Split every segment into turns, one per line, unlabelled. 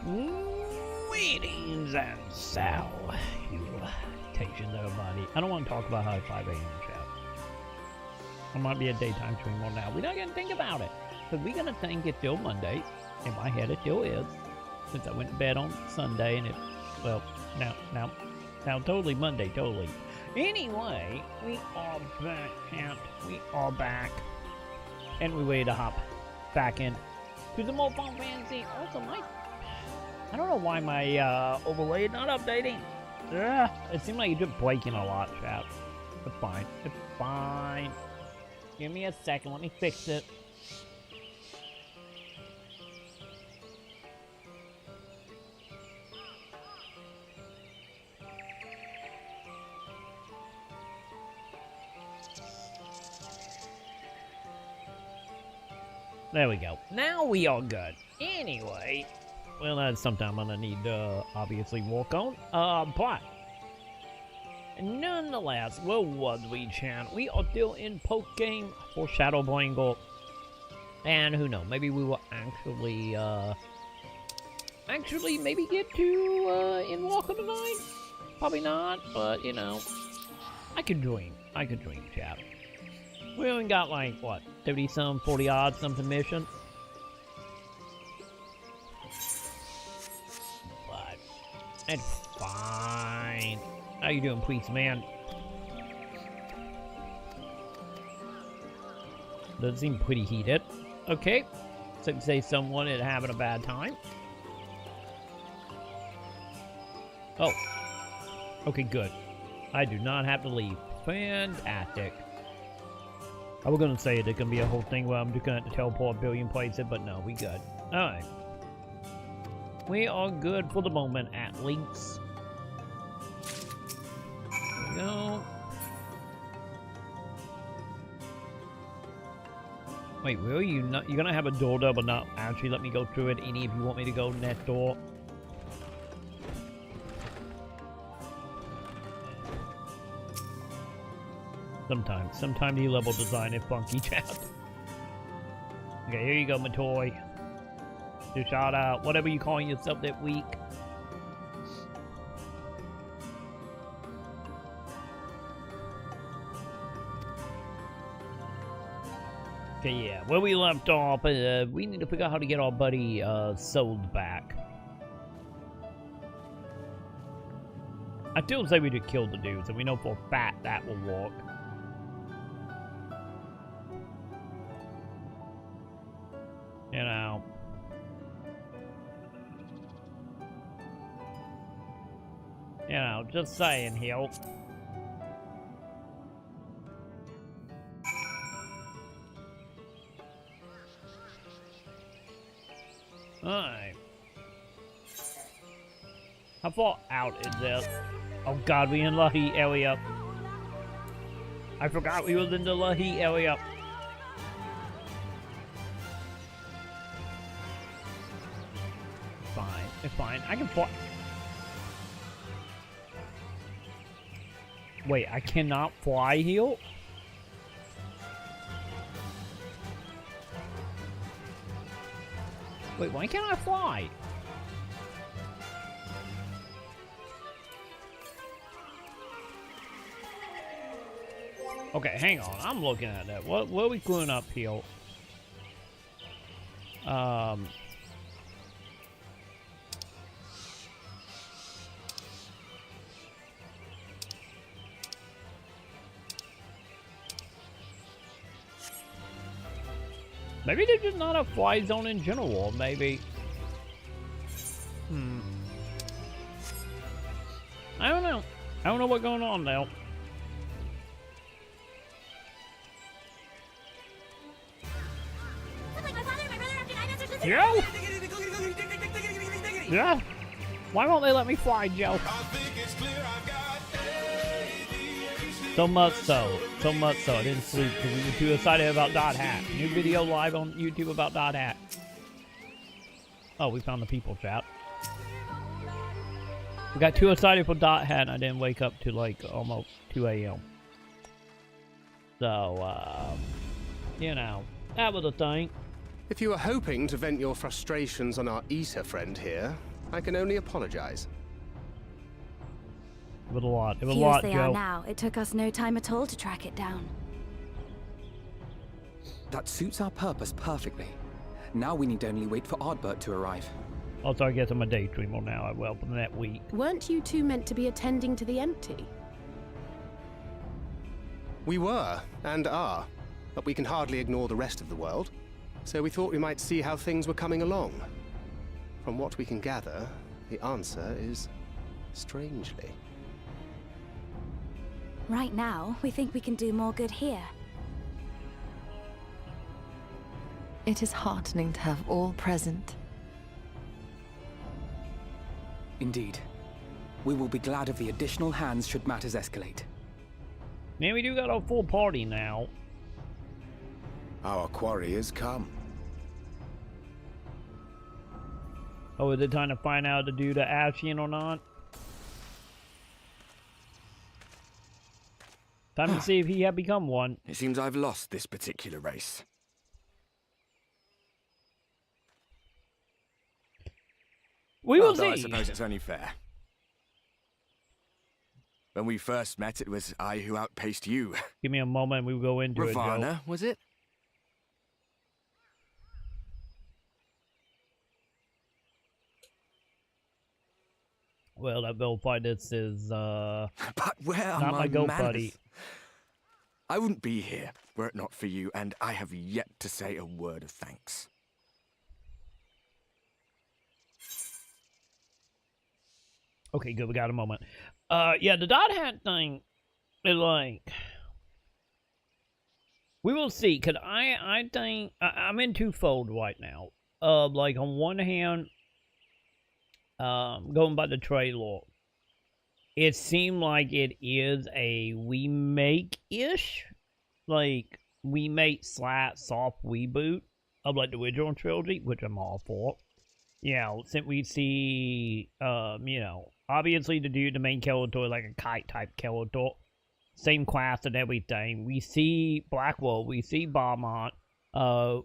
Greetings and salutations, everybody. I don't want to talk about how it's 5 a.m. chat. It might be a daytime stream or now. We're not going to think about it. Because we're going to think it's still Monday. In my head, it still is. Since I went to bed on Sunday and it, well, now, totally Monday, totally. Anyway, we are back, chat. We are back. And we're ready to hop back in to the more fun fantasy. Also, I don't know why my overlay is not updating. It seems like it's just breaking a lot, chat. It's fine. It's fine. Give me a second. Let me fix it. There we go. Now we are good. Anyway, well, that's something I'm gonna need to obviously work on. But nonetheless, where was we, chat? We are still in post game for Shadowbringers, and who knows? Maybe we will actually maybe get to in Walker tonight. Probably not, but you know, I could dream. I could dream, chat. We only got like, what, 30-some, 40-odd something mission? But it's fine. How you doing, priest man? Does seem pretty heated. Okay. So say someone is having a bad time. Oh. Okay, good. I do not have to leave. Fantastic. I was gonna say there's gonna be a whole thing where I'm just gonna have to teleport a billion places, but no, we good. Alright. We are good for the moment, at least. There we go. Wait, will you not? You're gonna have a door there, but not actually let me go through it. Any if you want me to go next door. Sometimes the level design is funky, chat. Okay, here you go, my toy. Just shout out, whatever you calling yourself that week. Okay, yeah, where we left off, we need to figure out how to get our buddy, sold back. I still say we just kill the dudes, and we know for a fact that will work. You know, just saying here. Alright. How far out is this? Oh god, we in Lucky area. I forgot we was in the Lucky area. Fine, it's fine. I can fly. Wait, I cannot fly here? Wait, why can't I fly? Okay, hang on. I'm looking at that. What are we doing up here? Maybe there's just not a fly zone in general, maybe. I don't know. I don't know what's going on now. Joe? Yeah? Why won't they let me fly, Joe? So much so I didn't sleep because we were too excited about Dot Hat. New video live on YouTube about Dot Hat. Oh, we found the people, chat. We got too excited for Dot Hat and I didn't wake up to like almost 2 a.m. So, you know, that was a thing.
If you were hoping to vent your frustrations on our Eater friend here, I can only apologize.
It was a lot. It was a
Few
lot,
as they
Joe.
are now, it took us no time at all to track it down.
That suits our purpose perfectly. Now we need only wait for Ardbert to arrive.
Also, I guess I'm a daydreamer now. I will from that week.
Weren't you two meant to be attending to the empty?
We were, and are, but we can hardly ignore the rest of the world. So we thought we might see how things were coming along. From what we can gather, the answer is strangely.
Right now, we think we can do more good here.
It is heartening to have all present.
Indeed. We will be glad of the additional hands should matters escalate.
Man, we do got a full party now.
Our quarry has come.
Oh, is it time to find out to do the Ashian or not? Time to see if he had become one.
It seems I've lost this particular race.
We will
Although
see.
I suppose it's only fair. When we first met, it was I who outpaced you.
Give me a moment, we will go into it, Joe.
Ravana, was it?
Well, that Bill fight this is
But where are
not my goat
manners?
buddy.
I wouldn't be here were it not for you, and I have yet to say a word of thanks.
Okay, good, we got a moment. Yeah, the dot hat thing is like, we will see, cause I think I'm in twofold right now. Like on one hand, going by the trailer, it seemed like it is a remake-ish, like remake / soft reboot of like the original trilogy, which I'm all for. You know, since we see, you know, obviously the main character is like a kite-type character. Same class and everything. We see Blackwell, we see Beaumont. The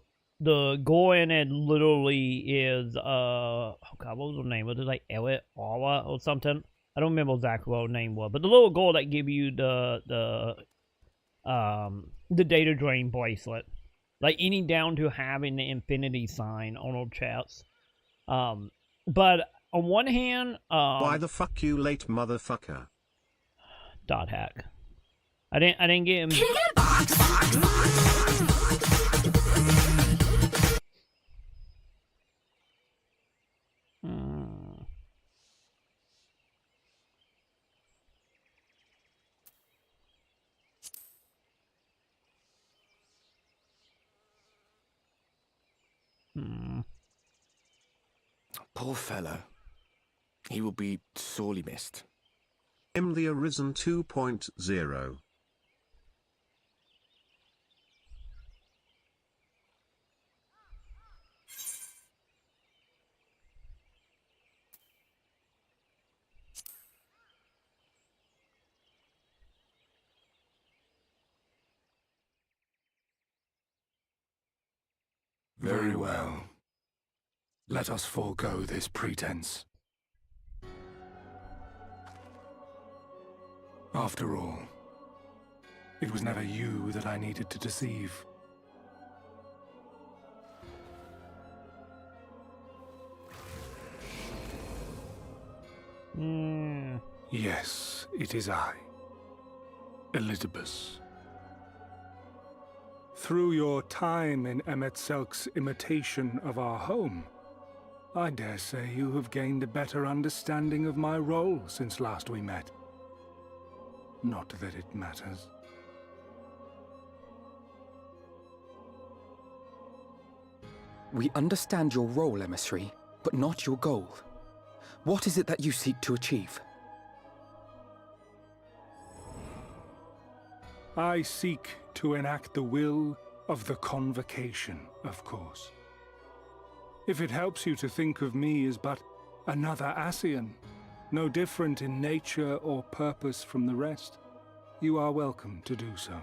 Gorin it literally is, oh god, what was her name? Was it like Elliot Aura or something? I don't remember exactly what her name was. But the little girl that give you the data drain bracelet. Like, any down to having the infinity sign on her chest. But on one hand,
why the fuck you late motherfucker?
Dot hack. I didn't get him.
Poor fellow. He will be sorely missed.
I'm the Arisen 2.0.
Very well. Let us forego this pretense. After all, it was never you that I needed to deceive. Yes, it is I, Elizabeth. Through your time in Emetselk's imitation of our home, I dare say you have gained a better understanding of my role since last we met. Not that it matters.
We understand your role, emissary, but not your goal. What is it that you seek to achieve?
I seek to enact the will of the Convocation, of course. If it helps you to think of me as but another Ascian, no different in nature or purpose from the rest, you are welcome to do so.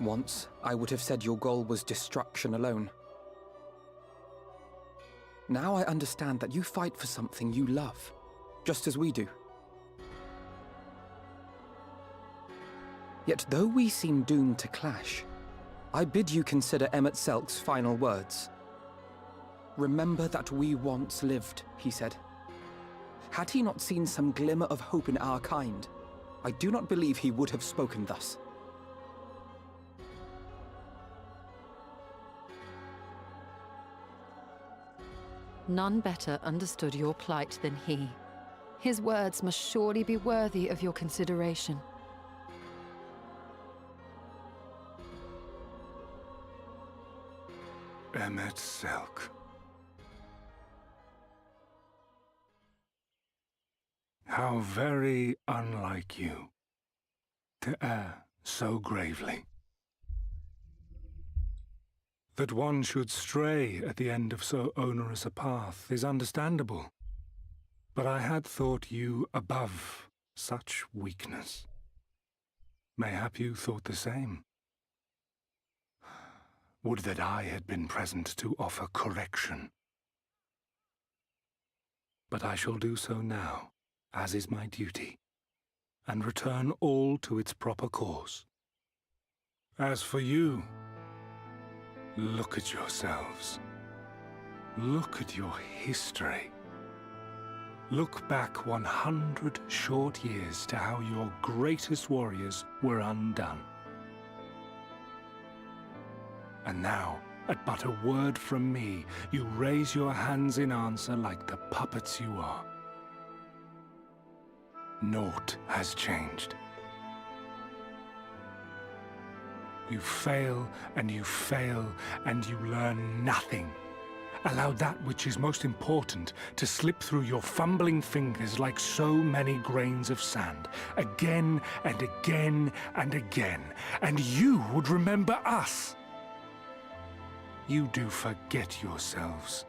Once, I would have said your goal was destruction alone. Now I understand that you fight for something you love, just as we do. Yet though we seem doomed to clash, I bid you consider Emmett Selk's final words. Remember that we once lived, he said. Had he not seen some glimmer of hope in our kind, I do not believe he would have spoken thus.
None better understood your plight than he. His words must surely be worthy of your consideration.
Emmett Selk. How very unlike you to err so gravely. That one should stray at the end of so onerous a path is understandable, but I had thought you above such weakness. Mayhap you thought the same. Would that I had been present to offer correction. But I shall do so now, as is my duty, and return all to its proper course. As for you, look at yourselves. Look at your history. Look back 100 short years to how your greatest warriors were undone. And now, at but a word from me, you raise your hands in answer like the puppets you are. Naught has changed. You fail, and you fail, and you learn nothing. Allow that which is most important to slip through your fumbling fingers like so many grains of sand, again and again and again, and you would remember us. You do forget yourselves.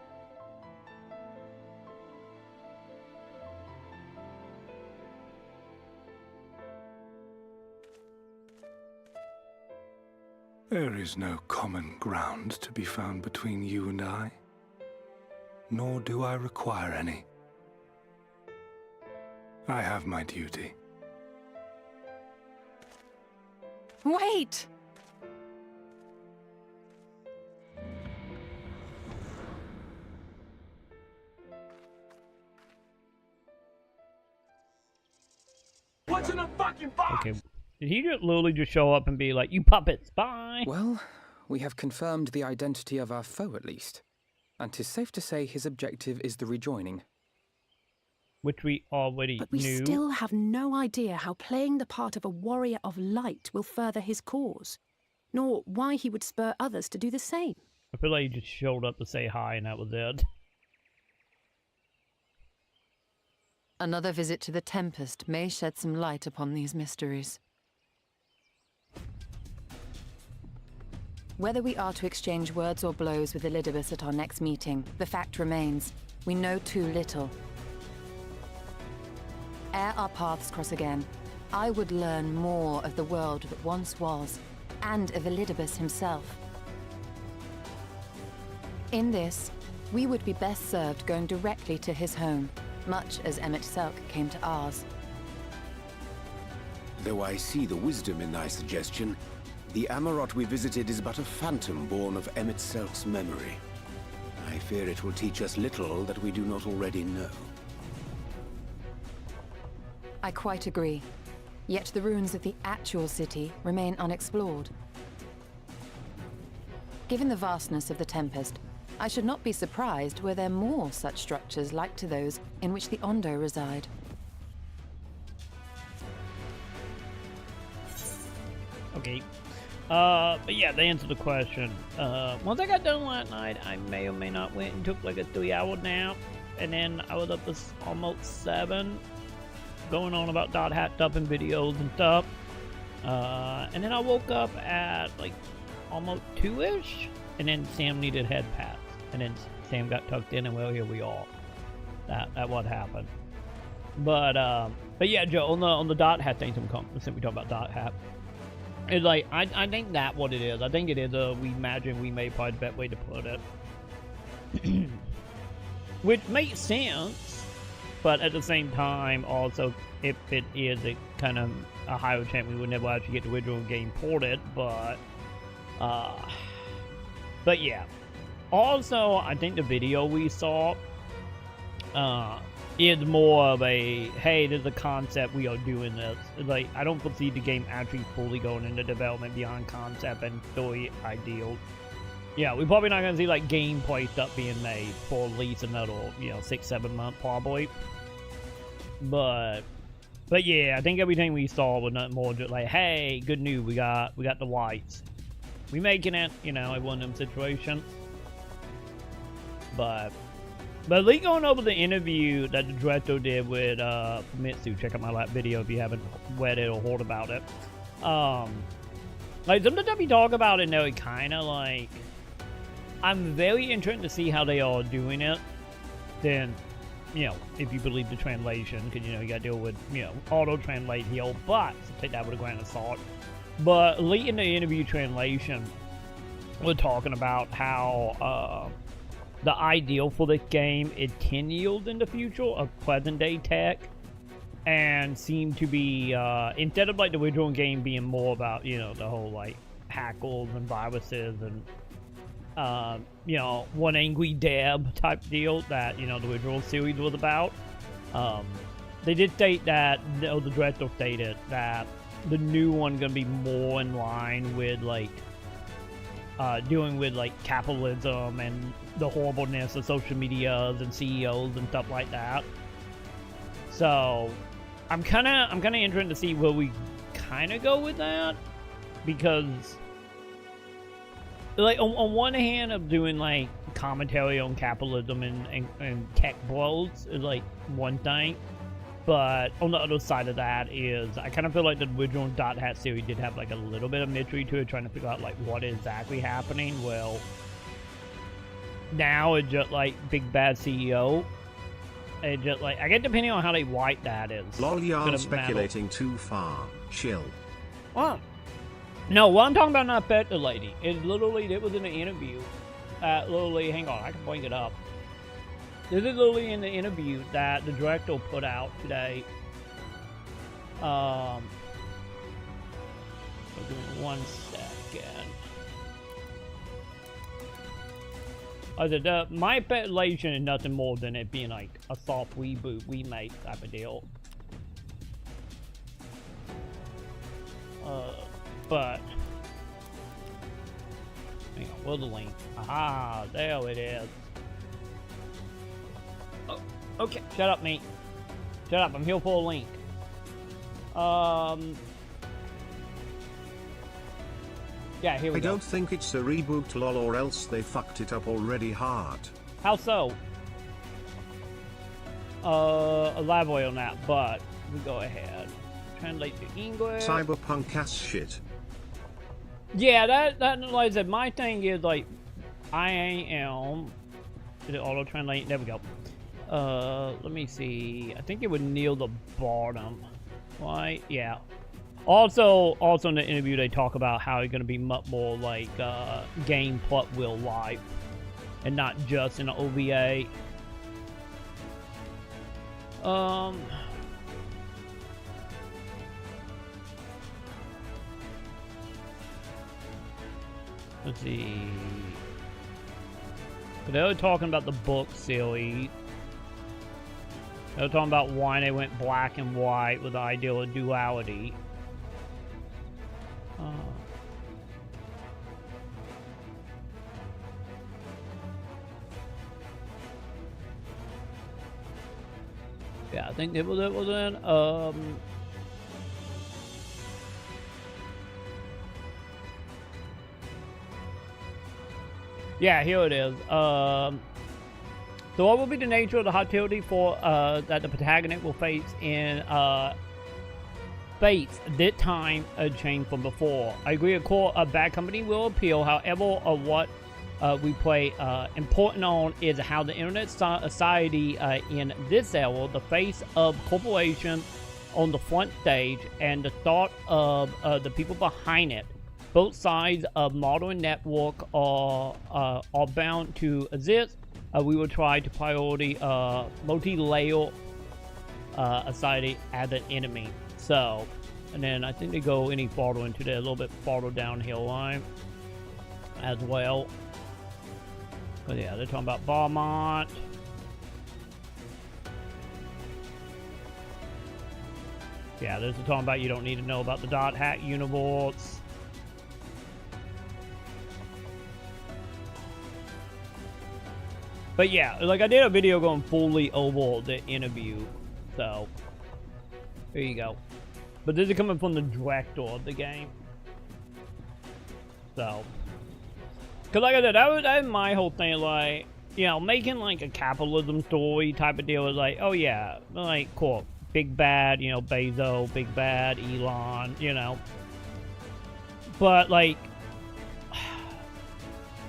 There is no common ground to be found between you and I, nor do I require any. I have my duty.
Wait!
What's in the fucking box?
Okay. Did he just literally just show up and be like, you puppets, bye?
Well, we have confirmed the identity of our foe at least, and 'tis safe to say his objective is the rejoining.
Which we already
But we
knew.
still have no idea how playing the part of a warrior of light will further his cause, nor why he would spur others to do the same.
I feel like he just showed up to say hi and that was it.
Another visit to the Tempest may shed some light upon these mysteries. Whether we are to exchange words or blows with Elidibus at our next meeting, the fact remains, we know too little. Ere our paths cross again, I would learn more of the world that once was, and of Elidibus himself. In this, we would be best served going directly to his home, much as Emmett Selk came to ours.
Though I see the wisdom in thy suggestion, the Amarot we visited is but a phantom born of Emmett Selk's memory. I fear it will teach us little that we do not already know.
I quite agree. Yet the ruins of the actual city remain unexplored. Given the vastness of the Tempest, I should not be surprised were there more such structures like to those in which the Ondo reside.
Okay. But yeah, to answer the question, once I got done last night, I may or may not went and took like a 3-hour nap, and then I was up to almost 7, going on about dot hat dubbing videos and stuff, and then I woke up at like almost 2-ish, and then Sam needed head pats, and then Sam got tucked in, and well, here we are. That what happened. But yeah, Joe, on the dot hat thing, since we talk about dot hat. It's like, I think that's what it is. I think it is we imagine we made probably the best way to put it. which makes sense, but at the same time, also, if it is a kind of a higher chance we would never actually get the original game ported, but yeah. Also, I think the video we saw is more of a, hey, there's a concept, we are doing this. Like, I don't foresee the game actually fully going into development beyond concept and story ideals. Yeah, we're probably not going to see, like, gameplay stuff being made for at least another, 6-7 months, probably. But yeah, I think everything we saw was nothing more just like, hey, good news, we got the lights. We making it, in one of them situations. But at least going over the interview that the director did with Mitsu, check out my last video if you haven't read it or heard about it. Like, some of the stuff we talk about in there, kind of like, I'm very interested to see how they are doing it. Then, if you believe the translation, because, you got to deal with, auto-translate here, but, so take that with a grain of salt. But late in the interview translation, we're talking about how, the ideal for this game is 10 years in the future of present-day tech, and seem to be, instead of, like, the original game being more about, the whole, like, hackles and viruses and, one angry dab type deal that, the original series was about. They did state that, the director stated that the new one gonna be more in line with, like, dealing with, like, capitalism and the horribleness of social medias and CEOs and stuff like that. So, I'm kind of interested to see where we kind of go with that, because, like, on one hand, of doing, like, commentary on capitalism and tech bros is, like, one thing, but on the other side of that is, I kind of feel like the original Dot Hat series did have, like, a little bit of mystery to it, trying to figure out, like, what is exactly happening. Well, now it's just, like, big bad CEO. It just, like, I guess depending on how they write that is.
Lol, y'all speculating too far. Chill.
Well, no, what I'm talking about not Petra Lady. It literally, it was in the interview. Literally, hang on, I can bring it up. This is literally in the interview that the director put out today. I'll give me 1 second. My speculation is nothing more than it being like a soft reboot, remake type of deal. But hang on, where's the link? Aha, there it is. Oh, okay, shut up, mate. Shut up, I'm here for a link. Yeah, here we go.
I don't think it's a reboot, lol, or else they fucked it up already hard.
How so? Elaborate on that, but we go ahead. Translate to English.
Cyberpunk ass shit.
Yeah, that like I said, my thing is, like, I am. Did it auto translate? There we go. Let me see. I think it would kneel the bottom. Right? Yeah. Also in the interview, they talk about how it's gonna be much more like game plot real life, and not just in an OVA. Let's see. They were talking about the book series. They were talking about why they went black and white with the idea of duality. Yeah, I think it was in, yeah, here it is. So what will be the nature of the hostility for that the protagonist will face in Fates this time a change from before? I agree, of course, a bad company will appeal. However, what we play important on is how the internet society in this era, the face of corporations on the front stage, and the thought of the people behind it. Both sides of modern network are bound to exist we will try to priority multi-layer society as an enemy. So, and then I think they go any farther into there, a little bit farther downhill line as well. But yeah, they're talking about Vermont. Yeah, there's the talking about you don't need to know about the dot hack universe. But yeah, like I did a video going fully over the interview, so there you go. But this is coming from the director of the game. So, because like I said, that was my whole thing, like, you know, making like a capitalism story type of deal was like, oh yeah, like, cool. Big bad, you know, Bezos, big bad, Elon, you know. But like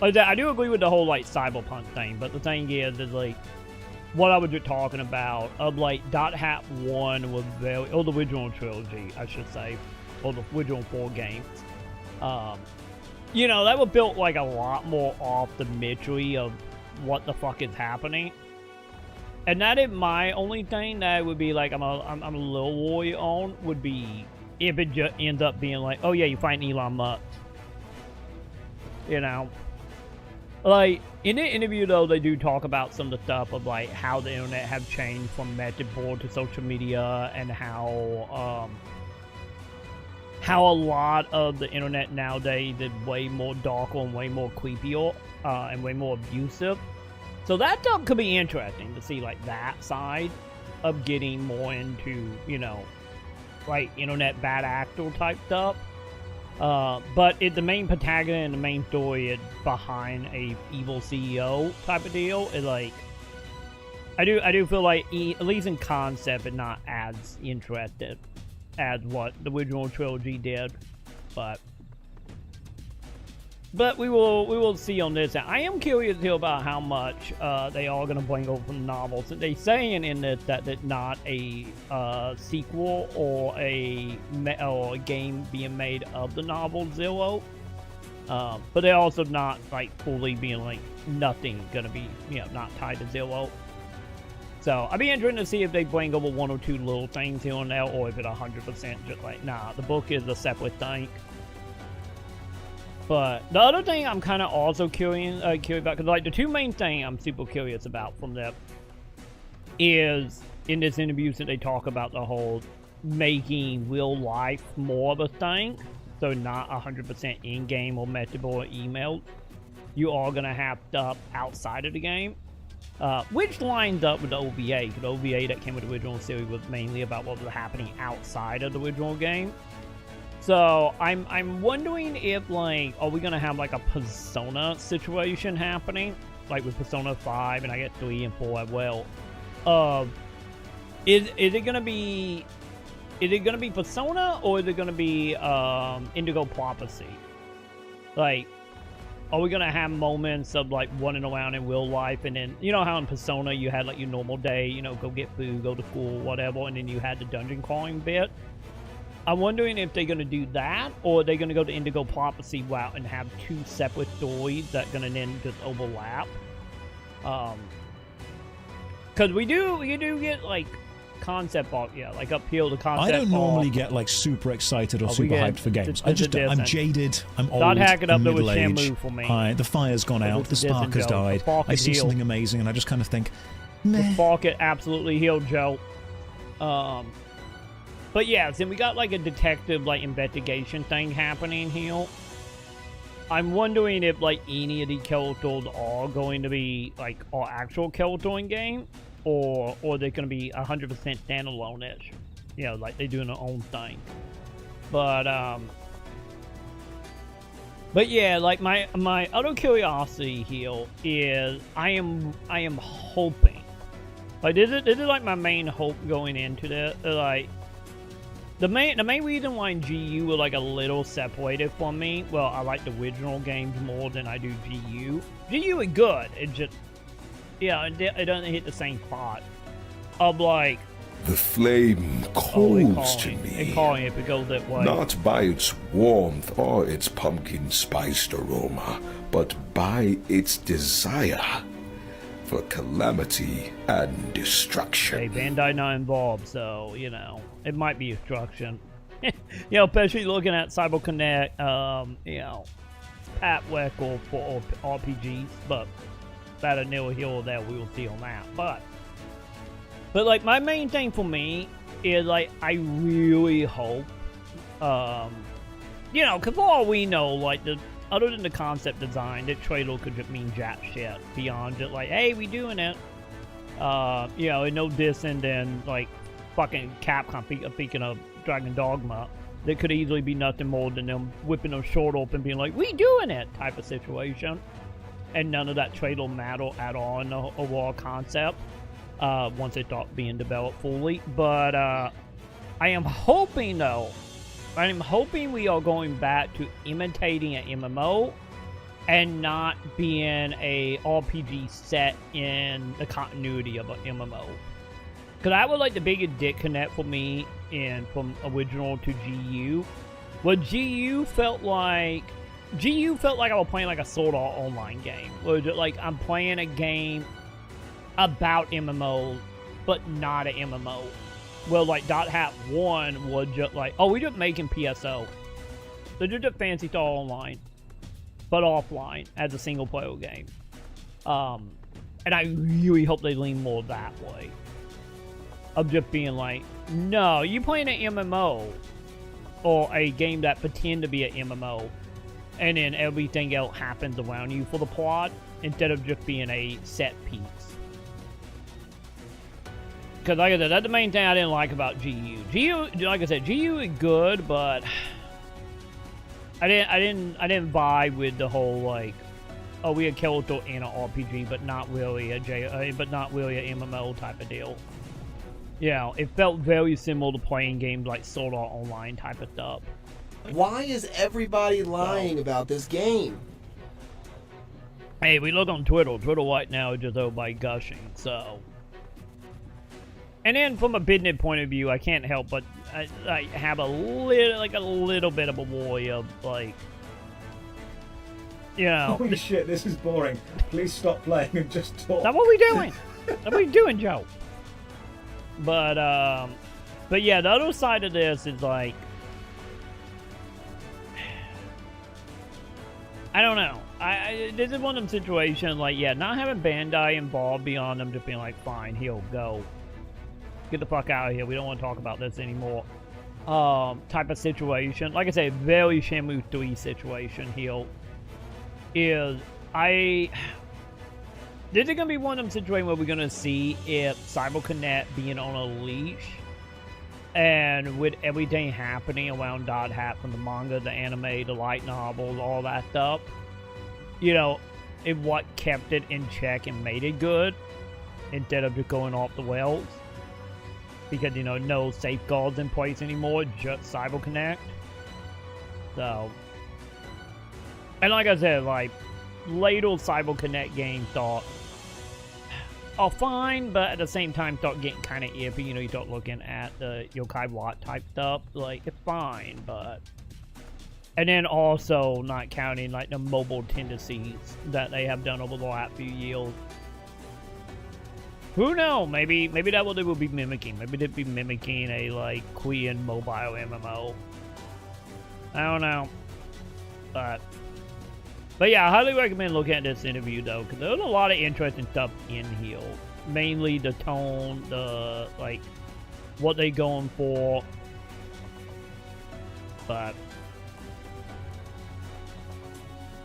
I do agree with the whole like cyberpunk thing, but the thing is like what I was just talking about of like Dot Hat 1 was very, or the original trilogy, I should say, or the original 4 games. You know, that was built like a lot more off the mystery of what the fuck is happening. And that is my only thing that would be like I'm a little worried on would be if it just ends up being like, oh yeah, you find Elon Musk. You know? Like, in the interview though, they do talk about some of the stuff of like how the internet have changed from message board to social media, and how a lot of the internet nowadays is way more darker and way more creepier, and way more abusive. So that stuff could be interesting to see, like, that side of getting more into, you know, like, internet bad actor type stuff. But the main protagonist and the main story is behind a evil CEO type of deal. Is like, I do feel like, at least in concept, it's not as interested as what the original trilogy did. But we will see on this. I am curious here about how much they are going to bring over from the novels. They're saying in this that it's not a sequel or a game being made of the novel Zero. But they're also not like fully being like nothing going to be, you know, not tied to Zero. So I'd be interested to see if they bring over 1 or 2 little things here and there, or if it's 100% just like, nah, the book is a separate thing. But the other thing I'm kind of also curious about, because like the 2 main things I'm super curious about from them is in this interview that they talk about the whole making real life more of a thing, so not 100% in-game or messaging or email. You are gonna have stuff outside of the game, which lines up with the OVA. The OVA that came with the original series was mainly about what was happening outside of the original game. So I'm wondering if, like, are we gonna have like a Persona situation happening, like with Persona 5 and I get 3 and 4 as well? Is it gonna be Persona, or is it gonna be Indigo Prophecy? Like, are we gonna have moments of like running around in real life, and then, you know how in Persona you had like your normal day, you know, go get food, go to school, whatever, and then you had the dungeon crawling bit? I'm wondering if they're going to do that, or are they going to go the Indigo Prophecy route and have 2 separate stories that going to then just overlap. Because we do get, like, concept art, yeah, like up here, the concept
I don't normally get, like, super excited or super hyped for games. I'm jaded, I'm old, I'm middle-aged, the fire's gone out, the spark has died, I see something amazing, and I just kind of think, meh.
The spark it absolutely healed, Joe. But yeah, then we got like a detective like investigation thing happening here. I'm wondering if like any of the characters are going to be like our actual character in game, or they're going to be 100% standalone-ish. You know, like they're doing their own thing. But yeah, like my other curiosity here is I am hoping, like this is like my main hope going into this, like. The main reason why GU was like a little separated from me, well, I like the original games more than I do GU. GU is good, it just, yeah, it doesn't hit the same spot of like...
The flame calls to me,
calling if it goes that way.
Not by its warmth or its pumpkin-spiced aroma, but by its desire. for calamity and destruction.
Hey, Bandai not involved, so, you know, it might be destruction. You know, especially looking at CyberConnect, you know, Pat Weckle for RPGs, but that a nil hill there, we will see on that. But like, my main thing for me is, like, I really hope, you know, because for all we know, like, other than the concept design, that trailer could just mean jack shit beyond just like, hey, we doing it. You know, and no dissing than, like, fucking Capcom, speaking of Dragon Dogma, that could easily be nothing more than them whipping their short open being like, we doing it type of situation. And none of that trailer matter at all in the overall concept once it start being developed fully. But I am hoping, though, we are going back to imitating an MMO and not being a RPG set in the continuity of an MMO. Because that was like the biggest disconnect for me from original to GU. Well, GU felt like I was playing like a Sword Art Online game. Where like I'm playing a game about MMOs, but not an MMO. Well, like Dot Hat 1 was just like, oh, we're just making PSO. They're just a Fantasy Star Online, but offline as a single player game. And I really hope they lean more that way. Of just being like, no, you playing an MMO or a game that pretend to be an MMO, and then everything else happens around you for the plot instead of just being a set piece. Because like I said, that's the main thing I didn't like about GU. Like I said, GU is good, but I didn't vibe with the whole like, oh, we had character in an RPG, but not really an MMO type of deal. You know, it felt very similar to playing games like Sword Art Online type of stuff.
Why is everybody lying about this game?
Hey, we look on Twitter. Twitter right now is just everybody gushing, so. And then from a business point of view, I can't help but I have a little bit of a worry of, like, you know.
Holy shit, this is boring. Please stop playing and just talk.
That's what we doing. That's what we doing, Joe. But yeah, the other side of this is like, I don't know. This is one of them situations, like, yeah, not having Bandai involved beyond them just being like, fine, he'll go. Get the fuck out of here. We don't want to talk about this anymore. Type of situation. Like I say, very Shenmue 3 situation here. This is going to be one of them situations where we're going to see if CyberConnect being on a leash and with everything happening around Dot Hat from the manga, the anime, the light novels, all that stuff, you know, if what kept it in check and made it good instead of just going off the wells. Because, you know, no safeguards in place anymore, just CyberConnect. So, and like I said, like, later CyberConnect games are fine, but at the same time start getting kind of iffy. You know, you start looking at the Yokai Watch type stuff, like, it's fine, but. And then also not counting, like, the mobile tendencies that they have done over the last few years. Who knows? Maybe that's what they will be mimicking. Maybe they'd be mimicking a, like, Korean mobile MMO. I don't know. But yeah, I highly recommend looking at this interview, though, because there's a lot of interesting stuff in here. Mainly the tone, the, like, what they going for. But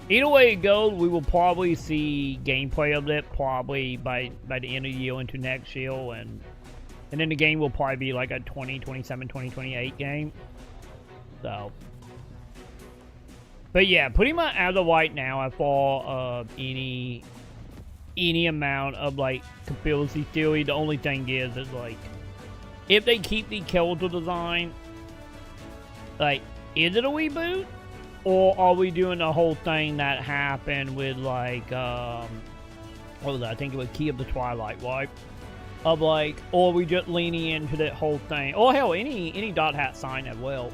either way it goes, we will probably see gameplay of it probably by the end of the year into next year, and then the game will probably be like a 2027, 2028 game. So, but yeah, pretty much as of right now, I fall any amount of like conspiracy theory. The only thing is like, if they keep the character design, like, is it a reboot? Or are we doing the whole thing that happened with, like, what was that? I think it was Key of the Twilight, right? Of, like, or are we just leaning into that whole thing? Or, hell, any Dot Hat sign as well.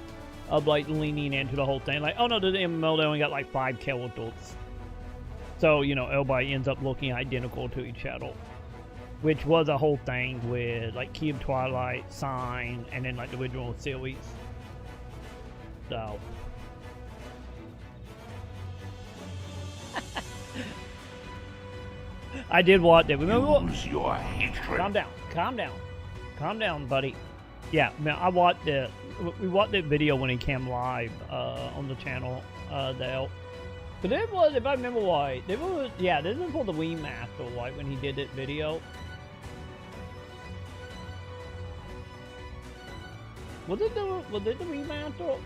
Of, like, leaning into the whole thing. Like, oh, no, the MMO, they only got, like, 5 characters. So, you know, everybody ends up looking identical to each other. Which was a whole thing with, like, Key of Twilight, Sign, and then, like, the original series. So. I did watch it. Remember
Use your hatred.
Calm down. Calm down. Calm down, buddy. Yeah, man, I watched it. We watched that video when it came live on the channel there. But it was, if I remember right, it was, yeah, this is for the Wii Master, right, when he did that video. Was it the Wii Master?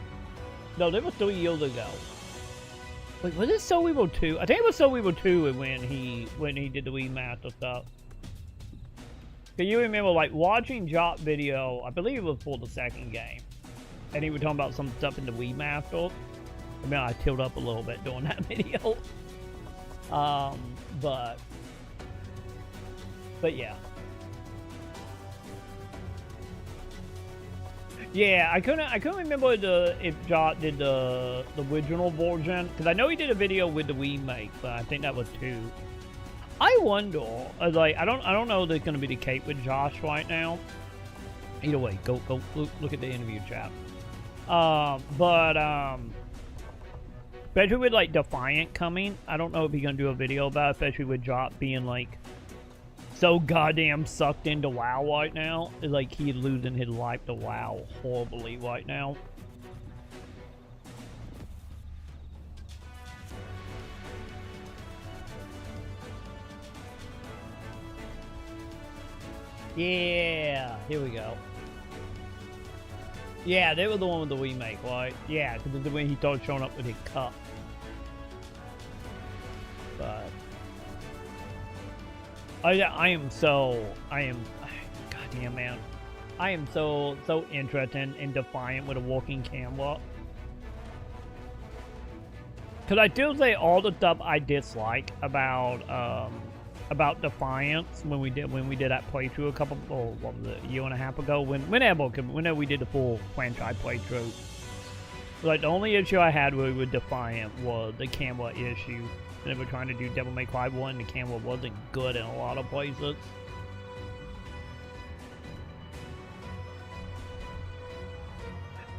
No, that was 3 years ago. Wait, was it Soul Evil 2? I think it was Soul Evil 2 when he did the Wii Master stuff. Can you remember, like, watching Jock video, I believe it was for the second game, and he was talking about some stuff in the Wii Master. I mean, I tilted up a little bit during that video. But yeah. Yeah, I couldn't remember if Jock did the original version, because I know he did a video with the remake, but I think that was 2. I wonder, like, I don't know if there's gonna be the case with Josh right now. Either way, go look at the interview chat. Especially with, like, Defiant coming, I don't know if he's gonna do a video about it, especially with Jock being, like, so goddamn sucked into WoW right now. It's like he's losing his life to WoW horribly right now. Yeah, here we go. Yeah, they were the one with the remake, right? Yeah, because it's the way he started showing up with his cup. But goddamn, man. I am so interested in Defiant with a walking camera. Cause I do say all the stuff I dislike about Defiance when we did that playthrough what was it, a year and a half ago, whenever we did the full franchise playthrough. Like, the only issue I had with Defiant was the camera issue. They were trying to do Devil May Cry 1, the camera wasn't good in a lot of places.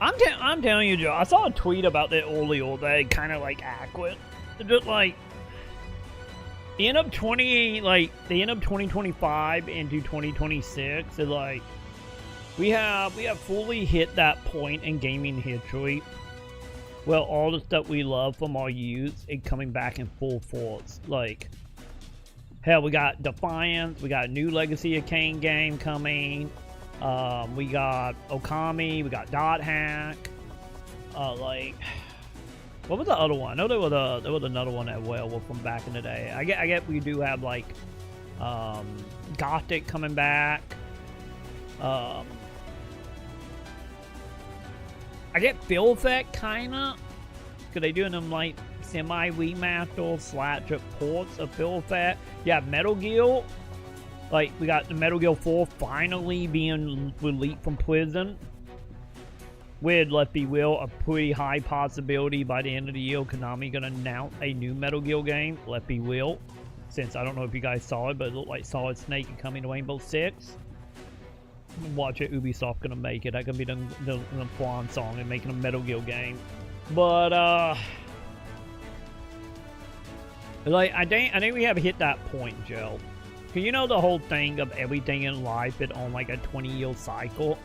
I'm telling you, Joe, I saw a tweet about that earlier that kind of like accurate. Just like the end of 2025 into 2026 is like we have fully hit that point in gaming history. Well, all the stuff we love from our youth is coming back in full force. Like, hell, we got Defiance, we got a new Legacy of Kain game coming, we got Okami, we got Dot Hack, like, what was the other one? I know there was another one as well from back in the day. I get we do have, like, Gothic coming back, I get Feel Effect, kinda, because they doing them, like, semi-remaster / ports of Feel Effect. Yeah, Metal Gear, like, we got the Metal Gear 4 finally being released from prison. With, let's be real, a pretty high possibility by the end of the year, Konami gonna announce a new Metal Gear game, let's be real. Since, I don't know if you guys saw it, but it looked like Solid Snake is coming to Rainbow Six. Watch it, Ubisoft gonna make it. That gonna be the Swan song and making a Metal Gear game. But like I think we have hit that point, Joe. Cause you know the whole thing of everything in life is on like a 20-year cycle.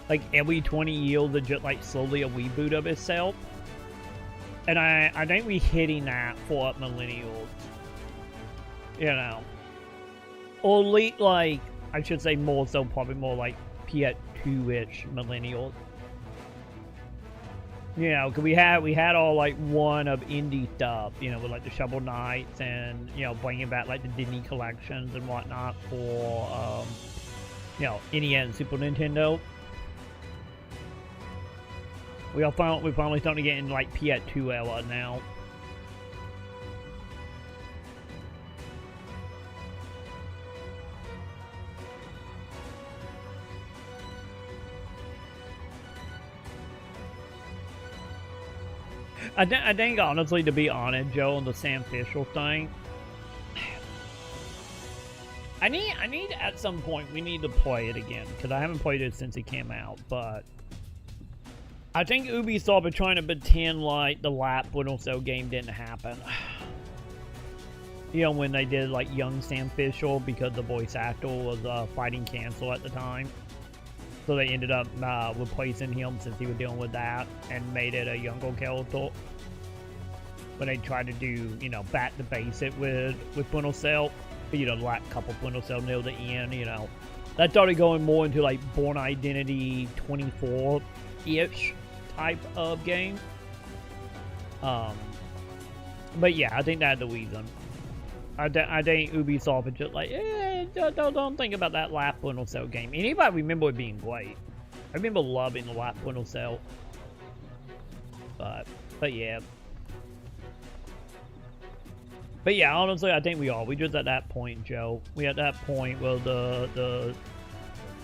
Like every 20 years it just like slowly a reboot of itself. And I think we hitting that for millennials. You know. Or late, like, I should say more so, probably more like PS2-ish millennials. You know, because we had all like one of indie stuff, you know, with like the Shovel Knights and, you know, bringing back like the Disney collections and whatnot for, you know, NES and Super Nintendo. We're finally starting to get in like PS2 era now. I think honestly, to be honest, Joe, on the Sam Fisher thing, I need at some point, we need to play it again, because I haven't played it since it came out, but I think Ubisoft are trying to pretend like the last Splinter Cell game didn't happen. You know, when they did like young Sam Fisher, because the voice actor was fighting cancer at the time. So they ended up replacing him since he was dealing with that and made it a younger character. When they tried to do, you know, back to basic with Splinter Cell. You know, the last couple Splinter Cell near the end, you know. That started going more into like Born Identity 24-ish type of game. But yeah, I think that's the reason. I think Ubisoft is just like, don't think about that last Splinter Cell game. Anybody remember it being great? I remember loving the last Splinter Cell. But yeah. But yeah, honestly, I think we are. We just at that point, Joe. We at that point where the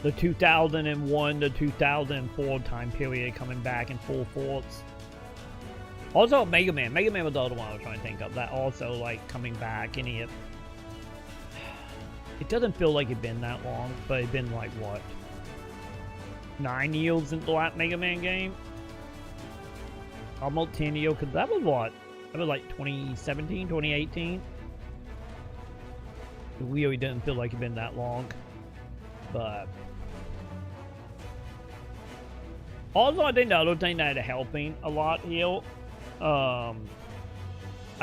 2001 to 2004 time period coming back in full force. Also, Mega Man. Mega Man was the other one I was trying to think of. That also, like, coming back. And it doesn't feel like it's been that long, but it's been, like, what? 9 years since the last Mega Man game? Almost 10 years, because that was what? That was, like, 2017, 2018? It really didn't feel like it's been that long. But... also, I think the other thing that is helping a lot here... I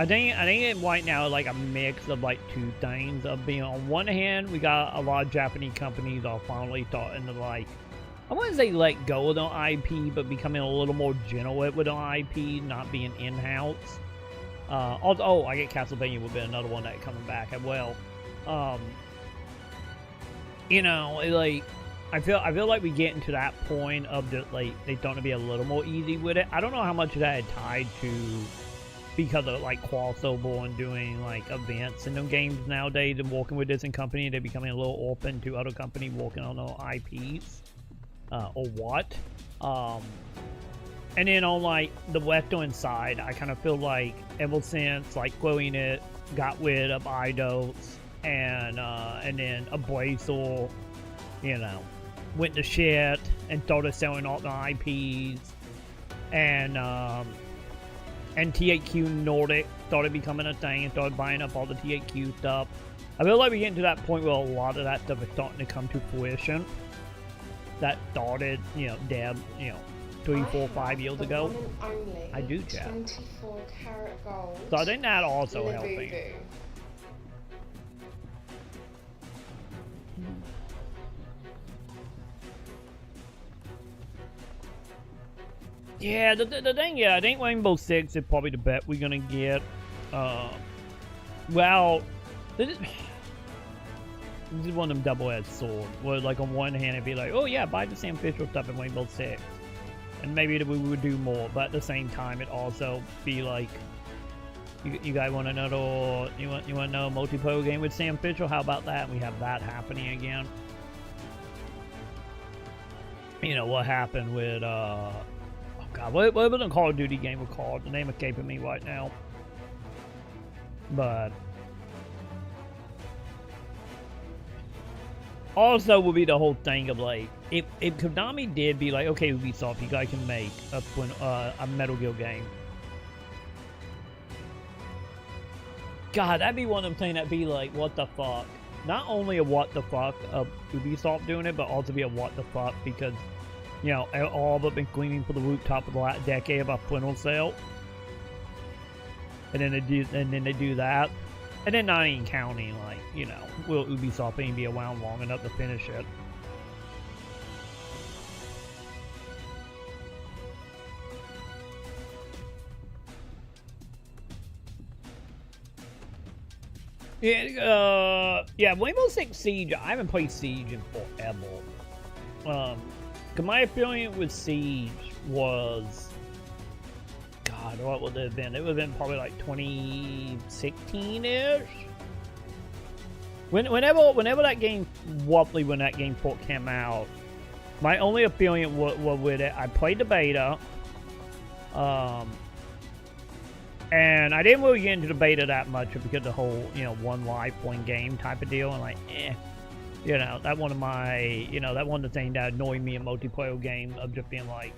think it right now like a mix of like two things of being on one hand we got a lot of Japanese companies are finally starting to like I wouldn't say let go of their IP but becoming a little more generous with their IP not being in-house. Also, I get Castlevania would be another one that coming back as well. You know, like I feel like we get into that point of just like they starting to be a little more easy with it. I don't know how much of that is tied to because of like crossover and doing like events in them games nowadays and working with different companies. They're becoming a little open to other companies working on their IPs or what. And then on like the Western side, I kind of feel like ever since like Square It got rid of Eidos and then Abrasor, you know, went to shit and started selling all the IPs, and THQ Nordic started becoming a thing and started buying up all the THQ stuff. I feel like we're getting to that point where a lot of that stuff is starting to come to fruition. That started, you know, Deb, you know, 3, 4, 5 years ago. I do, chat.
24 karat gold.
So I think that also helping. Yeah, the thing, yeah, I think Rainbow Six is probably the bet we're gonna get. Well, this is one of them double-edged swords, where like on one hand it'd be like, oh yeah, buy the Sam Fisher stuff in Rainbow Six, and maybe we would do more, but at the same time it also be like, you guys want another, you want another multiplayer game with Sam Fisher? How about that? We have that happening again. You know what happened with God, what was the Call of Duty game was called? The name escaping me right now. But also would be the whole thing of like, if Konami did be like, okay, Ubisoft, you guys can make a Metal Gear game. God, that'd be one of them things that'd be like, what the fuck? Not only a what the fuck of Ubisoft doing it, but also be a what the fuck because, you know, all but been gleaming for the rooftop of the last decade about Splinter Cell. And then they do that. And then not even counting, like, you know, will Ubisoft even be around long enough to finish it? Yeah, Rainbow Six Siege, I haven't played Siege in forever. Cause my experience with Siege was, God, what would it have been? It would have been probably like 2016-ish. Whenever that game, roughly when that game first came out, my only experience was with it. I played the beta, and And I didn't really get into the beta that much because the whole, you know, one life, one game type of deal. And like, you know, that one of the things that annoyed me in multiplayer games of just being like,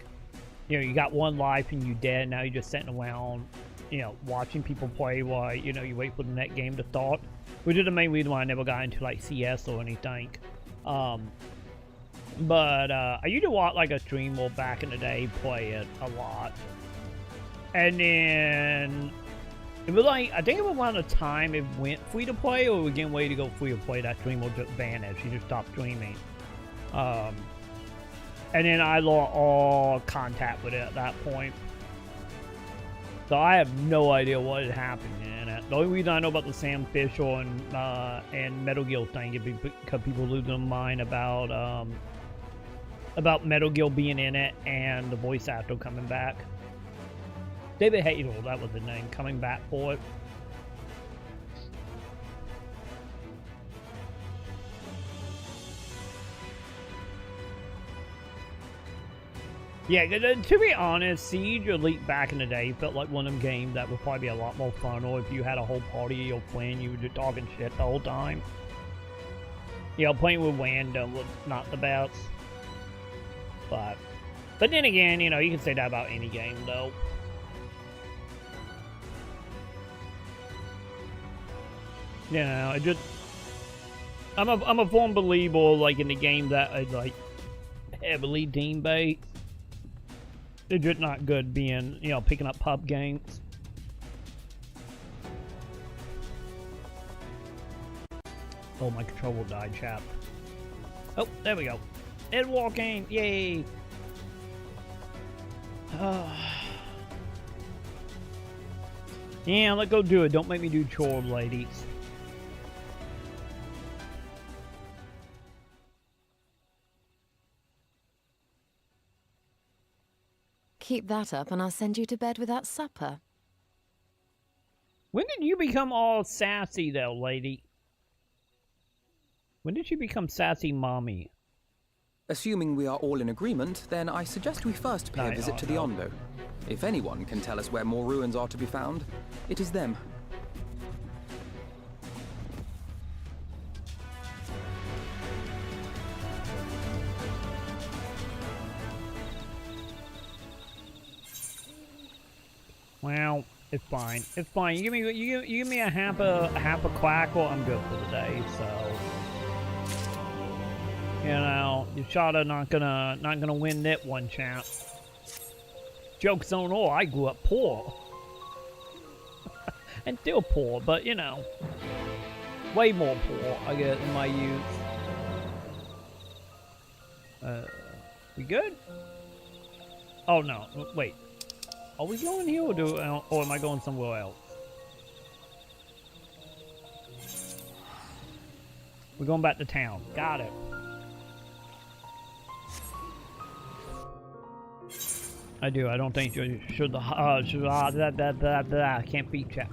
you know, you got one life and you dead. Now you're just sitting around, you know, watching people play while, you know, you wait for the next game to start. Which is the main reason why I never got into like CS or anything. But I used to watch like a streamer back in the day play it a lot. And then it was like, I think it was around the time it went free to play, or we were getting ready to go free to play. That streamer just vanished. She just stopped streaming. And then I lost all contact with it at that point. So I have no idea what had happened in it. The only reason I know about the Sam Fisher and Metal Gear thing is because people losing their mind about Metal Gear being in it and the voice actor coming back. David Hayter, that was his name, coming back for it. Yeah, to be honest, Siege Elite back in the day felt like one of them games that would probably be a lot more fun, or if you had a whole party of your friends, you were just talking shit the whole time. You know, playing with random was not the best. But then again, you know, you can say that about any game, though. You know, it just... I'm a firm believer, like, in the game that is, like, heavily team-based. It's just not good being, you know, picking up pub games. Oh, my controller died, chap. Oh, there we go. It's walking! Yay! Yeah, let's go do it. Don't make me do chores, ladies.
Keep that up and I'll send you to bed without supper.
When did you become all sassy, though, lady? When did you become sassy mommy?
Assuming we are all in agreement, then I suggest we first pay a visit to the Ondo. If anyone can tell us where more ruins are to be found, it is them.
Well, it's fine. It's fine. You give me a half a crackle, I'm good for the day. So, you know, your shot not gonna win that one, champ. Joke's on all. I grew up poor, and still poor, but you know, way more poor, I guess, in my youth. We good? Oh no, wait. Are we going here, or am I going somewhere else? We're going back to town. Got it. I do. I don't think you should. I can't beat chat.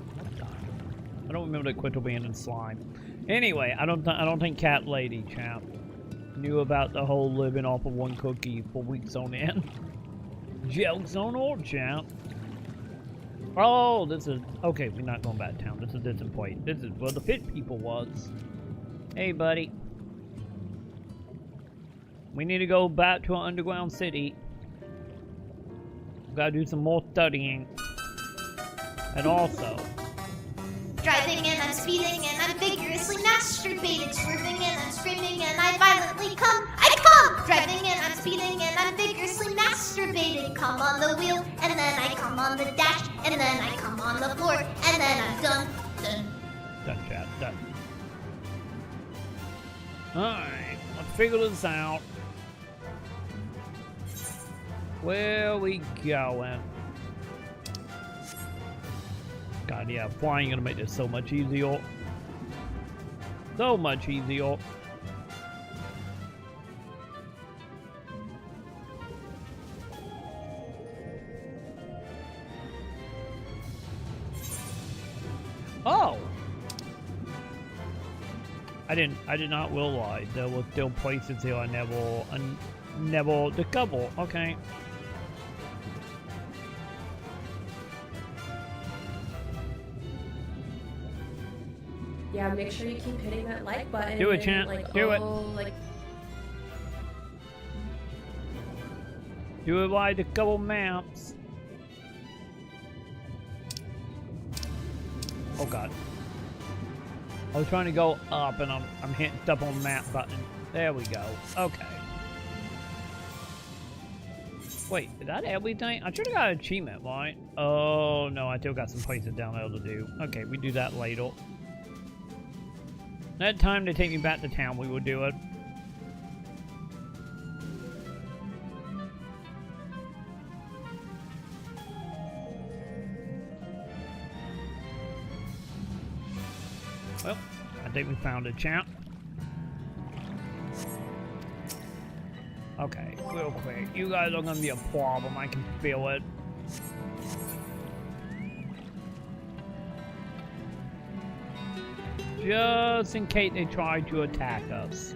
I don't remember the Quittle being in slime. Anyway, I don't think Cat Lady, chap, knew about the whole living off of one cookie for weeks on end. Jokes on old champ. Oh, this is okay. We're not going back to town. This is a distant point. This is where the pit people was. Hey, buddy. We need to go back to an underground city. Gotta do some more studying. And also,
driving and I'm speeding and I'm vigorously masturbated, swerving and I'm screaming and I violently come. I come! Driving and I'm speeding and I'm vigorously masturbated. Come on the wheel and then I come on the dash and then I come on the floor and then I'm done.
Done, chat. Done. Alright, let's figure this out. Where we going? God, yeah, flying gonna make this so much easier. So much easier. Oh! I did not realize there were still places here I never discovered. Okay.
yeah, make sure you keep hitting that like button.
Do it, champ.
Like,
Do it.
Like,
do it like a couple maps. Oh god. I was trying to go up and I'm hitting stuff on the map button. There we go. Okay. Wait, is that everything? I should have got an achievement, right? Oh no, I still got some places down there to do. Okay, we do that later. That time to take me back to town, we will do it. Well, I think we found a champ. Okay, real quick. You guys are gonna be a problem. I can feel it. Just in case they try to attack us.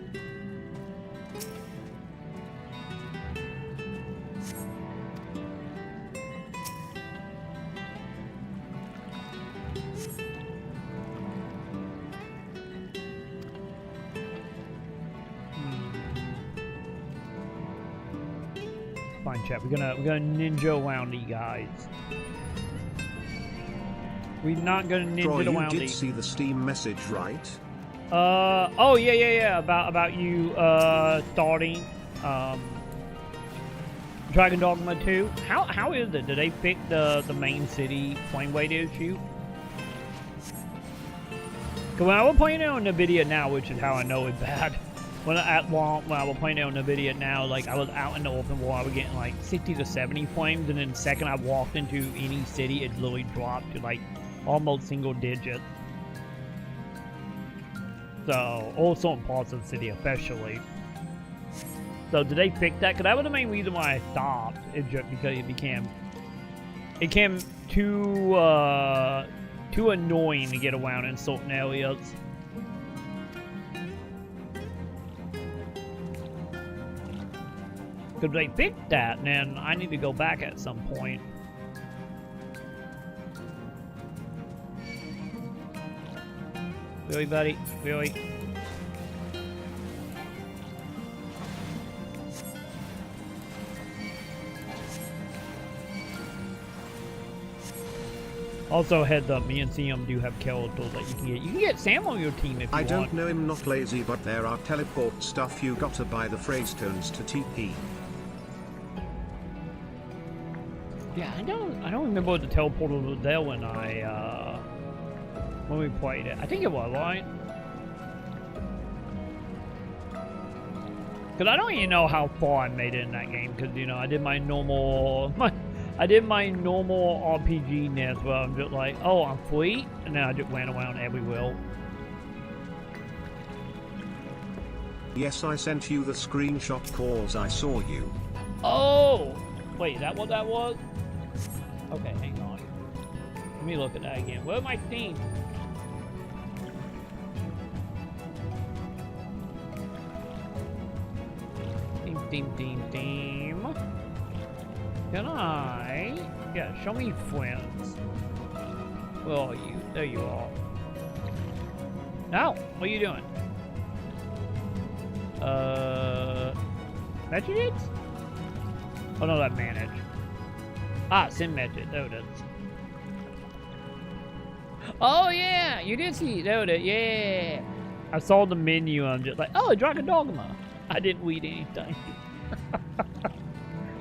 Fine, chat. We're gonna ninja around these guys. We're not gonna ninja
Troy,
around
you did
these.
see the Steam message, right?
Oh yeah. About you starting Dragon Dogma 2. How is it? Did they fix the main city flame weight issue? Cause when I was playing it on NVIDIA now, which is how I know it's bad. When I was playing it on NVIDIA now, like I was out in the open world, I was getting like 60 to 70 flames, and then the second I walked into any city, it literally dropped to like almost single digits. So, also in parts of the city especially. So did they fix that? Because that was the main reason why I stopped. It's just because it became too annoying to get around in certain areas. Because they fixed that, and then I need to go back at some point. Really, buddy? Really? Also, heads up, me and CM do have characters that you can get. You can get Sam on your team if you want.
I don't know him, not lazy, but there are teleport stuff you gotta buy the phrase stones to TP.
Yeah, I don't remember what the teleporter was there when when we played it. I think it was, right? Cause I don't even know how far I made it in that game. Cause you know I did my normal RPG-ness where I'm just like, oh, I'm free, and then I just ran around everywhere.
Yes, I sent you the screenshot cause I saw you.
Oh, wait, is that what that was? Okay, hang on. Let me look at that again. Where's my theme? Theme. Can I? Yeah, show me friends. Where are you? There you are. Now, what are you doing? Messages? Oh no, that manage. Ah, send message. There it is. Oh yeah, you did see. There it is. Yeah. I saw the menu. I'm just like, oh, Dragon Dogma. I didn't read anything.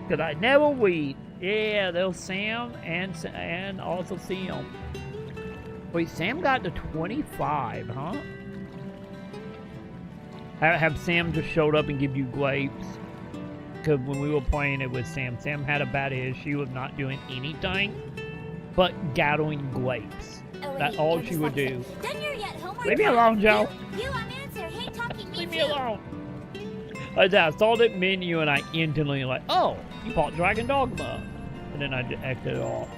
Cause I never read. Yeah, there's Sam and also Sam. Wait, Sam got to 25, huh? Have Sam just showed up and give you grapes? Because when we were playing it with Sam, Sam had a bad issue of not doing anything but gathering grapes. That's all she would do. Leave me alone, Joe. Leave me alone. I saw that menu and I instantly like, oh, you bought Dragon Dogma. And then I just exited off.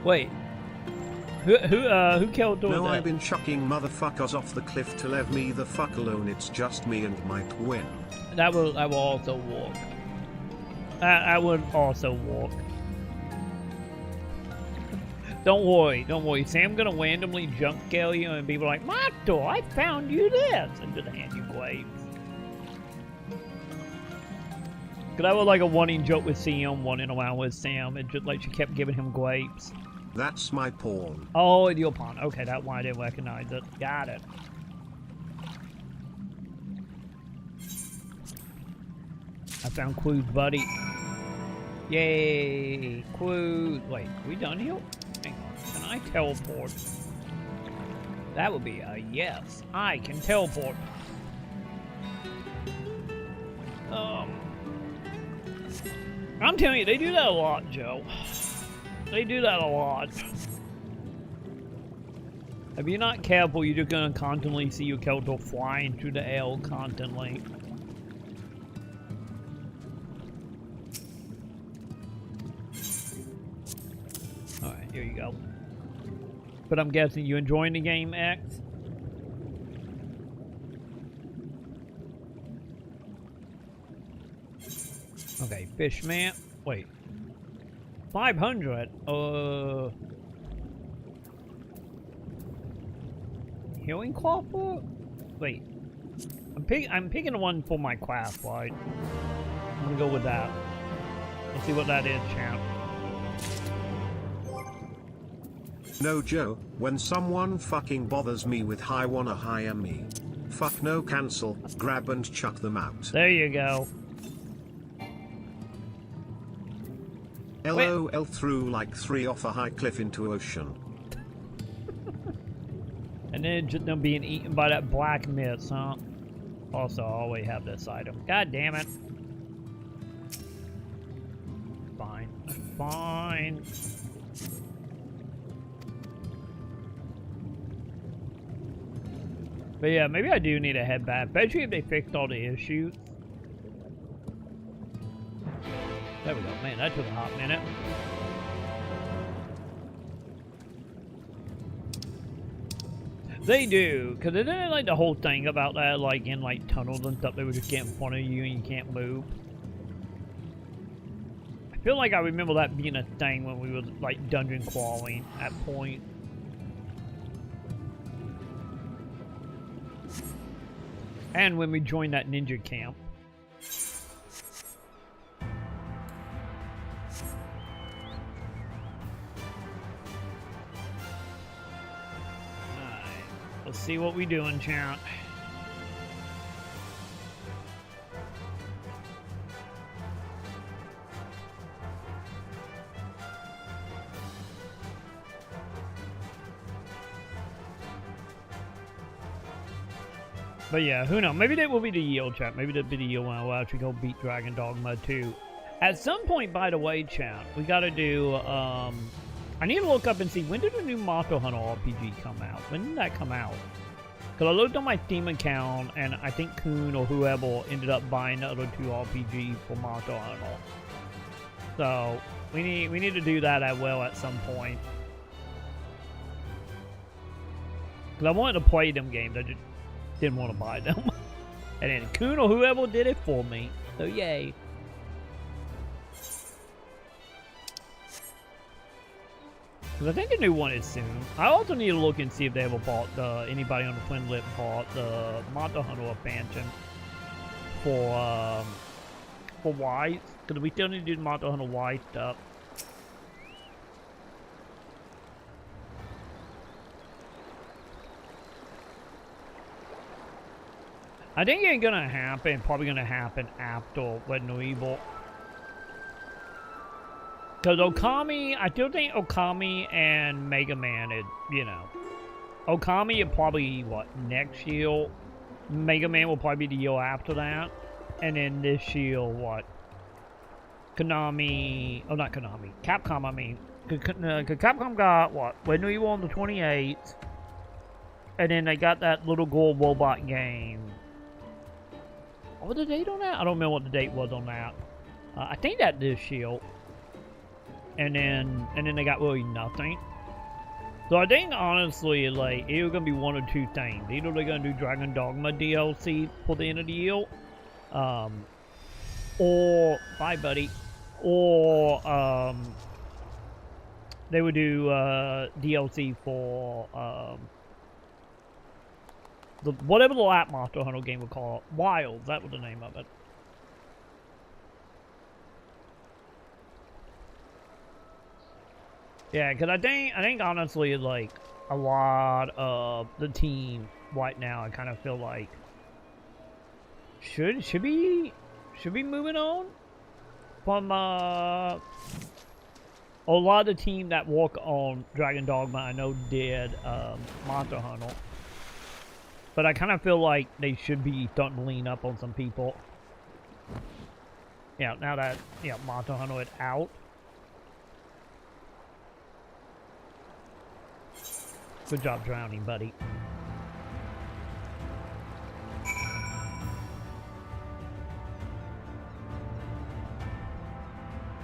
Wait. Who killed Dorothy?
No, I've been chucking motherfuckers off the cliff to leave me the fuck alone. It's just me and my twin.
That will also work. I would also work. Don't worry. Sam's gonna randomly jump scare you and be like, Mato, I found you this, and just hand you grapes. Cause I was like a running joke with Sam, running around with Sam, and just like she kept giving him grapes.
That's my pawn.
Oh, it's your pawn. Okay, that's why I didn't recognize it. Got it. I found Quoo's buddy. Yay! Quoo. Wait, are we done here? Hang on. Can I teleport? That would be a yes. I can teleport. I'm telling you, they do that a lot, Joe. They do that a lot. If you're not careful, you're just gonna constantly see your character flying through the air constantly. Alright, here you go. But I'm guessing you enjoying the game, X? Okay, Fishman. Wait. 500? Healing copper? Wait. I'm picking the one for my craft, right? I'm gonna go with that. Let's see what that is, champ.
No, Joe, when someone fucking bothers me with hi wanna hire me. Fuck no, cancel, grab and chuck them out.
There you go.
LOL through like 3 off a high cliff into ocean.
And then just them being eaten by that black mist, huh? Also, I always have this item. God damn it. Fine. Fine. But yeah, maybe I do need to head back, especially if they fixed all the issues. There we go. Man, that took a hot minute. They do, because they didn't like the whole thing about that, like in like tunnels and stuff, they would just get in front of you and you can't move. I feel like I remember that being a thing when we were like dungeon crawling at point. And when we joined that ninja camp. Let's see what we doing, chat. But yeah, who knows? Maybe that will be the yield, chat. Maybe that'll be the yield when I will actually go beat Dragon Dogma 2. At some point, by the way, chat, we gotta do, I need to look up and see, when did the new Monster Hunter RPG come out? When did that come out? Because I looked on my Steam account, and I think Kuhn or whoever ended up buying the other 2 RPGs for Monster Hunter. So, we need to do that as well at some point. Because I wanted to play them games, I just didn't want to buy them. And then Kuhn or whoever did it for me. So, yay. Because I think a new one is soon. I also need to look and see if they ever bought anybody on the Twin Lip bought the Monster Hunter expansion for White. Because we still need to do the Monster Hunter White stuff. I think it's gonna happen, probably gonna happen after Red No Evil. Because Okami, I still think Okami and Mega Man is, you know. Okami is probably, what, next year? Mega Man will probably be the year after that. And then this year, what? Konami, oh not Konami, Capcom I mean. Because Capcom got, what, Red No Evil on the 28th. And then they got that little gold robot game. What was the date on that? I don't remember what the date was on that. I think that this year. And then they got really nothing. So I think honestly, like, it's gonna be one or two things. Either they're gonna do Dragon Dogma DLC for the end of the year, or bye, buddy, or they would do DLC for whatever the lap Monster Hunter game would call it. Wilds, that was the name of it. Yeah, because I think honestly, like, a lot of the team right now, I kind of feel like should be moving on from a lot of the team that work on Dragon Dogma. I know did Monster Hunter, but I kind of feel like they should be starting to lean up on some people. Yeah, now that Monster Hunter is out. Good job drowning, buddy.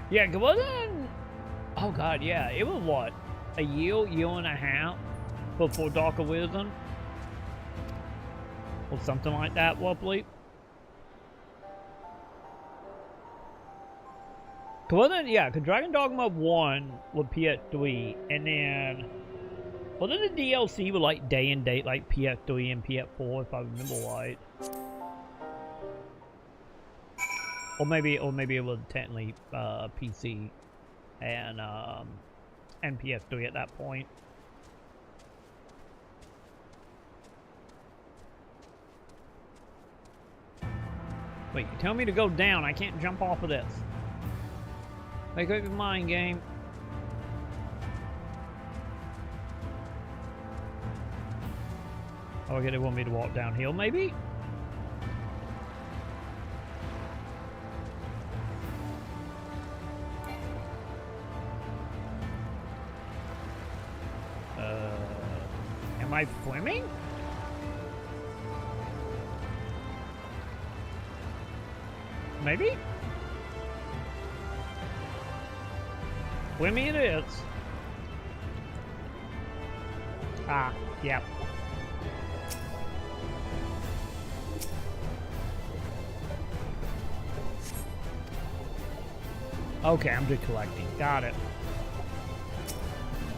Yeah, it wasn't... Oh, God, yeah. It was, what? A year and a half before Dark of Wisdom? Or something like that, Wobbly? Because Dragon Dogma 1 was PS3, and then... Wasn't the DLC with, like, day and date, like PS3 and PS4, if I remember right? Or maybe it was technically PC and PS3 at that point. Wait, you tell me to go down. I can't jump off of this. Make up your mind, game. Oh, okay, they want me to walk downhill, maybe? Am I swimming? Maybe? Swimming it is. Ah, yep. Okay, I'm just collecting. Got it.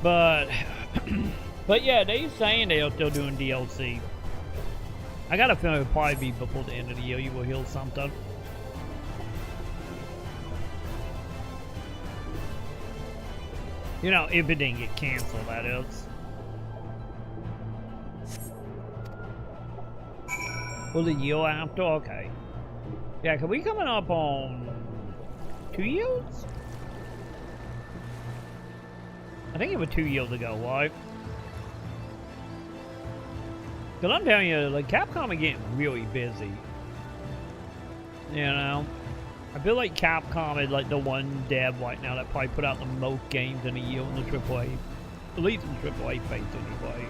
But yeah, they saying they are still doing DLC. I got a feeling it'll probably be before the end of the year. You will heal something. You know, if it didn't get canceled, that is. Well, the year after? Okay. Yeah, cause we coming up on 2 years? I think it was 2 years ago, right? Cause I'm telling you, like, Capcom are getting really busy. You know? I feel like Capcom is like the one dev right now that probably put out the most games in a year in the AAA. At least in the AAA phase anyway.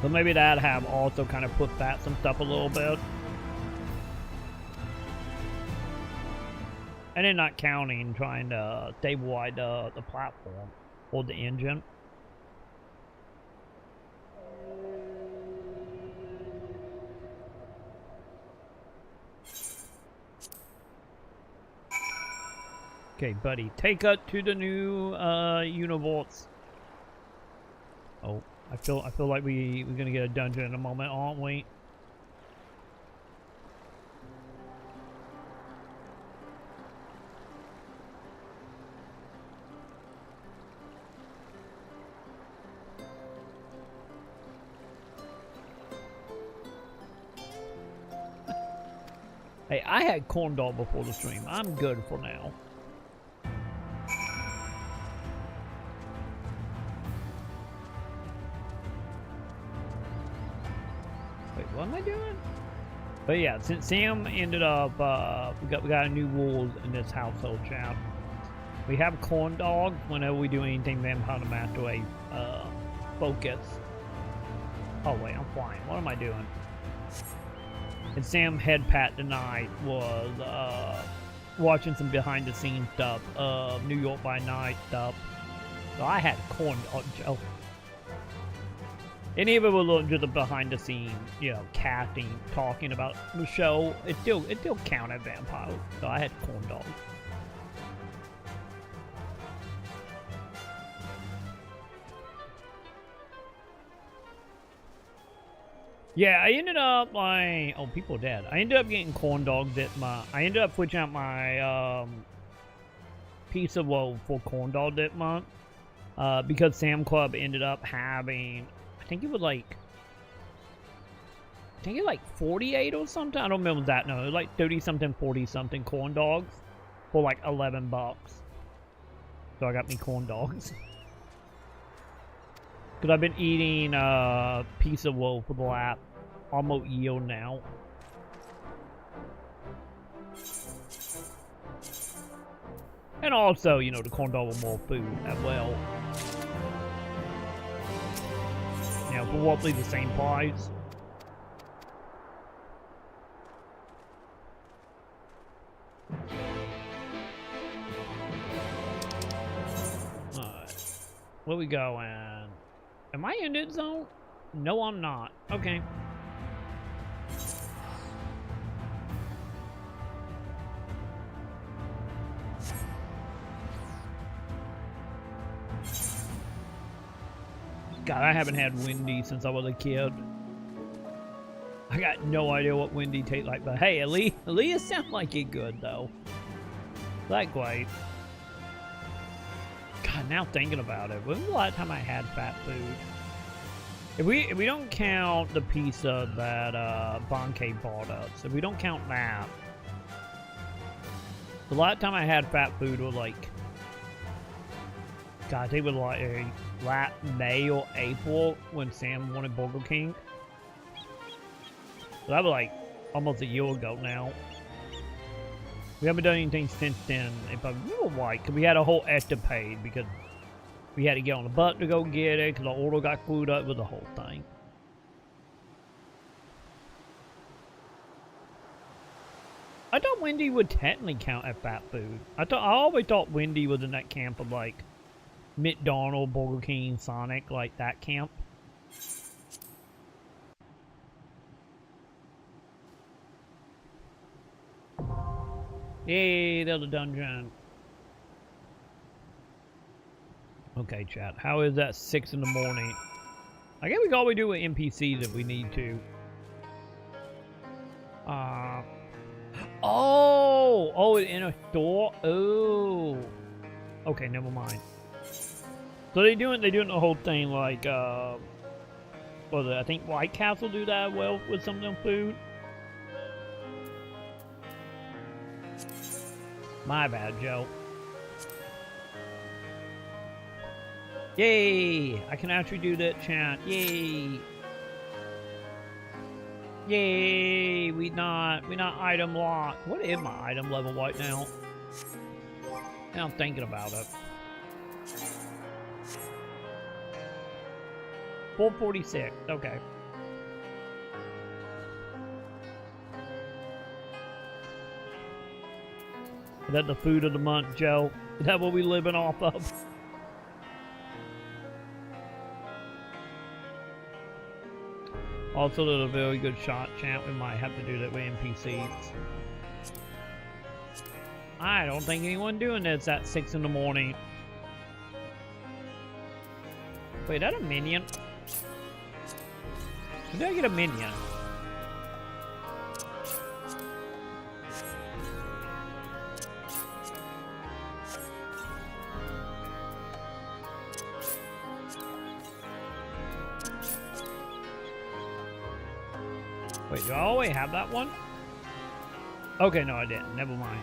So maybe that have also kind of put back some stuff a little bit. And then not counting trying to stabilize the platform or the engine. Okay, buddy, take us to the new universe. Oh, I feel like we're gonna get a dungeon in a moment, aren't we? Hey, I had corn dog before the stream. I'm good for now. Wait, what am I doing? But yeah, since Sam ended up, we got a new rules in this household, chat. We have corn dogs whenever we do anything Vampire the Masquerade focus. Oh wait, I'm flying. What am I doing? And Sam head pat tonight was watching some behind the scenes stuff of New York by Night stuff. So I had corn dog Joe. Any of it was just a behind the scenes, you know, casting, talking about the show. It still counted vampires. So I had corn dogs. Yeah, I ended up like, oh, people dead. I ended up getting corn dogs at I ended up switching out my piece of woe for corn dog that month because Sam Club ended up having, I think it was like 48 or something. I don't remember that. No, it was like 30 something, 40 something corn dogs for like $11. So I got me corn dogs. Because I've been eating piece of woe for the last almost year now. And also, you know, the corn dog with more food as well. You know, for roughly the same price. Alright. Where we going? Am I in it zone? No, I'm not. Okay. God, I haven't had Wendy since I was a kid. I got no idea what Wendy tastes like, but hey, Aaliyah sounds like it good though. That great. God, now thinking about it, when was the last time I had fat food? If we don't count the pizza that Bonke bought us, if we don't count that, the last time I had fat food was like, God, they were like last May or April when Sam wanted Burger King. So that was like almost a year ago now. We haven't done anything since then, if I remember right, because we had a whole extra paid because we had to get on the bus to go get it because the order got screwed up with the whole thing. I thought Wendy would technically count as fat food. I always thought Wendy was in that camp of like McDonald's, Burger King, Sonic, like that camp. Yay, there's a dungeon. Okay, chat. How is that 6 in the morning? I guess we can always do with NPCs if we need to. Oh, it's in a store. Oh. Okay, never mind. So they're doing the whole thing like what was it? I think White Castle do that well with some of them food. My bad, Joe. Yay! I can actually do that chant. Yay! Yay! We not item locked. What is my item level right now? Now I'm thinking about it. 446. Okay. Is that the food of the month, Joe? Is that what we living off of? Also, there's a very good shot chant. We might have to do that with NPCs. I don't think anyone doing this at 6 in the morning. Wait, is that a minion? When did I get a minion? Wait, do I always have that one? Okay, no, I didn't. Never mind.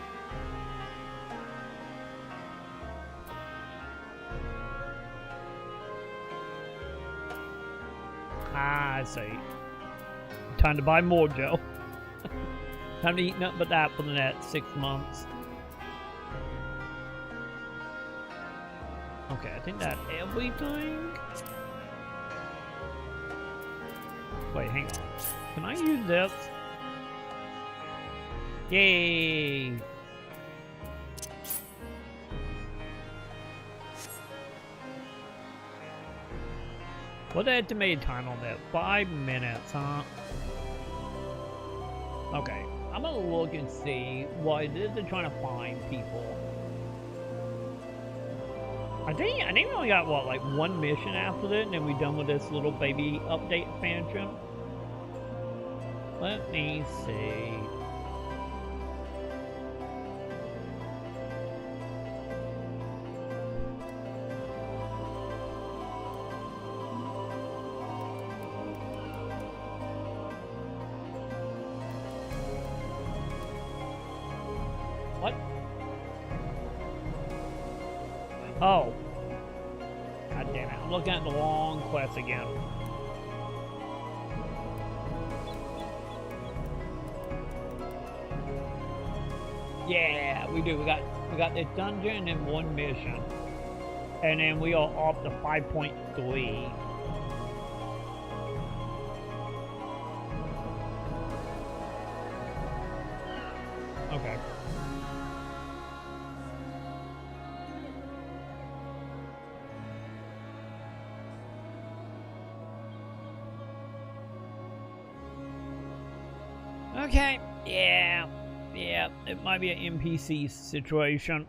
Ah, I see. Time to buy more, Joe. Time to eat nothing but that for the next 6 months. Okay, I think that's everything. Wait, hang on. Can I use this? Yay! What's the estimated time on that? 5 minutes, huh? Okay, I'm gonna look and see what it is they're trying to find people. I think we only got, what, like 1 mission after that, and then we're done with this little baby update expansion. Let me see. What? Oh. God damn it. I'm looking at the long quest again. Yeah, we do. We got this dungeon and 1 mission. And then we are off to 5.3. Okay. Okay, yeah, it might be an NPC situation.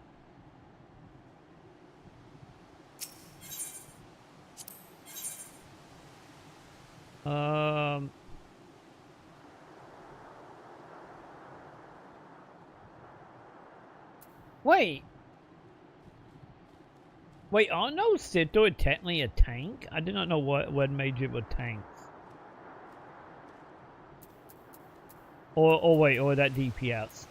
Wait, aren't those Sito technically a tank? I did not know what made it with tanks. Or that DPS.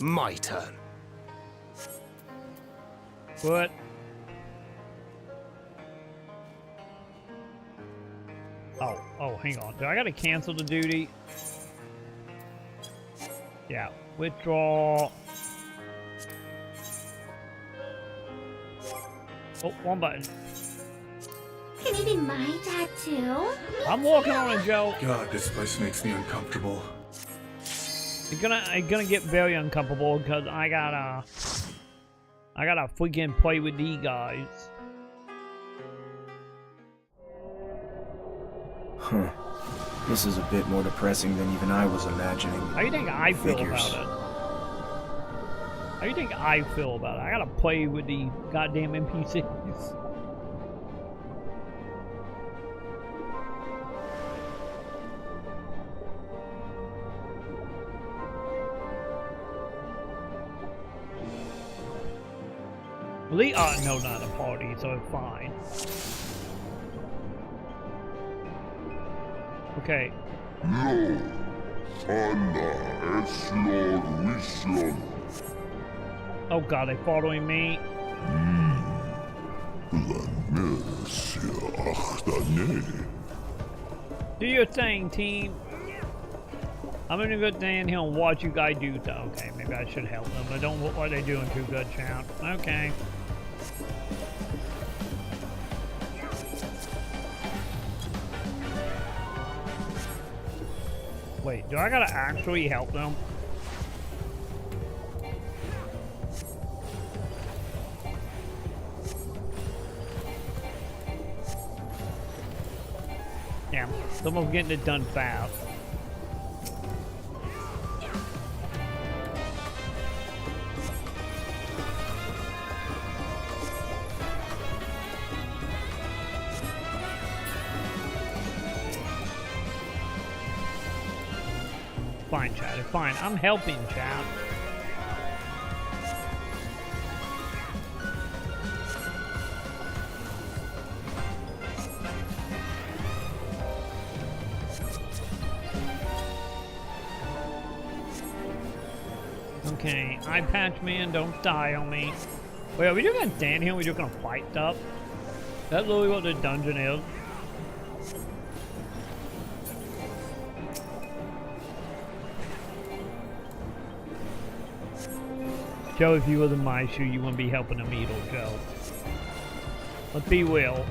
My turn.
What? Oh, hang on. Do I gotta cancel the duty? Yeah, withdraw. Oh, 1 button.
Can you be my dad too?
I'm walking on a joke.
God, this place makes me uncomfortable.
It's gonna get very uncomfortable because I gotta freaking play with these guys.
Huh. This is a bit more depressing than even I was imagining.
How do you think I feel about it? How do you think I feel about it? I gotta play with the goddamn NPCs. No, not a party, so it's fine. Okay.
No, Anna es your mission.
Oh god, they're following me. Do your thing, team. I'm gonna go down here and watch you guys do that. Okay, maybe I should help them. They don't look like they're doing too good, champ. Okay. Wait, do I gotta actually help them? Yeah, someone's getting it done fast. Fine, Chad. It's fine. I'm helping, Chad. Okay, eye patch man, don't die on me. Wait, are we just gonna stand here and we're just gonna fight stuff? That's literally what the dungeon is. Joe, if you was in my shoe, you wouldn't be helping a Meadle, Joe. Let's be real.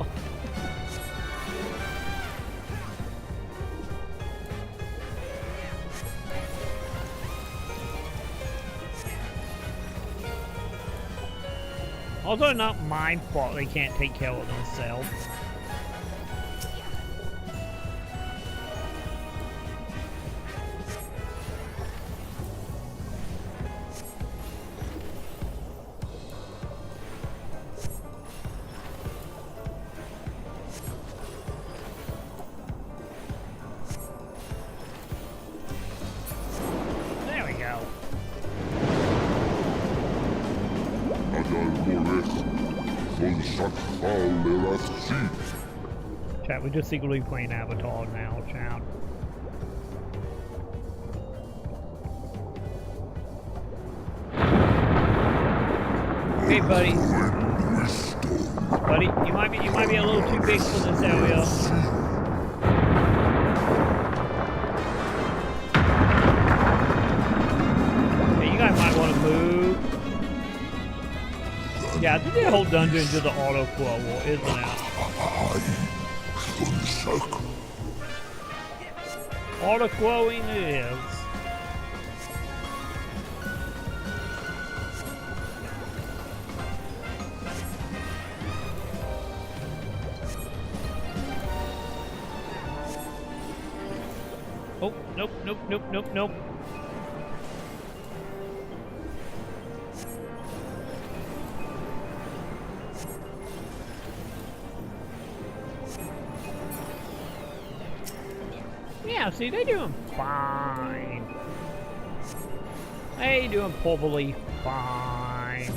Also, not my fault they can't take care of themselves. Chat, we're just secretly playing Avatar now, chat. Hey, buddy. Buddy, you might be a little too big for this area. Hey, you guys might want to move. Yeah, I think the whole dungeon is just an auto-quo, isn't it? Auto-quoing it is. Oh, nope, nope, nope, nope, nope. Yeah, see, they're doing fine. They doing probably fine.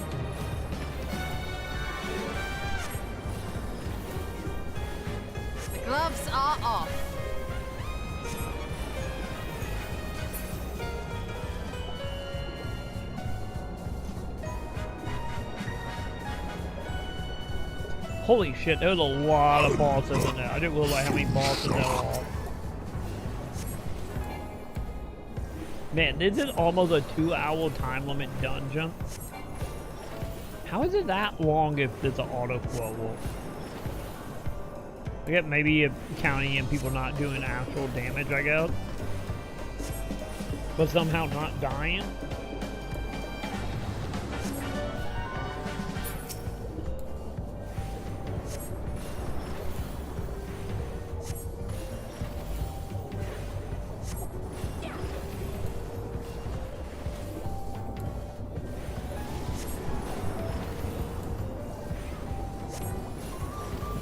The gloves are off.
Holy shit, there's a lot of bosses in there. I didn't realize how many bosses there are. Man, this is almost a 2-hour time limit dungeon. How is it that long if there's an auto-quo? I guess maybe counting in people not doing actual damage, I guess. But somehow not dying.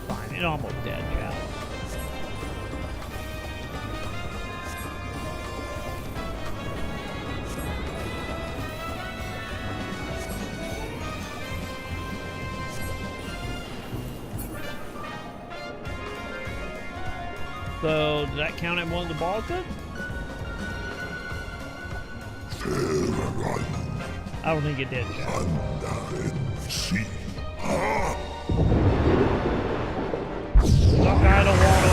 Fine, it's almost dead, child. So, does that count as one of the bosses? I don't think it did, Chad. Some guy don't want to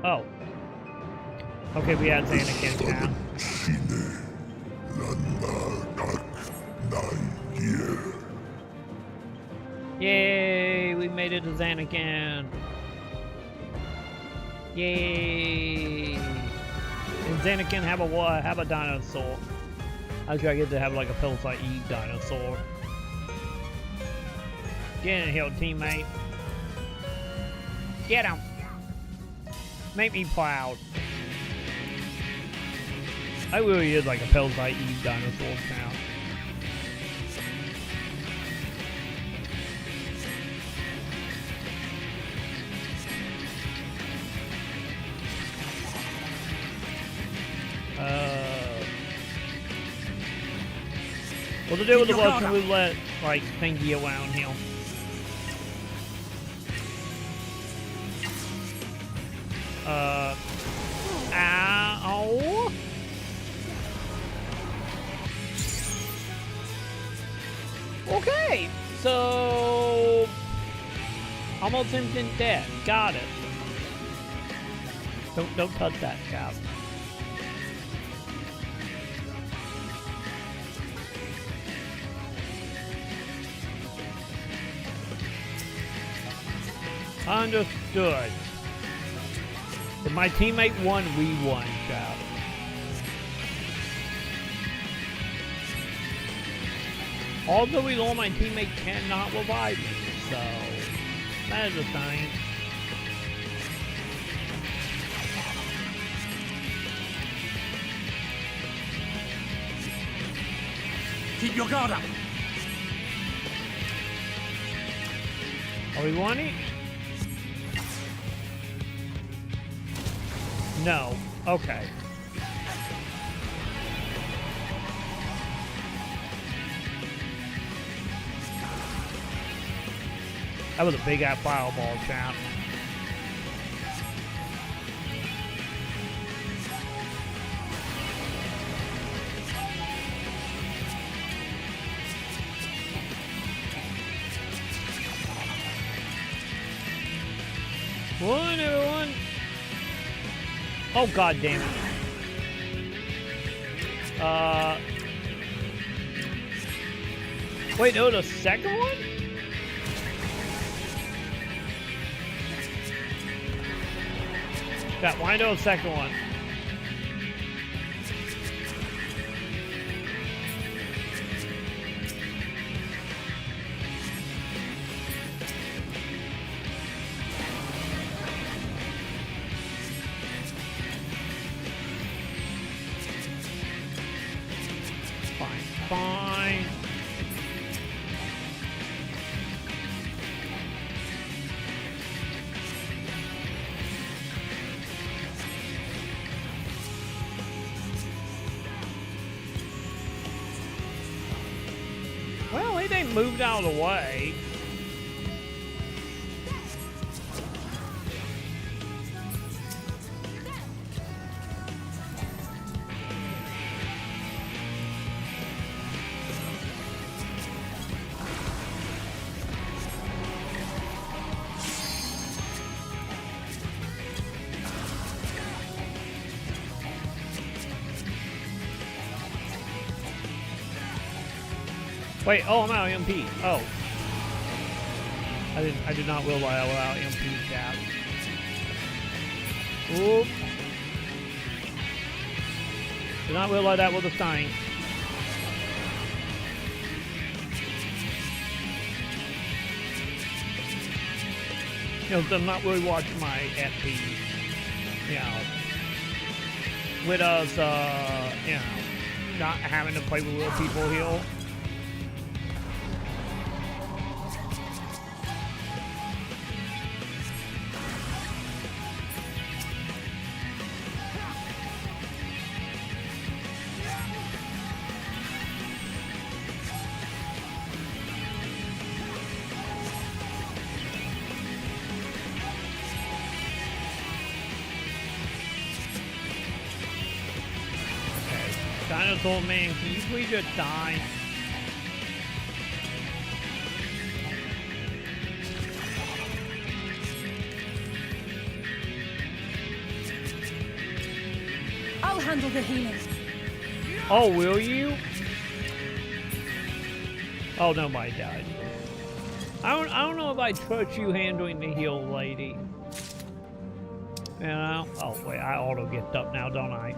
Oh. Okay, we had Xanakin now. Yay, we made it to Xanakin. Yay. And Xanakin have a what? Have a dinosaur. Actually, I get to have like a Pelosite eat dinosaur. Get in here, teammate. Get him. Make me proud. I really is like a Pelosite eat dinosaur now. What to do with the Russian roulette, like, thingy around here? Ow. Okay, so almost instant death. Got it. Don't touch that, chap. Understood. If my teammate won, we won, child. Also, we know my teammate cannot revive me, so that is a sign.
Keep your guard up.
Are we wanting? No. Okay. That was a big ass fireball, champ. One, everyone. Oh, god damn it. Wait, no, the second one? That, why do a second one? Fine. Well, they moved out of the way. Wait, oh, I'm out of MP. Oh. I did not realize I was out of MP, chat. Oop. Did not realize that was a sign. You know, I'm not really watching my FP. You know. With us, you know, not having to play with real people here. Dinosaur man, can you please just die?
I'll handle the healing.
Oh, will you? Oh, nobody died. I don't know if I trust you handling the heal, lady. You know? Oh wait, I auto get up now, don't I?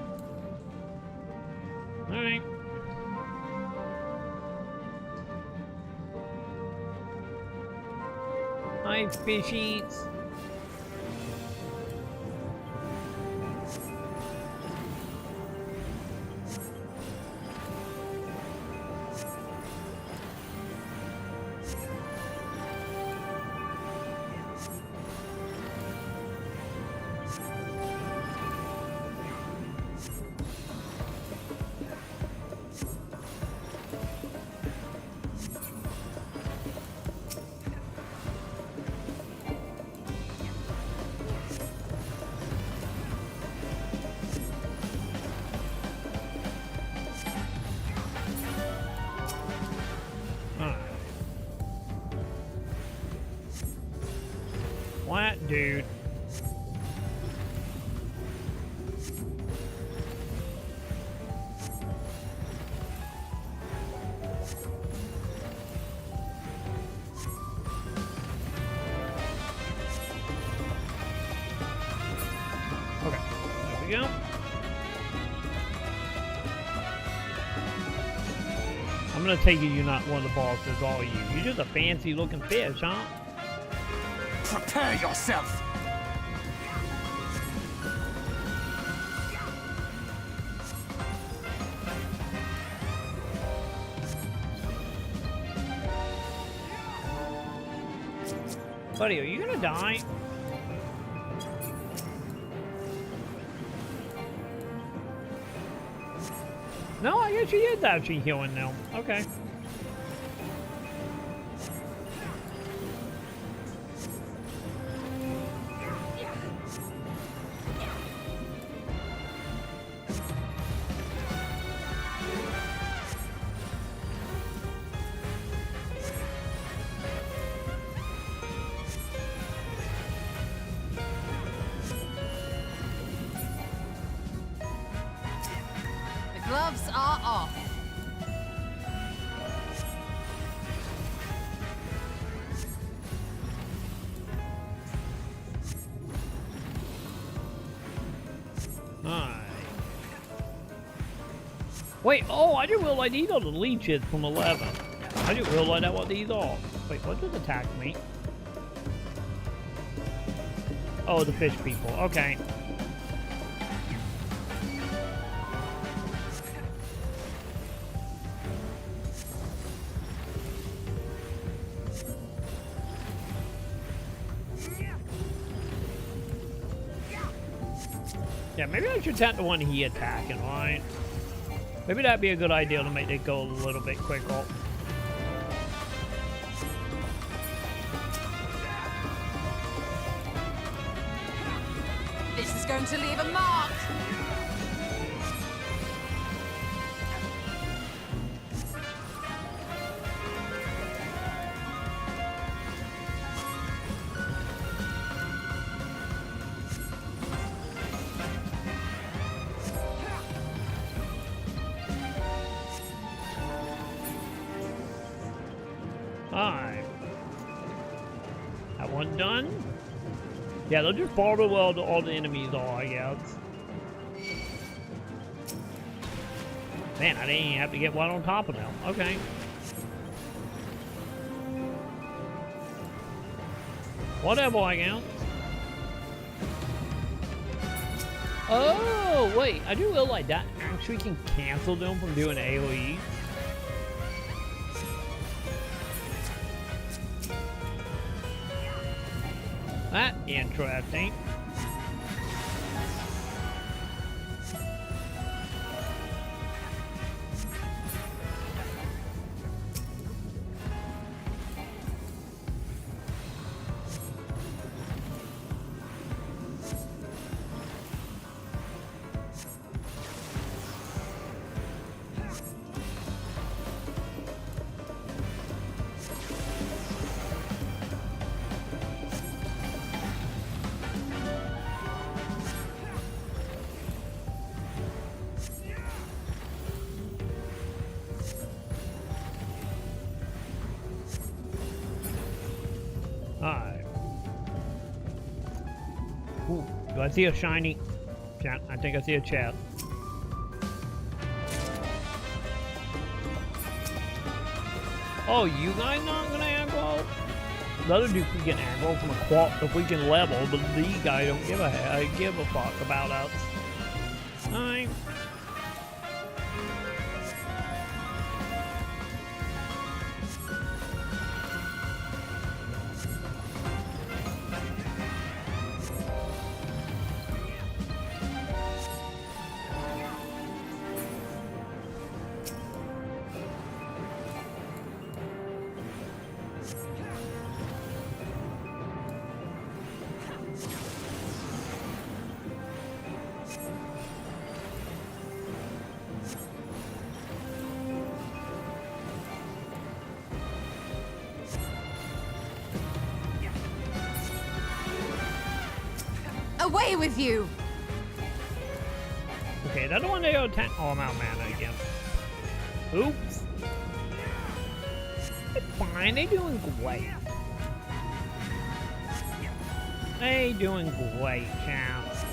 Alright. Hi, fishies. What, dude? Okay, there we go. I'm gonna take it you're not one of the bosses, are you? You're just a fancy looking fish, huh?
Prepare yourself!
Buddy, are you gonna die? No, I guess she is actually healing now. Okay.
Gloves are off.
Alright. Wait, oh, I didn't realize these are the leeches from 11. I didn't realize that what these are. Wait, what does attack me? Oh, the fish people. Okay. Yeah, maybe I should attack the one he attacking, right? Maybe that'd be a good idea to make it go a little bit quicker.
This is going to leave a mark.
Alright. That one done? Yeah, they'll just follow where all the enemies are, I guess. Man, I didn't even have to get one on top of them. Okay. Whatever, I guess. Oh, wait. I do realize that actually can cancel them from doing AoE. That's interesting. Alright. Ooh, do I see a shiny? Chat, I think I see a chat. Oh, you guys not gonna aggro? The other dude can get aggro from a freaking level, but these guys don't give a fuck about us. Alright.
Away with you!
Okay, that's the one they go attack. Oh, I'm out of mana again. Oops. It's fine, they doing great. They doing great, champs.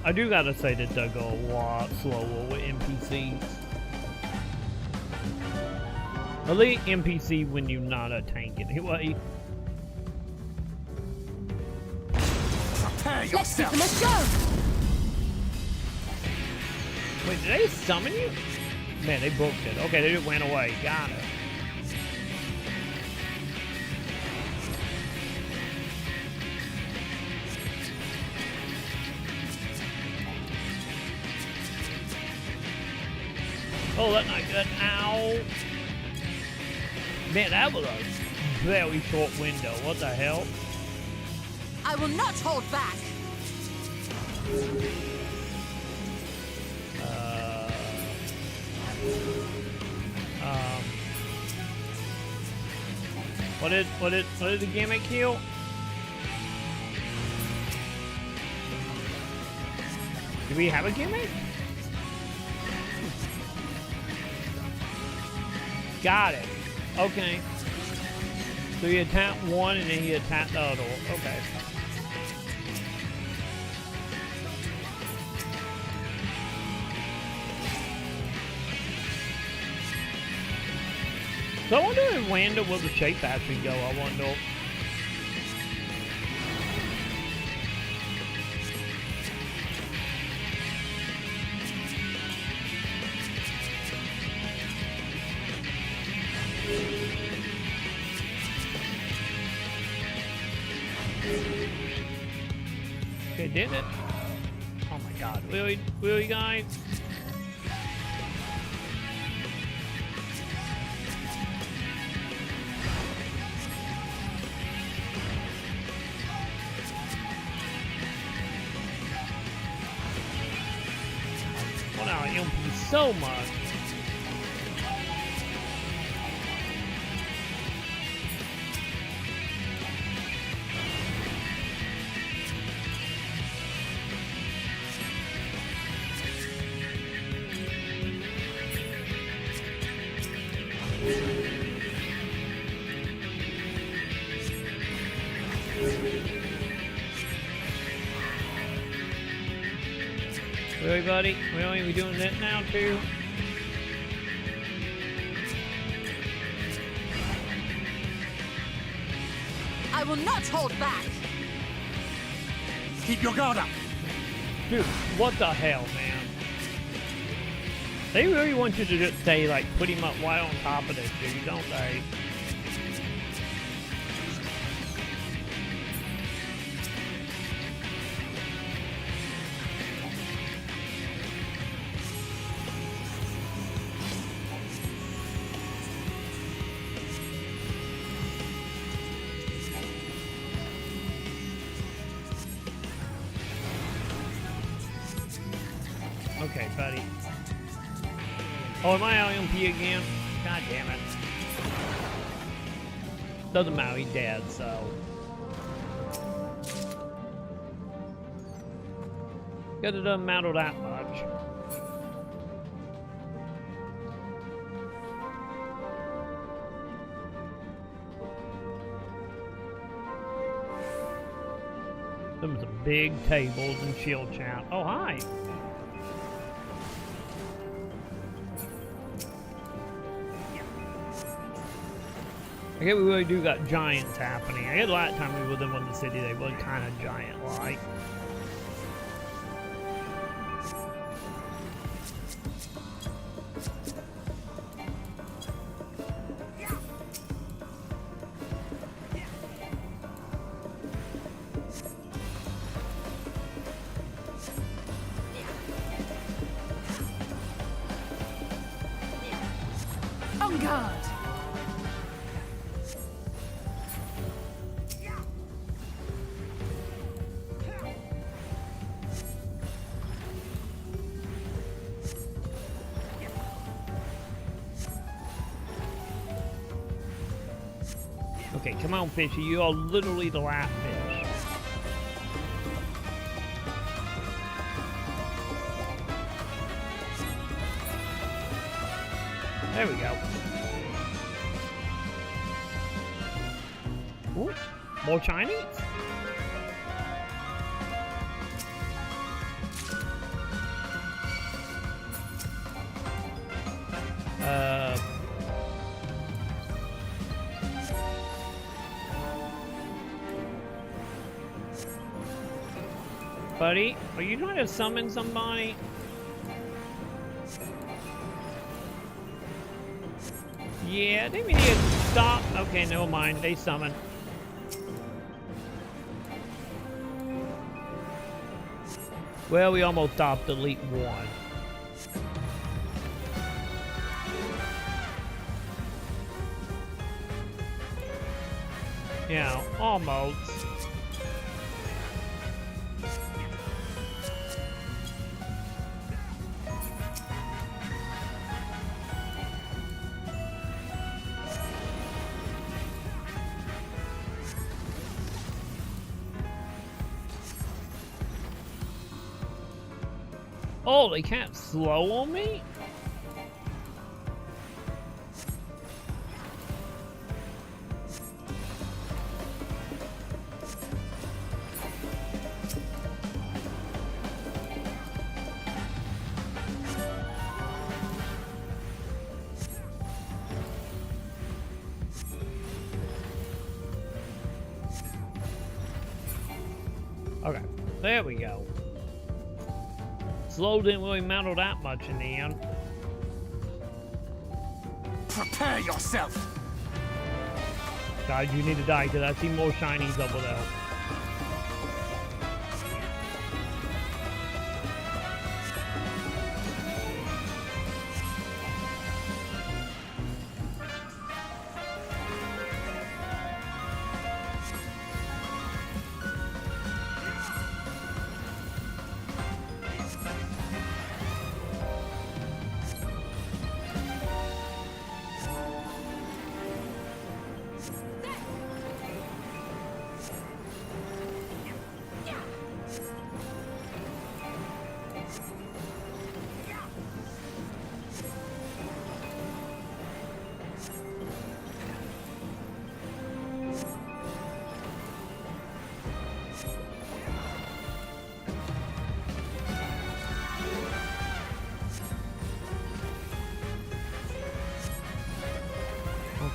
I do gotta say that they go a lot slower with NPCs. Elite NPC when you're not a tank anyway.
Prepare yourself.
Let's go.
Wait, did they summon you? Man, they booked it. Okay, they just went away. Got it. Oh, that's not good. Ow. Man, that was a very short window. What the hell?
I will not hold back. What did the gimmick heal? Do we have a gimmick? Got it. Okay. So you attack one and then you attack the other. Okay. So I wonder if Wanda will the shape actually go, I wonder. Okay, did it? Oh my god, really guys? Well, now I MP so much. Really, buddy? Really? We doing that now, too? I will not hold back.
Keep your guard up.
Dude, what the hell, man? They really want you to just stay, like, pretty much right on top of this, dude, don't they? Okay, buddy. Oh, am I LMP again? God damn it. Doesn't matter, he's dead, so. Guess it doesn't matter that much. Them some big tables and shield chat. Oh, hi. I guess we really do got giants happening. I guess last time we were in the city, they were kind of giant-like.
On guard!
Okay, come on, fishy. You are literally the last fish. There we go. Ooh, more Chinese? Buddy, are you trying to summon somebody? Yeah, I think we need to stop. Okay, never mind. They summon. Well, we almost stopped Elite 1. Yeah, almost. Oh, they can't slow on me? Okay, there we go. Slow didn't really matter that much in the end.
Prepare yourself!
Guys, you need to die because I see more shinies over there.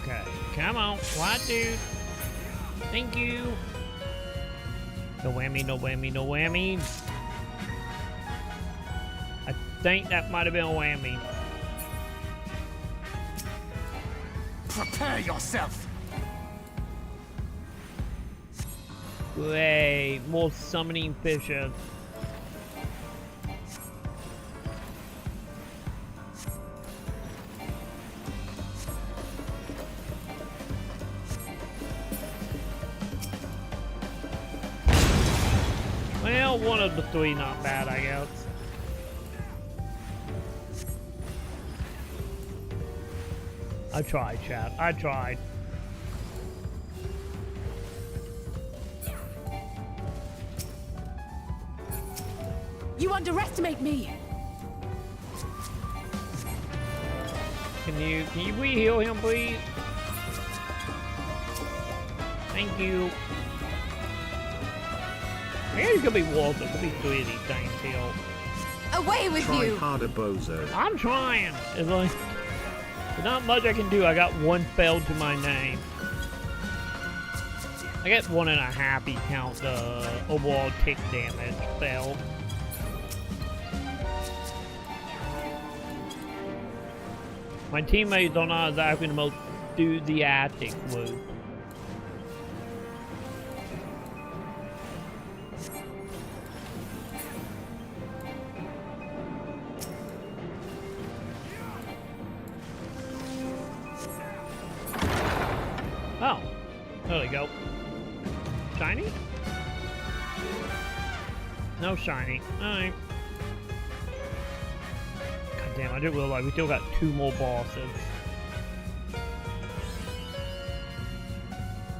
Okay, come on, what, dude? Thank you. No whammy, no whammy, no whammy. I think that might have been a whammy.
Prepare yourself.
Great, more summoning fishes. Well, one of the three not bad, I guess. I tried, chat. I tried.
You underestimate me.
Can you re-heal him, please? Thank you. I guess it's gonna be Walter. It could be three of these things healed.
Away with
Try
you!
harder, bozo.
I'm trying. It's like there's not much I can do. I got one spell to my name. I get 1.5 he count the overall tick damage spell. My teammates are not exactly the most enthusiastic with. Oh, there we go. Shiny? No shiny. Alright. God damn, I didn't realize we still got 2 more bosses.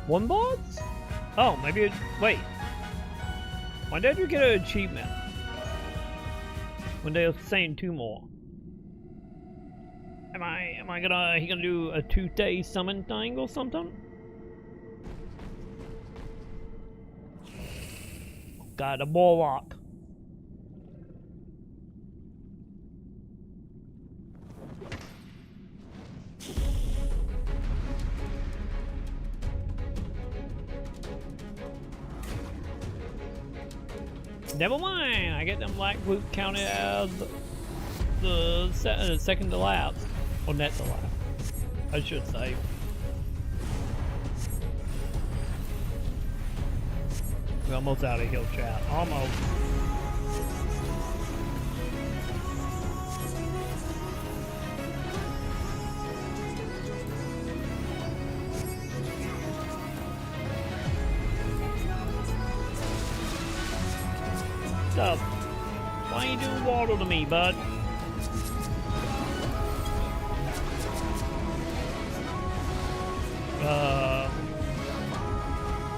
1 boss? Oh, maybe it. Wait. Why did you get an achievement? When they were saying 2 more. Am I gonna do a 2-day summon thing or something? God, a warlock. Never mind. I get them black boots counted as the second to last. Or net to last, I should say. We're almost out of hill chat. Almost. What's up? Why are you doing water to me, bud?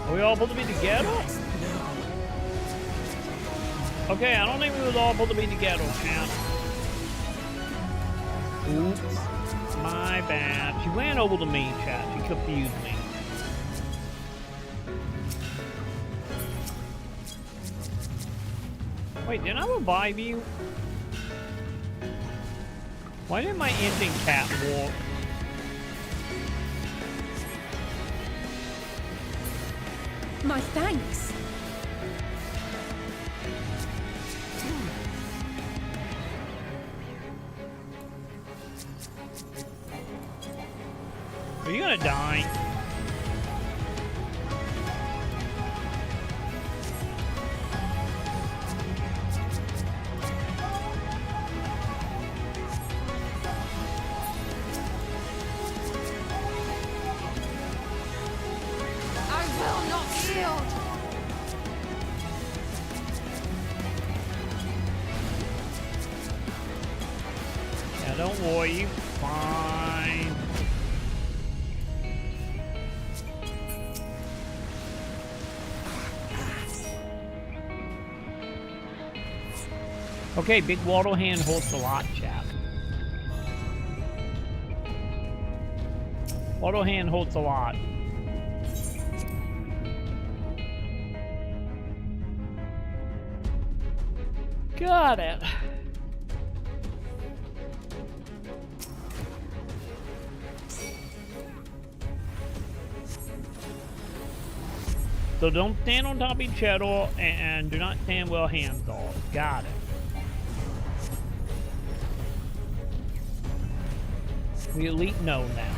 Are we all supposed to be together? Okay, I don't think we was all supposed to be together, champ. Oops. My bad. She ran over to me, chat. She confused me. Wait, didn't I revive you? Why didn't my engine cat walk?
My thanks.
Are you gonna die? Don't worry, you fine. Okay, big waddle hand holds a lot, chap. Waddle hand holds a lot. Got it. So don't stand on top of each other and do not stand well hands off. Got it. We at least know now.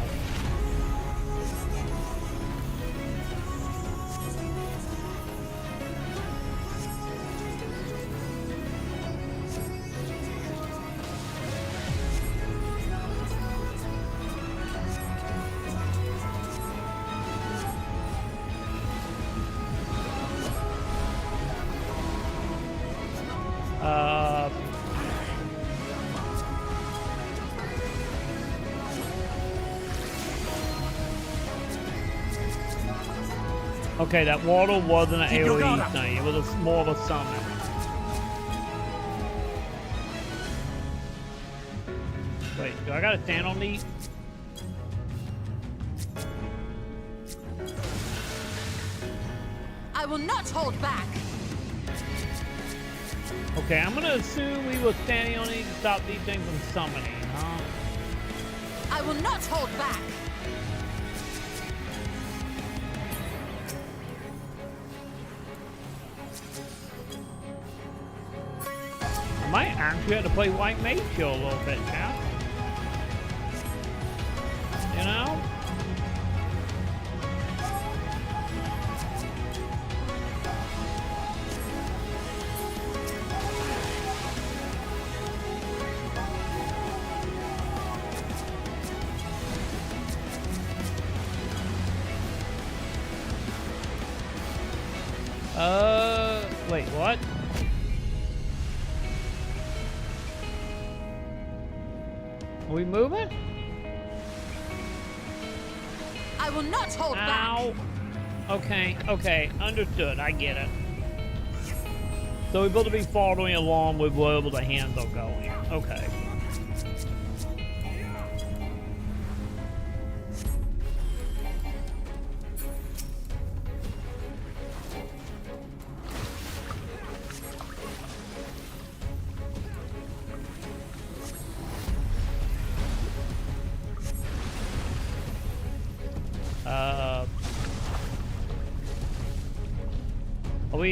Okay, that water wasn't an AoE thing. It was more of a summon. Wait, do I gotta stand on these?
I will not hold back.
Okay, I'm gonna assume we were standing on these to stop these things from summoning, huh?
I will not hold back.
I might actually have to play White Mage Show a little bit, chap. You know? Wait, what? Are we moving?
I will not hold back.
Okay, okay, understood. I get it. So we're supposed to be following along with wherever the hands are going. Okay.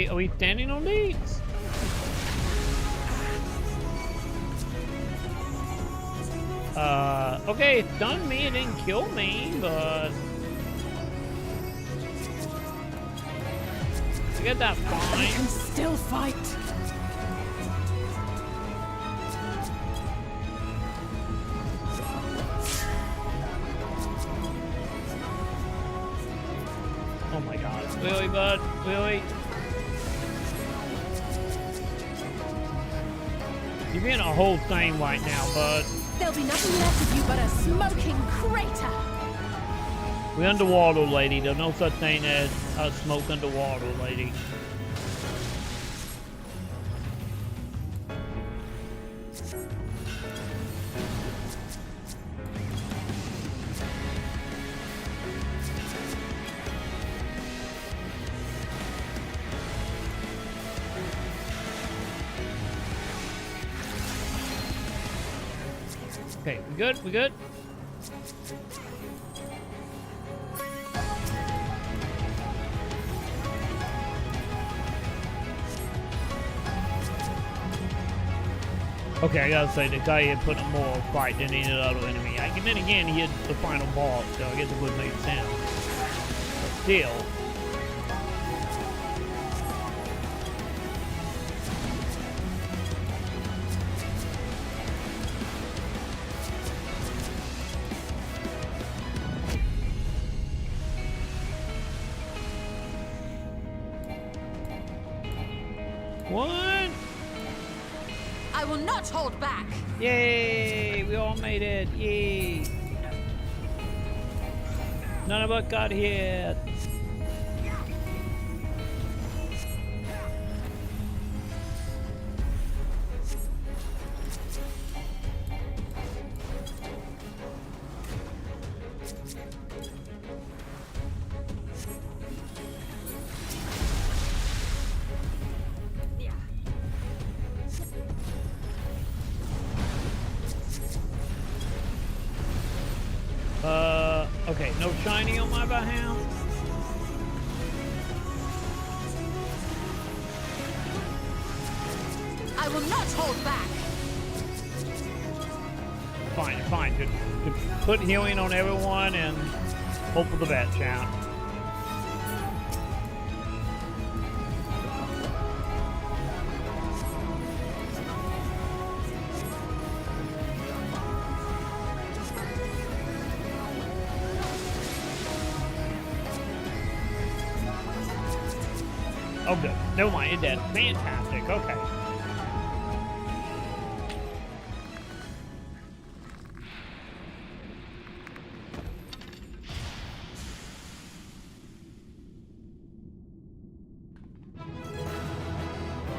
Are we standing on these? Okay, it stunned me, it didn't kill me, but I get that fine.
I can still fight.
Oh my god. Really, bud? Really? You're being a whole thing right now, bud.
There'll be nothing left of you but a smoking crater.
We're underwater, lady. There's no such thing as a smoke underwater, lady. Okay, we good? We good? Okay, I gotta say, the guy had put up more fight than any other enemy. And then again, he had the final boss, so I guess it would make sense. But still. What?
I will not hold back.
Yay! We all made it. Yay! None of us got hit. Okay, no shiny on my behalf.
I will not hold back.
Fine, fine. Just put healing on everyone and hope for the best, chat. Oh, good. Never mind. It did. Fantastic. Okay.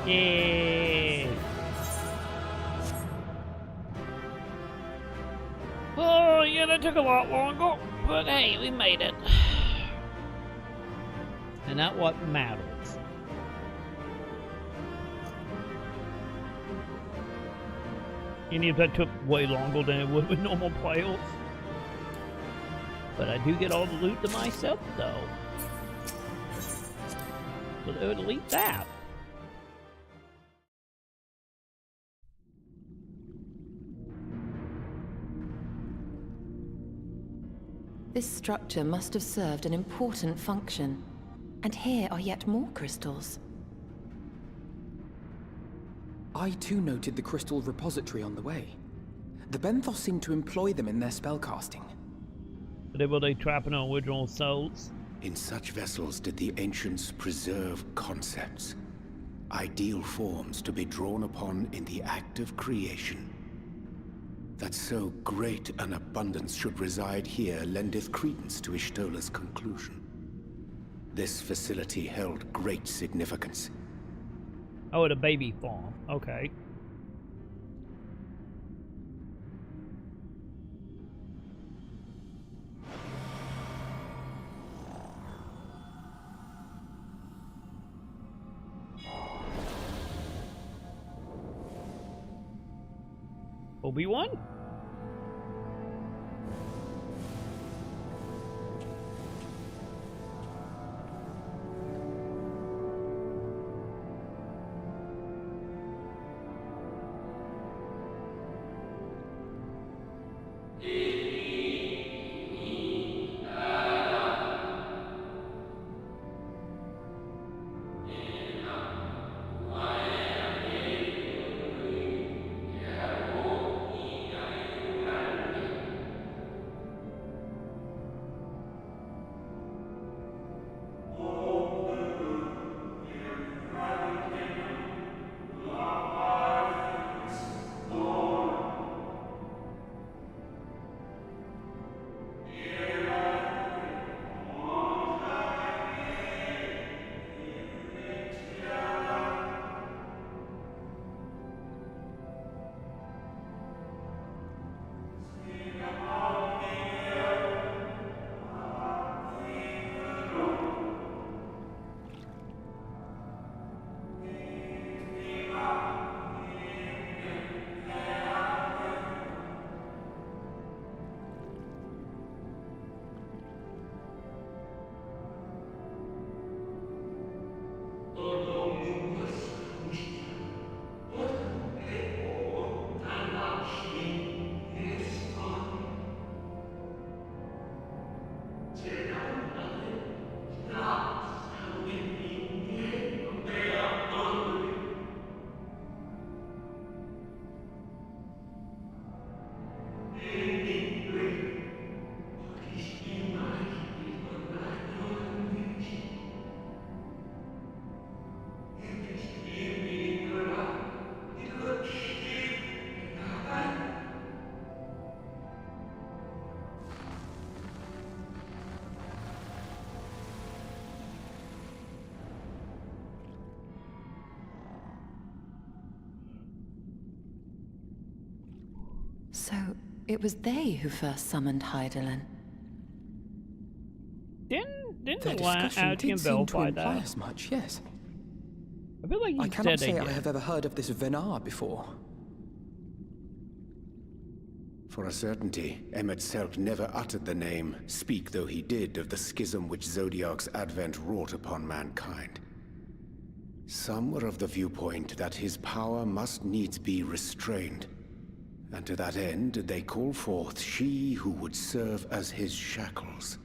Yeah. Oh, yeah, that took a lot longer, but hey, we made it. And that's what matters. Any of that took way longer than it would with normal players. But I do get all the loot to myself, though. So they would delete that.
This structure must have served an important function. And here are yet more crystals.
I too noted the crystal repository on the way. The Benthos seem to employ them in their spellcasting.
Were they trapping our original souls?
In such vessels did the ancients preserve concepts, ideal forms to be drawn upon in the act of creation. That so great an abundance should reside here lendeth credence to Ishtola's conclusion. This facility held great significance.
Oh, at a baby farm. Okay. Obi-Wan?
So, it was they who first summoned Hydaelyn.
Didn't
Their
the
discussion
Archie
did
and
seem
Bell
to
fight
imply
that?
as much, yes.
I feel like
I
you
cannot
said
say
they
I
did.
have ever heard of this Venar before.
For a certainty, Emmett Selk never uttered the name, speak though he did, of the schism which Zodiark's advent wrought upon mankind. Some were of the viewpoint that his power must needs be restrained, and to that end did they call forth she who would serve as his shackles.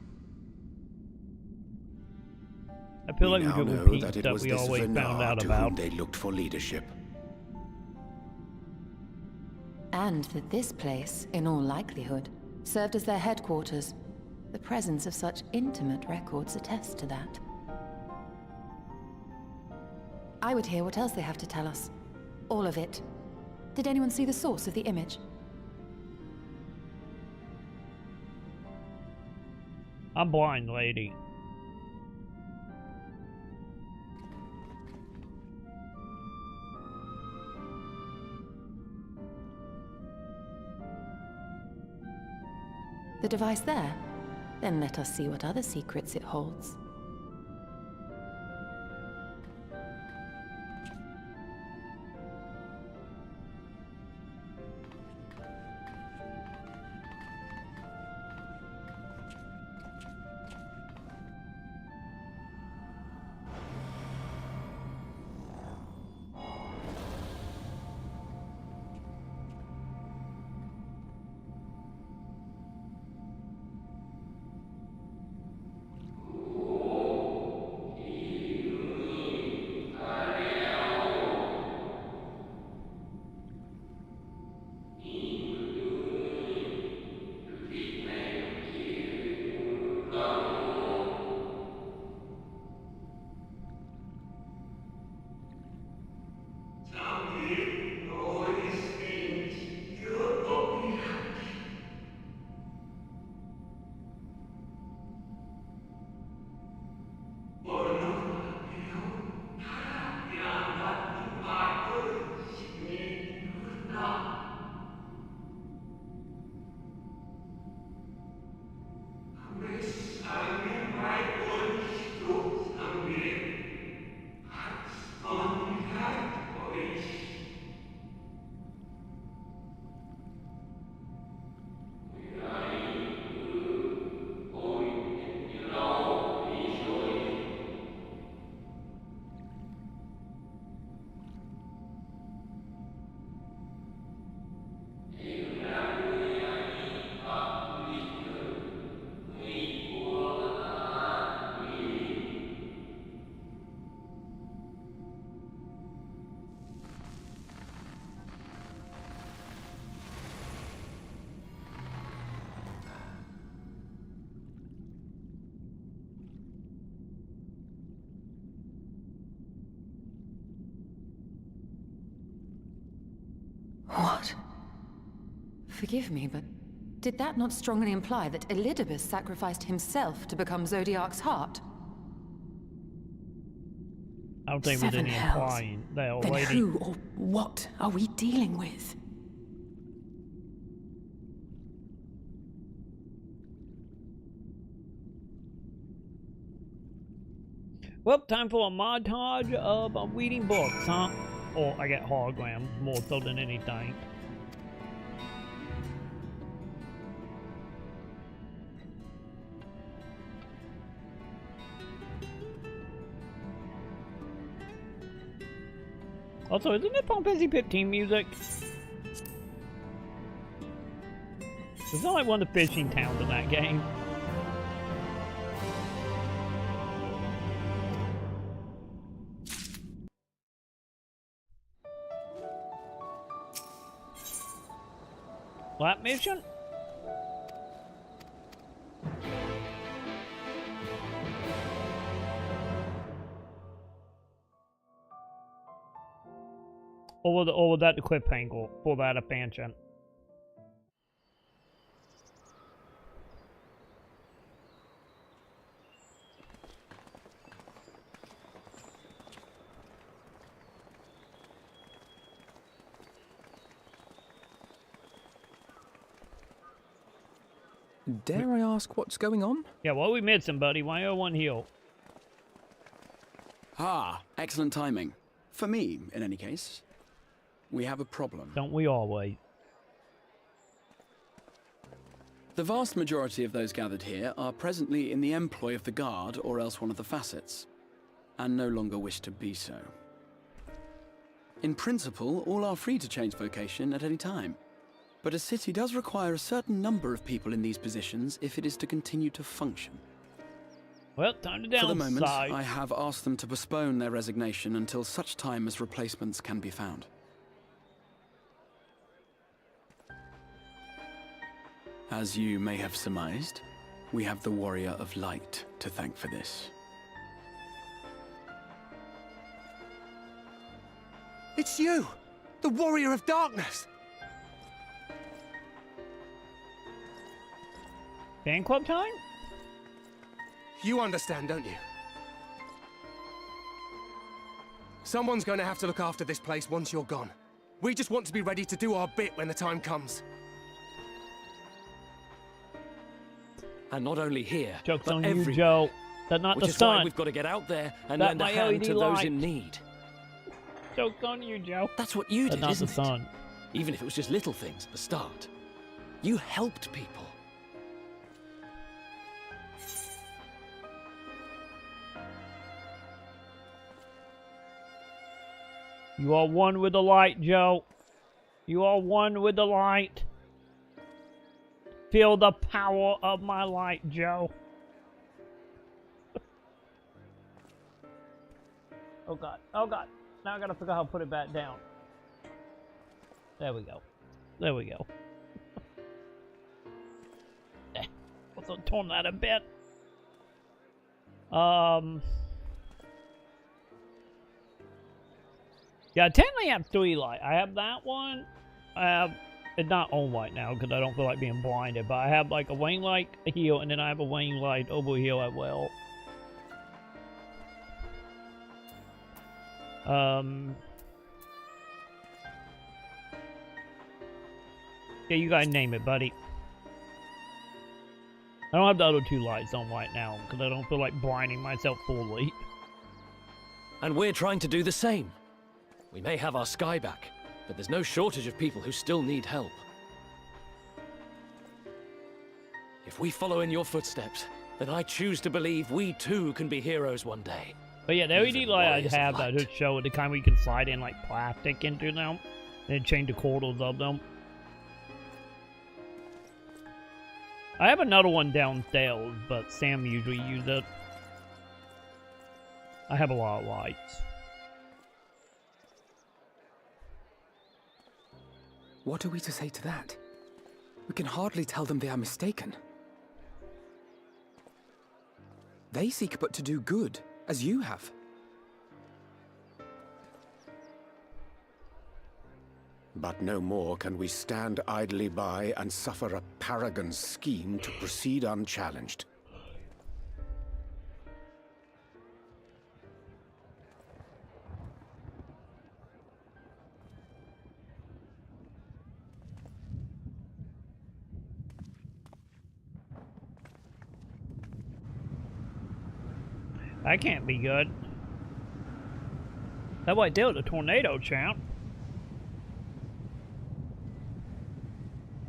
I feel like we
now
could
know
repeat
that it
that
was
we
this
always found
Venar
out
to
about.
whom they looked for leadership.
And that this place, in all likelihood, served as their headquarters. The presence of such intimate records attests to that. I would hear what else they have to tell us. All of it. Did anyone see the source of the image?
I'm blind, lady.
The device there? Then let us see what other secrets it holds. What? Forgive me, but did that not strongly imply that Elidibus sacrificed himself to become Zodiark's heart?
I don't think there's any implying that
Then
lady.
who or what are we dealing with?
Well, time for a montage of reading books, huh? Or I get holograms more so than anything. Also, isn't it Final Fantasy 15 music? It's not like one of the fishing towns in that game. Lap mission? Or was that the cliffhanger for that expansion?
Dare I ask what's going on?
Yeah, what are we missing, buddy? Why are one heal?
Ah, excellent timing. For me, in any case. We have a problem.
Don't we always?
The vast majority of those gathered here are presently in the employ of the Guard or else one of the facets, and no longer wish to be so. In principle, all are free to change vocation at any time, but a city does require a certain number of people in these positions if it is to continue to function.
Well, time to downsize.
For the moment, I have asked them to postpone their resignation until such time as replacements can be found. As you may have surmised, we have the Warrior of Light to thank for this.
It's you! The Warrior of Darkness!
Fan club time?
You understand, don't you? Someone's going to have to look after this place once you're gone. We just want to be ready to do our bit when the time comes.
And not only here,
Joke's
but
on
everywhere.
you, Joe. That's not
Which
the
is why
sun.
we've got to get out there and
That
lend a
my
hand
LED
to those
light.
in need.
Joke's on you, Joe.
That's what you
That's
did,
not
isn't
the sun.
it? Even if it was just little things at the start. You helped people.
You are one with the light, Joe. You are one with the light. Feel the power of my light, Joe. Oh god. Oh god. Now I gotta figure out how to put it back down. There we go. There we go. Also torn that a bit. Yeah, I technically have 3 light. I have that one. I have it's not on right now because I don't feel like being blinded, but I have like a wing light, a heal, and then I have a wing light over heal as well. Yeah, you guys name it, buddy. I don't have the other 2 lights on right now because I don't feel like blinding myself fully.
And we're trying to do the same. We may have our sky back, but there's no shortage of people who still need help. If we follow in your footsteps, then I choose to believe we too can be heroes one day.
But yeah, the LED light I have that just show the kind where you can slide in like plastic into them and change the quarters of them. I have another one downstairs, but Sam usually uses it. I have a lot of lights.
What are we to say to that? We can hardly tell them they are mistaken. They seek but to do good, as you have.
But no more can we stand idly by and suffer a paragon's scheme to proceed unchallenged.
That can't be good. That might deal with a tornado, champ.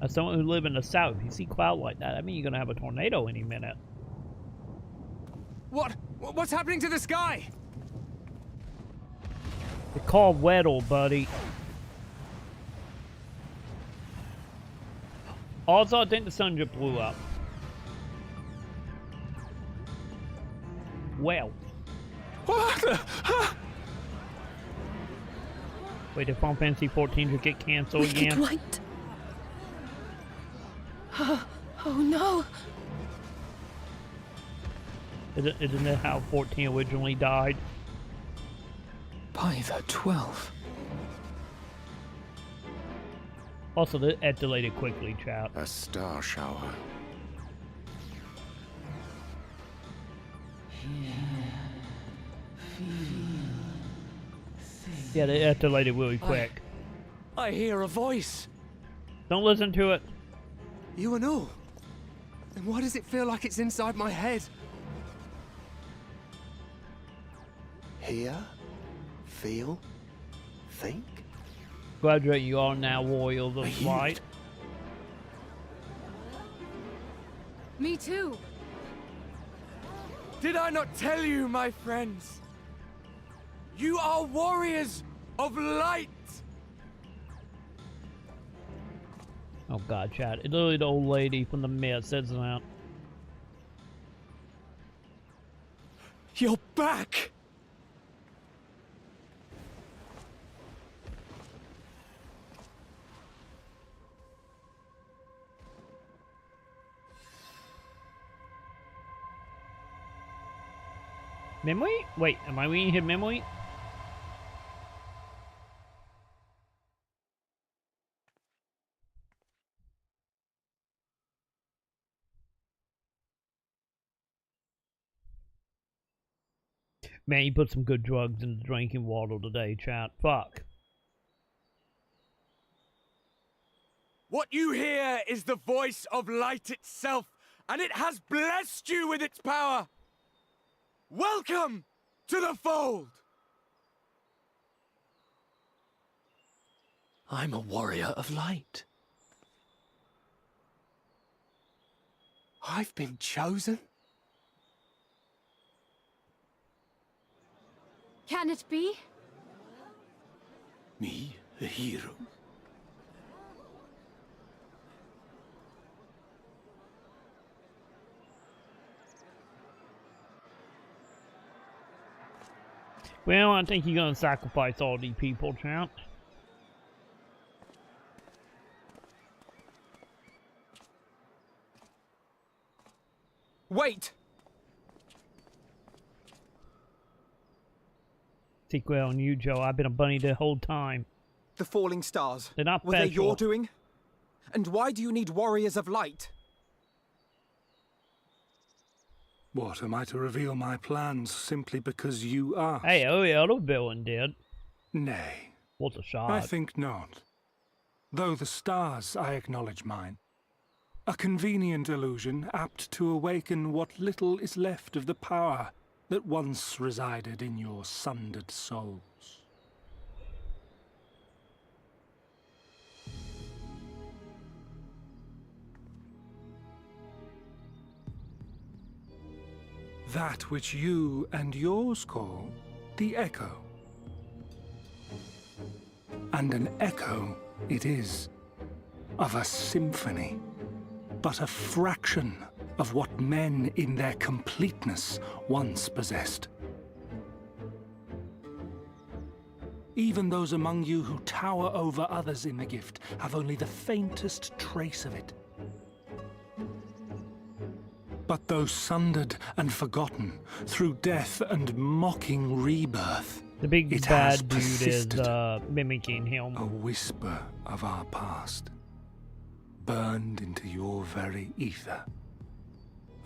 As someone who lives in the south, if you see cloud like that, I mean you're gonna have a tornado any minute.
What's happening to the sky?
It's called weather, buddy. Also, I think the sun just blew up. Well. Wait, did Final Fantasy 14 just get canceled again?
Light. Oh no!
Isn't it how 14 originally died?
By the 12.
Also, that escalated quickly, chat.
A star shower.
Yeah, they escalated really quick.
I hear a voice.
Don't listen to it.
You and all. Then why does it feel like it's inside my head?
Hear, feel, think?
Graduate, you are now warriors of light.
Me too.
Did I not tell you, my friends? You are warriors of light!
Oh god, Chad. It's literally the old lady from the myth says that.
You're back!
Memory? Wait, am I reading his memory? Man, you put some good drugs in the drinking water today, chat. Fuck.
What you hear is the voice of light itself, and it has blessed you with its power. Welcome to the fold!
I'm a warrior of light.
I've been chosen?
Can it be?
Me, a hero?
Well, I think you're gonna sacrifice all these people, champ.
Wait!
Secret on you, Joe. I've been a bunny the whole time.
The falling stars.
They're not
Were they
special.
your doing? And why do you need warriors of light?
What, am I to reveal my plans simply because you asked?
Hey, oh yeah, the villain did.
Nay.
What's a shot?
I think not. Though the stars, I acknowledge mine. A convenient illusion, apt to awaken what little is left of the power that once resided in your sundered souls. That which you and yours call the echo. And an echo it is, of a symphony, but a fraction of what men in their completeness once possessed. Even those among you who tower over others in the gift have only the faintest trace of it. But though sundered and forgotten through death and mocking rebirth,
the big
it has
bad dude is
persisted,
mimicking him.
a whisper of our past, burned into your very ether,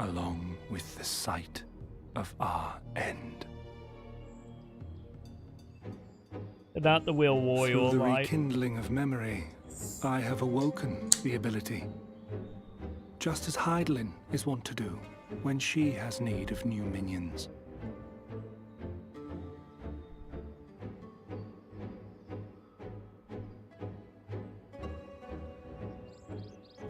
along with the sight of our end.
Not the Will Warrior,
Through the
right?
rekindling of memory, I have awoken the ability, just as Heidelin is wont to do when she has need of new minions.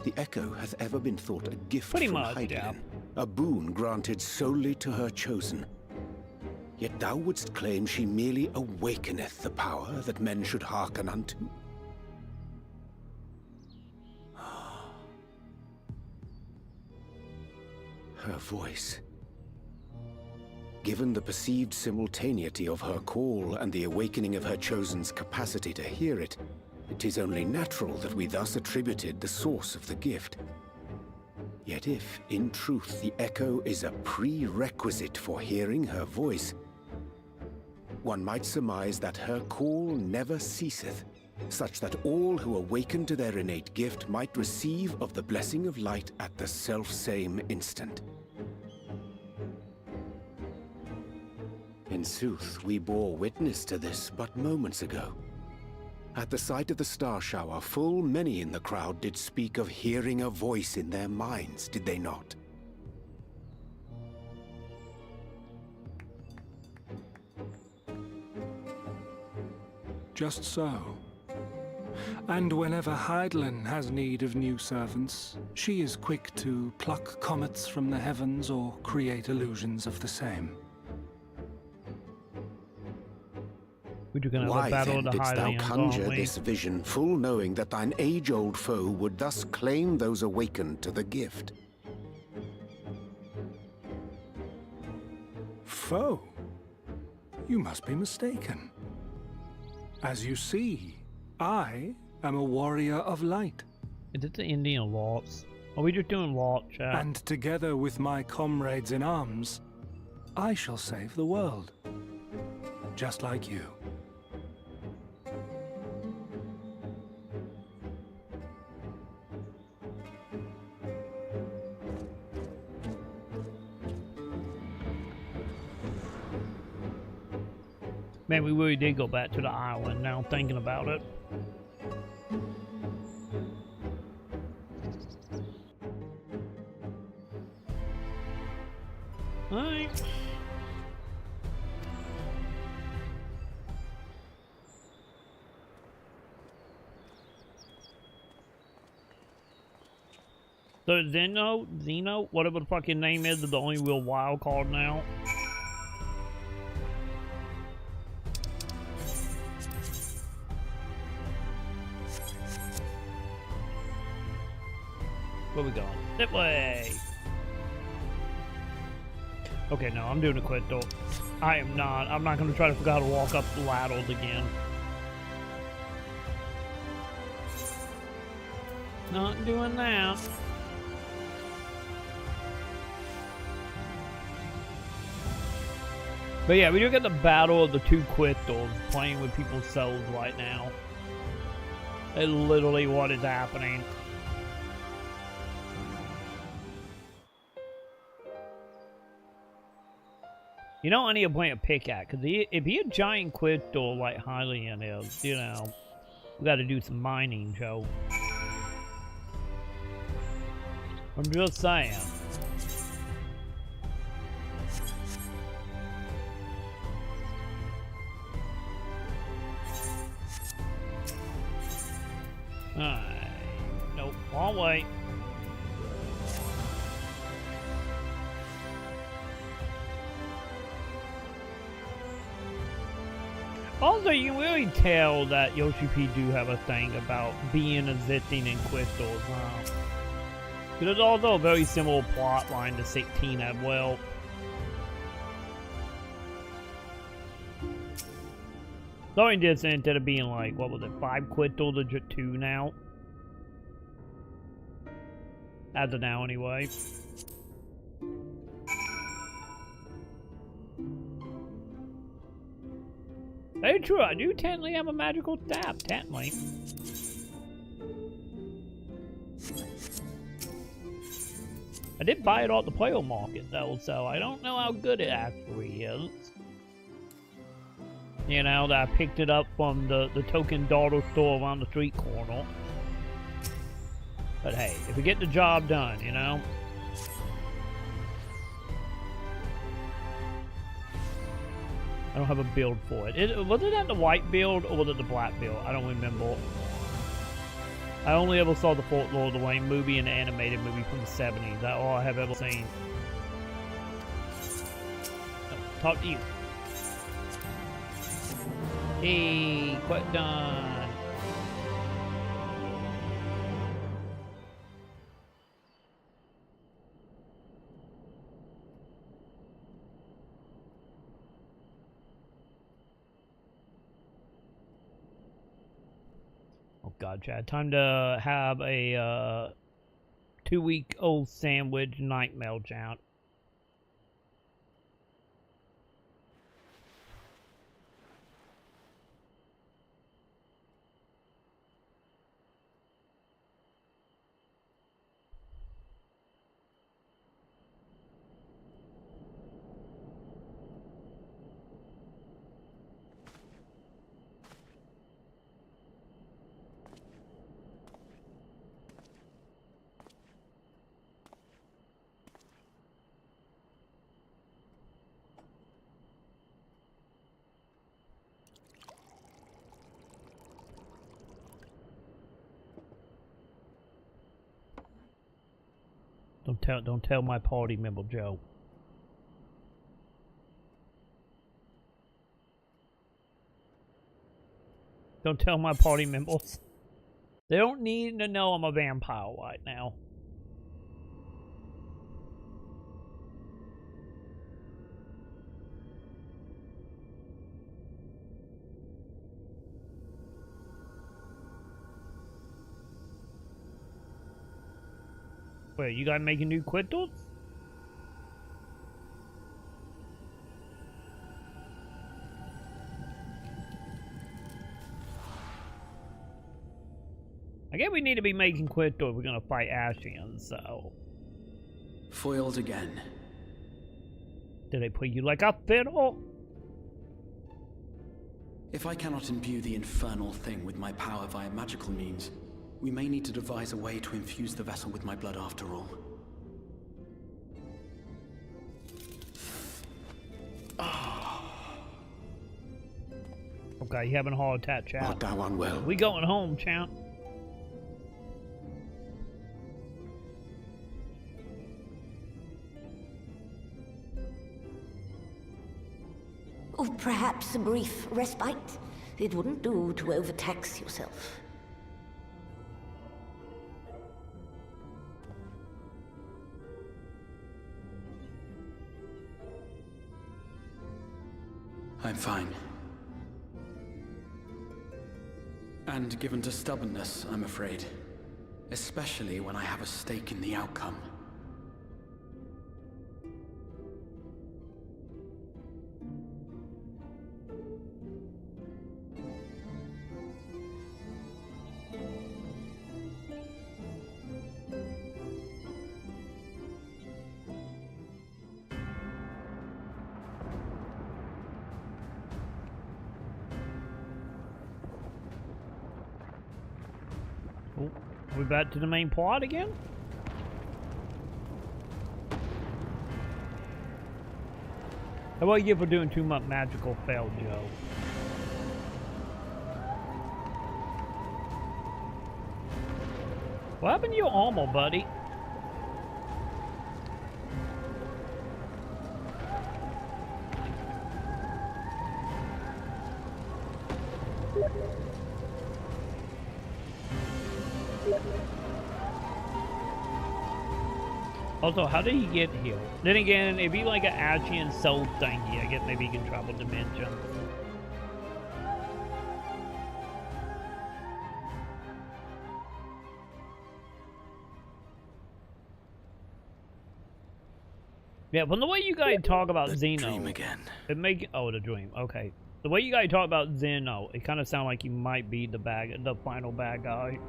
The echo hath ever been thought a gift
Pretty
from
much,
Heidelin,
yeah.
a boon granted solely to her chosen. Yet thou wouldst claim she merely awakeneth the power that men should hearken unto? Her voice. Given the perceived simultaneity of her call and the awakening of her chosen's capacity to hear it, it is only natural that we thus attributed the source of the gift. Yet if, in truth, the echo is a prerequisite for hearing her voice, one might surmise that her call never ceaseth, such that all who awaken to their innate gift might receive of the blessing of light at the self-same instant. In sooth, we bore witness to this but moments ago. At the sight of the star shower, full many in the crowd did speak of hearing a voice in their minds, did they not?
Just so. And whenever Hydaelyn has need of new servants, she is quick to pluck comets from the heavens or create illusions of the same.
Why then didst thou conjure this vision, full knowing that thine age-old foe would thus claim those awakened to the gift?
Foe? You must be mistaken. As you see, I am a warrior of light.
Is it the Indian lots? Are we just doing lot, chat?
And together with my comrades in arms, I shall save the world. Just like you.
Man, we really did go back to the island now, thinking about it. Alright. So Zeno, whatever the fucking name is the only real wild card now. Where we going? That way! Okay, no, I'm doing a quit though. I'm not gonna try to figure out how to walk up the ladders again. Not doing that. But yeah, we do get the battle of the two Quithals playing with people's souls right now. That's literally what is happening. You know, I need to point a pickaxe, because if he a giant Quithal like Hydaelyn is, you know, we gotta do some mining, Joe. I'm just saying. Alright. Nope, wrong way. Also, you can really tell that Yoshi P do have a thing about being a Zitting and Quithals, huh? There's also a very similar plot line to 16 as well. The only difference, instead of being like, what was it, 5 Quithals to just 2 now? As of now, anyway. Very true, I do technically have a magical staff, technically. I did buy it off the player market though, so I don't know how good it actually is. You know, that I picked it up from the token dollar store around the street corner. But hey, if we get the job done, you know? I don't have a build for it. Was it at the white build or was it the black build? I don't remember. I only ever saw the Fort Lord of the Wayne movie and the animated movie from the 70s. That's all I have ever seen. Oh, talk to you. Hey, quite done. Oh god, Chad. Time to have a 2-week-old sandwich nightmare, Chad. Don't tell my party member, Joe. Don't tell my party members. They don't need to know I'm a vampire right now. Wait, you guys making new quittles? I guess we need to be making quittles if we're gonna fight Ashians, so.
Foiled again.
Did they put you like a fiddle?
If I cannot imbue the infernal thing with my power via magical means, we may need to devise a way to infuse the vessel with my blood after all.
Okay, you having a heart attack, champ.
Art thou unwell?
We going home, champ.
Or perhaps a brief respite. It wouldn't do to overtax yourself.
I'm fine. And given to stubbornness, I'm afraid. Especially when I have a stake in the outcome.
We back to the main plot again? How about you for doing too much magical fail, Joe? What happened to your armor, buddy? Also, how did he get healed? Then again, if he like an Ashian soul thingy, I guess maybe he can travel dimensions. Yeah, from the way you guys talk about Zeno,
dream again.
It make the dream. Okay, the way you guys talk about Zeno, it kind of sounds like he might be the final bad guy.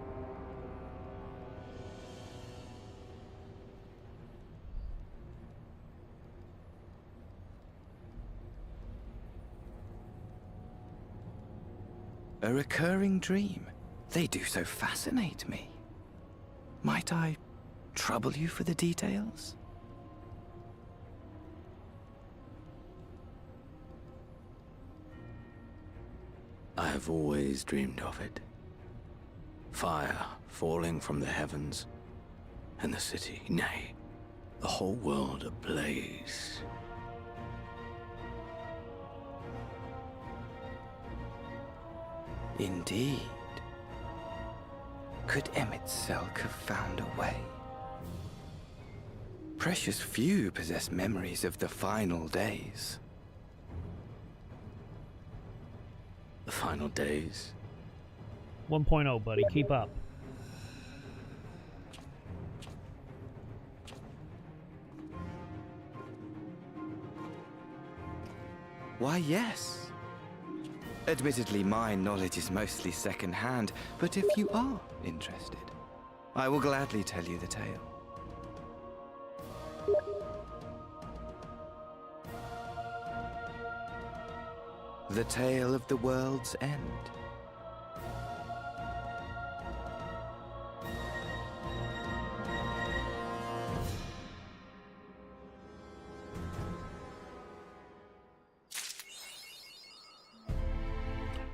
A recurring dream. They do so fascinate me. Might I trouble you for the details?
I have always dreamed of it. Fire falling from the heavens, and the city, nay, the whole world ablaze.
Indeed. Could Emmett Selk have found a way? Precious few possess memories of the final days.
The final days?
1.0, buddy. Keep up.
Why, yes. Admittedly, my knowledge is mostly second-hand, but if you are interested, I will gladly tell you the tale. The tale of the world's end.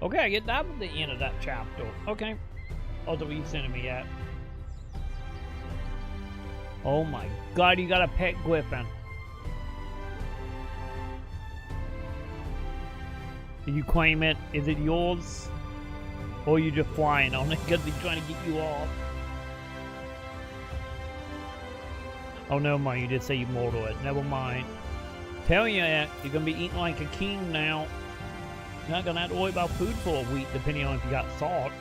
Okay, I get that was the end of that chapter. Okay. Also, what are you sending me at? Oh my god, you got a pet griffin. Did you claim it? Is it yours? Or are you just flying on it because he's trying to get you off? Oh, never mind. You did say you mortal it. Never mind. Tell you that you're going to be eating like a king now. You're not going to have to worry about food for a week, depending on if you got salt.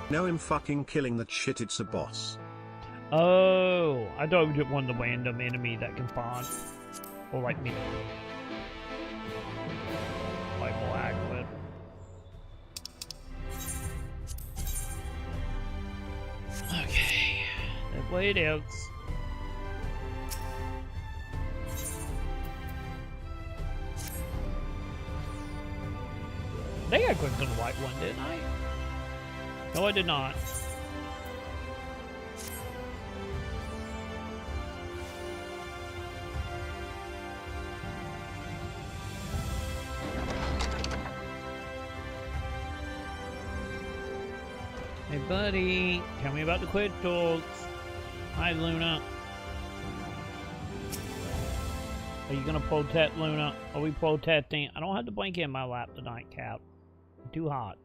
No, him fucking killing that shit, it's a boss.
Oh, I thought it was just one of the random enemy that can spawn. Or like me. Like more accurate. Okay, that way it is. I think I clicked on the right one, didn't I? No, I did not. Hey buddy, tell me about the crystals. Hi Luna. Are you gonna protest, Luna? Are we protesting? I don't have the blanket in my lap tonight, Cap. Too hot.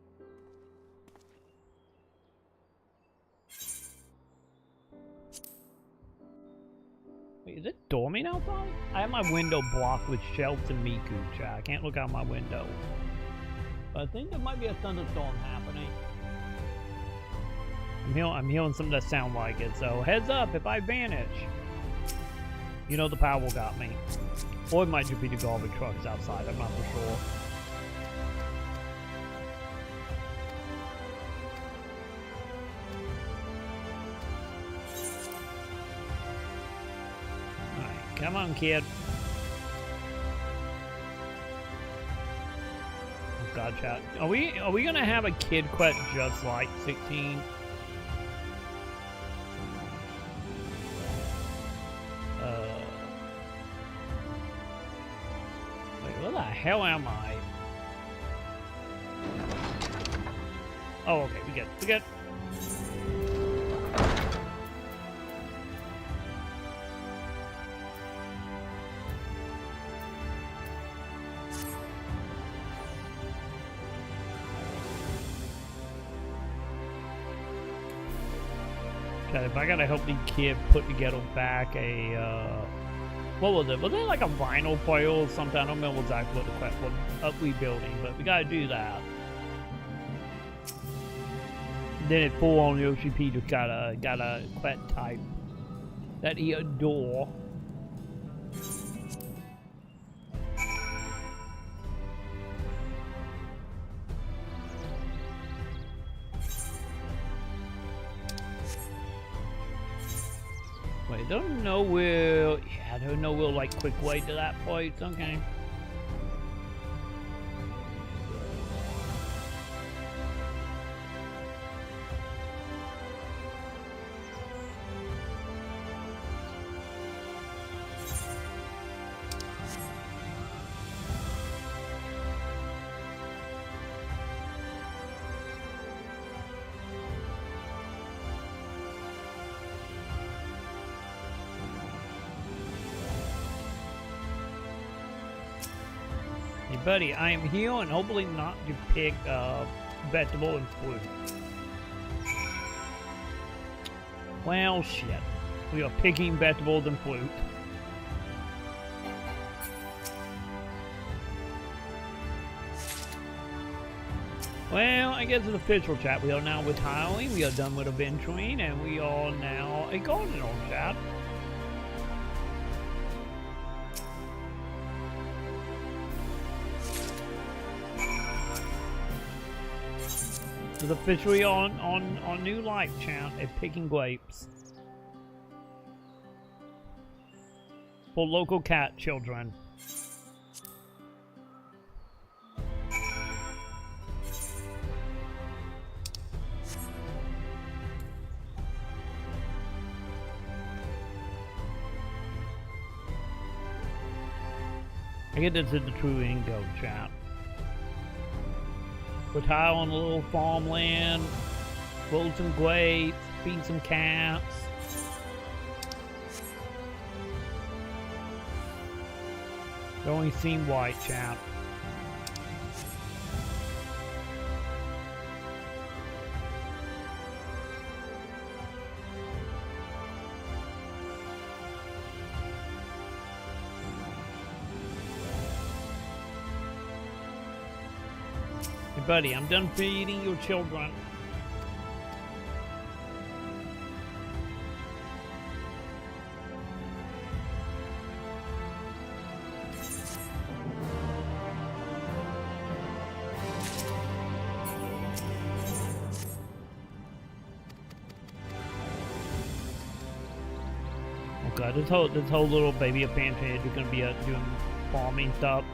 Wait, is it storming outside? I have my window blocked with shelves and Miku, chat. I can't look out my window. But I think there might be a thunderstorm happening. I'm hearing something that sound like it, so heads up if I vanish. You know the power got me. Or it might just be the garbage trucks outside, I'm not for sure. Alright, come on kid. Oh god, chat. Are we gonna have a kid quest just like 16? Where the hell am I? Oh, okay, we good. We good. God, if I gotta help the kid put together back a, what was it? Was it like a vinyl foil or something? I don't remember exactly what rebuilding, but we gotta do that. Then it full on Yoshi P just got a quest type that he adore. Wait, I don't know where. Yeah, I don't know where like quick way to that point. Okay. Hey buddy, I am here and hopefully not to pick vegetable and fruit. Well, shit. We are picking vegetables and fruit. Well, I guess it's official, chat. We are now retiring, we are done with adventuring, and we are now a gardener, chat. It's officially on new life, chat, at picking grapes. For local cat children. I guess this is the true Ingo, chat. Retire on a little farmland, roll some grapes, feed some cats. They only seem white, chat. Hey, buddy, I'm done feeding your children. Okay, this whole little baby expansion is gonna be doing farming stuff.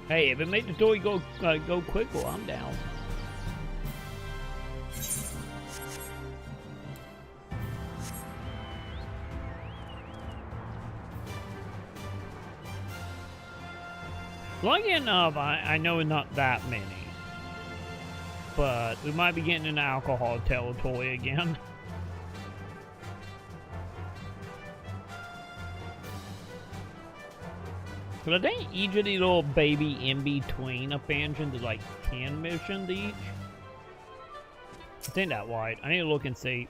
Hey, if it makes the story go quick, well, I'm down. Lucky enough, I know not that many. But we might be getting into alcohol territory again. But I think each of these little baby in-between expansions is like 10 missions each. I think that wide. I need to look and see.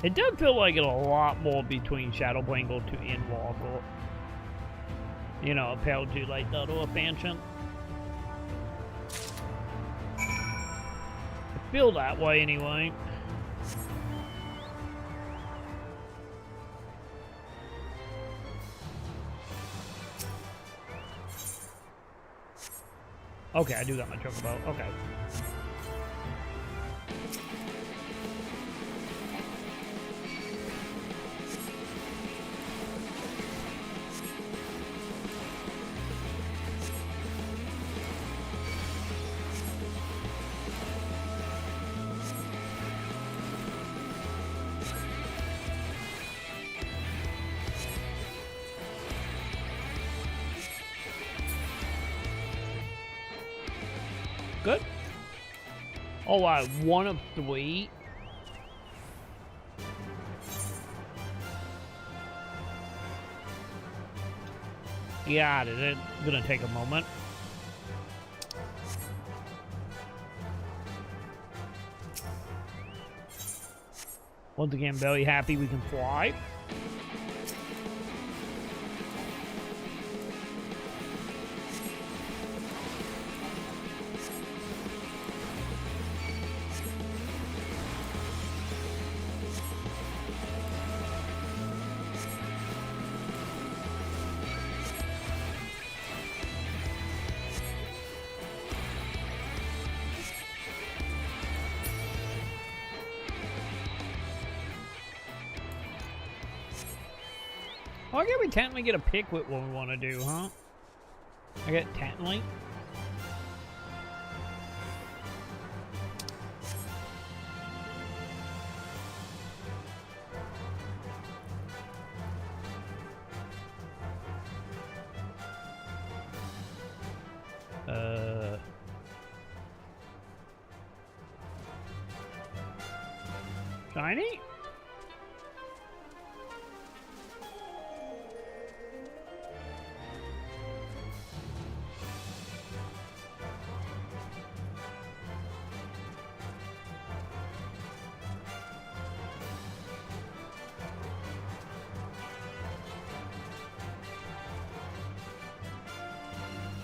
It does feel like it's a lot more between Shadowbringers to Endwalker. You know, compared to like the other expansion. I feel that way anyway. Okay, I do got my chocobo. Okay. Good. Oh wow, 1 of 3. Got it. It's gonna take a moment. Once again, very happy we can fly. Oh, I guess we technically get a pick with what we want to do, huh? I get technically. Shiny?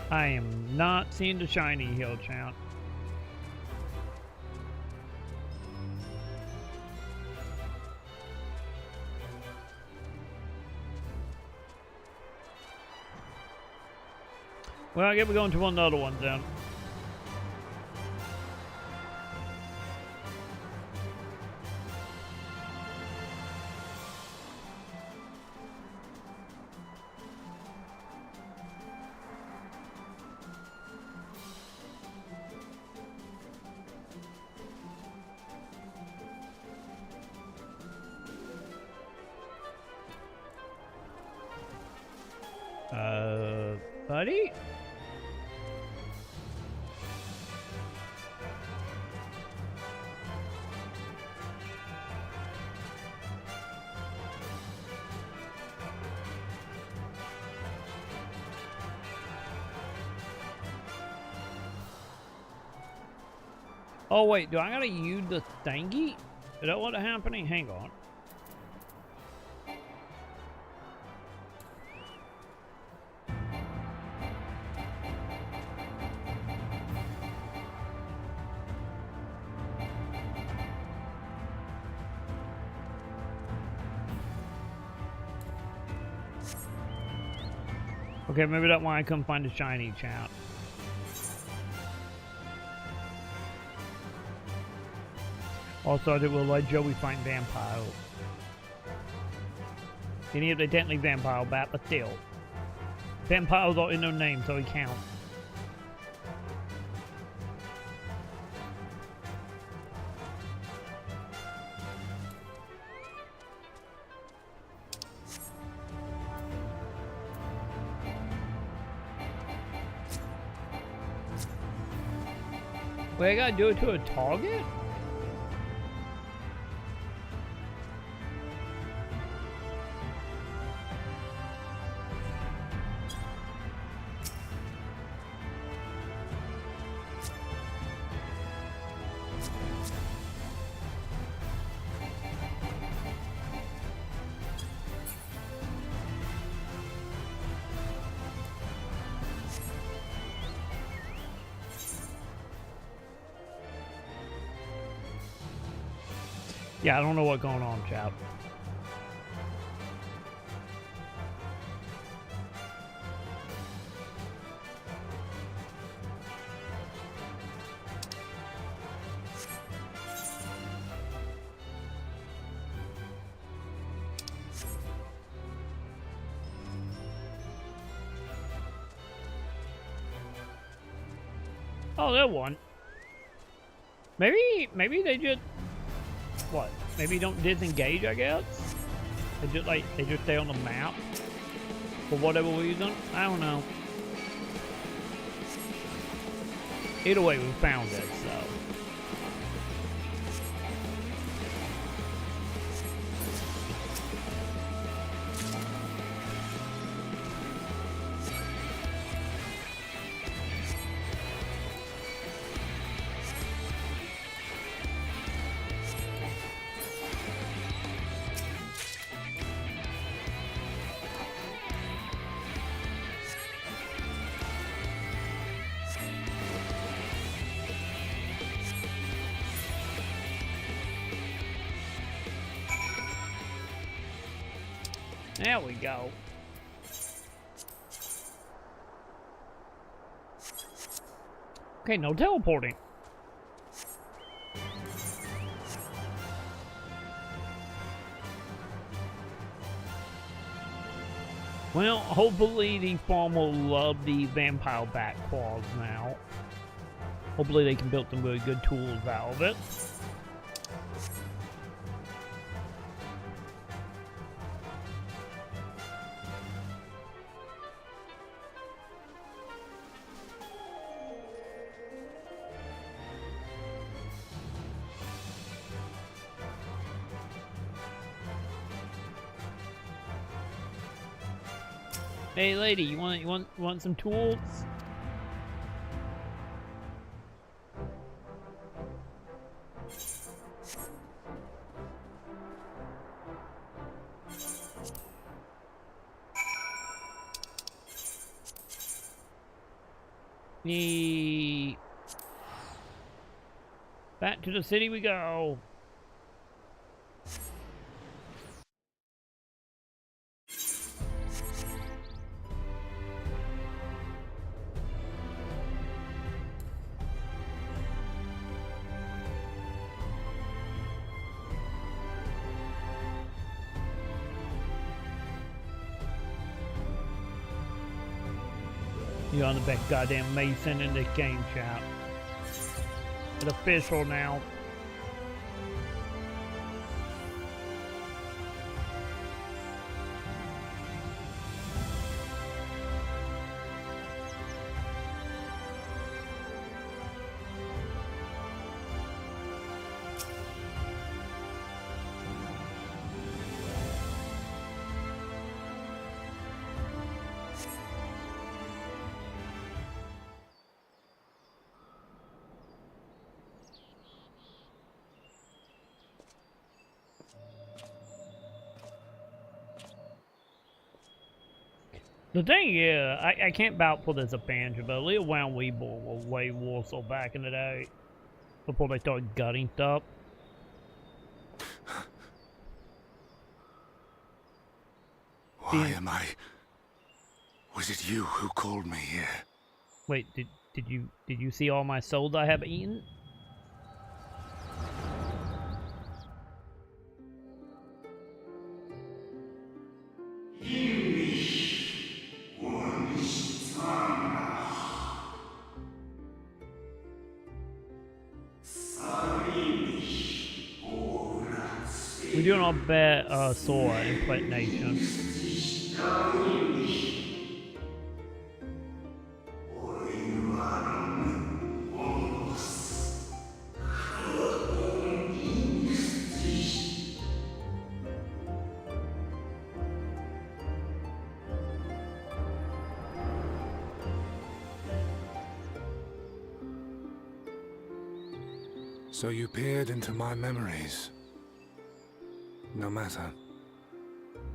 I am not seeing the shiny hill chant. Well, I guess we're going to one of the other ones then. Buddy? Oh wait, do I gotta use the thingy? Is that what's happening? Hang on. Okay, maybe that's why I couldn't find a shiny chat. Also, it will let Joey find vampires. Any of the technically vampire bat, but still. Vampires are in their name, so it counts. Wait, I gotta do it to a target? Yeah, I don't know what's going on, chap. Oh, that one. Maybe they just... What? Maybe don't disengage, I guess? They just stay on the map? For whatever reason? I don't know. Either way, we found it, so... There we go. Okay, no teleporting. Well, hopefully the farm will love the vampire bat claws now. Hopefully they can build some really good tools out of it. Hey lady, you want some tools? Back to the city we go. You're the best goddamn Mason in this game, chat. It's official now. The thing is, I can't vouch for this expansion, but at least when we were way more so back in the day, before they started gutting stuff.
Why am I... Was it you who called me here?
Wait, did you see all my souls I have eaten? We're doing our best Sora impregnation.
So you peered into my memories. No matter.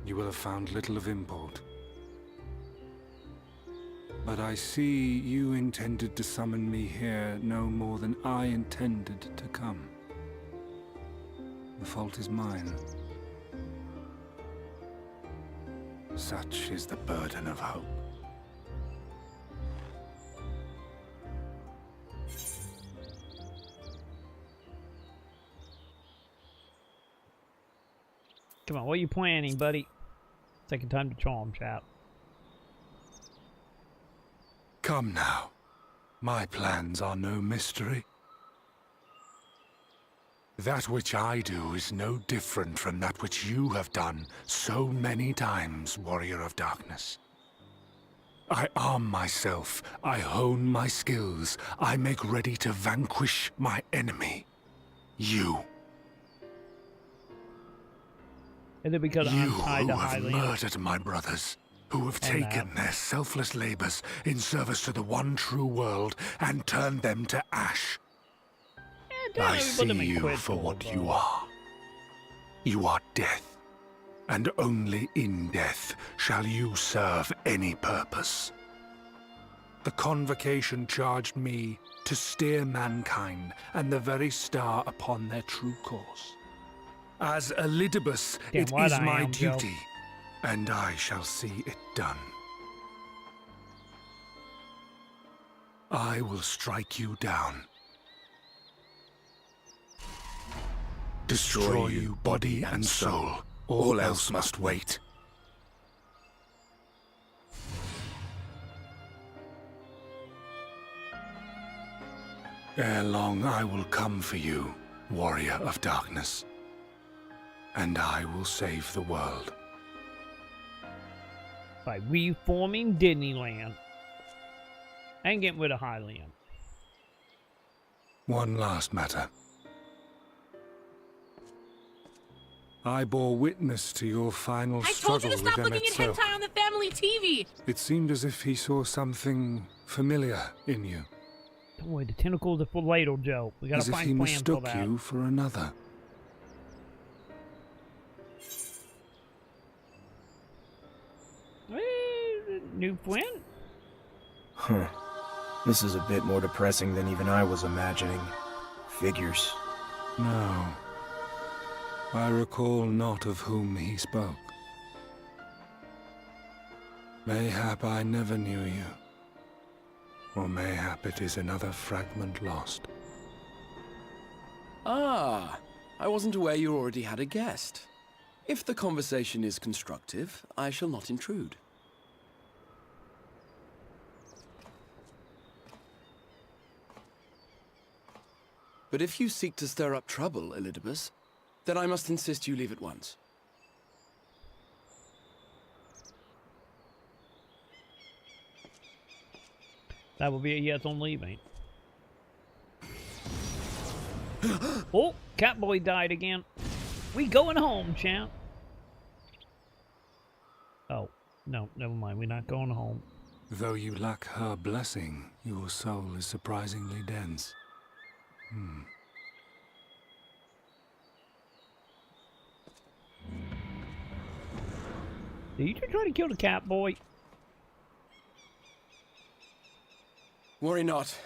You will have found little of import. But I see you intended to summon me here no more than I intended to come. The fault is mine. Such is the burden of hope.
Come on, what are you planning, buddy? Second time to charm, chap.
Come now. My plans are no mystery. That which I do is no different from that which you have done so many times, Warrior of Darkness. I arm myself, I hone my skills, I make ready to vanquish my enemy. You.
Is it because
You
I'm tied
who
to
have
Highland?
murdered my brothers, who have taken their selfless labors in service to the one true world and turned them to ash. I see you for what you are. You are death, and only in death shall you serve any purpose. The Convocation charged me to steer mankind and the very star upon their true course. As Elidibus, it is my duty, and I shall see it done. I will strike you down. Destroy you body and soul. All else must wait. Ere long I will come for you, Warrior of Darkness. And I will save the world.
By reforming Disneyland. And getting rid of Highland.
One last matter. I bore witness to your final struggle with Emmett.
I told you to stop looking at hentai on the family TV!
It seemed as if he saw something familiar in you.
Don't worry, the tentacles are for later, Joe. We gotta
As if
find
he
plans for
mistook
that.
you for another.
New friend?
Huh. This is a bit more depressing than even I was imagining. Figures.
No. I recall not of whom he spoke. Mayhap I never knew you. Or mayhap it is another fragment lost.
Ah, I wasn't aware you already had a guest. If the conversation is constructive, I shall not intrude. But if you seek to stir up trouble, Elidibus, then I must insist you leave at once.
That will be a yes on leaving. Oh, Catboy died again. We going home, champ. Oh, no, never mind. We're not going home.
Though you lack her blessing, your soul is surprisingly dense.
Did you just try to kill the Catboy?
Worry not.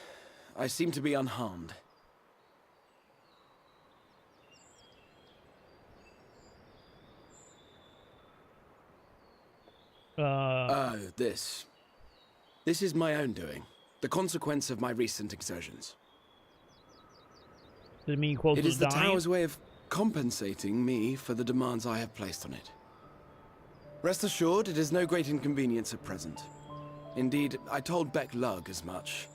I seem to be unharmed. This is my own doing. The consequence of my recent exertions.
Does it mean equal
It
to
is the
dying?
tower's way of compensating me for the demands I have placed on it. Rest assured, it is no great inconvenience at present. Indeed, I told Beck Lug as much,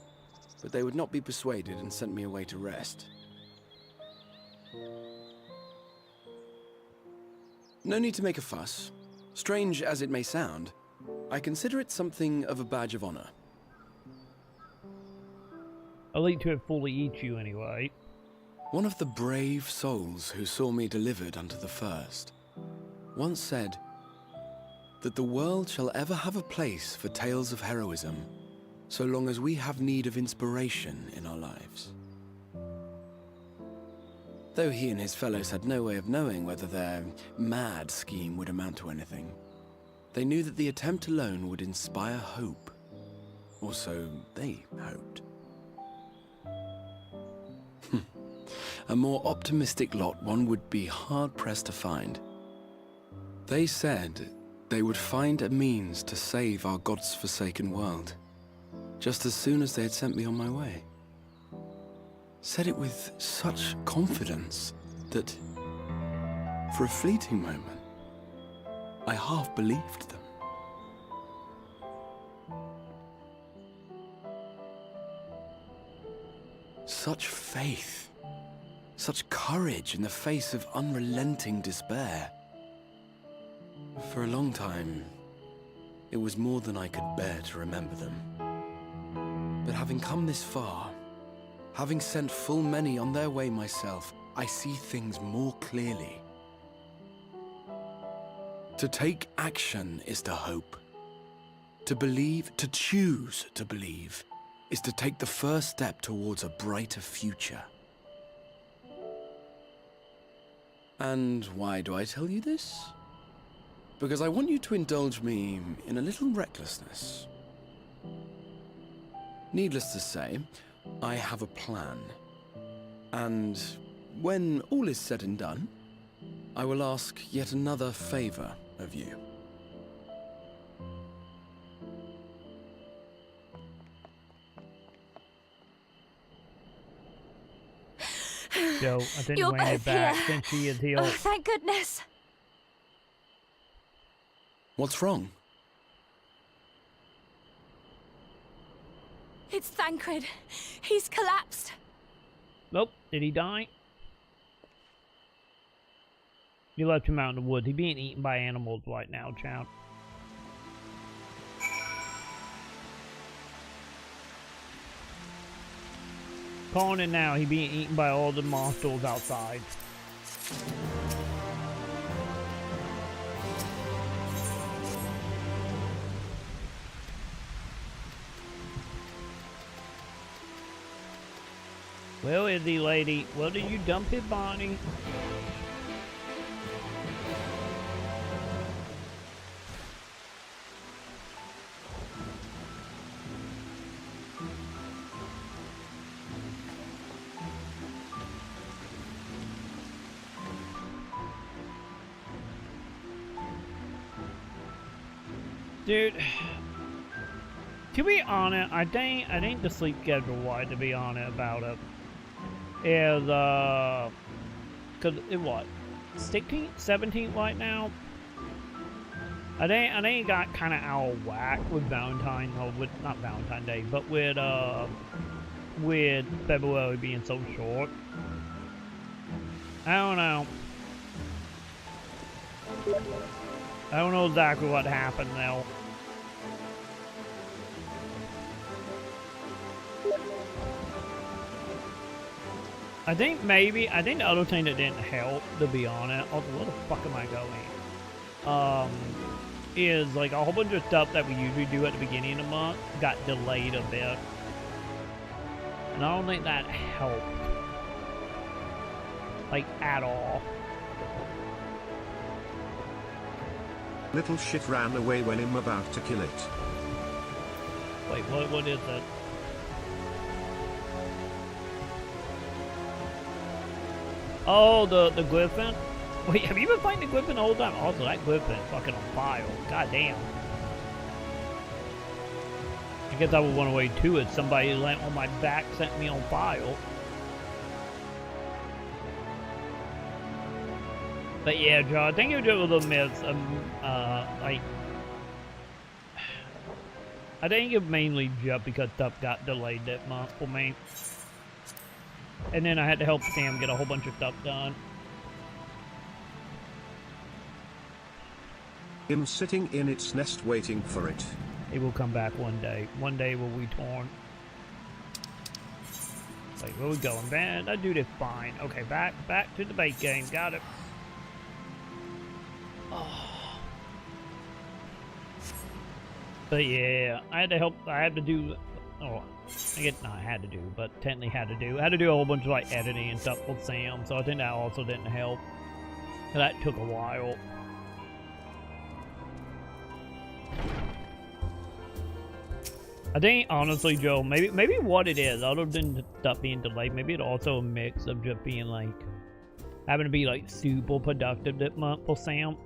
but they would not be persuaded and sent me away to rest. No need to make a fuss. Strange as it may sound, I consider it something of a badge of honor.
I'd like to fully eat you anyway.
One of the brave souls who saw me delivered unto the first once said that the world shall ever have a place for tales of heroism so long as we have need of inspiration in our lives. Though he and his fellows had no way of knowing whether their mad scheme would amount to anything, they knew that the attempt alone would inspire hope. Or so they hoped. A more optimistic lot one would be hard-pressed to find. They said they would find a means to save our God's forsaken world, just as soon as they had sent me on my way. Said it with such confidence that, for a fleeting moment, I half believed them. Such faith. Such courage in the face of unrelenting despair. For a long time, it was more than I could bear to remember them. But having come this far, having sent full many on their way myself, I see things more clearly. To take action is to hope. To believe, to choose to believe, is to take the first step towards a brighter future. And why do I tell you this? Because I want you to indulge me in a little recklessness. Needless to say, I have a plan. And when all is said and done, I will ask yet another favor of you.
Joe, I didn't
You're
win it
both
back
here.
since she is healed.
Oh, thank goodness.
What's wrong?
It's Thancred. He's collapsed.
Nope. Did he die? You left him out in the woods. He's being eaten by animals right now, child. Calling it now. He's being eaten by all the monsters outside. Where is he, lady? Where did you dump his body? Dude, to be honest, I think the sleep schedule wise, to be honest about it, is, cause it what, 16th, 17th right now? I think it got kind of out of whack with Valentine, or with, not Valentine Day, but with February being so short. I don't know. I don't know exactly what happened though. I think the other thing that didn't help, to be honest, also, where the fuck am I going? Is like a whole bunch of stuff that we usually do at the beginning of the month got delayed a bit. And I don't think that helped. Like, at all.
Little shit ran away when I'm about to kill it.
Wait, what is it? Oh, the Griffin? Wait, have you been fighting the Griffin the whole time? Also, that Griffin fucking on fire. God damn. I guess I would want to wait too if somebody landed on my back sent me on fire. But yeah, Joe, I think it was a little miss. Like, I think it mainly just because stuff got delayed that month for me. And then I had to help Sam get a whole bunch of stuff done.
Him sitting in its nest waiting for it.
It will come back one day. One day will return. Wait, where we going? Man, that dude is fine. Okay, back to the bait game. Got it. Oh. But yeah, I had to help. I had to do. Oh, I guess not. I had to do, but technically had to do. I had to do a whole bunch of like editing and stuff with Sam, so I think that also didn't help. That took a while. I think honestly, Joe, maybe what it is, other than stuff being delayed, maybe it's also a mix of just being like having to be like super productive that month for Sam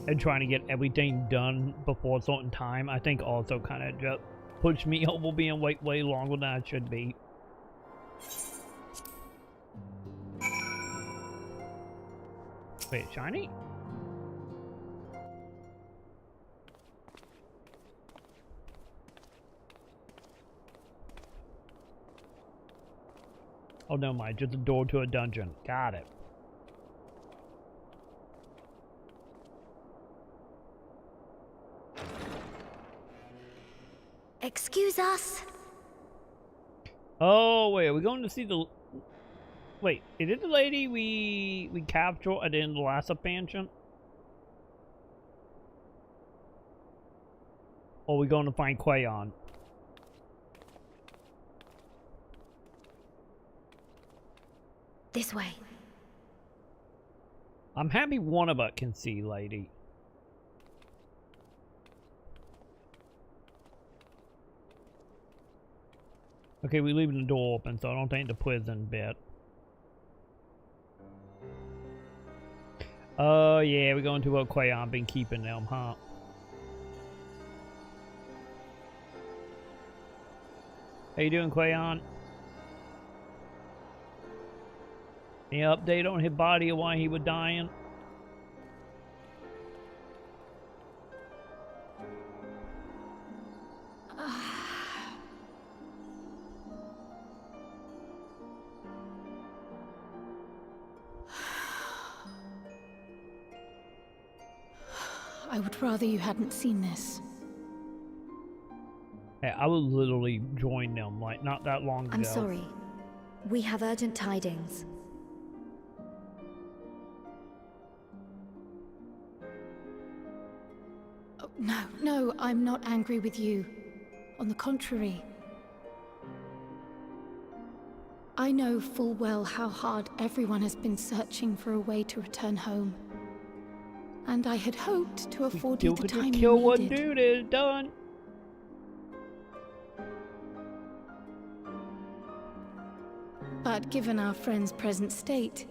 and trying to get everything done before a certain time. I think also kind of just pushed me over being way longer than I should be. Wait, shiny? Oh, no mind, just a door to a dungeon. Got it.
Excuse us?
Oh, wait, are we going to see the... Wait, is it the lady we captured at the end of the last expansion? Or are we going to find Quayon?
This way.
I'm happy one of us can see, lady. Okay, we're leaving the door open, so I don't think the prison bit. Oh, yeah, we're going to what Quayon been keeping them, huh? How you doing, Quayon? Any update on his body or why he was dying?
I would rather you hadn't seen this.
Hey, I was literally joined them like not that long ago.
I'm sorry. We have urgent tidings.
Oh, no, I'm not angry with you. On the contrary. I know full well how hard everyone has been searching for a way to return home. And I had hoped to afford you the time you
kill
needed.
one dude is done.
But given our friend's present state,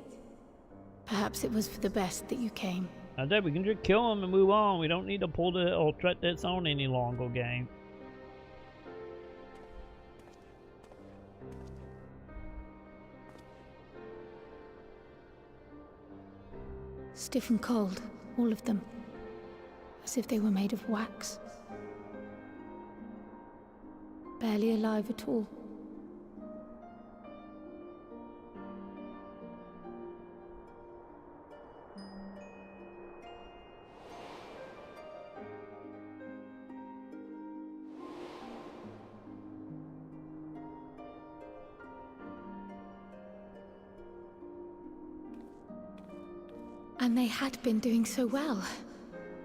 perhaps it was for the best that you came.
I said we can just kill him and move on. We don't need to pull the or threat this on any longer, game.
Stiff and cold, all of them. As if they were made of wax. Barely alive at all. And they had been doing so well.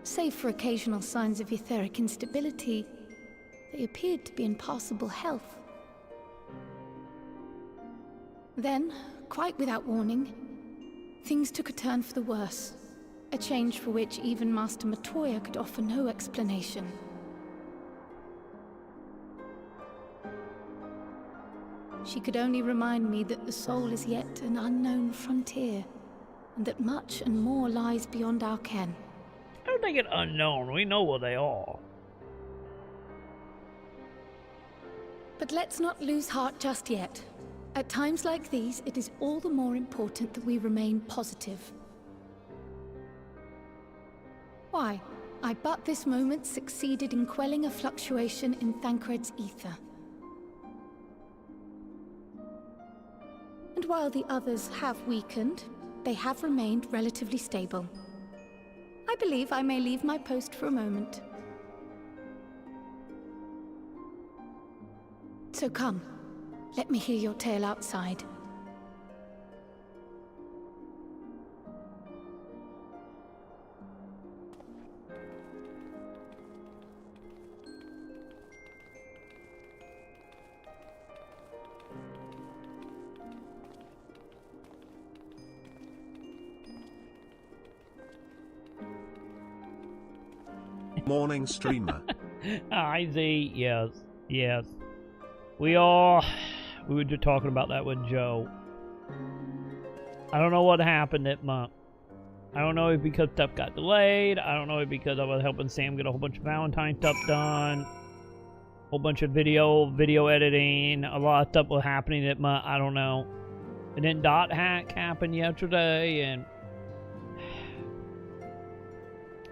Save for occasional signs of etheric instability, they appeared to be in passable health. Then, quite without warning, things took a turn for the worse. A change for which even Master Matoya could offer no explanation. she could only remind me that the soul is yet an unknown frontier, and that much and more lies beyond our ken.
I don't think it's unknown. We know where they are.
But let's not lose heart just yet. At times like these, it is all the more important that we remain positive. Why, I but this moment succeeded in quelling a fluctuation in Thancred's ether. And while the others have weakened, they have remained relatively stable. I believe I may leave my post for a moment. So come, let me hear your tale outside.
Morning, streamer.
Hi, Z. Yes, yes. We were just talking about that with Joe. I don't know what happened that month. I don't know if because stuff got delayed. I don't know if because I was helping Sam get a whole bunch of Valentine stuff done. A whole bunch of video editing. A lot of stuff was happening that month. I don't know. And then Dot Hack happened yesterday, and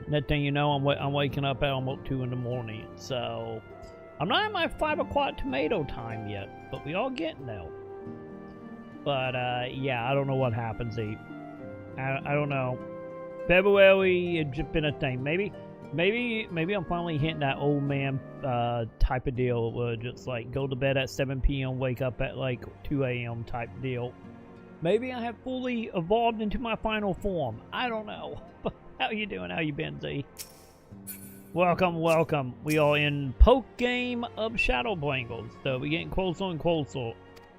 next thing you know, I'm waking up at almost 2 in the morning. So I'm not at my 5 o'clock tomato time yet, but we all getting there. But yeah, I don't know what happens. I don't know. February, it's just been a thing. Maybe I'm finally hitting that old man type of deal where just like go to bed at 7 p.m., wake up at like 2 a.m. type deal. Maybe I have fully evolved into my final form. I don't know. How you doing? How you been, Z? Welcome, welcome. We are in poke game of Shadowbringers, so we're getting closer and closer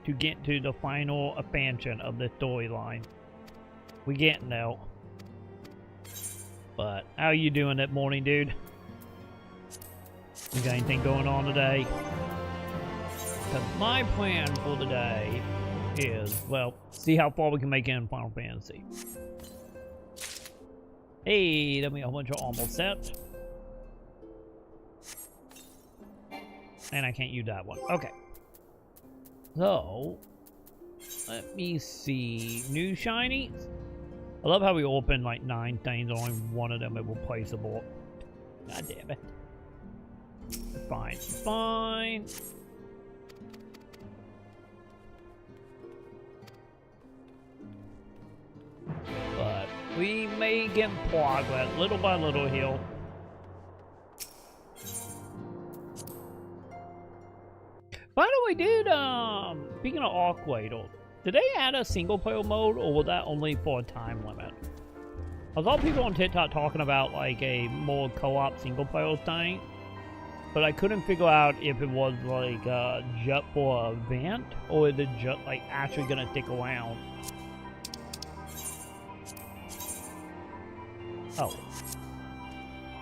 to get to the final expansion of the storyline. We're getting there. But how you doing that morning, dude? You got anything going on today? Because my plan for the day is, well, see how far we can make it in Final Fantasy. Hey, then we got a bunch of armor sets. And I can't use that one. Okay. So, let me see. New shinies. I love how we open like 9 things, only one of them is replaceable. God damn it. Fine, fine. But we may get progress little by little here. By the way, dude, speaking of Arcwader, did they add a single player mode, or was that only for a time limit? I saw people on TikTok talking about like a more co-op single player thing, but I couldn't figure out if it was like just for an event, or is it just like actually gonna stick around? Oh.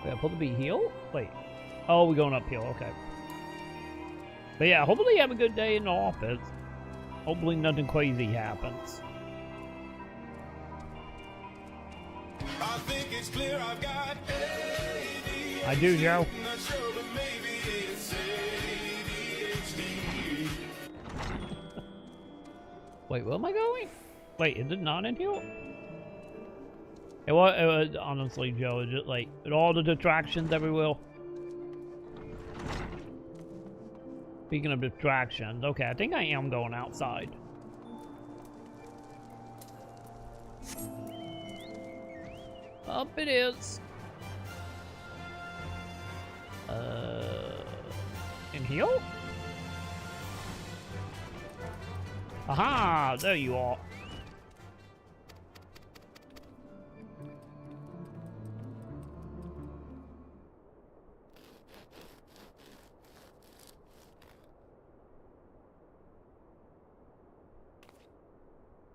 Wait, I'm supposed to be healed? Wait. Oh, we're going uphill, okay. But yeah, hopefully you have a good day in the office. Hopefully nothing crazy happens.
I think it's clear I've got ADHD.
I do, Joe.
Not sure, but maybe it's ADHD.
Wait, where am I going? Wait, is it not in here? It was honestly, Joe, it's just like all the distractions everywhere. Speaking of distractions, okay, I think I am going outside. Up it is. In here? Aha, there you are.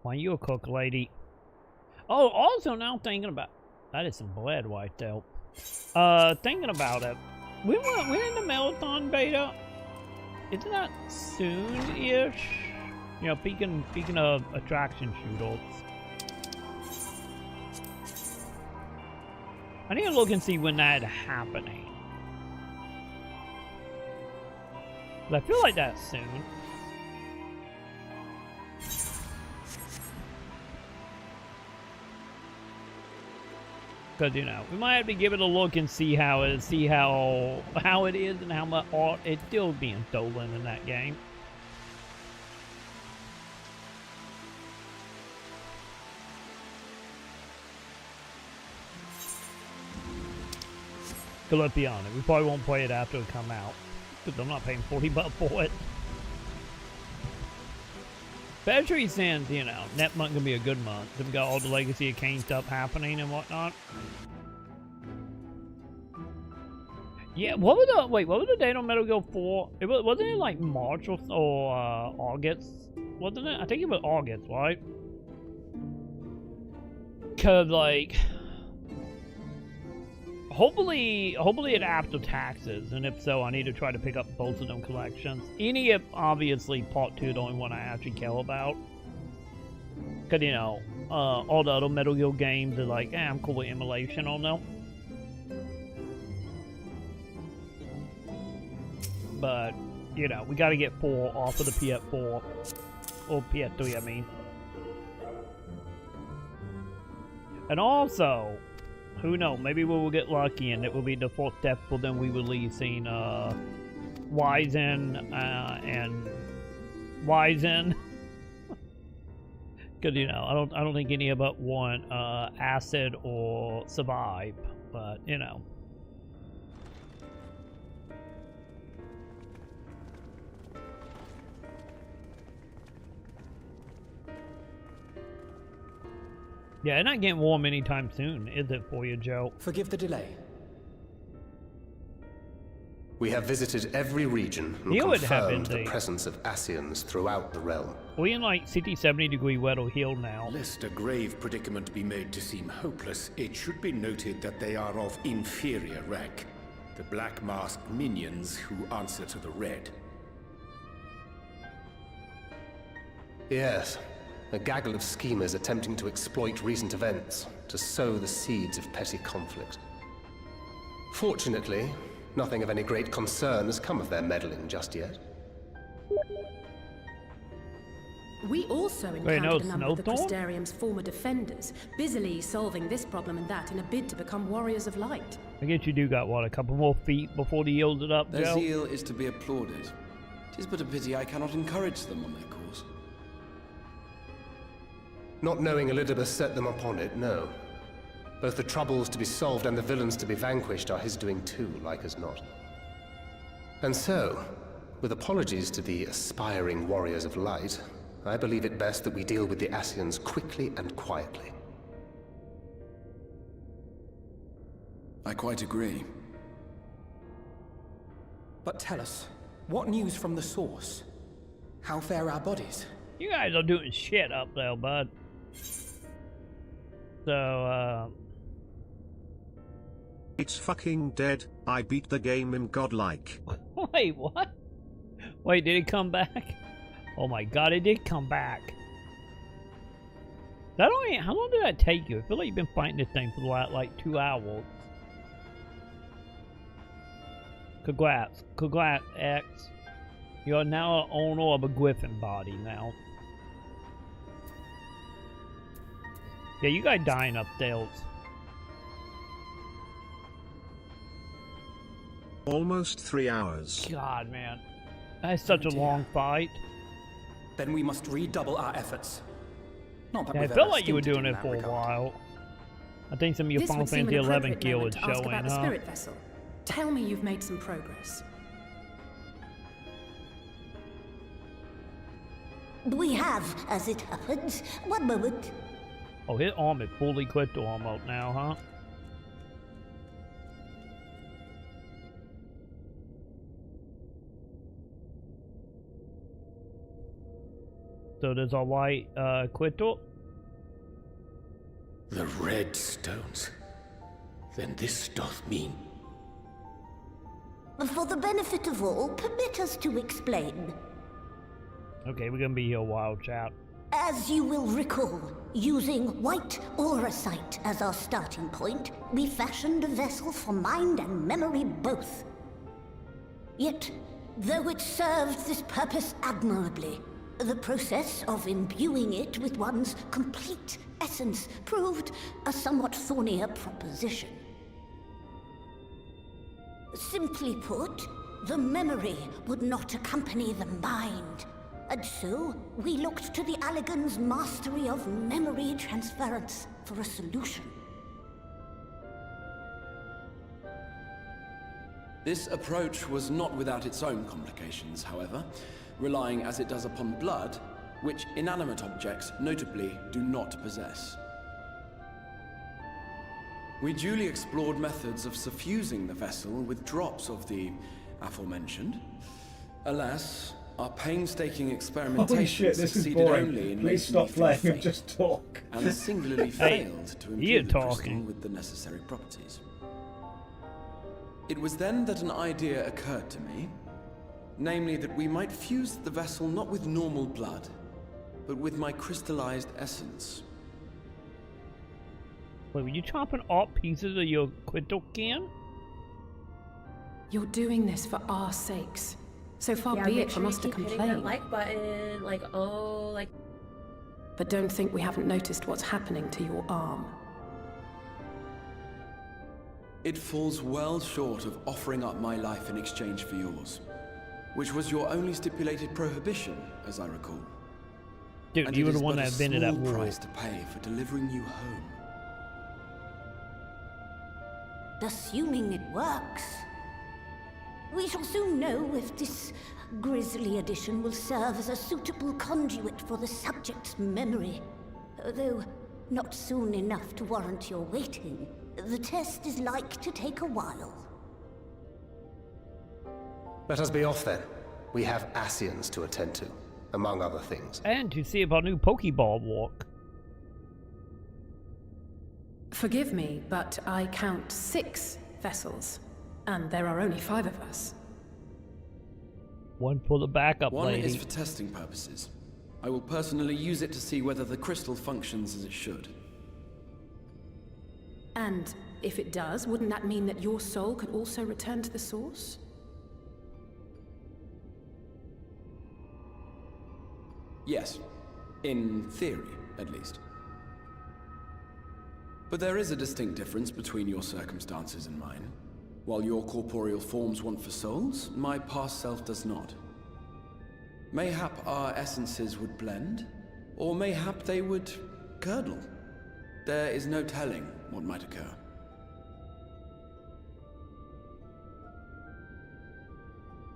Why you a cook, lady? Oh, also now thinking about that is some blood right there. Thinking about it, we're in the marathon beta. Isn't that soon-ish? You know, speaking of attraction shooters, I need to look and see when that's happening. I feel like that's soon. Because, you know, we might have to give it a look and see how it is, and how much art it's still being stolen in that game. But let's be honest, we probably won't play it after it come out. Because I'm not paying $40 for it. Especially since, you know, next month gonna be a good month. We've got all the Legacy of Kain stuff happening and whatnot. Yeah, what was the date on Metal Gear 4? Wasn't it like March or August? Wasn't it? I think it was August, right? Cause like, hopefully it after taxes, and if so, I need to try to pick up both of them collections. Any if obviously Part 2 the only one I actually care about. Cause you know, all the other Metal Gear games are like, I'm cool with emulation on them. But, you know, we gotta get 4 off of the PS4. Or PS3, I mean. And also, who knows, maybe we will get lucky and it will be the fourth step for them we releasing Wizen and Wizen. Cause you know, I don't think any of us want Acid or Survive, but you know. Yeah, it's not getting warm anytime soon, is it for you, Joe?
Forgive the delay.
We have visited every region and confirmed the presence of Ascians throughout the realm.
We're in like 60-70 degree weather here now.
Lest a grave predicament be made to seem hopeless, it should be noted that they are of inferior rank. The black masked minions who answer to the red.
Yes. A gaggle of schemers attempting to exploit recent events to sow the seeds of petty conflict. Fortunately, nothing of any great concern has come of their meddling just yet.
We also encountered a number of the Crystarium's former defenders, busily solving this problem and that in a bid to become warriors of light.
I guess you do got, what, a couple more feet before they yield it up,
Their
Joe?
zeal is to be applauded. 'Tis but a pity I cannot encourage them on their cause.
Not knowing Elidibus set them upon it, no. Both the troubles to be solved and the villains to be vanquished are his doing too, like as not. And so, with apologies to the aspiring warriors of light, I believe it best that we deal with the Ascians quickly and quietly.
I quite agree.
But tell us, what news from the source? How fare our bodies?
You guys are doing shit up there, bud. So,
It's fucking dead. I beat the game in godlike.
Wait, what? Wait, did it come back? Oh my god, it did come back. How long did that take you? I feel like you've been fighting this thing for the last, like, 2 hours. Congrats. Congrats, X. You are now an owner of a Griffin body now. Yeah, you guys dying upstairs.
Almost 3 hours.
God, man. That's such a long fight.
Then we must redouble our efforts. Not that
Yeah, I felt like you were doing it for a while. I think some of your Final Fantasy 11 gear is showing up.
Spirit vessel. Tell me you've made some progress.
We have, as it happens. One moment.
Oh, his arm is fully crystal almost now, huh? So there's a white crystal?
The red stones. Then this doth mean...
For the benefit of all, permit us to explain.
Okay, we're gonna be here a while, chat.
As you will recall, using white auracite as our starting point, we fashioned a vessel for mind and memory both. Yet, though it served this purpose admirably, the process of imbuing it with one's complete essence proved a somewhat thornier proposition. Simply put, the memory would not accompany the mind. And so, we looked to the Allagan's mastery of memory transference for a solution.
This approach was not without its own complications, however, relying as it does upon blood, which inanimate objects notably do not possess. We duly explored methods of suffusing the vessel with drops of the aforementioned. Alas, our painstaking experimentation
Holy shit, this is
succeeded
boring.
only in
Please
making
stop
me feel
playing and
faint,
just talk.
and singularly failed to
You're
imbue the crystal
talking.
with the necessary properties. It was then that an idea occurred to me, namely that we might fuse the vessel not with normal blood, but with my crystallized essence.
Wait, were you chopping up pieces of your crystal can?
You're doing this for our sakes. So far be
make
it
sure
from
you
us to
keep hitting
complain.
that like button, like, oh, like...
But don't think we haven't noticed what's happening to your arm.
It falls well short of offering up my life in exchange for yours, which was your only stipulated prohibition, as I recall.
Dude,
And
you
it
were the
is
one
but
that
a
invented that
small
rule.
price to pay for delivering you home.
Assuming it works. We shall soon know if this grisly addition will serve as a suitable conduit for the subject's memory. Though not soon enough to warrant your waiting. The test is like to take a while.
Let us be off then. We have Ascians to attend to, among other things.
And to see about new Pokeball walk.
Forgive me, but I count 6 vessels, and there are only 5 of us.
One for the backup,
One
lady.
is for testing purposes. I will personally use it to see whether the crystal functions as it should.
And if it does, wouldn't that mean that your soul could also return to the source?
Yes. In theory, at least. But there is a distinct difference between your circumstances and mine. While your corporeal forms want for souls, my past self does not. Mayhap our essences would blend, or mayhap they would curdle. There is no telling what might occur.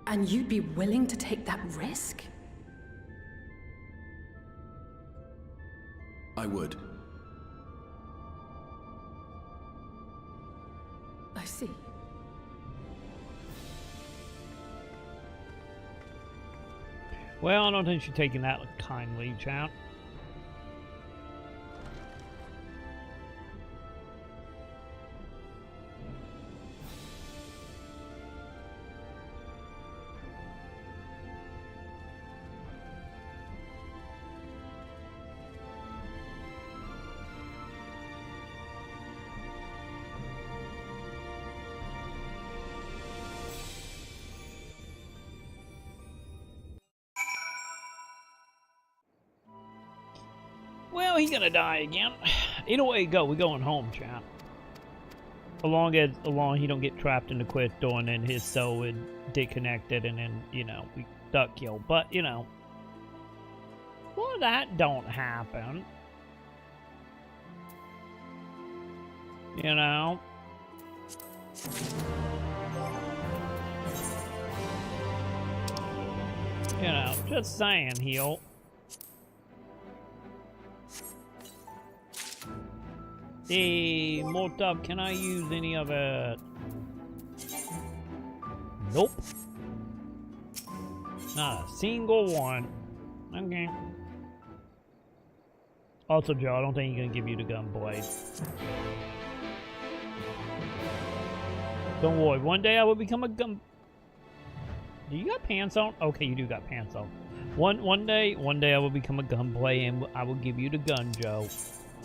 And you'd be willing to take that risk?
I would.
I see.
Well, I don't think she's taking that kindly, chat. Well, he's gonna die again. Either way, go. We're going home, chat. Along he don't get trapped in the crystal and then his soul would disconnected and then, you know, we duck kill. But, you know, well, that don't happen. You know? You know, just saying, heel. Hey, Mortub, can I use any of it? Nope. Not a single one. Okay. Also, Joe, I don't think he's gonna give you the gun blade. Don't worry, one day I will become a gun. Do you got pants on? Okay, you do got pants on. One day I will become a gunplay and I will give you the gun, Joe.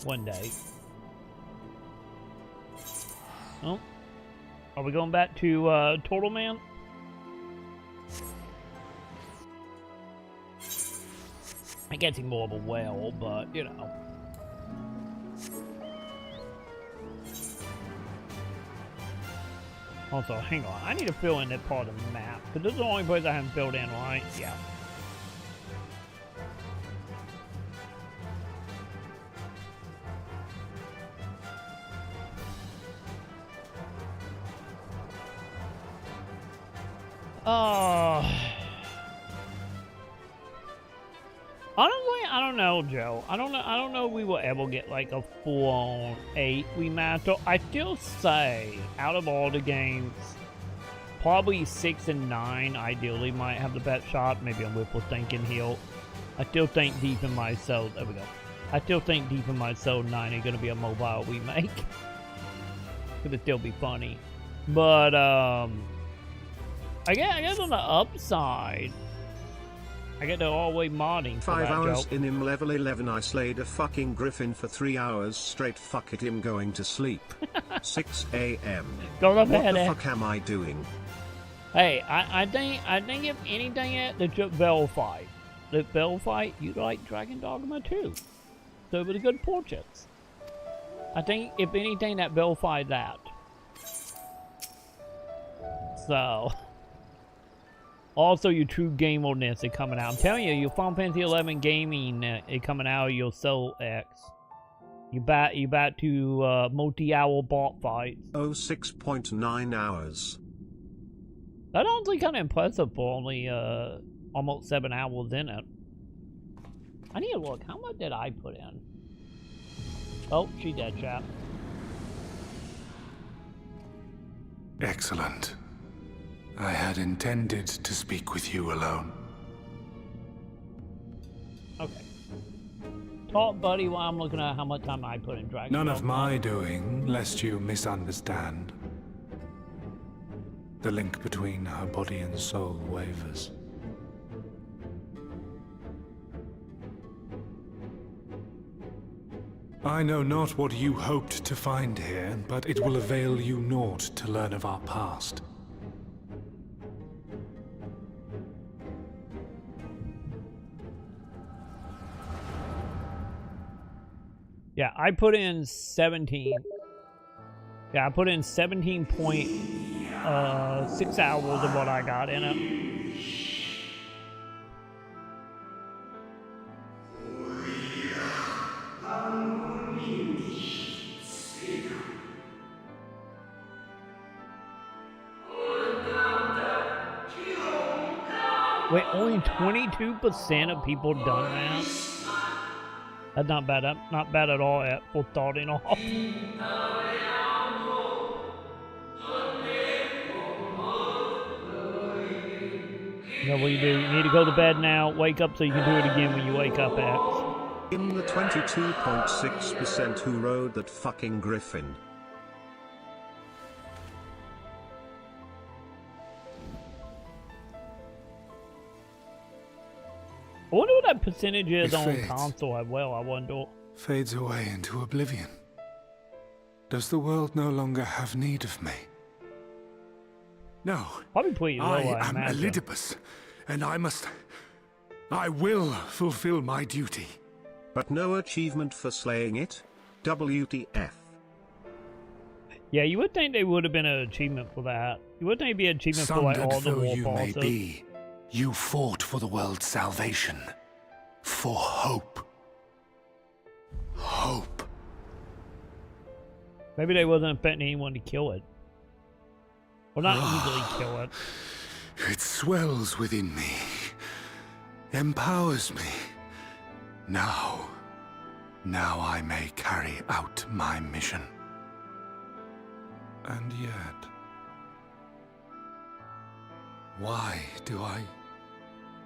One day. Oh, are we going back to Total Man? I guess he's more of a whale, but you know. Also, hang on. I need to fill in that part of the map because this is the only place I haven't filled in, right? Yeah. Honestly, I don't know, Joe. I don't know if we will ever get like a full-on 8 remaster. I still say, out of all the games, probably 6 and 9 ideally might have the best shot. Maybe I'm wishful thinking here. I still think deep in my soul, there we go. I still think deep in my soul 9 ain't gonna be a mobile remake. Could still be funny. But, I guess on the upside, I get to always modding.
5 hours in him level 11. I slayed a fucking griffin for 3 hours straight. Fuck it, him going to sleep. 6 a.m.
Go to
What
bed,
the fuck am I doing?
Hey, I think if anything, the Bell fight. The Bell fight, you like Dragon Dogma too. So it was a good purchase. I think if anything, that Bell fight that. So. Also, your true gamerness is coming out. I'm telling you, your Final Fantasy 11 gaming is coming out of your Soul X. You back to multi-hour bot fights.
Oh, 6.9 hours.
That's honestly kind of impressive for only almost 7 hours in it. I need to look. How much did I put in? Oh, she dead, chap.
Excellent. I had intended to speak with you alone.
Okay. Talk, buddy, while I'm looking at how much time I put in Dragon.
None of my doing, lest you misunderstand. The link between her body and soul wavers. I know not what you hoped to find here, but it will avail you naught to learn of our past.
Yeah, I put in 17. Yeah, I put in 17.6 hours of what I got in it. Wait, only 22% of people done that? That's not bad. Not bad at all for starting off. You know what you do? You need to go to bed now. Wake up so you can do it again when you wake up, X.
In the 22.6% who rode that fucking griffin.
I wonder what that percentage is
It
on
fades.
console as well, I wonder.
Fades away into oblivion. Does the world no longer have need of me? No.
Probably pretty low,
I
I
am
imagine.
Elidibus, and I will fulfill my duty.
But no achievement for slaying it? WTF.
Yeah, you would think there would have been an achievement for that. You would think it'd be an achievement for like all the
Sundered though
war
you may
bosses.
be, you fought for the world's salvation. For hope. Hope.
Maybe they wasn't expecting anyone to kill it. Well, not easily kill it.
It swells within me. Empowers me. Now I may carry out my mission. And yet, why do I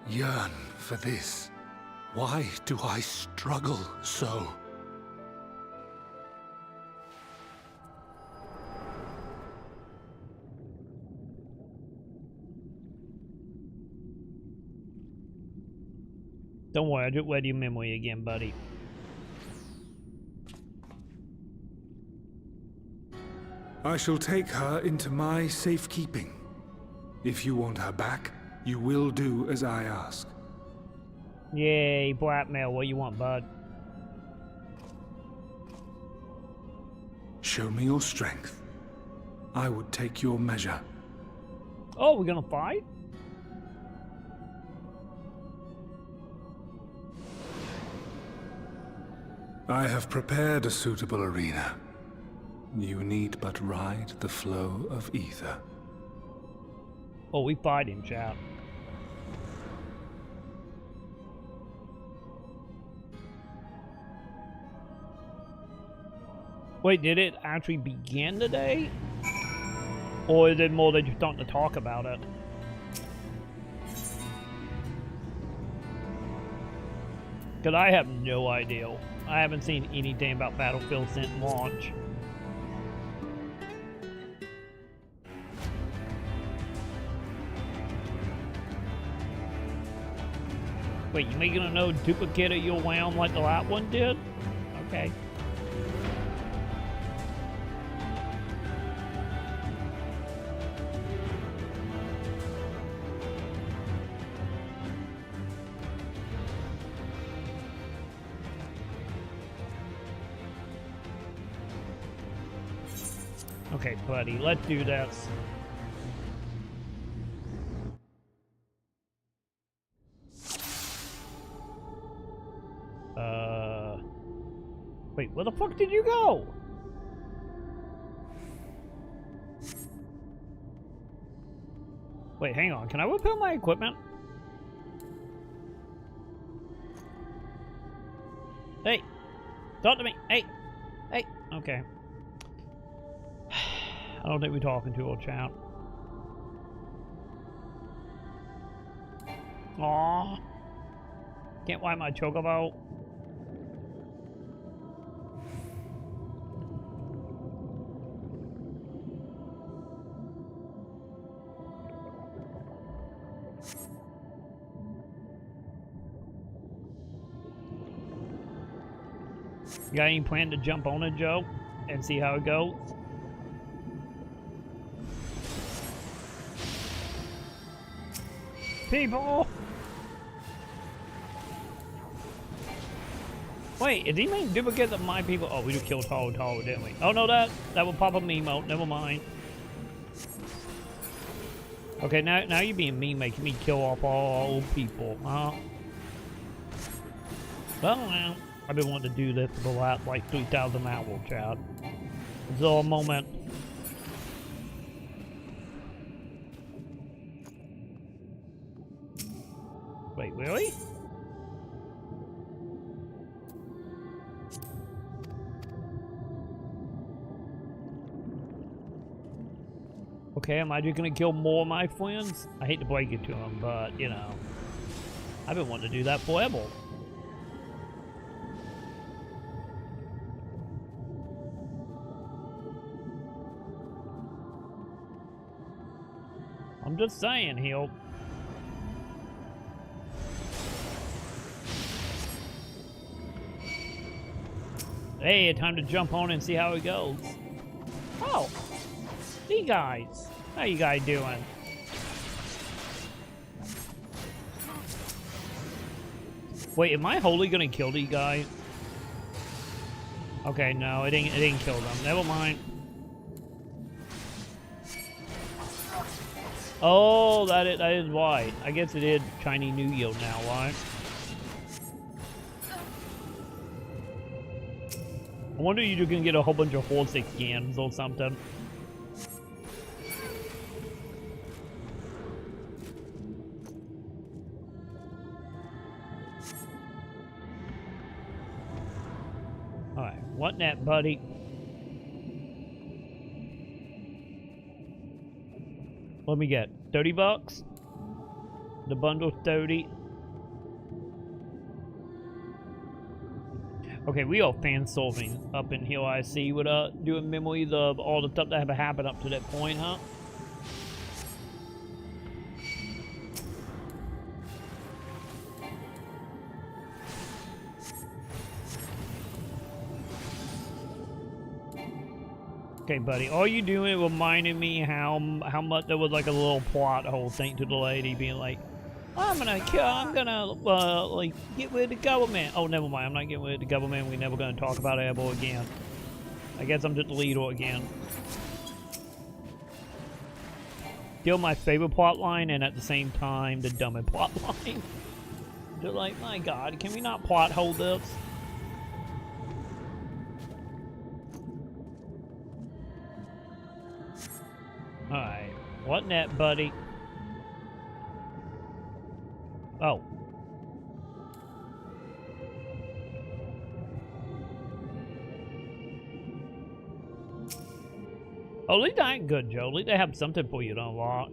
yearn for this? Why do I struggle so?
Don't worry, I just read your memory again, buddy.
I shall take her into my safekeeping. If you want her back, you will do as I ask.
Yay, blackmail. What you want, bud?
Show me your strength. I would take your measure.
Oh, we're gonna fight?
I have prepared a suitable arena. You need but ride the flow of ether.
Oh, we fight him, chat. Wait, did it actually begin today? Or is it more they just starting to talk about it? Because I have no idea. I haven't seen anything about Battlefield since launch. Wait, you making another duplicate of your realm like the last one did? Okay. Okay, buddy, let's do this. Wait, where the fuck did you go? Wait, hang on. Can I repair my equipment? Hey! Talk to me! Hey! Hey! Okay. I don't think we're talking to old chap. Aww. Can't wipe my chocobo. You got any plan to jump on it, Joe? And see how it goes? People! Wait, is he making duplicates of my people? Oh, we just killed Taro, didn't we? Oh no, that will pop up emote. Never mind. Okay, now you're being mean, making me kill off all people, huh? Well, I've been wanting to do this for the last like 3,000 hours, Chad. It's all a moment. Wait, really? Okay, am I just gonna kill more of my friends? I hate to break it to them, but, you know, I've been wanting to do that forever. I'm just saying, he'll... Hey, time to jump on and see how it goes. Oh! Hey guys! How you guys doing? Wait, am I wholly gonna kill these guys? Okay, no, it didn't kill them. Never mind. Oh, that is why. I guess it is Chinese New Year now, right? I wonder if you're gonna get a whole bunch of horse skins or something. Alright, what net, buddy? Let me get 30 bucks. The bundle's 30. Okay, we are fan solving up in here, I see, with doing memories of all the stuff that have happened up to that point, huh? Okay, buddy. All you doing reminded me how much there was like a little plot hole thing to the lady being like, I'm gonna like get rid of the government. Oh, never mind. I'm not getting rid of the government. We're never gonna talk about it ever again. I guess I'm just the leader again. Still my favorite plot line, and at the same time the dumbest plot line. They're like, my God, can we not plot hold this? Alright, what net, buddy? Oh. Oh, at least I ain't good, Joe. At least they have something for you to unlock.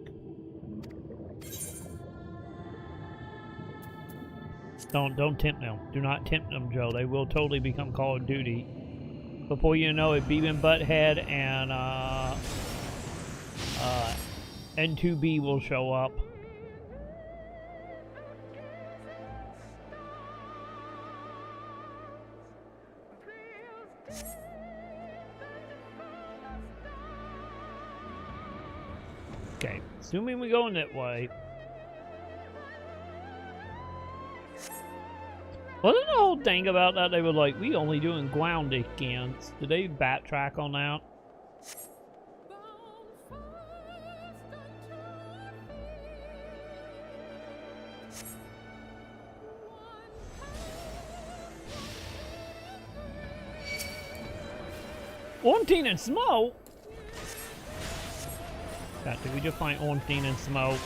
Don't tempt them. Do not tempt them, Joe. They will totally become Call of Duty. Before you know it, Beaven Butthead and N2B will show up. Okay, assuming we go in that way. Wasn't the whole thing about that they were like, we only doing ground against? Did they backtrack on that? Ornstein and Smoke? God, did we just find Ornstein and Smoke?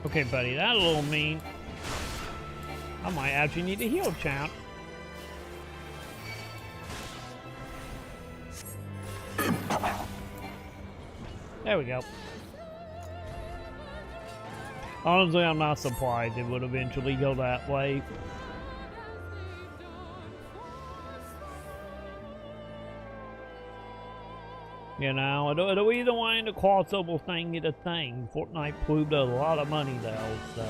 Okay, buddy, that's a little mean. I might actually need to heal, champ. There we go. Honestly, I'm not surprised it would eventually go that way. You know, the reason why the crossover thing is a thing. Fortnite proved a lot of money though, so.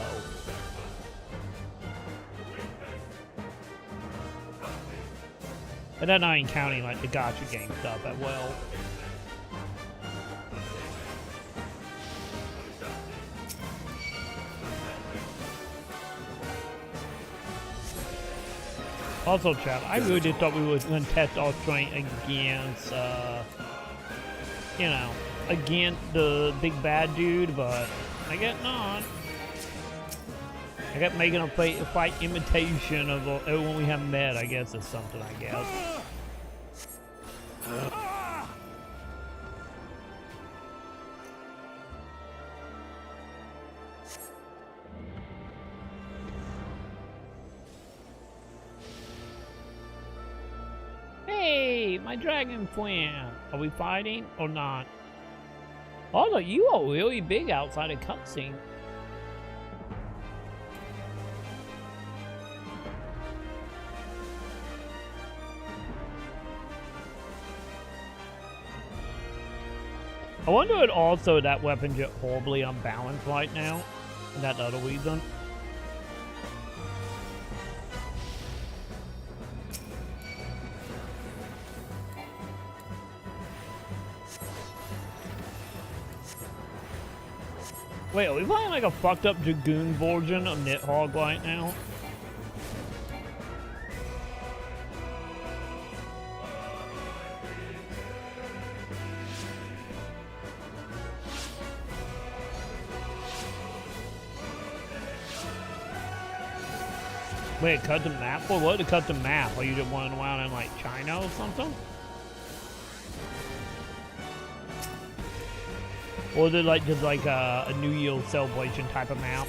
And then I ain't counting like the gacha game stuff as well. Also, chat, I really just thought we were going to test our strength against, you know, against the big bad dude, but I guess not. I got making a fight imitation of everyone we haven't met, I guess, is something, I guess. Hey, my dragon friend. Are we fighting or not? Oh, look, you are really big outside of cutscene. I wonder if also that weapon's just horribly unbalanced right now. And that's the other reason. Wait, are we playing like a fucked up Dragoon version of Nidhogg right now? Wait, cut the map? Or what to cut the map? Are you just running around in like China or something? Or is it like just like a New Year celebration type of map?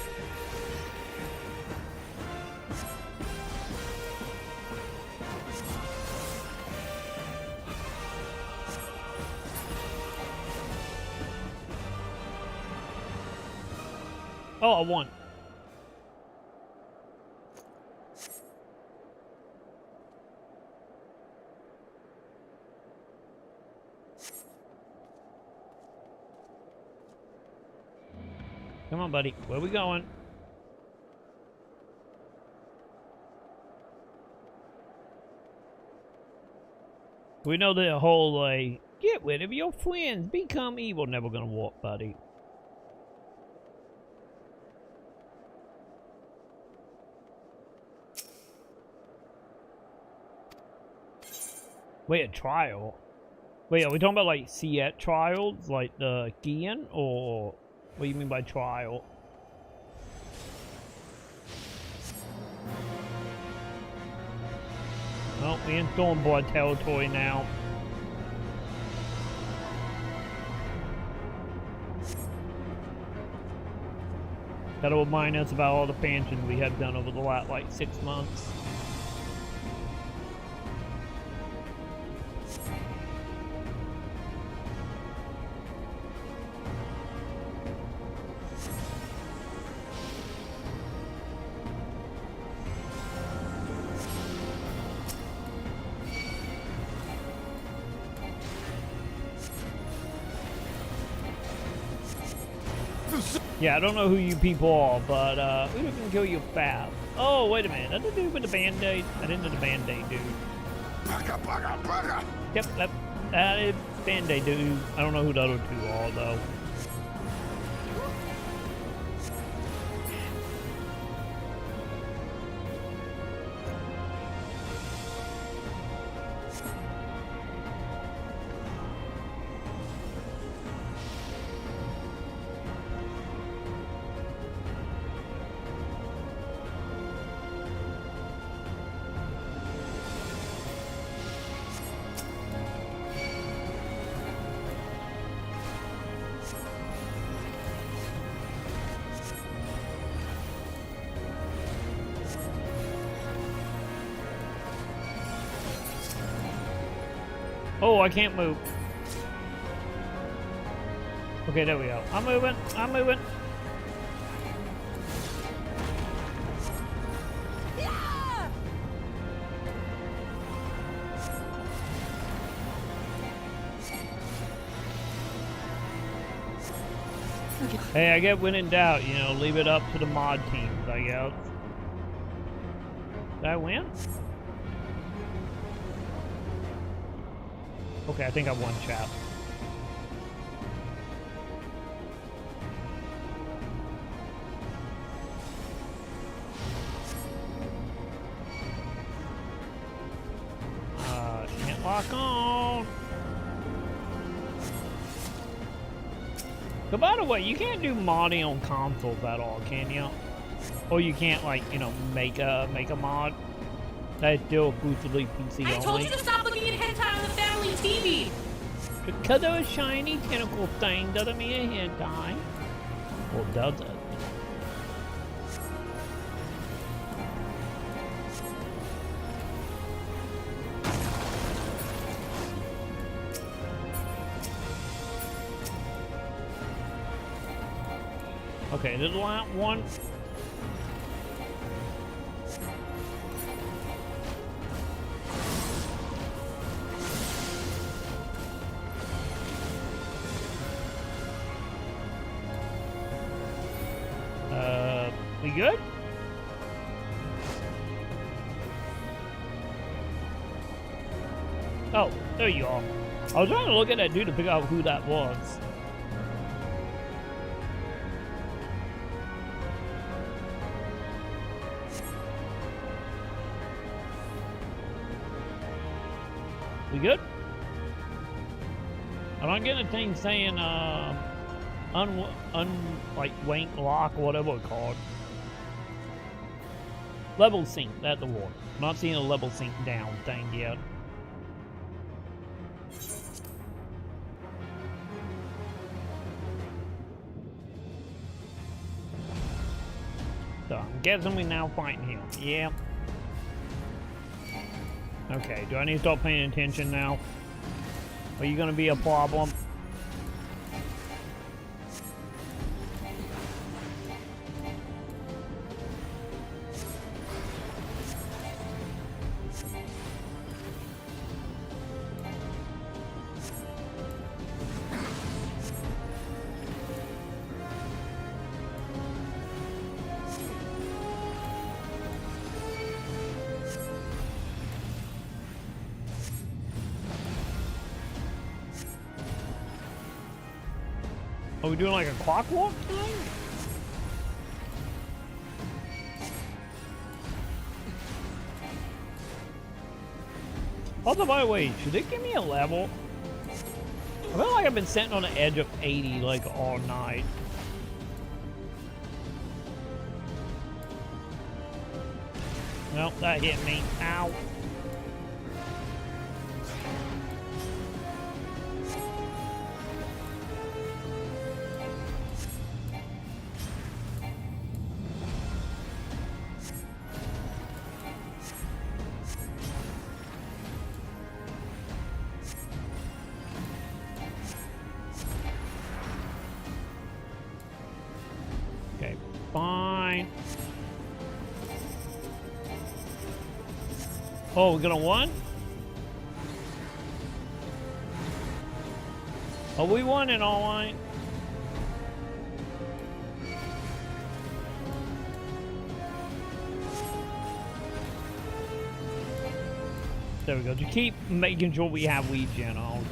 Oh, I won. Come on, buddy. Where we going? We know the whole, like, get rid of your friends, become evil. Never gonna work, buddy. Wait, a trial? Wait, are we talking about, like, Siet trials? Like the Gian? Or what do you mean by trial? Well, we're in Stormboard territory now. That'll remind us about all the expansions we have done over the last, like, 6 months. Yeah, I don't know who you people are, but who can kill you fast? Oh, wait a minute. That's the dude with the band-aid. That isn't the band-aid dude. Yep, that is band-aid dude. I don't know who the other two are, though. Oh, I can't move. Okay, there we go. I'm moving. I'm moving. Hey, I get when in doubt, you know, leave it up to the mod teams, I guess. Did I win? Okay, I think I won, chat. Can't lock on. So by the way, you can't do modding on consoles at all, can you? Or you can't, like, you know, make a mod. That's still exclusively PC only.
I told you to stop looking at hentai on the family TV!
Because of a shiny tentacle thing doesn't mean a hentai. Or does it? Okay, this is one. We good? Oh, there you are. I was trying to look at that dude to figure out who that was. We good? I'm not getting a thing saying, like, wank lock, or whatever it's called. Level sync, that's the word. I'm not seeing a level sync down thing yet. So, I'm guessing we're now fighting him. Yeah. Okay, do I need to start paying attention now? Are you gonna be a problem? Are we doing like a clockwork thing? Also, by the way, should it give me a level? I feel like I've been sitting on the edge of 80 like all night. Nope, that hit me. Ow. Okay, fine. Oh, we're gonna won? Oh, we won it all right. There we go. To keep making sure we have lead gen on.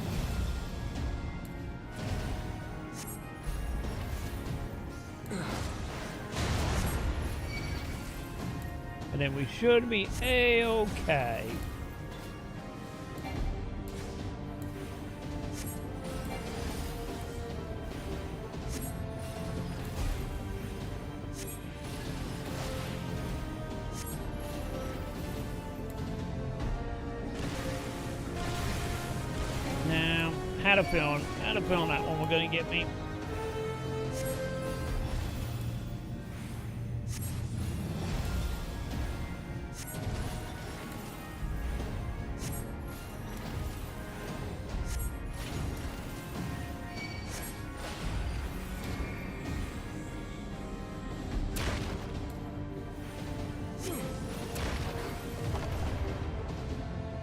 And then we should be A-okay. Now, had a feeling that one was gonna get me.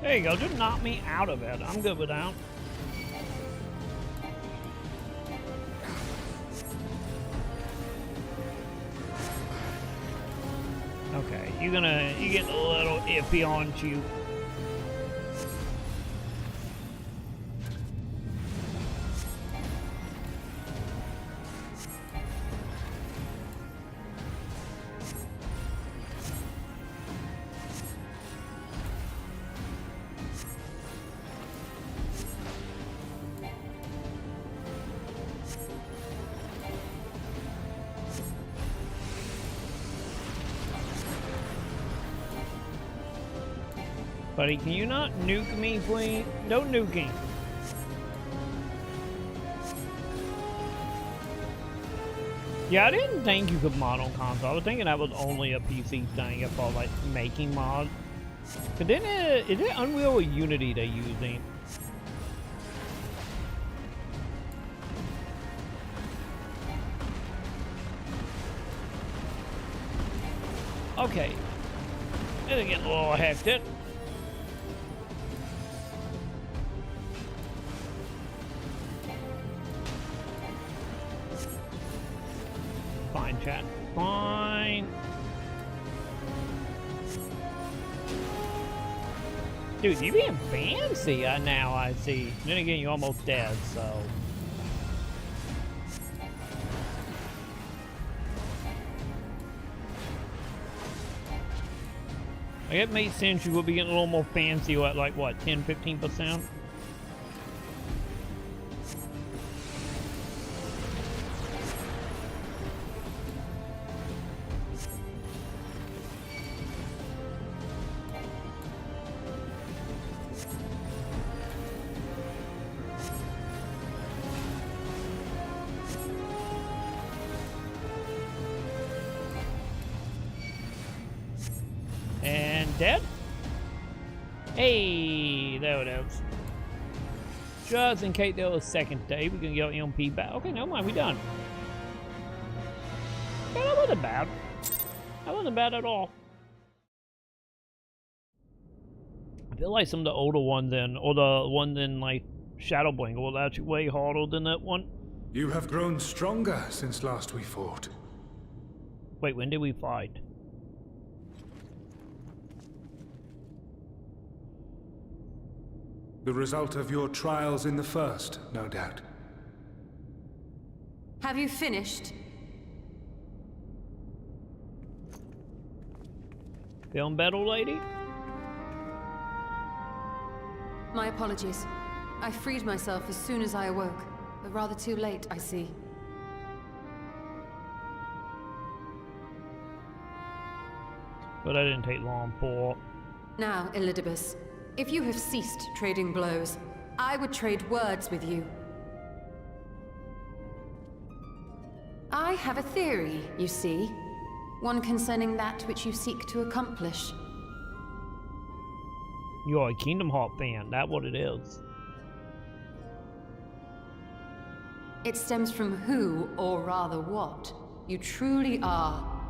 There you go, just knock me out of it. I'm good with that. Okay, you get a little iffy, aren't you? Buddy, can you not nuke me, please? Don't nuke me. Yeah, I didn't think you could mod on console. I was thinking that was only a PC thing if I was like making mods. But then is it Unreal or Unity they're using? Okay. It's getting a little hectic. Fine, chat. Fine. Dude, you're being fancy now, I see. Then again, you're almost dead, so... I guess it makes sense you would be getting a little more fancy at like, what, 10-15%? Dead? Hey, there it is. Just in case there was a second day, we can get EMP back. Okay, never mind, we done. Yeah, that wasn't bad. That wasn't bad at all. I feel like some of the older ones then, or the one in like Shadowbringers was actually way harder than that one.
You have grown stronger since last we fought.
Wait, when did we fight?
The result of your trials in the first, no doubt.
Have you finished?
Feeling better, lady?
My apologies. I freed myself as soon as I awoke, but rather too late, I see.
But that didn't take long for.
Now, Elidibus, if you have ceased trading blows, I would trade words with you. I have a theory, you see. One concerning that which you seek to accomplish.
You're a Kingdom Hearts fan, that's what it is.
It stems from who, or rather what, you truly are.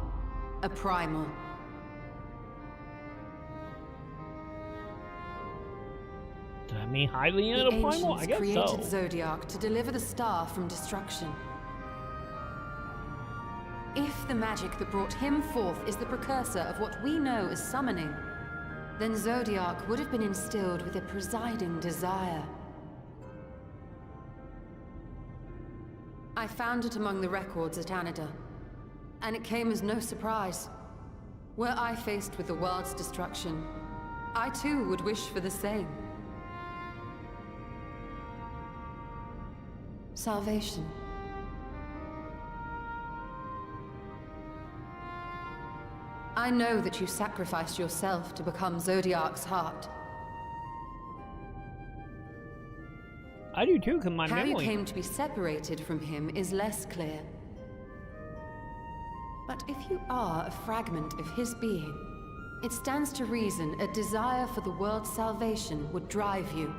A primal.
Does that mean highly in a primal? I guess so.
Created Zodiac to deliver the star from destruction. If the magic that brought him forth is the precursor of what we know as summoning, then Zodiac would have been instilled with a presiding desire. I found it among the records at Anida, and it came as no surprise. Were I faced with the world's destruction, I too would wish for the same. Salvation. I know that you sacrificed yourself to become Zodiac's heart.
I do too, because my
How
memory...
you came to be separated from him is less clear. But if you are a fragment of his being, it stands to reason a desire for the world's salvation would drive you.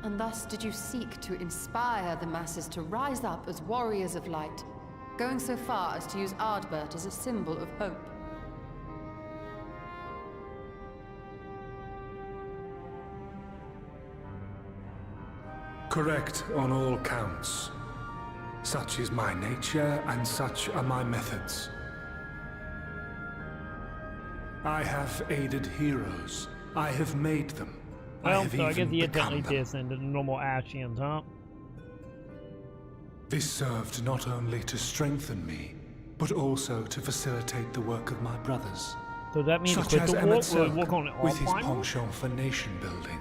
And thus did you seek to inspire the masses to rise up as warriors of light, going so far as to use Ardbert as a symbol of hope.
Correct on all counts. Such is my nature, and such are my methods. I have aided heroes. I have made them.
Well, so I guess he evidently descended to normal Ashians, huh?
This served not only to strengthen me, but also to facilitate the work of my brothers.
So that means
such as
Emmett
Selk
work on it all
with his
final?
penchant for nation building.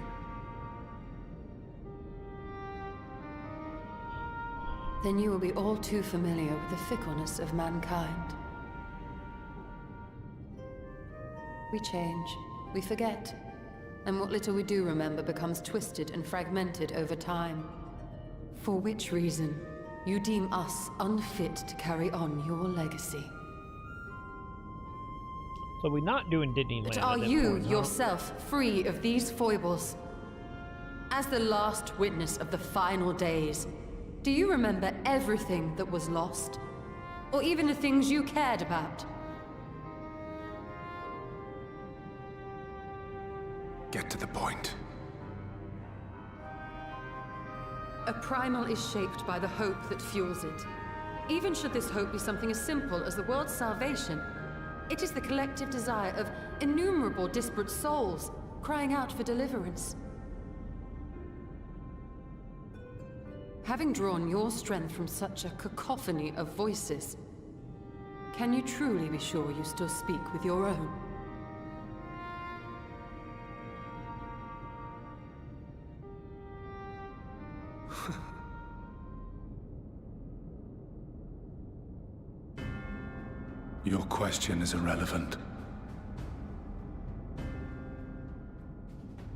Then you will be all too familiar with the fickleness of mankind. We change, we forget, and what little we do remember becomes twisted and fragmented over time. For which reason, you deem us unfit to carry on your legacy.
So we're not doing Disneyland.
But are you yourself free of these foibles? As the last witness of the final days, do you remember everything that was lost? Or even the things you cared about?
Get to the point.
A primal is shaped by the hope that fuels it. Even should this hope be something as simple as the world's salvation, it is the collective desire of innumerable disparate souls crying out for deliverance. Having drawn your strength from such a cacophony of voices, can you truly be sure you still speak with your own?
Your question is irrelevant.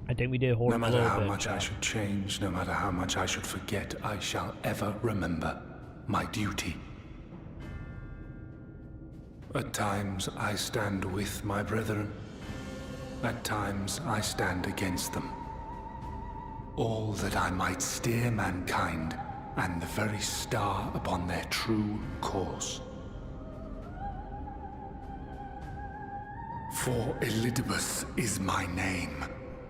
I think we did hold
No
him a
matter
little
how
bit.
much I should change, no matter how much I should forget, I shall ever remember my duty. At times I stand with my brethren. At times I stand against them. All that I might steer mankind and the very star upon their true course. For Elidibus is my name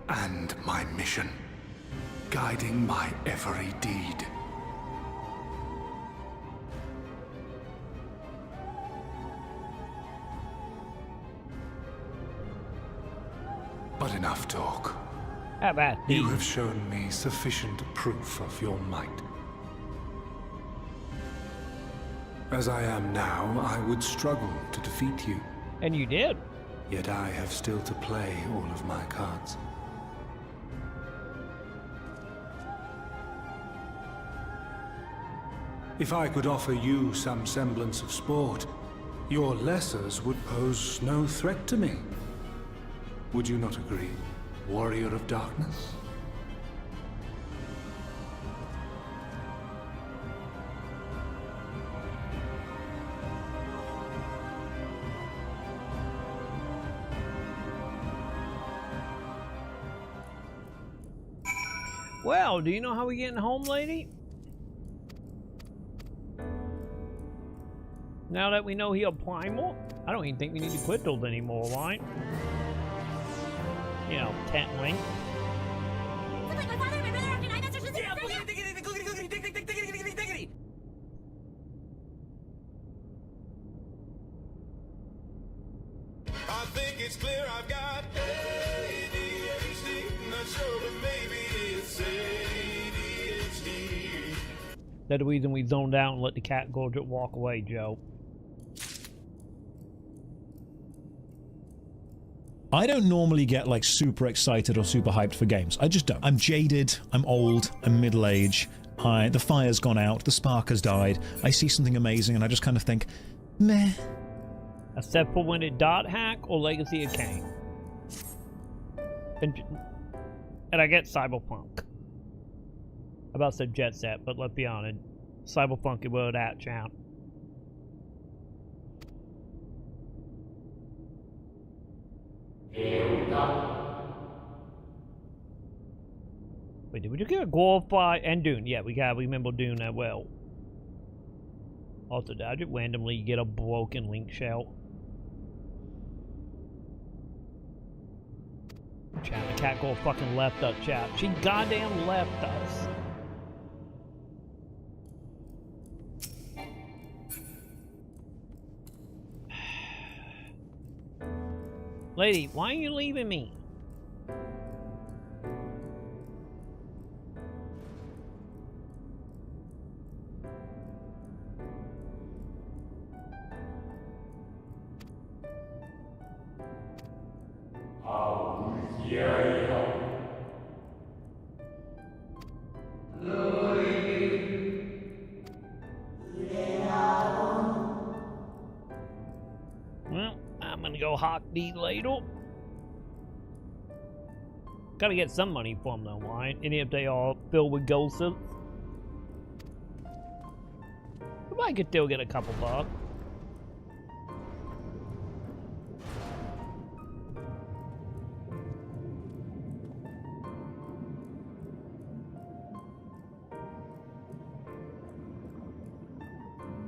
and my mission, guiding my every deed. But enough talk.
How about
you have shown me sufficient proof of your might. As I am now, I would struggle to defeat you.
And you did.
Yet I have still to play all of my cards. If I could offer you some semblance of sport, your lessers would pose no threat to me. Would you not agree, Warrior of Darkness?
Well, do you know how we're getting home, lady? Now that we know he'll primal, I don't even think we need to quit those anymore, right? You know, tent link.
I think it's clear I've got ADHD. Not sure, but maybe it's ADHD.
That's the reason we zoned out and let the cat go to walk away, Joe.
I don't normally get like super excited or super hyped for games. I just don't. I'm jaded, I'm old, I'm middle-aged, the fire's gone out, the spark has died, I see something amazing and I just kind of think, meh.
Except for when it dot hack or Legacy of Kain. And I get Cyberpunk. I about said Jet Set, but let's be honest. Cyberpunk is where that, champ. Wait, did we just get a glorify and Dune? Yeah, we remember Dune as well. Also, did I just randomly get a broken link shell? Chat, the cat girl fucking left us, chat. She goddamn left us. Lady, why are you leaving me? Well, I'm gonna go hawk the ladle. Gotta get some money from them, right? Any if they are filled with gold suits. I could still get a couple bucks.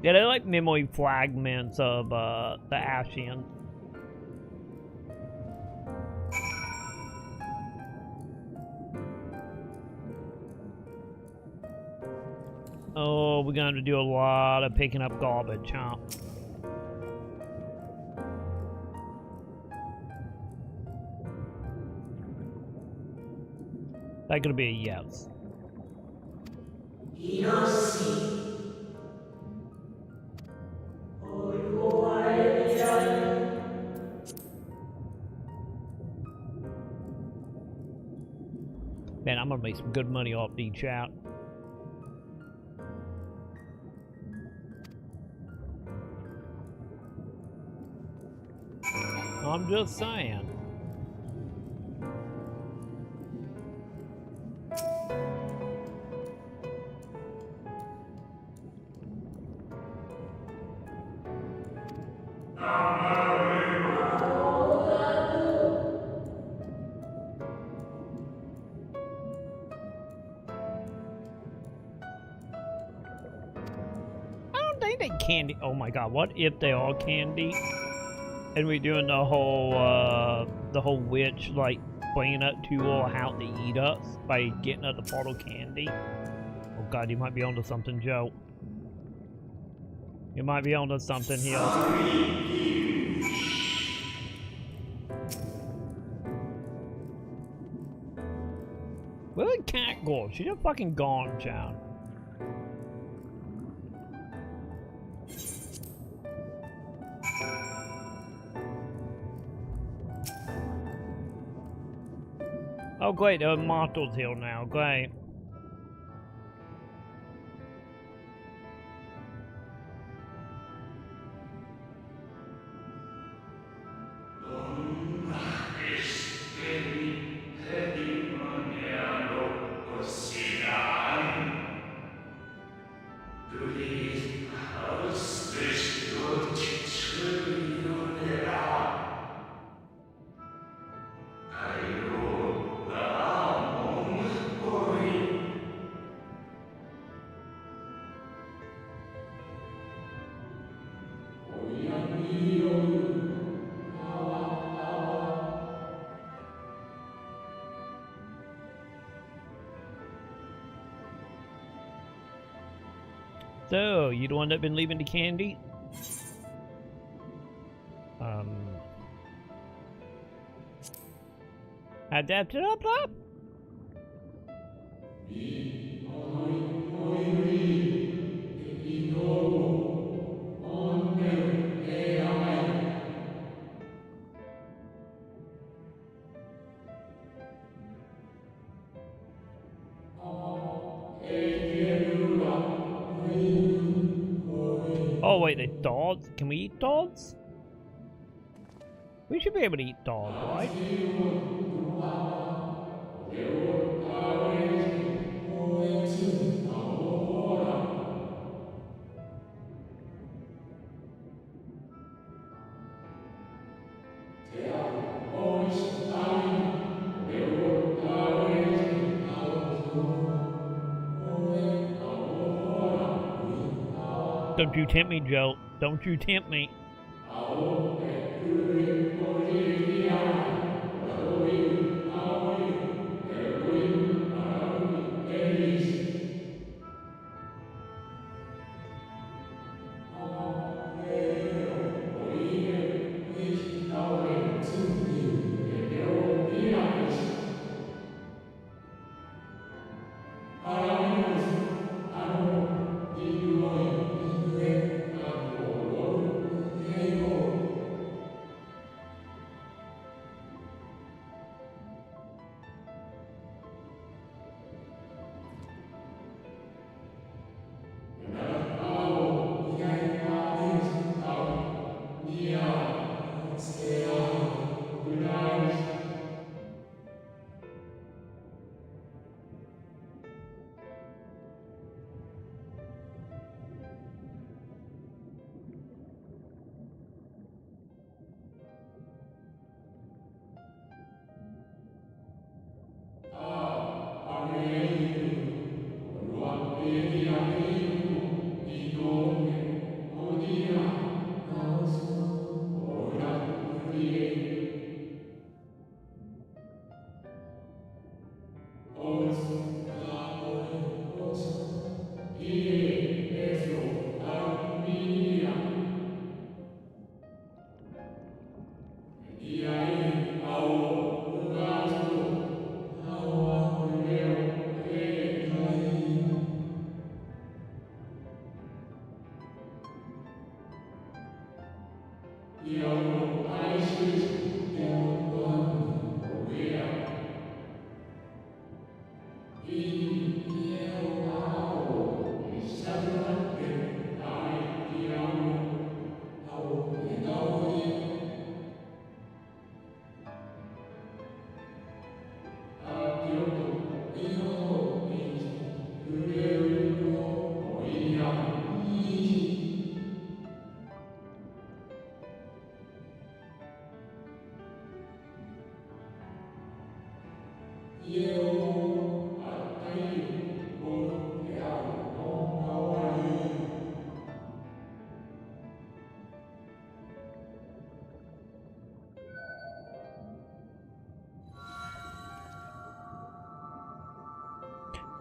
Yeah, they're like memory fragments of the Ashian. Oh, we're gonna have to do a lot of picking up garbage, huh? That's gonna be a yes. Man, I'm gonna make some good money off the chat. I'm just saying. I don't think they candy. Oh my god, what if they are candy? And we're doing the whole witch, like, bringing up to or how to eat us by getting us the bottle candy. Oh god, you might be onto something, Joe. You might be onto something here. Where did Cat go? She just fucking gone, John. Oh, great, there are mortals here now. Great. So, you the one that been leaving the candy? Adapt it up. Oh wait, the dogs? Can we eat dogs? We should be able to eat dogs, right? Don't you tempt me, Joe. Don't you tempt me.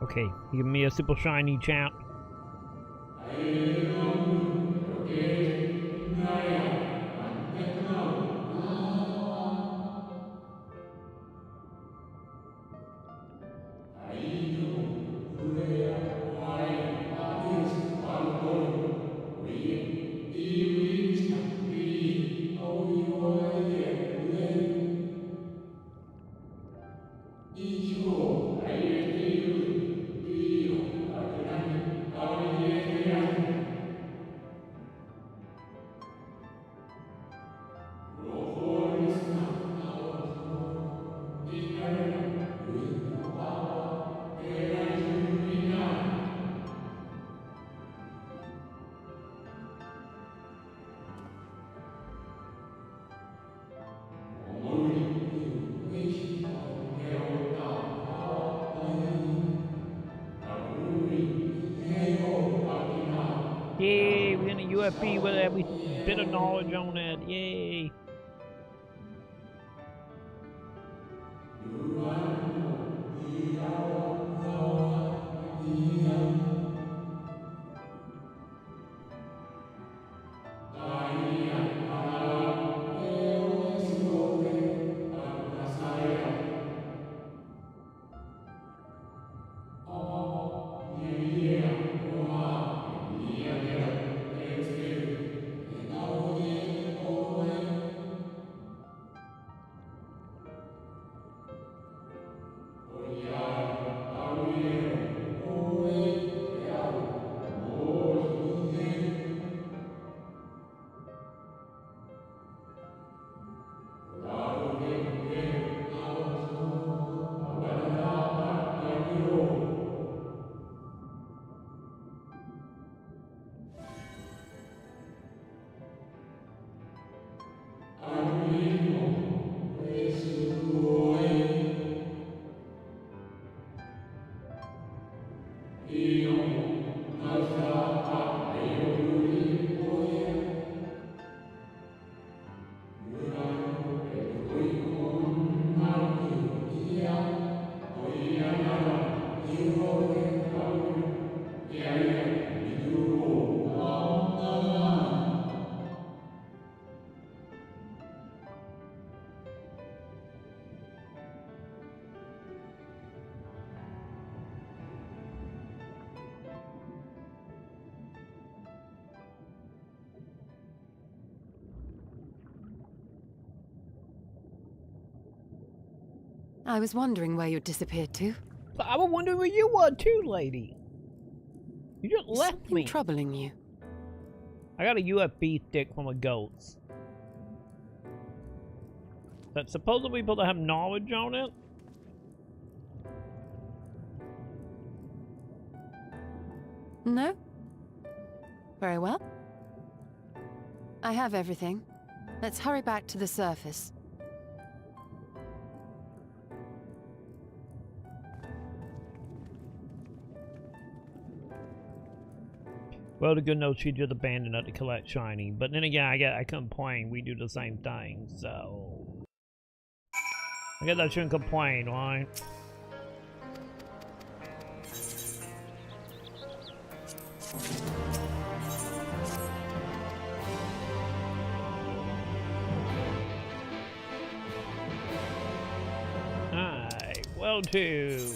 Okay, give me a simple shiny chat. Yay, we're in a UFP with every bit of knowledge on it. Yay.
I was wondering where you disappeared to.
I was wondering where you were too, lady. You just left
Something
me.
troubling you.
I got a UFB stick from a goats. That's supposedly supposed to have knowledge on it.
No? Very well. I have everything. Let's hurry back to the surface.
Well, the good note, she just abandoned it to collect shiny. But then again, I complain. We do the same thing, so I guess I shouldn't complain, right? Alright, well, too.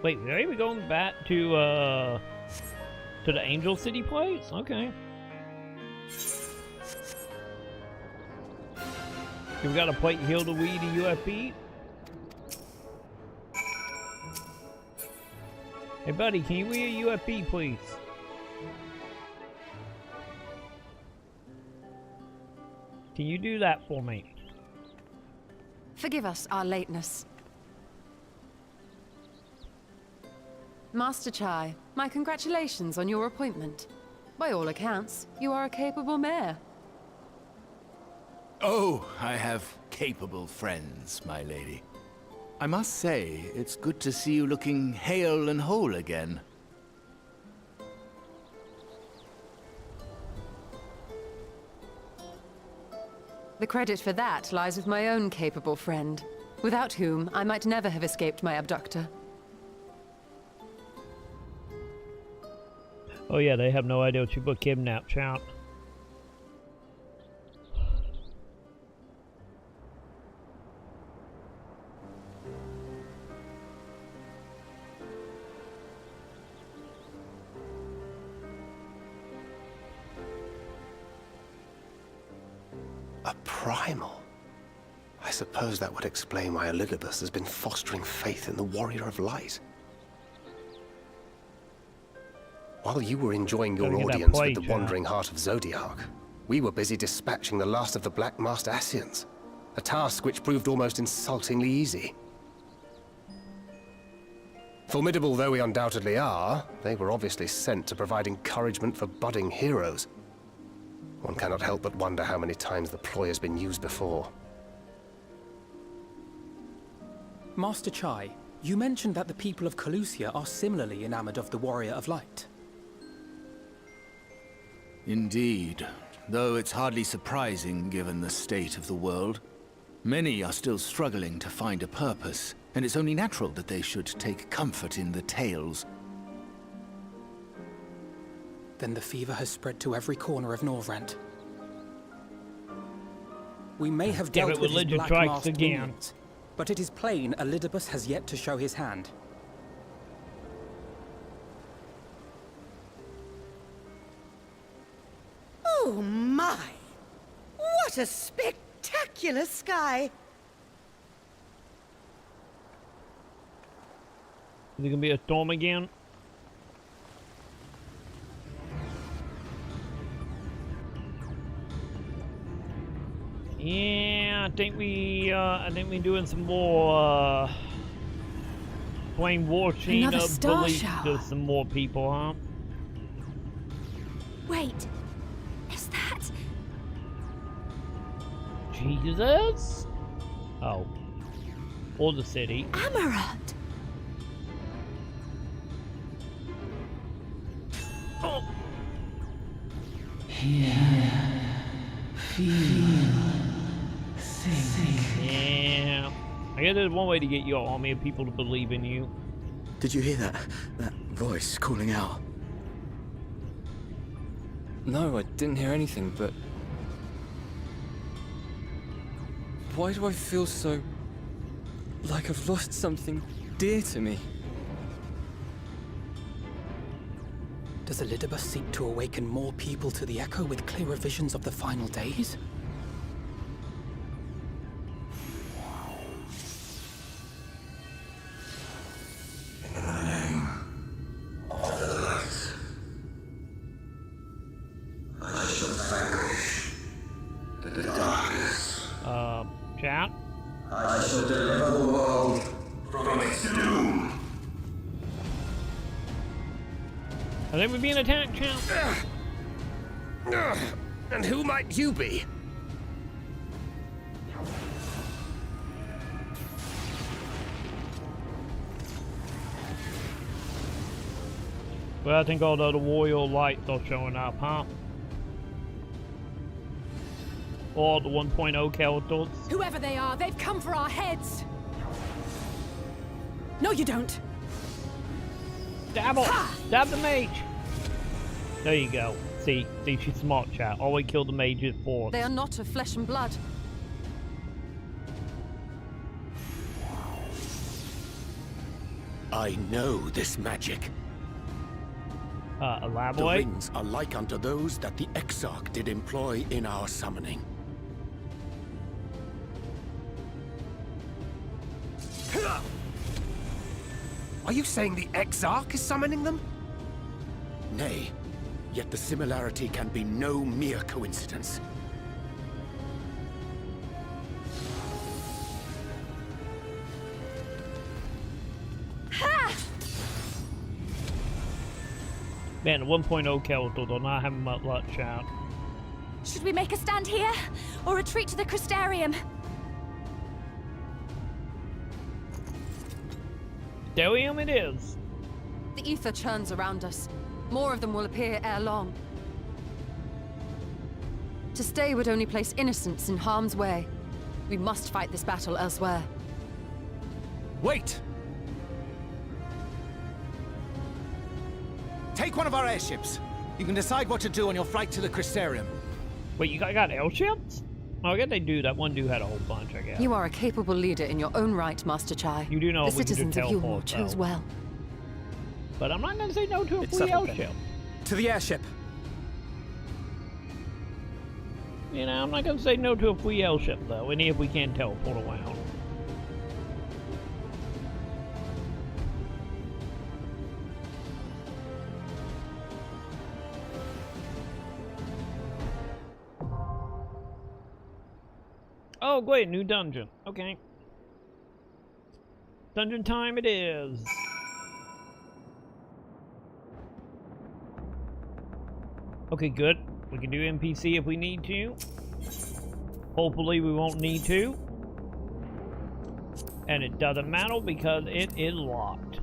Wait, are we going back to the Angel City place? Okay. We got a plate heal the weed to UFP. Hey buddy, can you weed a UFP please? Can you do that for me?
Forgive us our lateness. Master Chai, my congratulations on your appointment. By all accounts, you are a capable mayor.
Oh, I have capable friends, my lady. I must say, it's good to see you looking hale and whole again.
The credit for that lies with my own capable friend, without whom I might never have escaped my abductor.
Oh yeah, they have no idea what people kidnapped, chat.
A primal? I suppose that would explain why Elidibus has been fostering faith in the Warrior of Light. While you were enjoying your audience with the Wandering Heart of Zodiac, we were busy dispatching the last of the Black Masked Ascians, a task which proved almost insultingly easy. Formidable though we undoubtedly are, they were obviously sent to provide encouragement for budding heroes. One cannot help but wonder how many times the ploy has been used before.
Master Chai, you mentioned that the people of Calusia are similarly enamored of the Warrior of Light.
Indeed, though it's hardly surprising given the state of the world. Many are still struggling to find a purpose, and it's only natural that they should take comfort in the tales.
Then the fever has spread to every corner of Norvrent. We may have dealt with his black masked minions, but it is plain Elidibus has yet to show his hand.
Oh my! What a spectacular sky!
Is it gonna be a storm again? Yeah, I think we doing some more playing Warsheen bullies to some more people, huh?
Wait, is that
Jesus? Oh, or the city.
Amaranth?
Oh. Yeah. I guess there's one way to get your army of people to believe in you.
Did you hear that? That voice calling out?
No, I didn't hear anything, but... why do I feel so... like I've lost something dear to me?
Does Elidibus seek to awaken more people to the Echo with clearer visions of the final days?
In the name of the light, I shall vanquish the darkness.
Chat?
I shall deliver the world from its doom.
I think we're being attacked, champ.
And who might you be?
Well, I think all the other warrior lights are showing up, huh? All the 1.0 characters.
Whoever they are, they've come for our heads. No, you don't.
Stab her! Stab the mage! There you go. See, she's smart, chat. Always kill the mages for.
They are not of flesh and blood.
I know this magic.
Elaborate?
The rings are like unto those that the Exarch did employ in our summoning.
Are you saying the Exarch is summoning them?
Nay, yet the similarity can be no mere coincidence.
Man, the 1.0 characters are not having much luck, chat.
Should we make a stand here, or retreat to the Crystarium?
Crystarium it is.
The ether churns around us. More of them will appear ere long. To stay would only place innocents in harm's way. We must fight this battle elsewhere.
Wait! Take one of our airships. You can decide what to do on your flight to the Crystarium.
Wait, you got airships? Oh, I guess they do. That one dude had a whole bunch, I guess.
You are a capable leader in your own right, Master Chai.
You do know
the
we can do
citizens of
teleport,
Yulmore chose well.
But I'm not going to say no to a free airship.
To the airship.
You know, I'm not gonna say no to a free L ship though, any if we can teleport around. Oh, great, new dungeon. Okay. Dungeon time it is. Okay, good. We can do NPC if we need to. Hopefully we won't need to. And it doesn't matter because it is locked.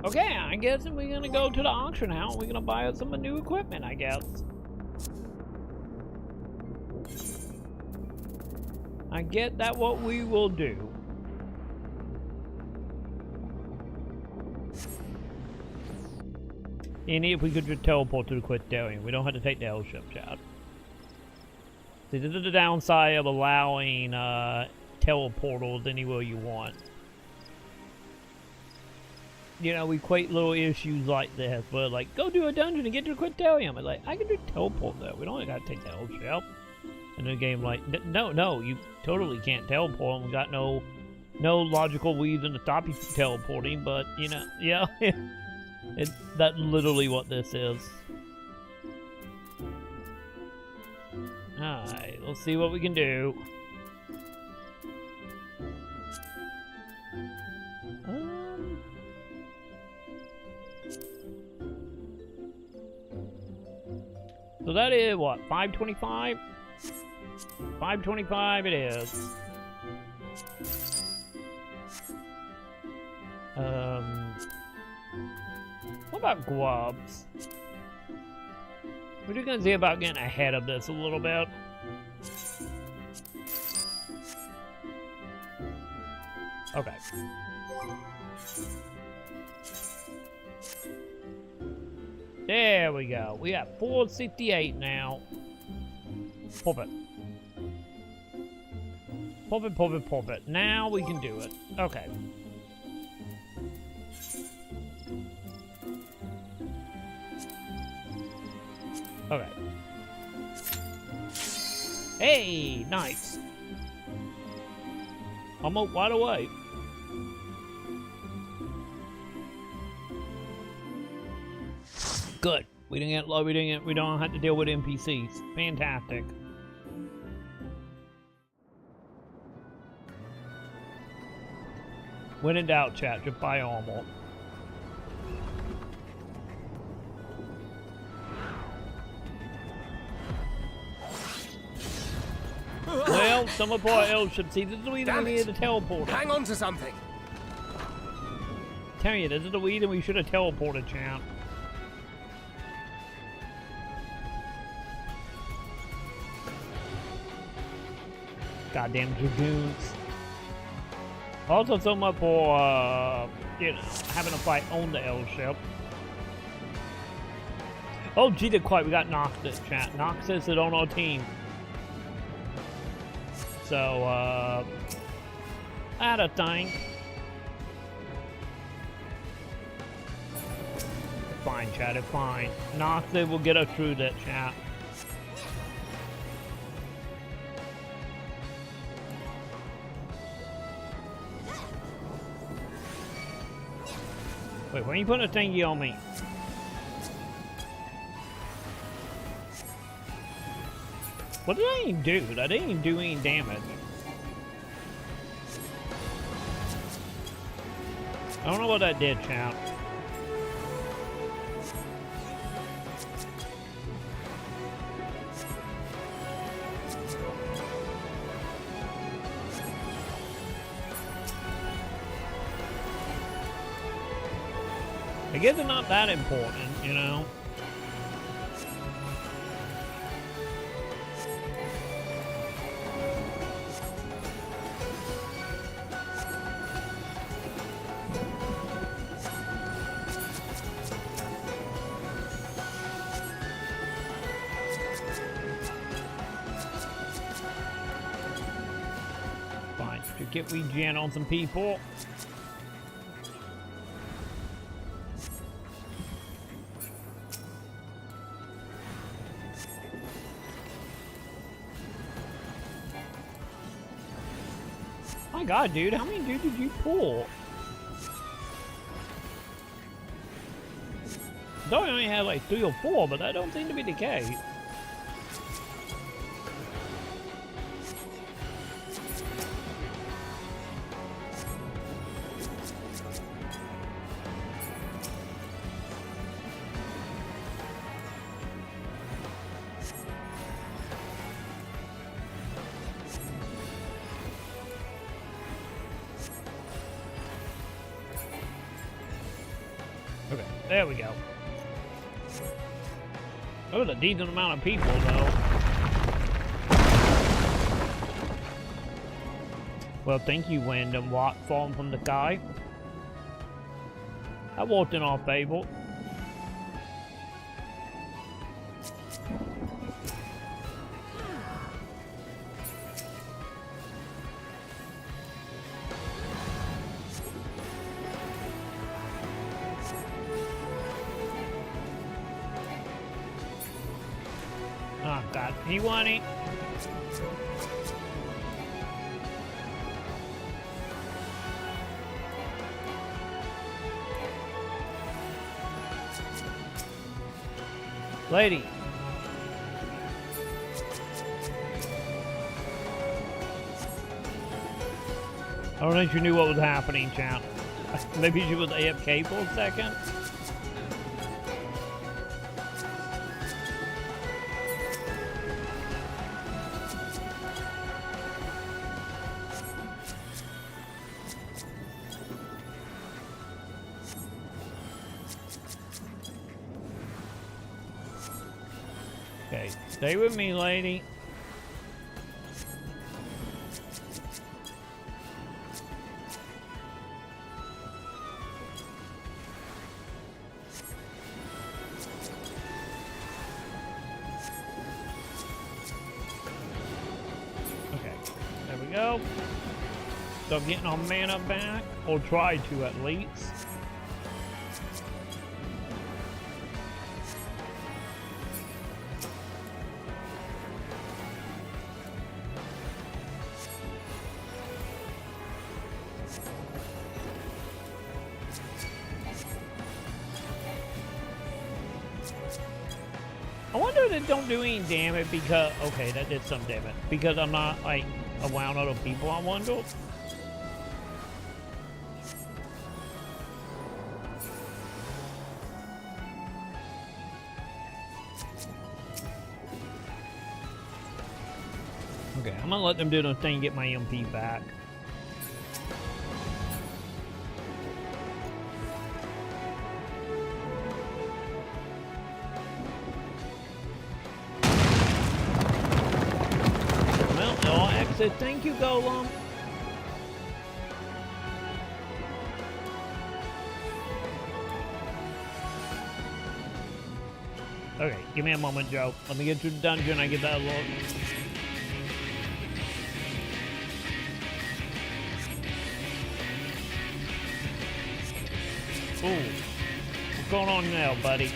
Okay, I guess we're gonna go to the auction house. We're gonna buy some new equipment, I guess. I get that what we will do. And if we could just teleport to the Quitarium, we don't have to take the L ship, Chad. See, this is the downside of allowing teleportals anywhere you want. You know, we equate little issues like this, where like, go do a dungeon and get to the Quitarium. It's like, I can just teleport there. We don't gotta take the L ship. And the game like, no, you totally can't teleport. We got no logical reason to stop you from teleporting. But you know, yeah, that's literally what this is. All right, let's see what we can do. So that is what, 525? 525 it is. What about grubs? We're just gonna see about getting ahead of this a little bit. Okay. There we go. We got 468 now. Pop it. Pop it, pop it, pop it. Now we can do it. Okay. Okay. Hey, nice. Almost wide away. Good. We don't have to deal with NPCs. Fantastic. When in doubt, chat, just buy armor. Well, some of our elves should see this is the reason we needed to teleport.
Hang on to something.
Tell you, this is the reason we should have teleported, champ. Goddamn dragoons. Also, so much for, you know, having to fight on the L ship. Oh, gee, did quite. We got Noxus, chat. Noxus is on our team. So, add a thing. Fine, chat, it's fine. Noxus will get us through that, chat. Wait, why are you putting a thingy on me? What did I even do? I didn't even do any damage. I don't know what that did, champ. I guess it's not that important, you know? get regen on some people. My god, dude, how many dudes did you pull? I thought we only had like 3 or 4, but that don't seem to be the case. Okay, there we go. That was a decent amount of people, though. Well, thank you, random rock falling from the sky. That wasn't in our favor. Oh god, you want it? Lady. I don't think she knew what was happening, champ. Maybe she was AFK for a second. Okay, stay with me, lady. Okay, there we go. So getting our mana back, or try to at least. I wonder if it don't do any damage because, okay, that did some damage. Because I'm not, like, around other people, I wonder. Okay, I'm gonna let them do their thing and get my MP back. Exit. Thank you, Golem. Okay, give me a moment, Joe. Let me get to the dungeon. I get that look. Ooh. What's going on now, buddy?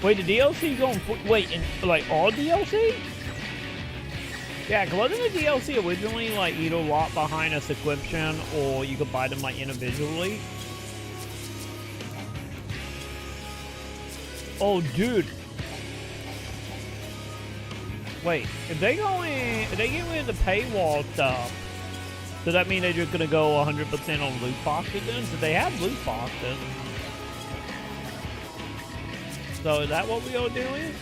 Wait, the DLC going for, wait, like all DLC? Yeah, cause wasn't the DLC originally like either locked behind a subscription or you could buy them like individually? Oh, dude. Wait, if they get rid of the paywall stuff, does that mean they're just gonna go 100% on loot boxes then? So they have loot boxes. So is that what we are doing?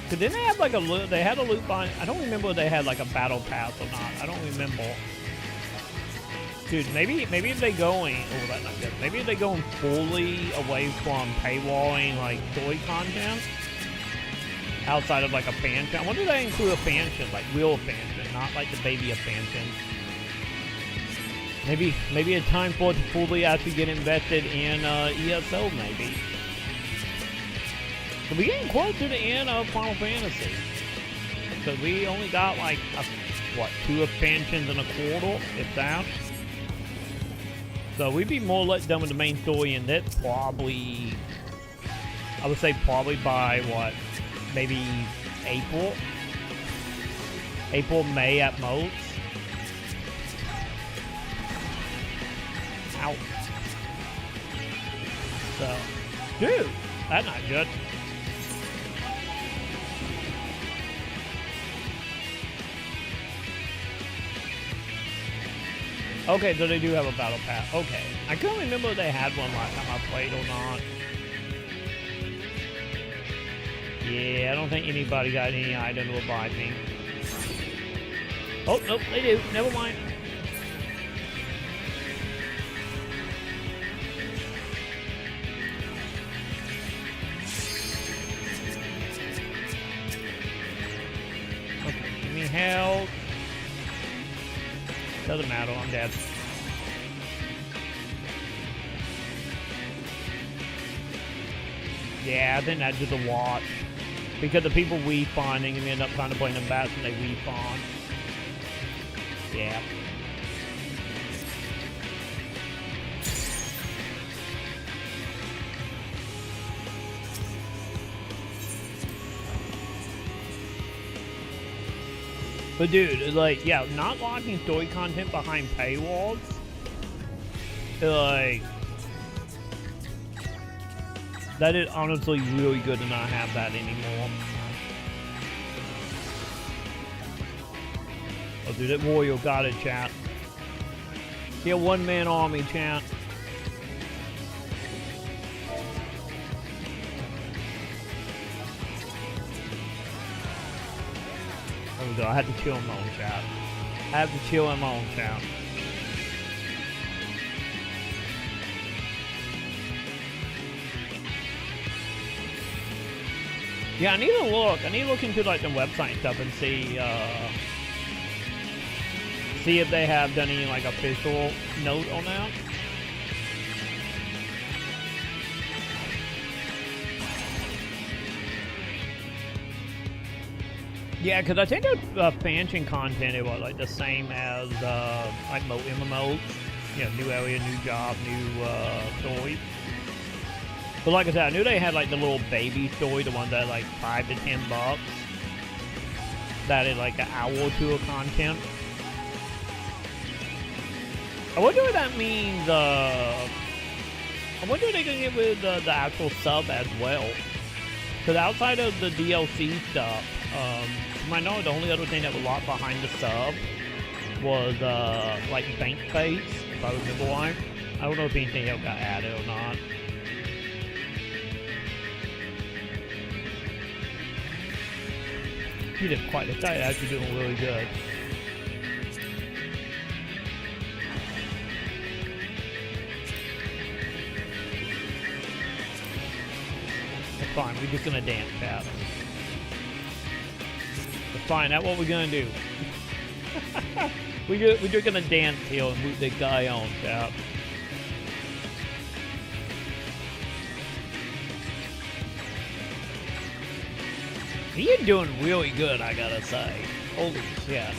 Cause didn't they have like they had a loot box? I don't remember if they had like a battle pass or not. I don't remember. Dude, maybe if they going, oh that's not good. Maybe if they going fully away from paywalling like story content outside of like a expansion. I wonder if they include expansion, like real expansion, not like the baby expansion. Maybe a time for it to fully actually get invested in ESO, maybe. So we're getting close to the end of Final Fantasy. because we only got like, what, 2 expansions and a quarter, if that. So we'd be more or less done with the main story, and that's probably, I would say probably by what, maybe April, May at most. Ow. So, dude, that's not good. Okay, so they do have a battle pass. Okay. I couldn't remember if they had one last time I played or not. Yeah, I don't think anybody got any item to revive me. Oh, nope, they do. Never mind. Okay, give me health. Doesn't matter, I'm dead. Yeah, I think that's just a watch. Because the people respawning and we end up trying to bring them back when they respawn. Yeah. But dude, it's like, yeah, not locking story content behind paywalls, like, that is honestly really good to not have that anymore. Oh dude, that warrior got it, chat. Yeah, one-man army, chat. I had to chill in my own chat. I have to chill in my own chat. Yeah, I need to look. I need to look into like the website and stuff and see if they have done any like official note on that. Yeah, because I think the expansion content it was like the same as like MMOs, you know, new area, new job, new story. But like I said, I knew they had like the little baby story, the one that like $5 to $10. That is like an hour or two of content. I wonder what that means. I wonder if they can get with the actual sub as well. Because outside of the DLC stuff, to my knowledge, the only other thing that was locked behind the sub was like bank face, if I remember right. I don't know if anything else got added or not. You did quite the site, actually doing really good. That's fine, we're just gonna dance, chat. That's fine, that's what we're gonna do. we're just gonna dance here and move the guy on, chat. He's doing really good, I gotta say. Holy shit.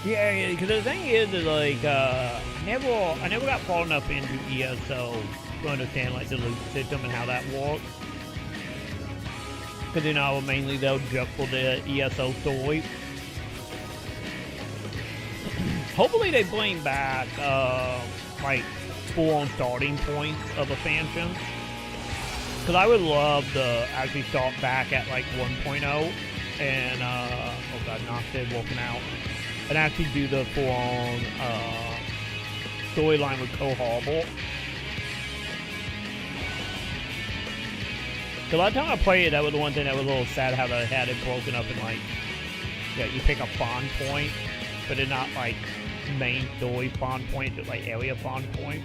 Yeah, because the thing is like, I never got far enough into ESO to understand like the loot system and how that works. Because, you know, mainly they'll jump for the ESO story. Hopefully they bring back, like, full-on starting points of expansions. Because I would love to actually start back at, like, 1.0. And, oh god, Knoxted walking out. And actually do the full-on, storyline with Co-Harbor. The last time I played it, that was the one thing that was a little sad how they had it broken up in like, yeah, you pick a spawn point, but it's not like main story spawn point, just like area spawn point.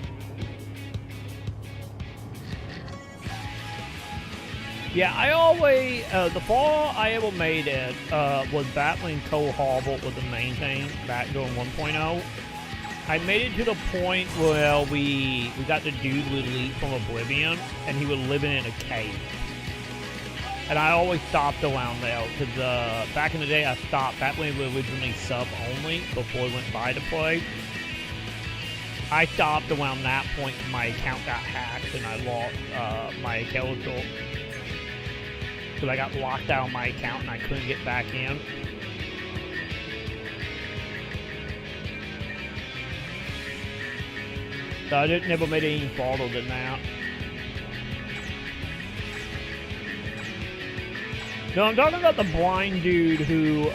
Yeah, I always, the far I ever made it was back when Cole Harbor was the main thing, back during 1.0. I made it to the point where we got the dude with Leap from Oblivion, and he was living in a cave. And I always stopped around there, because back in the day I stopped, back when we were originally sub-only, before we went by to play. I stopped around that point, my account got hacked, and I lost my character. Because I got locked out of my account and I couldn't get back in. So I never made it any farther than that. No, I'm talking about the blind dude who,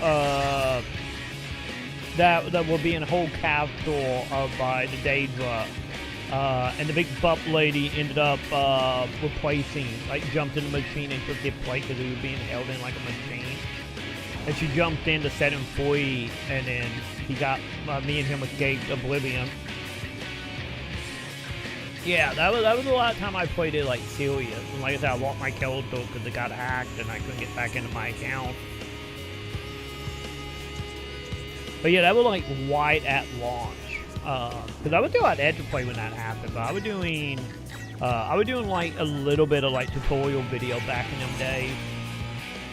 that will be in a whole capsule by the Daedra. And the big buff lady ended up replacing, like jumped in the machine and took his place because he was being held in like a machine. And she jumped in to set him free, and then he got, me and him escaped Oblivion. Yeah, that was the last time I played it like serious. And like I said, I lost my character because it got hacked and I couldn't get back into my account. But yeah, that was like right at launch. Because I was still at Edge to play when that happened, but I was doing like a little bit of like tutorial video back in them days.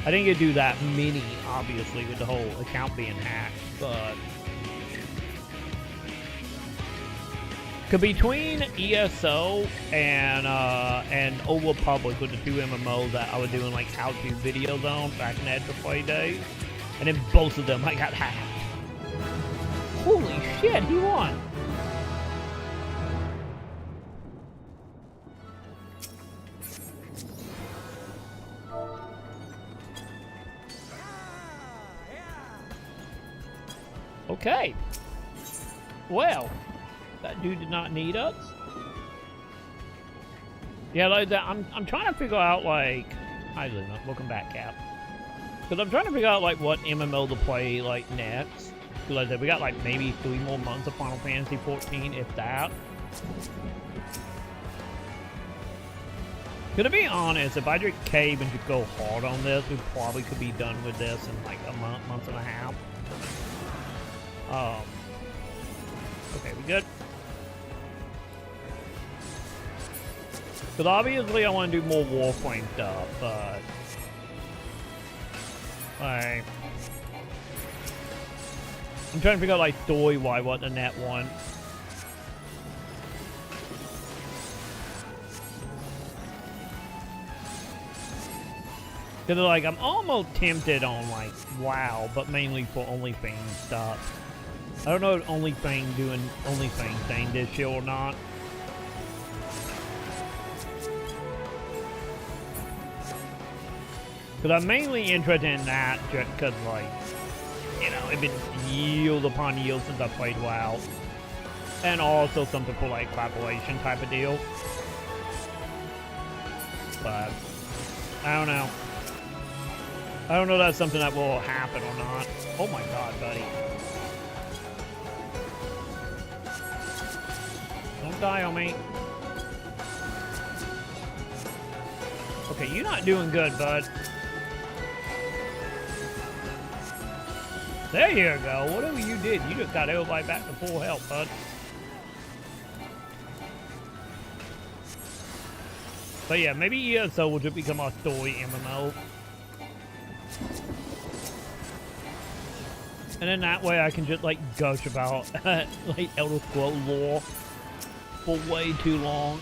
I didn't get to do that many, obviously, with the whole account being hacked, but cause between ESO and Old Republic with the two MMOs that I was doing like how-to videos on back in Edge to play days, and then both of them I got hacked. Holy shit, he won! Okay. Well, that dude did not need us. Yeah, like that. I'm trying to figure out like. Hi, Luna. Welcome back, Cap. Because I'm trying to figure out like what MMO to play like next. Like that, we got like maybe 3 more months of Final Fantasy 14, if that. To be honest, if I just cave and just go hard on this, we probably could be done with this in like a month and a half. Okay, we good? Because obviously I want to do more Warframe stuff, but like, I'm trying to figure out like story-wise what the net wants. Because like, I'm almost tempted on like WoW, but mainly for OnlyFans stuff. I don't know if OnlyFans doing OnlyFans thing this year or not. Because I'm mainly interested in that just because like, you know, it's been years upon years since I played WoW. And also something for like collaboration type of deal. But I don't know. I don't know if that's something that will happen or not. Oh my god, buddy. Don't die on me. Okay, you're not doing good, bud. There you go. Whatever you did, you just got everybody back to full health, bud. But yeah, maybe ESO will just become our story MMO. And then that way I can just like gush about like Elder Scrolls lore for way too long.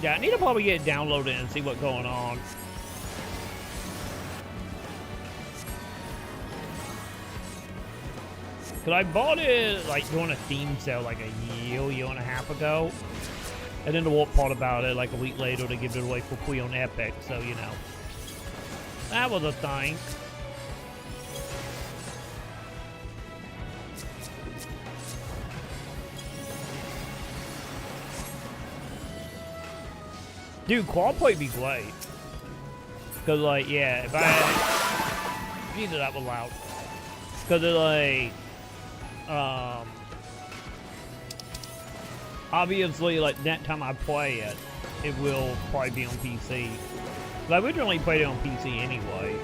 Yeah, I need to probably get it downloaded and see what's going on. Because I bought it like during a Steam sale like a year and a half ago. And then the warp part about it like a week later to give it away for free on Epic, so you know. That was a thing. Dude, quad play be great. Because like, yeah, if I... Jesus, that was loud. Because it's like, obviously, like, that time I play it, it will probably be on PC. But I originally played it on PC anyway.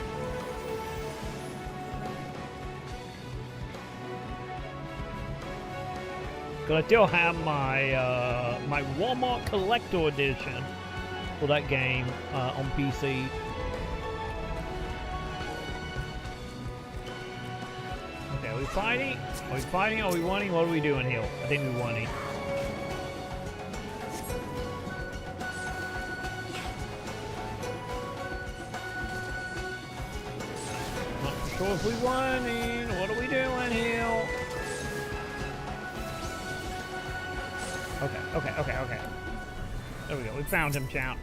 Because I still have my, my Walmart Collector Edition for that game on PC. Okay, are we fighting? Are we fighting? Are we winning? What are we doing here? I think we're winning. Not sure if we're winning. What are we doing here? Okay. There we go. We found him, champ.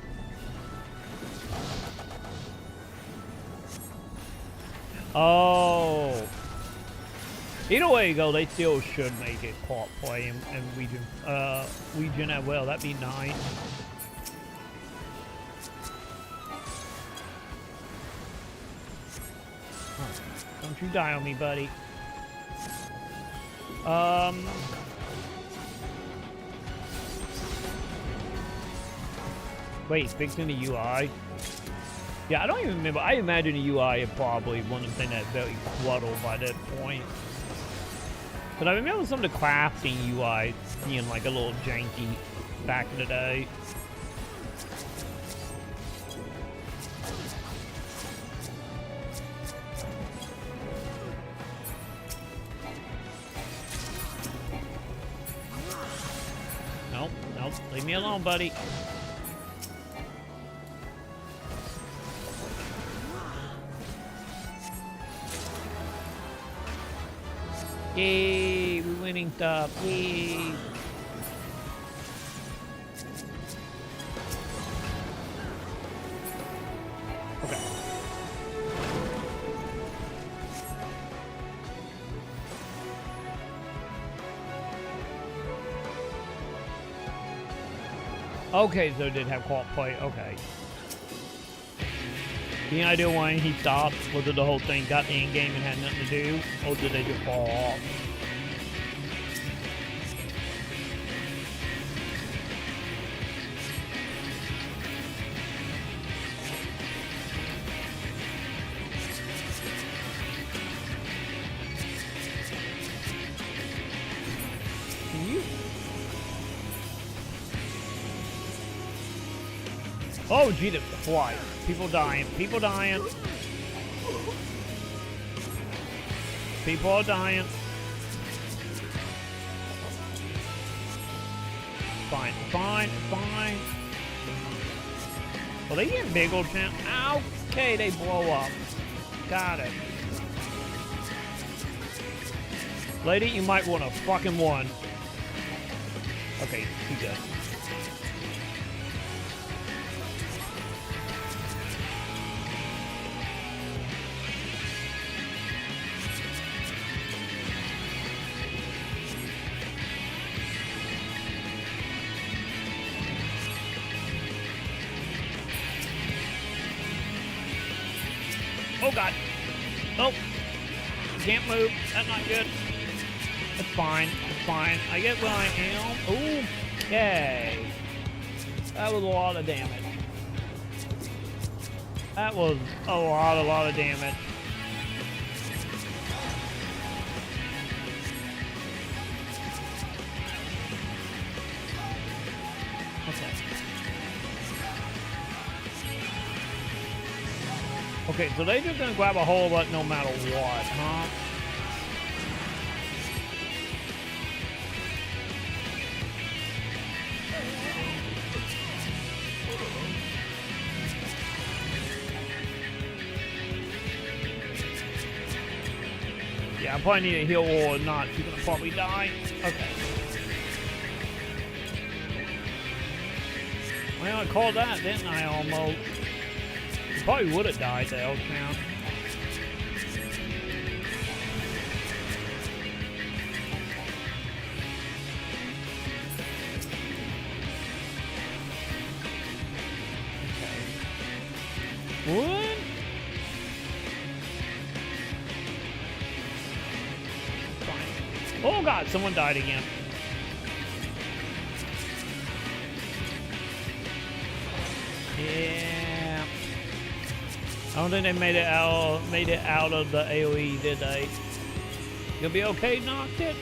Oh. Either way you go, they still should make it co-op play and Legion as well. That'd be nice. Don't you die on me, buddy. Wait, fixing the UI? Yeah, I don't even remember. I imagine the UI is probably one of the things that's very cluttered by that point. But I remember some of the crafting UI being like a little janky back in the day. Nope, leave me alone, buddy. Yay, we're winning stuff. Yay. Okay. Okay, so it did have co-op play. Okay. The idea why he stopped, was it the whole thing got the in-game and had nothing to do, or did they just fall off? Can you? Oh, Jesus Christ. People dying. People dying. People are dying. Fine. Well, they getting big old champ. Okay, they blow up. Got it. Lady, you might want to fucking one. Okay, she's good. Oh god. Oh. Can't move. That's not good. It's fine. It's fine. I get where I am. Okay. That was a lot of damage. That was a lot of damage. Okay, so they're just gonna grab a hold of it no matter what, huh? Yeah, I probably need a heal or not. She's gonna probably die. Okay. Well, I called that, didn't I, almost? Probably would have died to Elk Town. Okay. What? God, someone died again. Yeah. I don't think they made it out of the AoE, did they? You'll be okay, Nocted?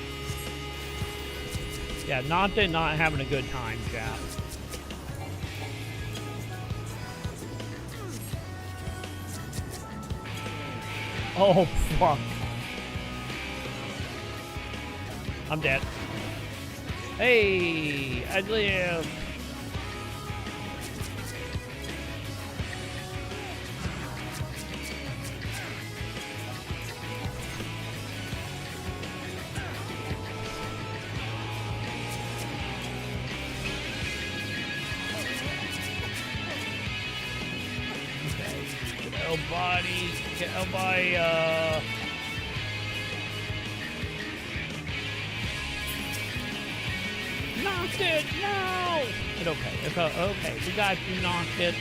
Yeah, Nocted not having a good time, chat. Oh, fuck. I'm dead. Hey, I live. Knocked it! No! It's okay. It's okay. We got you, knocked it.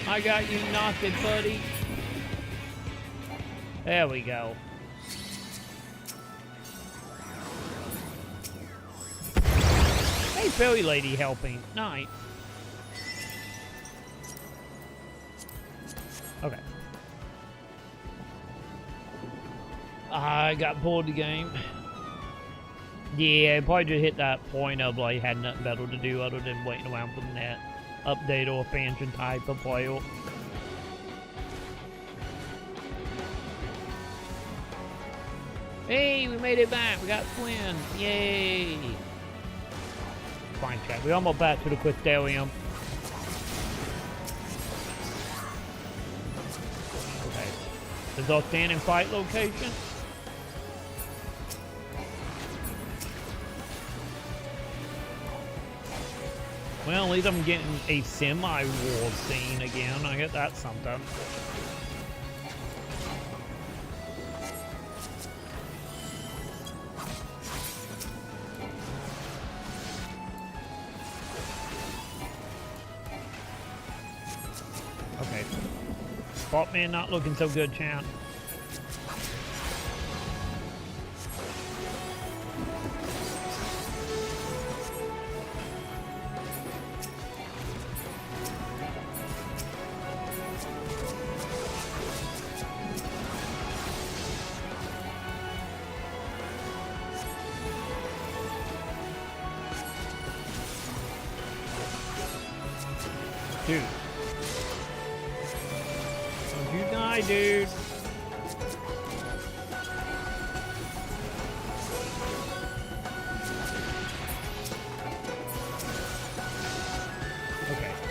I got you, knocked it, buddy. There we go. Hey, fairy lady helping. Nice. Okay. I got bored of the game. Yeah, probably just hit that point of like had nothing better to do other than waiting around for the net update or expansion type of player. Hey, we made it back. We got Flynn. Yay. Fine, chat. We're almost back to the Crystarium. Okay. There's our stand and fight location. Well, at least I'm getting a semi-war scene again. I get that's something. Okay. Botman not looking so good, chat. Dude. Don't you die, dude.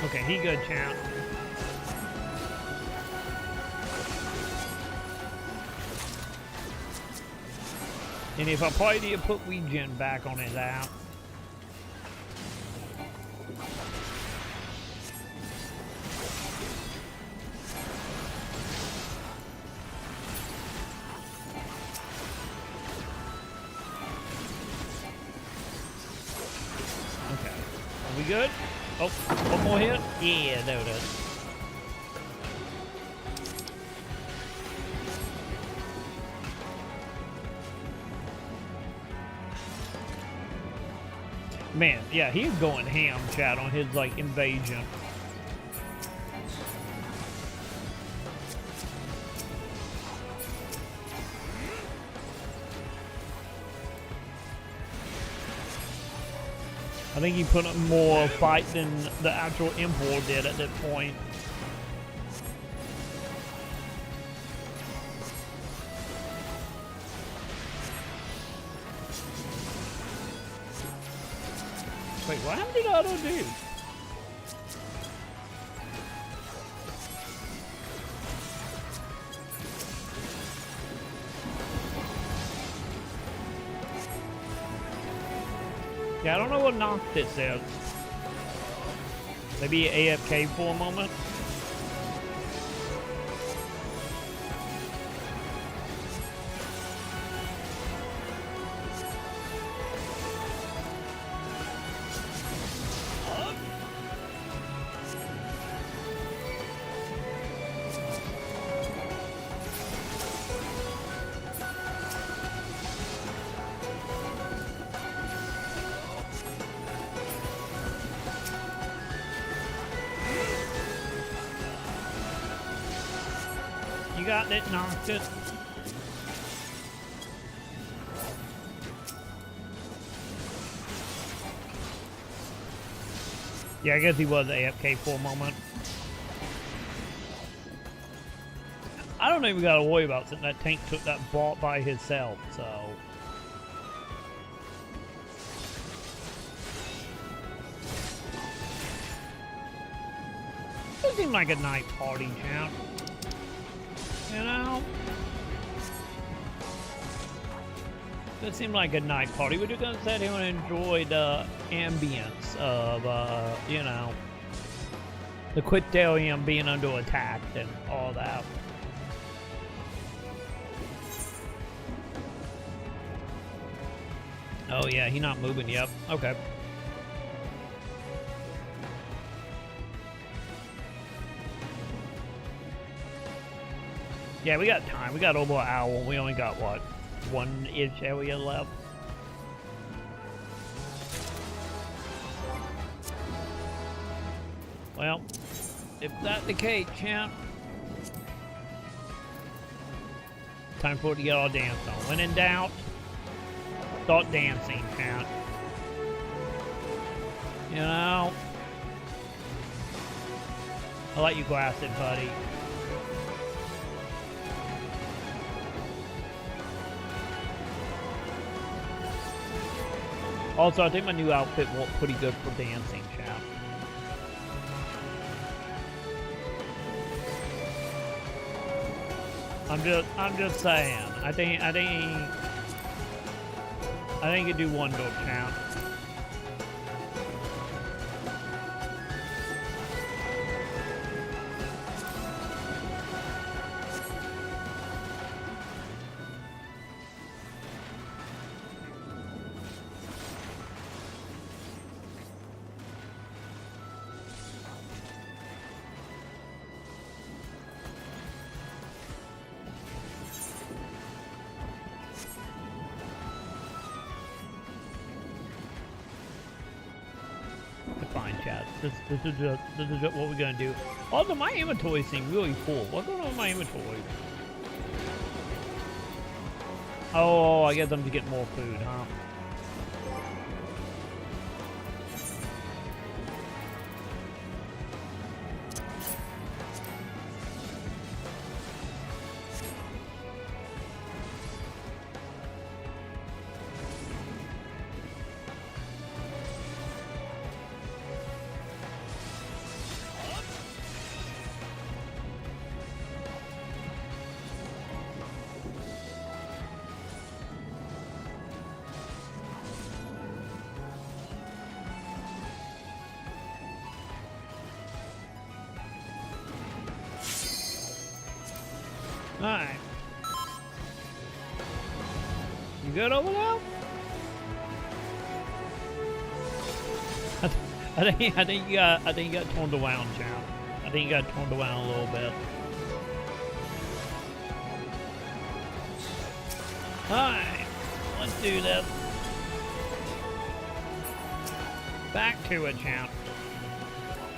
Okay, he good, champ. And if I probably need to put regen back on his app. Good? Oh, one more hit? Yeah, there it is. Man, yeah, he's going ham, chat, on his, like, invasion. I think he put up more fight than the actual Emperor did at that point. Wait, what happened to the other dude? Yeah, I don't know what knocked this is. Maybe AFK for a moment. got it, knocked it. Yeah, I guess he was AFK for a moment. I don't even gotta worry about something. That tank took that ball by himself, so. It seemed like a nice party, champ. You know? It seemed like a night party. We're just gonna sit here and enjoy the ambience of, you know, the Quitterium being under attack and all that. Oh yeah, he not moving. Yep. Okay. Yeah, we got time. We got over an hour. We only got what, one-ish area left. Well, if that's the case, champ, time for it to get all danced on. When in doubt, start dancing, champ. You know, I like you glassed, buddy. Also, I think my new outfit will look pretty good for dancing, chap. I'm just saying. I think it do wonder, champ. Fine, chat. This is just what we're gonna do. Also, my inventory seems really full. What's going on with my inventory? Oh, I guess I'm to get more food, huh? Alright. You good over there? I think you got turned around, champ. I think you got turned around a little bit. Alright, let's do this. Back to it, champ.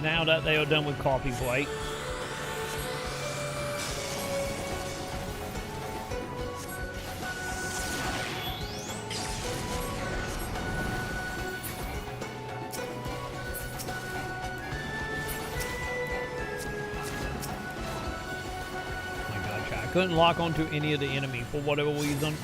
Now that they are done with coffee plate. Couldn't lock onto any of the enemy for whatever reason.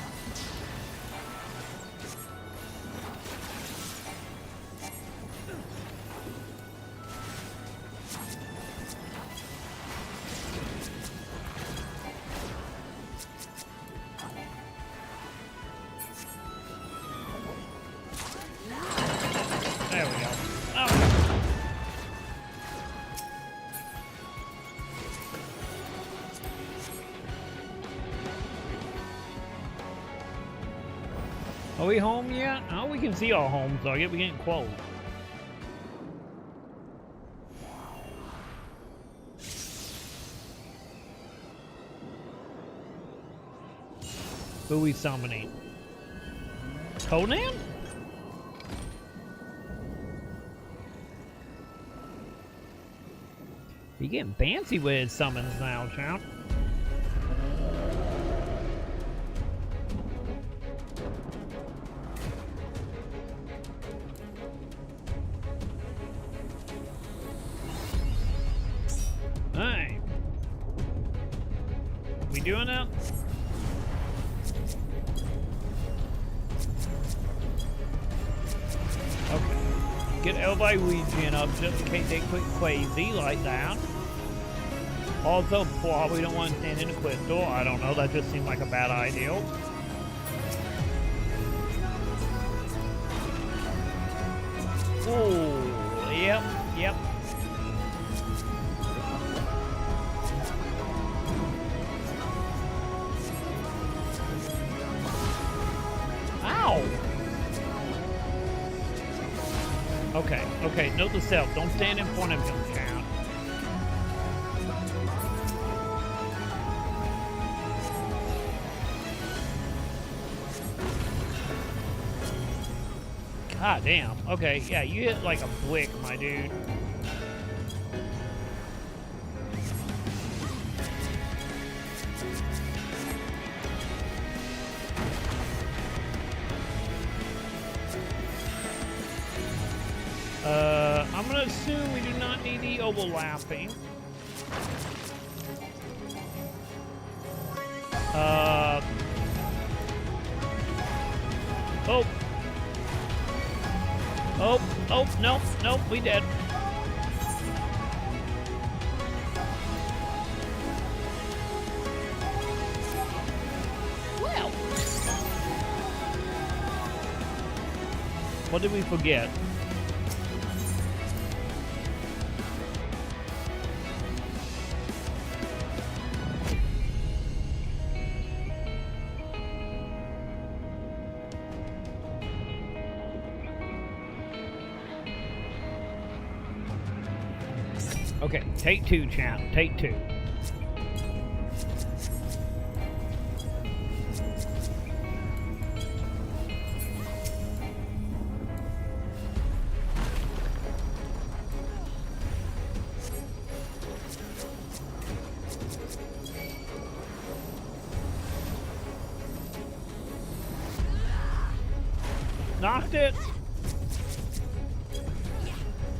There we go. Oh. Are we home yet? Oh, we can see our homes, so I guess we're getting close. Who are we summoning? Conan? He getting fancy with his summons now, champ. we doing that? Okay. Get everybody regen up just in case they quit crazy like that. Also, probably don't want to stand in a crystal. I don't know, that just seemed like a bad idea. Oh, yep, yep. Ow! Okay, okay, note to self, don't stand in front of him, cat. God damn. Okay, yeah, you hit like a blick, my dude. I'm gonna assume we do not need the overlapping. Oh. Oh, oh, no, no, we dead. Well. What did we forget? Okay, take two, champ. Take two. Knocked it.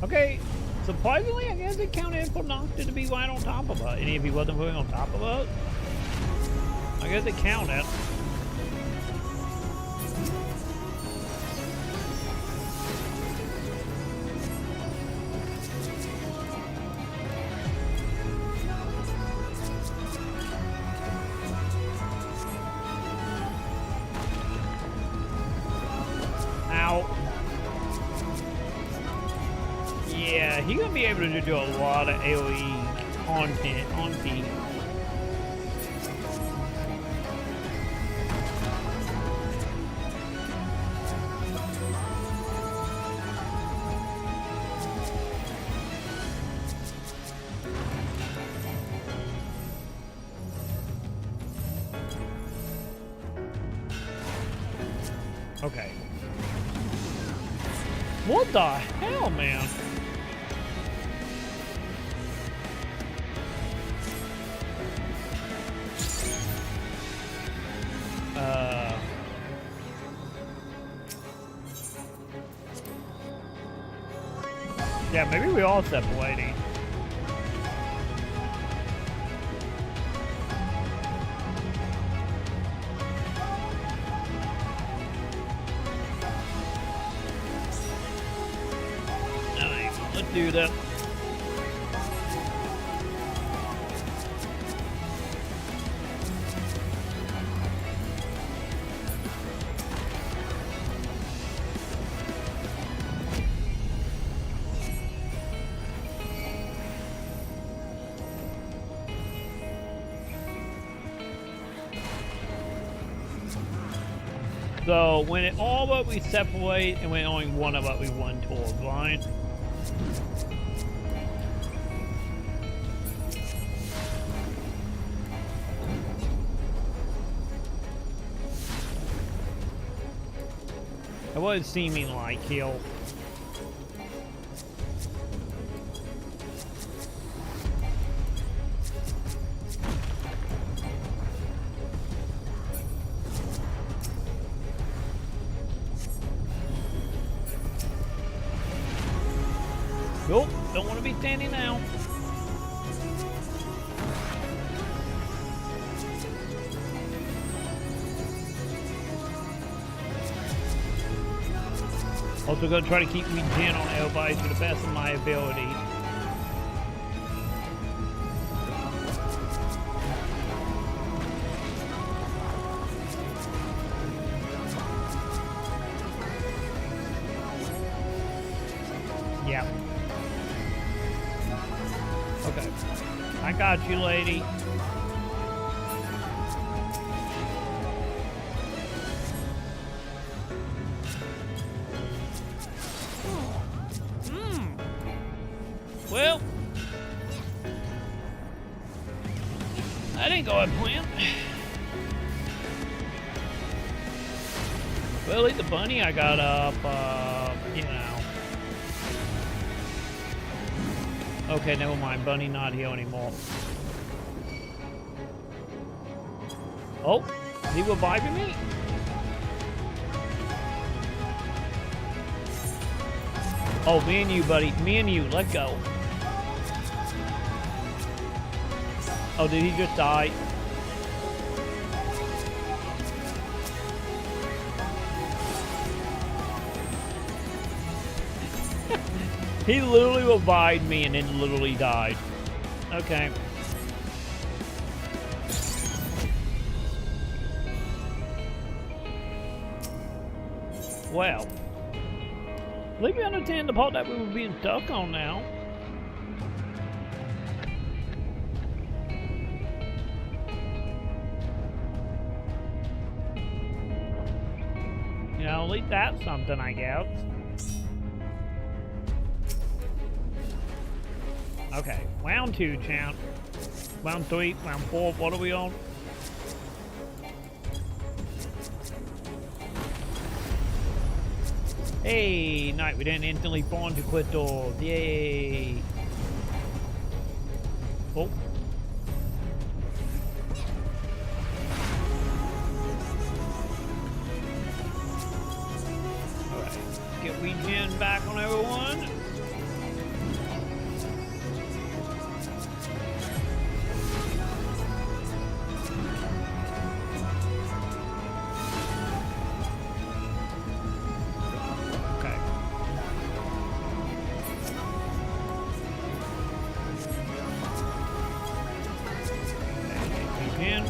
Okay. Surprisingly, I guess it counted for Nocta to be right on top of us. And if he wasn't putting on top of us, I guess it counted. Yeah, he's gonna be able to do a lot of AoE content on Pete. Okay. What the hell, man? Yeah, maybe we all separating. Alright, let's do that. So when it all but we separate and when only one of us we run towards, right? It was seeming like he'll. Nope, don't want to be standing now. Also gonna try to keep me gen on everybody to the best of my ability. Yeah. Okay. I got you, lady. Well, I didn't go as planned. Well, at least the bunny I got up, you know. Okay, never mind. Bunny not here anymore. Oh, is he reviving me? Oh, me and you, buddy. Me and you. Let's go. Oh, did he just die? He literally revived me and then literally died. Okay. Well. Let me understand the part that we were being stuck on now. You know, at least that's something, I guess. Okay, round 2, champ. Round 3, round 4, what are we on? Hey, night, we didn't instantly spawn to quit doors. Yay. Oh. Alright, get regen back on everyone.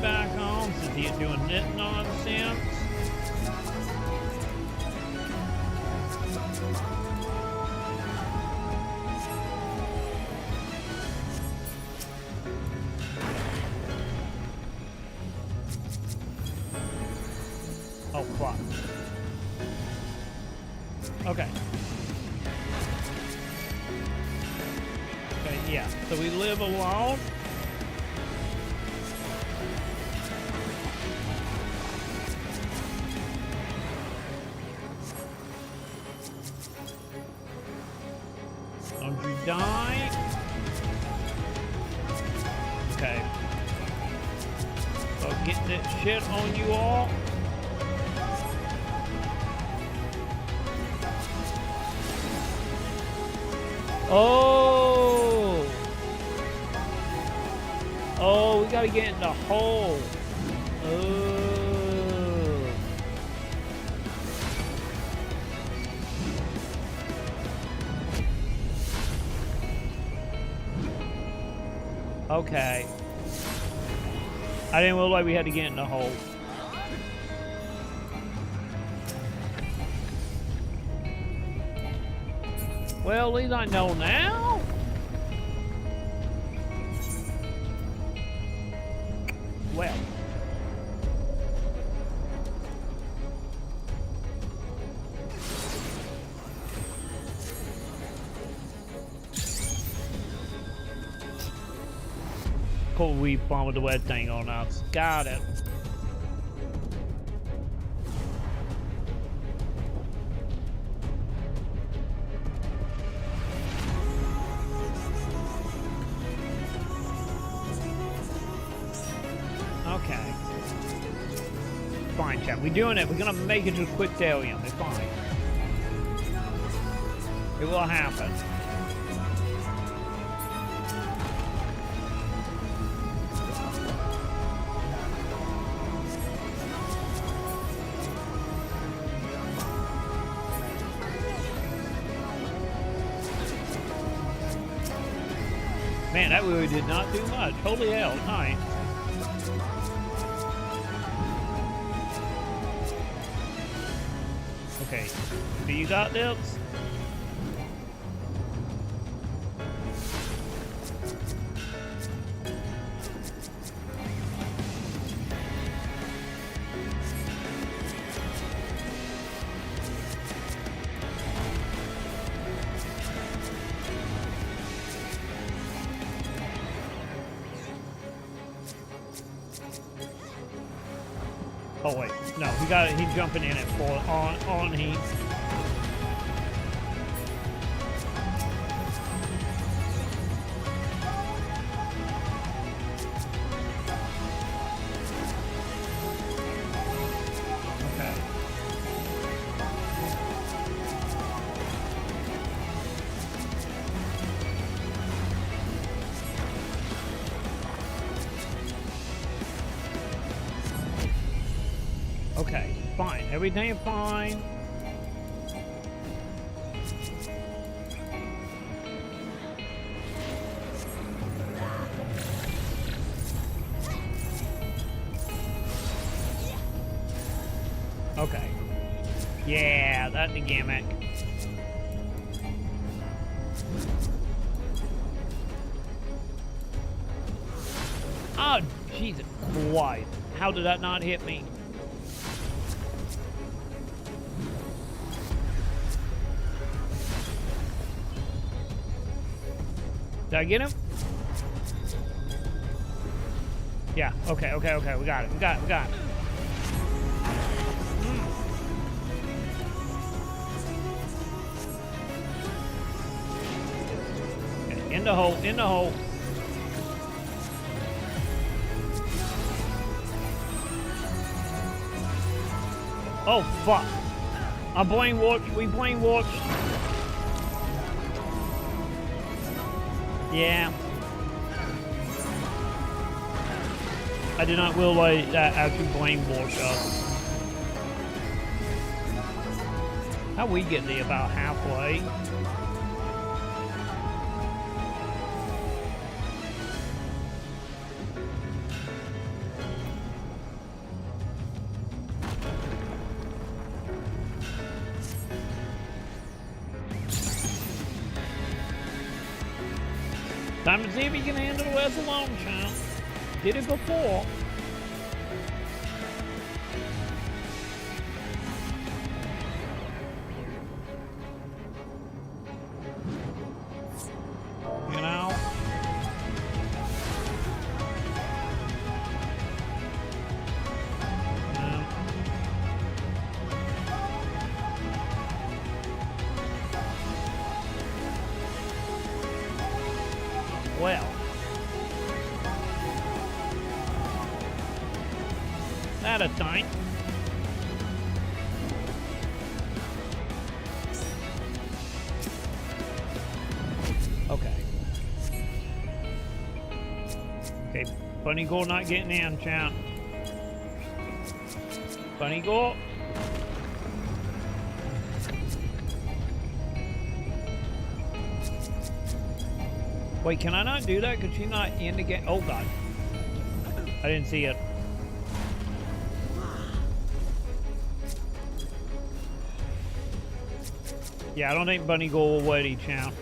Back on since he's doing this nonsense. Oh, fuck. Okay. Okay, yeah. So we live alone. Don't you die. Okay. So get that shit on you all. Oh! Oh, we gotta get in the hole. Oh. Okay. I didn't realize we had to get in the hole. Well, at least I know now. Well. Cool, we bombed the wet thing on us. Got it. Okay. Fine, chat. We're doing it. We're gonna make it to Quicktarium. It's fine. It will happen. Man, that really did not do much. Holy hell, nice. Okay, so you got this? Oh wait, no, he got it. He's jumping in it for on heat. Okay. Okay, fine. Everything fine. Okay. Yeah, that's the gimmick. Oh, Jesus Christ. How did that not hit me? Did I get him? Yeah, okay, okay, okay. We got it. We got it. We got it. Okay, in the hole, in the hole. Oh, fuck. I brainwashed. We brainwashed. Yeah. I did not realize that actually brainwashed us. How we get there about halfway? Time to see if he can handle the rest alone, champ. Did it before. You know? Well. That a time. Okay. Okay, Bunny Gore not getting in, champ. Bunny Gore. Wait, can I not do that? Could she not in the game? Oh, God. I didn't see it. Yeah, I don't think Bunny go away, champ.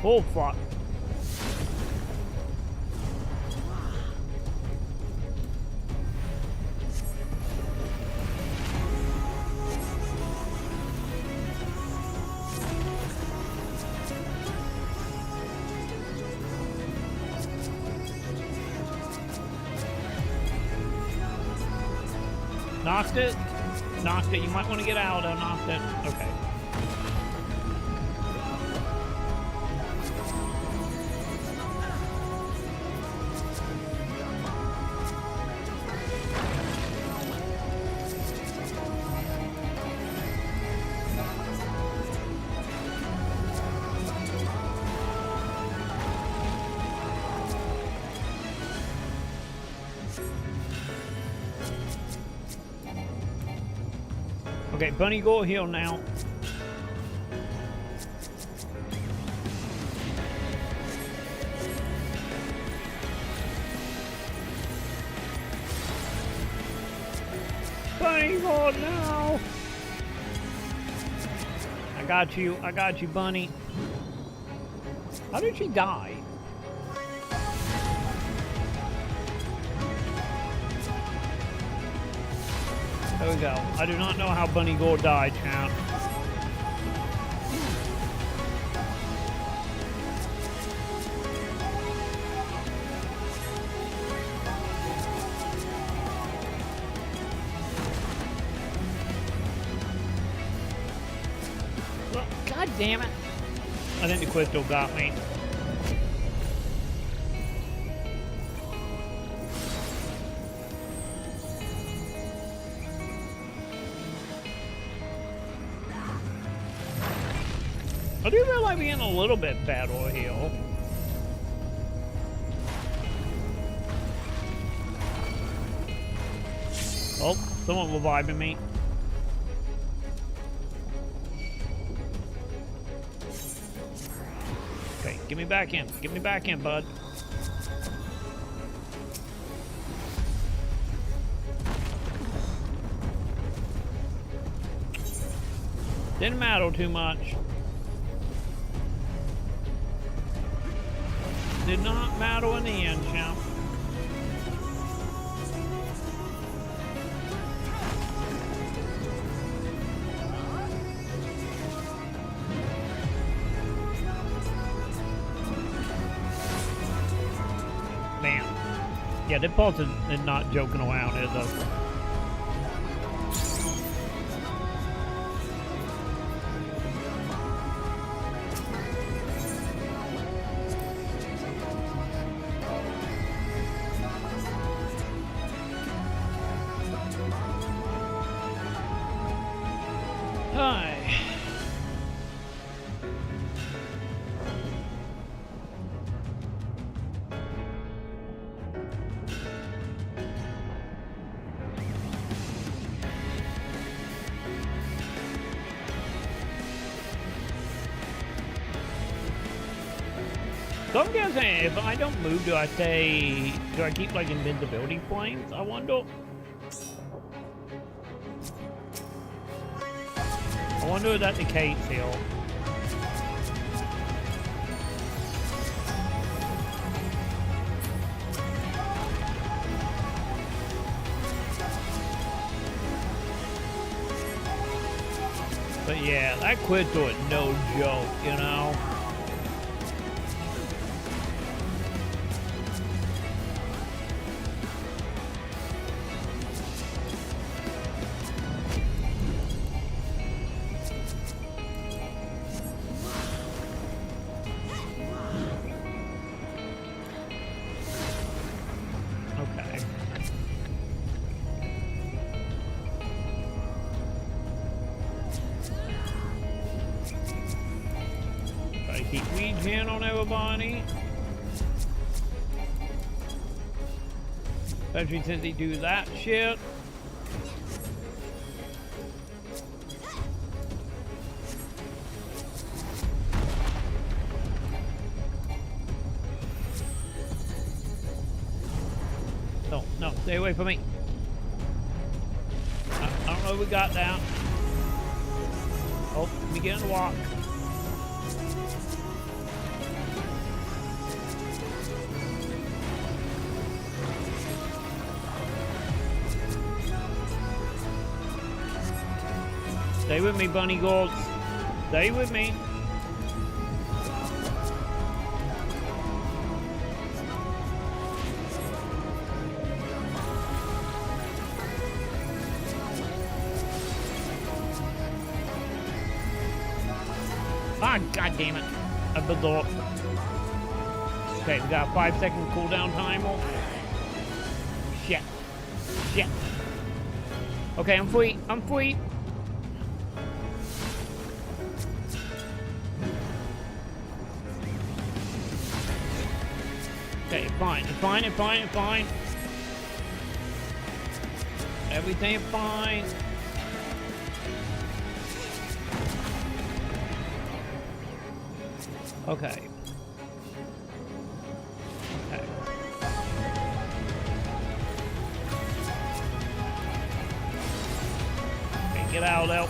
Oh, fuck. Knocked it? Knocked it. You might want to get out. I knocked it. Okay. Okay, Bunny, go heal now. Bunny, go now. I got you, Bunny. How did she die? There we go. I do not know how Bunny Gore died, champ. Well, God damn it. I think the crystal got me. I do feel like being a little bit battle heal. Oh, someone reviving me. Okay, get me back in. Get me back in, bud. Didn't matter too much. Did not matter in the end, champ. Man. Yeah, the pulse is not joking around, is it? So I'm guessing if I don't move, do I keep like invincibility flames? I wonder. I wonder if that the case here. But yeah, that crystal is no joke, you know? On everybody, especially since they do that shit. No, stay away from me. I don't know if we got that. Oh, let me get in the walk. Stay with me, Bunny Golds. Stay with me. Ah, God damn it. I built. Okay, we got a 5-second cooldown timer. Shit. Shit. Okay, I'm free. I'm free. Okay, fine. It's fine. It's fine. It's fine. Everything is fine. Okay. Okay. Okay, get out of there.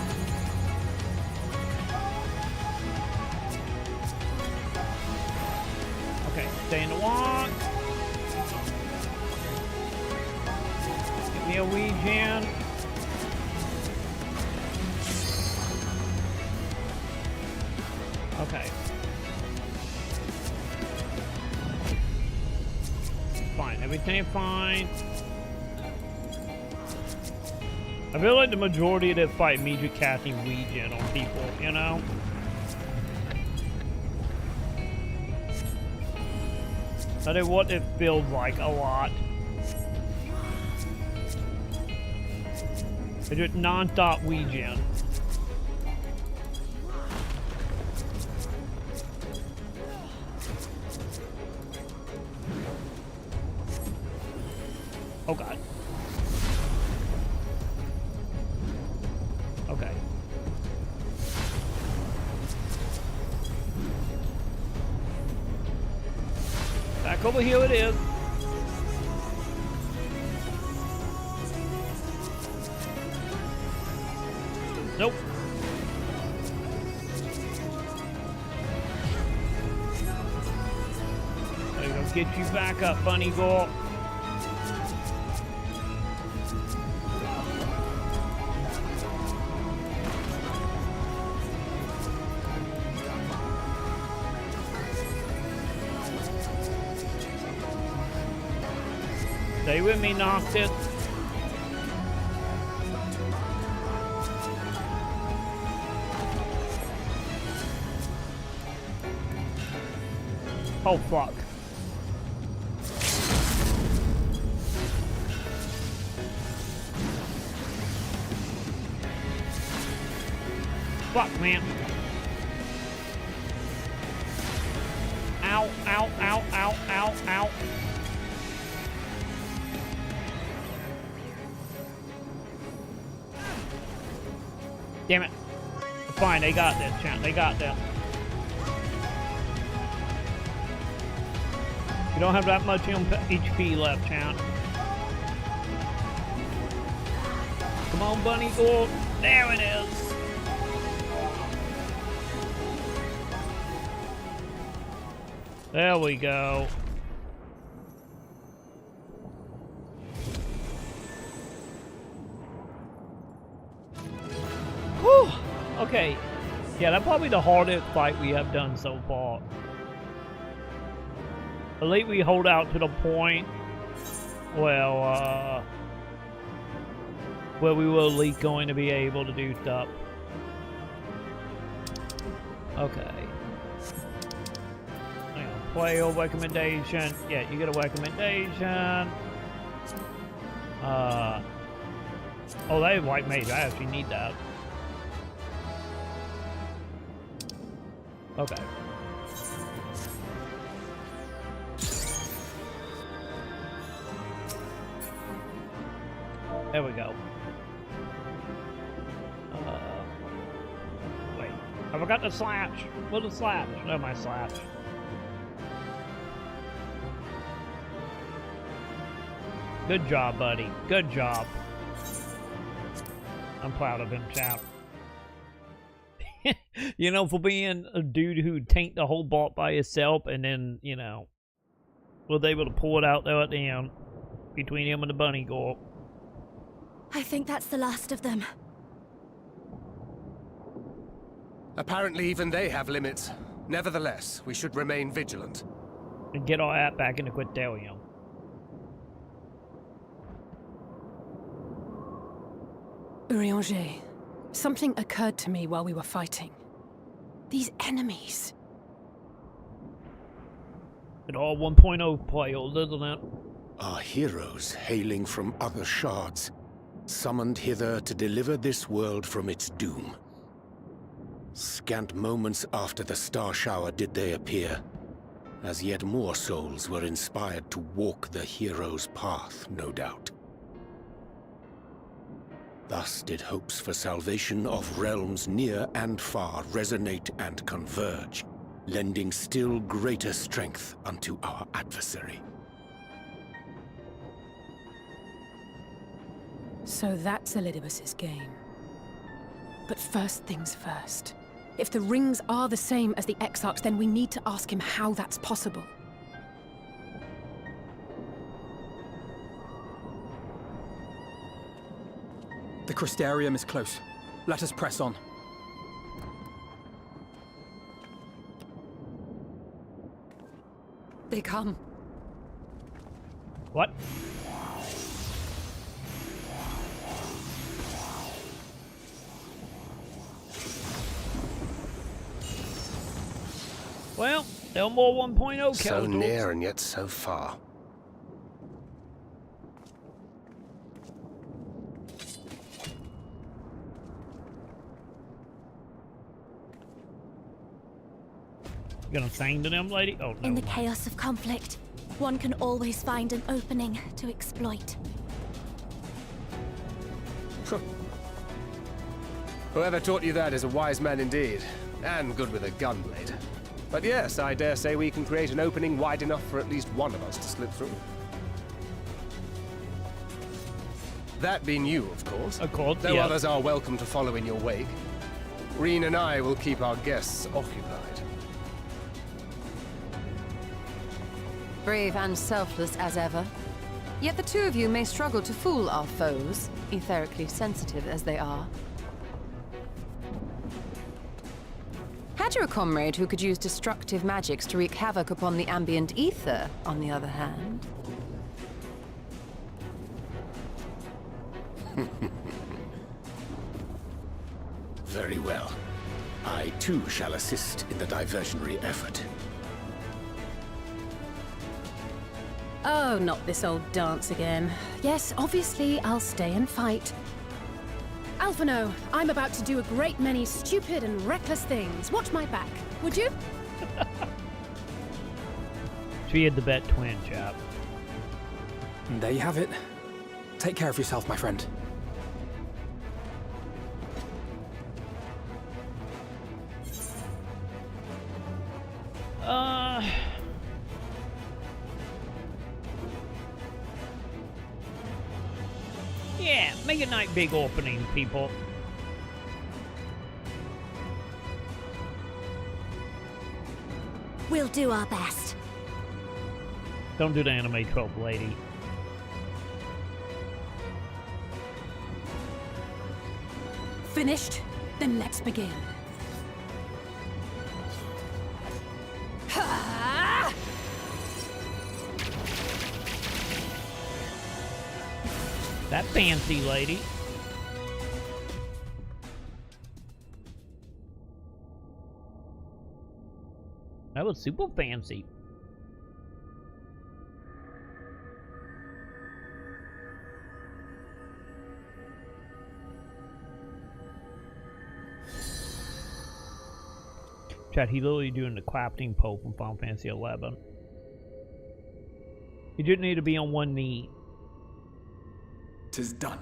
Okay, stay in the walk. Give me a Ouija. Okay. Fine, everything fine. I feel like the majority of this fight means you're casting Ouija on people, you know? That is what it feels like a lot. It's just non-stop Ouija. Oh god. Okay. Back over here it is. Nope. There you go. Get you back up, bunny girl. Stay with me, Noctis. Oh, fuck. Fuck, man. Ow, ow, ow, ow, ow, ow. Damn it. Fine, they got this, champ. They got this. You don't have that much HP left, champ. Come on, bunny girl. There it is. There we go. Whew. Okay. Yeah, that's probably the hardest fight we have done so far. At least we hold out to the point, well, where we were at least going to be able to do stuff. Okay. Player recommendation. Yeah, you get a recommendation. Oh, that is white mage. I actually need that. Okay. There we go. Wait. I forgot the slash. What's the slash? No, my slash. Good job, buddy. Good job. I'm proud of him, chap. You know, for being a dude who tanked the whole boss by himself and then, you know, was able to pull it out there at the end between him and the bunny girl.
I think that's the last of them.
Apparently even they have limits. Nevertheless, we should remain vigilant.
And get our app back in the Quintarium.
Urianger, something occurred to me while we were fighting. These enemies.
It all 1.0 players, isn't it?
Our heroes hailing from other shards, summoned hither to deliver this world from its doom. Scant moments after the star shower did they appear, as yet more souls were inspired to walk the hero's path, no doubt. Thus did hopes for salvation of realms near and far resonate and converge, lending still greater strength unto our adversary.
So that's Elidibus's game. But first things first. If the rings are the same as the Exarchs, then we need to ask him how that's possible.
The Crystarium is close. Let us press on.
They come.
What? Well, still more 1.0
So
kills.
near and yet so far.
You gonna sing to them, lady? Oh, no.
In the chaos of conflict, one can always find an opening to exploit.
Whoever taught you that is a wise man indeed, and good with a gun blade. But yes, I dare say we can create an opening wide enough for at least one of us to slip through. That being you, of course.
Of course,
Though
yeah.
others are welcome to follow in your wake. Reen and I will keep our guests occupied.
Brave and selfless as ever. Yet the two of you may struggle to fool our foes, etherically sensitive as they are. Had you a comrade who could use destructive magics to wreak havoc upon the ambient ether, on the other hand?
Very well. I too shall assist in the diversionary effort.
Oh, not this old dance again. Yes, obviously I'll stay and fight. Alphino, I'm about to do a great many stupid and reckless things. Watch my back, would you?
She had the bet twin, chap.
And there you have it. Take care of yourself, my friend.
Yeah, make a night big opening, people.
We'll do our best.
Don't do the anime trope, lady.
Finished? Then let's begin. Ha!
That fancy lady. That was super fancy. Chat, he literally doing the clapping pole from Final Fantasy XI. He didn't need to be on one knee.
'Tis done.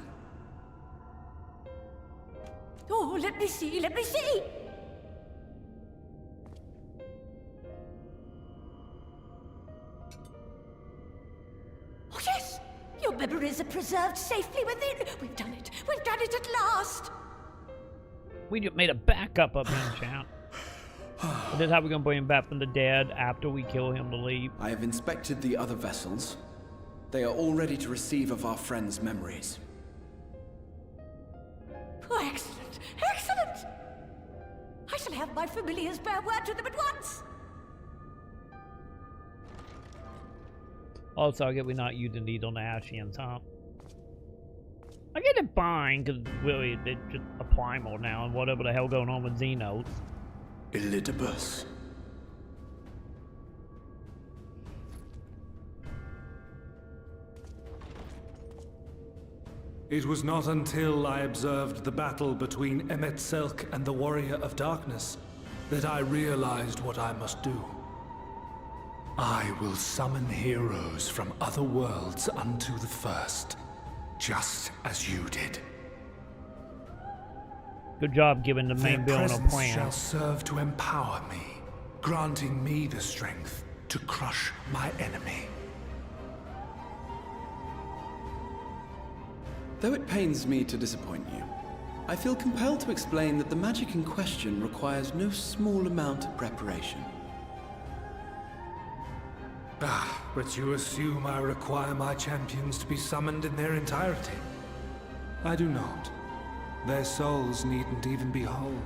Oh, let me see, let me see! Oh, yes! Your memories are preserved safely within. We've done it at last!
We just made a backup of him, chat. This is how we're gonna bring him back from the dead after we kill him to leave.
I have inspected the other vessels. They are all ready to receive of our friends' memories.
Oh, excellent! Excellent! I shall have my familiars bear word to them at once!
Also, I get we're not using these on the Ashians, huh? I get it fine, because really, they just apply more now, and whatever the hell going on with Xenos.
Elidibus.
It was not until I observed the battle between Emet-Selch and the Warrior of Darkness that I realized what I must do. I will summon heroes from other worlds unto the first, just as you did.
Good job giving the main
Their
villain a
presence
plan.
shall serve to empower me, granting me the strength to crush my enemy.
Though it pains me to disappoint you, I feel compelled to explain that the magic in question requires no small amount of preparation.
Ah, but you assume I require my champions to be summoned in their entirety. I do not. Their souls needn't even be whole.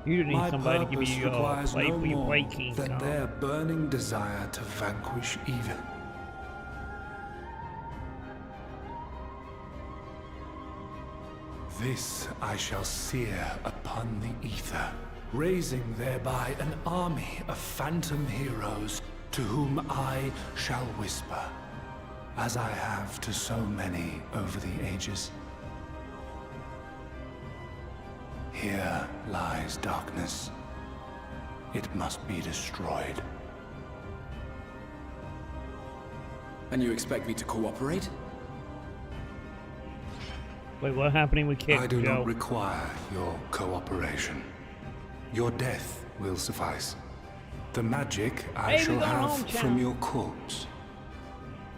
You need
My
somebody to give
purpose
you your
requires
play
no
for your
more
waking
than
time.
their burning desire to vanquish evil. This I shall sear upon the ether, raising thereby an army of phantom heroes to whom I shall whisper, as I have to so many over the ages. Here lies darkness. It must be destroyed.
And you expect me to cooperate?
Wait, what's happening with Kick,
I do
Joe?
not require your cooperation. Your death will suffice. The magic I
Hey, we
shall
going
have
home,
from
Chad.
your corpse.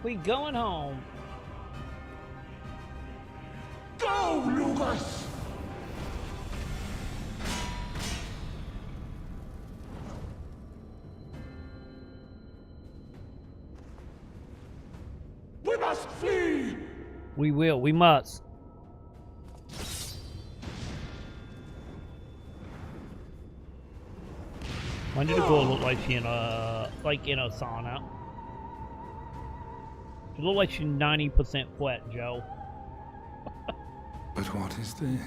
We going home.
Go, Lucas! We must flee!
We will. We must. Why did the girl look like she in a sauna? She look like she's 90% wet, Joe.
But what is this?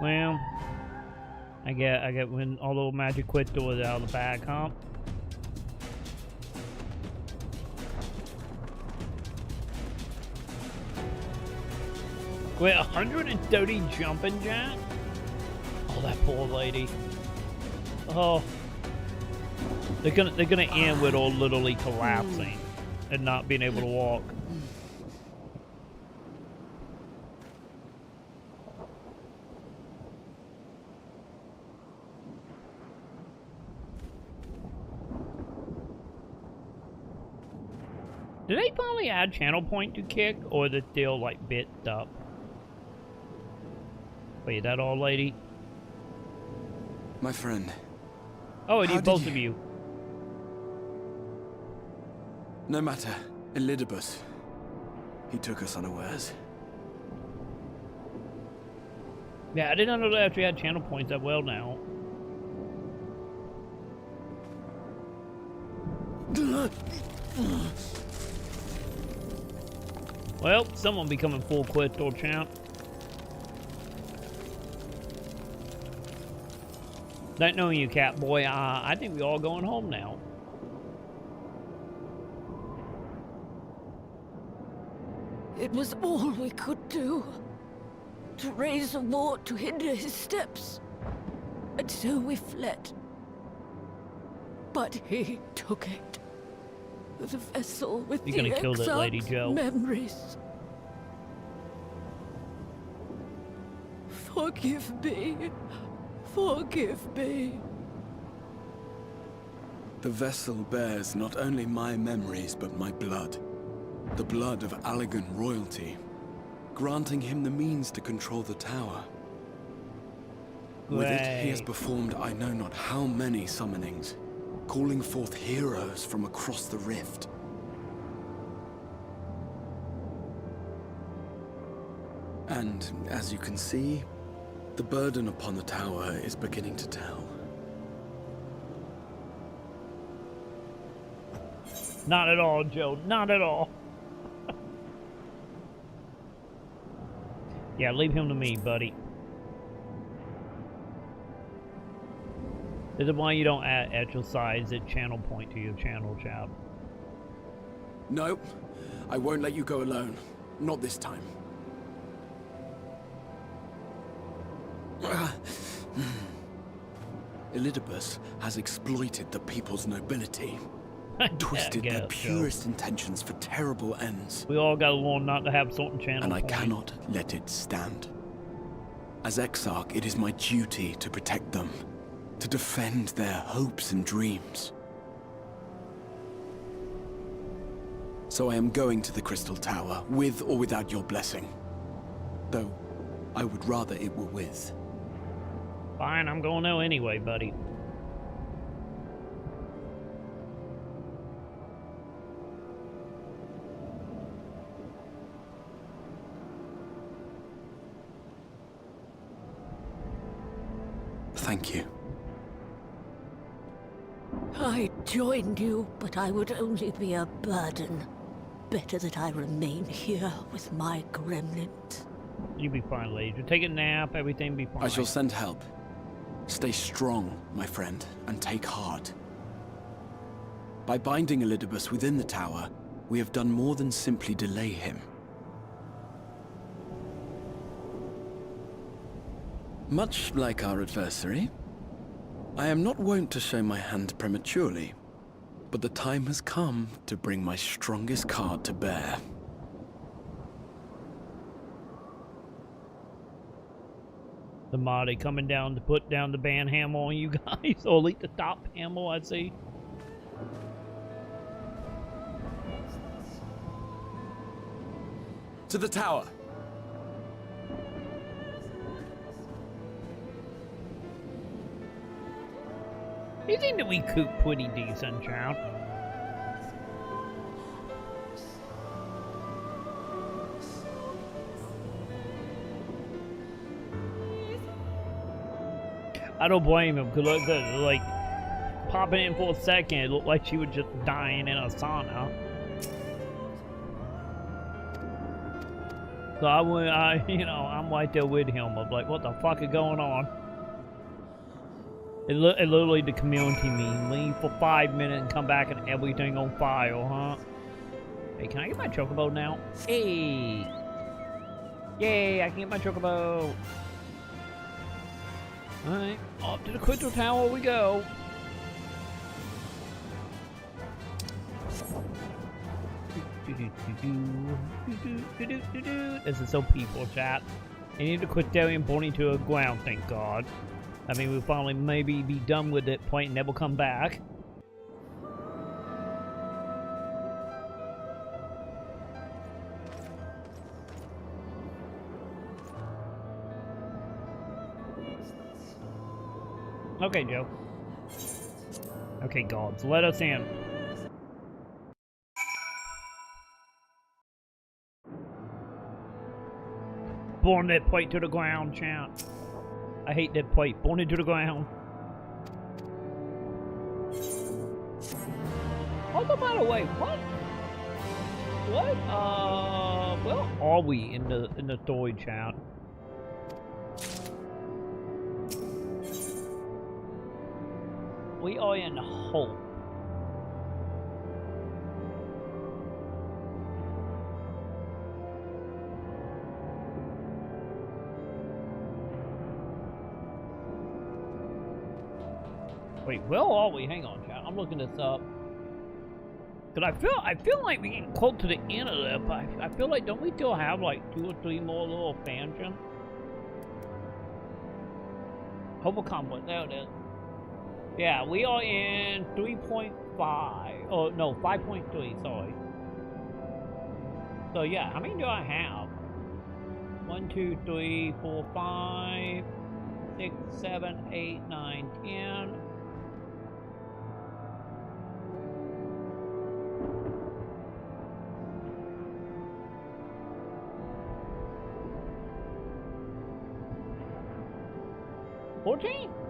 Well, I get when all those magic crystal was out of the bag, huh? Wait, 130 jumping jack? Oh, that poor lady. Oh, they're gonna end with her literally collapsing and not being able to walk. Did they finally add channel point to Kick, or is it still like bit up? Wait, that old lady?
My friend.
Oh, it is both of you.
No matter. Elidibus. He took us unawares.
Yeah, I didn't know they actually had channel points that well now. Well, someone becoming full crystal champ. Not knowing you, Catboy, I think we all going home now.
It was all we could do. To raise a ward to hinder his steps. And so we fled. But he took it. The vessel with
You're gonna kill that lady, Joe.
Memories. Forgive me. Forgive me.
The vessel bears not only my memories, but my blood. The blood of Allegan royalty, granting him the means to control the tower. With it, he has performed I know not how many summonings, calling forth heroes from across the rift. And, as you can see, the burden upon the tower is beginning to tell.
Not at all, Joe. Not at all. Yeah, leave him to me, buddy. This is why you don't exercise at channel point to your channel, chap.
No, I won't let you go alone. Not this time. Elidibus has exploited the people's nobility. Twisted their purest intentions for terrible ends.
We all got to learn not to have certain channel
and I
points.
cannot let it stand.
As Exarch, it is my duty to protect them, to defend their hopes and dreams. So I am going to the Crystal Tower, with or without your blessing. Though, I would rather it were with.
Fine, I'm gonna know anyway, buddy.
Thank you.
I joined you, but I would only be a burden. Better that I remain here with my gremlins.
You'll be fine, Legion. Take a nap, everything be fine.
I shall send help. Stay strong, my friend, and take heart. By binding Elidibus within the tower, we have done more than simply delay him. Much like our adversary, I am not wont to show my hand prematurely, but the time has come to bring my strongest card to bear.
The Marty coming down to put down the band hammer on you guys, or at least the top hammer, I see.
To the tower.
You seem to recoup pretty decent, child. I don't blame him, because like popping in for a second, it looked like she was just dying in a sauna. So I'm right there with him. I'm like, what the fuck is going on? It literally the community meme. Leave for 5 minutes and come back and everything on fire, huh? Hey, can I get my chocobo now? Hey! Yay, I can get my chocobo! Alright, off to the Crystal Tower we go! This is so peaceful, chat. You need the Crystarium pointing to a ground, thank God. I mean, we'll finally maybe be done with it, point and never come back. Okay, Joe. Okay, gods, let us in. Burn that plate to the ground, chat. I hate that plate. Burn it to the ground. Also, by the way, what? Where are we in the story, chat? We are in Hope. Wait, where are we? Hang on, chat. I'm looking this up. Cause I feel like we're getting close to the end of it, but I feel like don't we still have like 2 or 3 more little expansions? Hope Complex, there it is. Yeah, we are in 3.5. Oh no, 5.3, sorry. So yeah, how many do I have? 1, 2, 3, 4, 5, 6, 7, 8, 9, 10.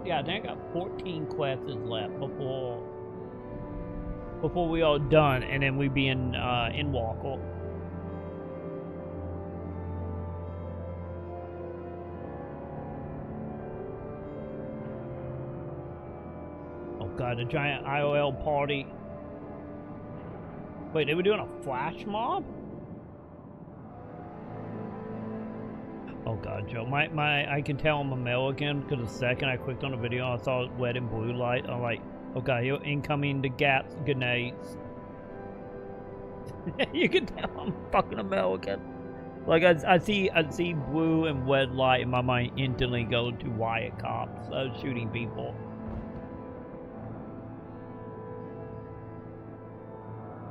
Yeah, I think I got 14 quests left before we are done, and then we be in Walker. Oh god, the giant IOL party. Wait, they were doing a flash mob? Oh god, Joe, I can tell I'm American because the second I clicked on the video, I saw red and blue light. I'm like, oh god, you're incoming the GATS grenades. You can tell I'm fucking American. Like I see blue and red light, and my mind instantly goes to riot cops shooting people.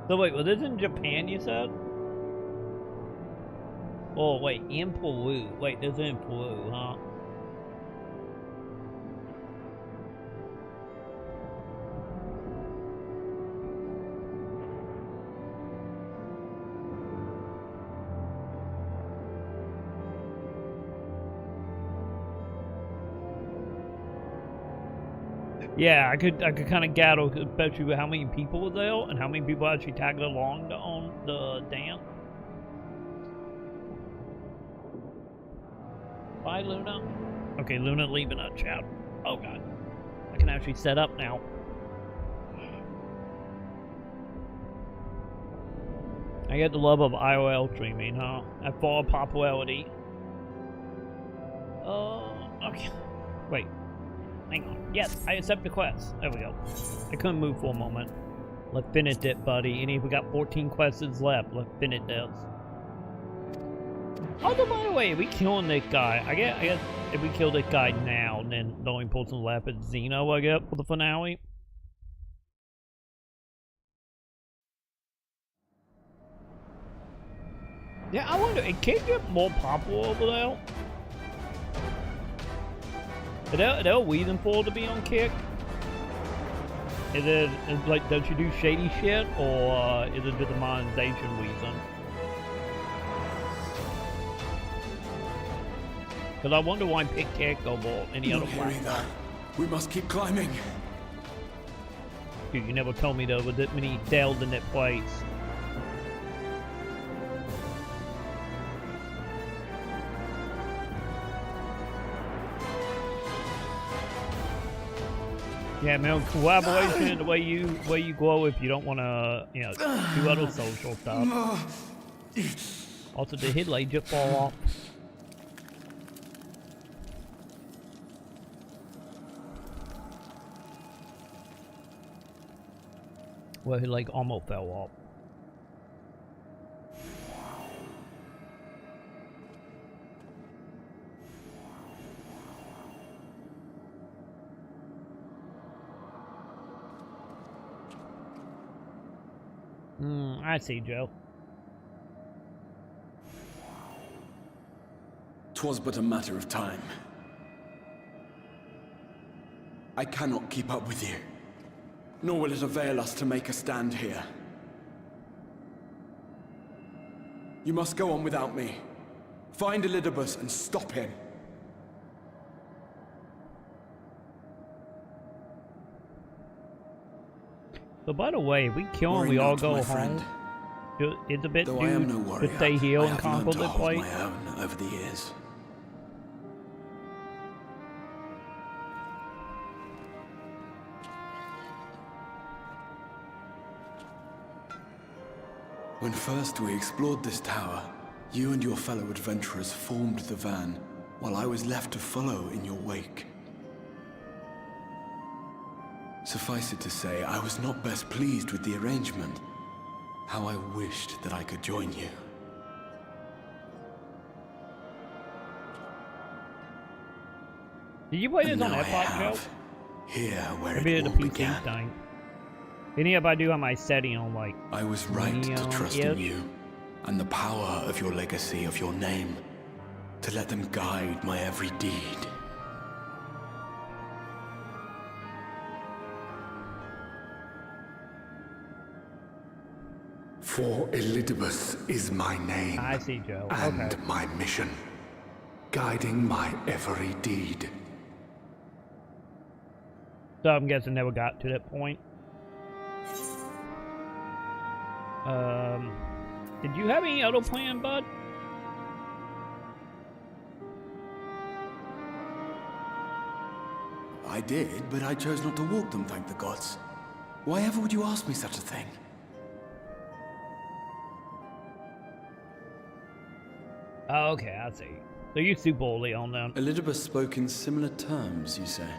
So wait, was this in Japan? You said? Oh wait, in Peru. Wait, this is in Peru, huh? Yeah, I could kind of gather, especially with how many people were there and how many people actually tagged along on the dance. Bye, Luna. Okay, Luna leaving our chat. Oh god, I can actually set up now. I get the love of IOL streaming, huh? At full popularity. Okay. Wait. Hang on. Yes, I accept the quest. There we go. I couldn't move for a moment. Let's finish it, buddy. And we got 14 quests left. Let's finish this. Oh, by the way, we killing this guy. I guess if we kill this guy now, then the only person left is Zeno, I guess, for the finale. Yeah, I wonder, it can get more popular over there. Is there a reason for it to be on Kick? Is it like, does she do shady shit, or is it just a monetization reason? Because I wonder why pick Kick over any other platform.
We must keep climbing.
Dude, you never told me there were that many dells in that place. Yeah, man, collaboration, the way you grow if you don't want to, you know, do other social stuff. Also, did his leg just fall off? Well, his leg almost fell off. I see, Joe.
'Twas but a matter of time. I cannot keep up with you, nor will it avail us to make a stand here. You must go on without me. Find Elidibus and stop him.
So by the way, if we kill him, we all go home. It's a bit
Though I am no warrior,
to stay here
I
and
have learned
conquer
to
the
hold
place.
my own over the years. When first we explored this tower, you and your fellow adventurers formed the van, while I was left to follow in your wake. Suffice it to say, I was not best pleased with the arrangement. How I wished that I could join you.
Did you play this
And
on
now I
Xbox, Joe?
have, here where
Maybe
it
the
all
PC
began.
thing. Any if I do have my setting on like.
I was right to trust
yeah.
in you, and the power of your legacy, of your name, to let them guide my every deed. For Elidibus is my name.
I see, Joe.
And
Okay.
my mission, guiding my every deed.
So I'm guessing never got to that point. Did you have any other plan, bud?
I did, but I chose not to walk them, thank the gods. Why ever would you ask me such a thing?
Oh, okay, I see. So you super early on then.
Elidibus spoke in similar terms, you say?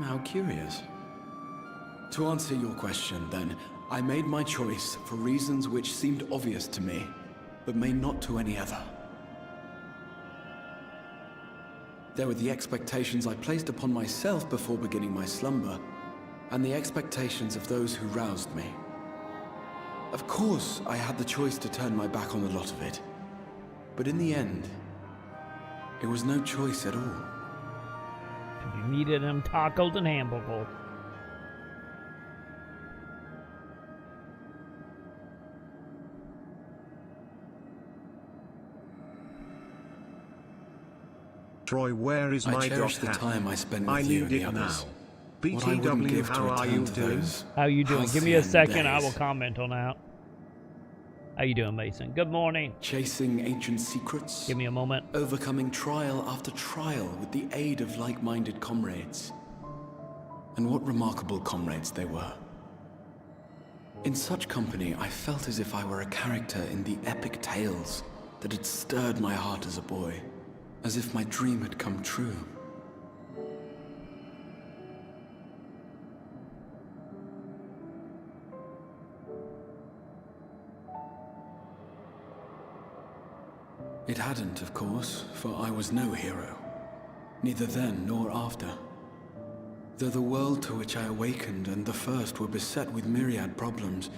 How curious.
To answer your question, then, I made my choice for reasons which seemed obvious to me.
but may not to any other. There were the expectations I placed upon myself before beginning my slumber, and the expectations of those who roused me. Of course, I had the choice to turn my back on a lot of it, but in the end, it was no choice at all.
You needed them tacos and hamburgers.
Troy, where is my
cherish the
hat?
time I spent with
I
you
need
and the
it
others.
now.
What I wouldn't
BTW,
give to
how are
return
you
to
doing?
those
How you doing? Give me a
halcyon
second, I
days.
will comment on that. How you doing, Mason? Good morning.
Chasing ancient secrets.
Give me a moment.
Overcoming trial after trial with the aid of like-minded comrades. And what remarkable comrades they were. In such company, I felt as if I were a character in the epic tales that had stirred my heart as a boy. As if my dream had come true. It hadn't, of course, for I was no hero. Neither then nor after. Though the world to which I awakened and the first were beset with myriad problems,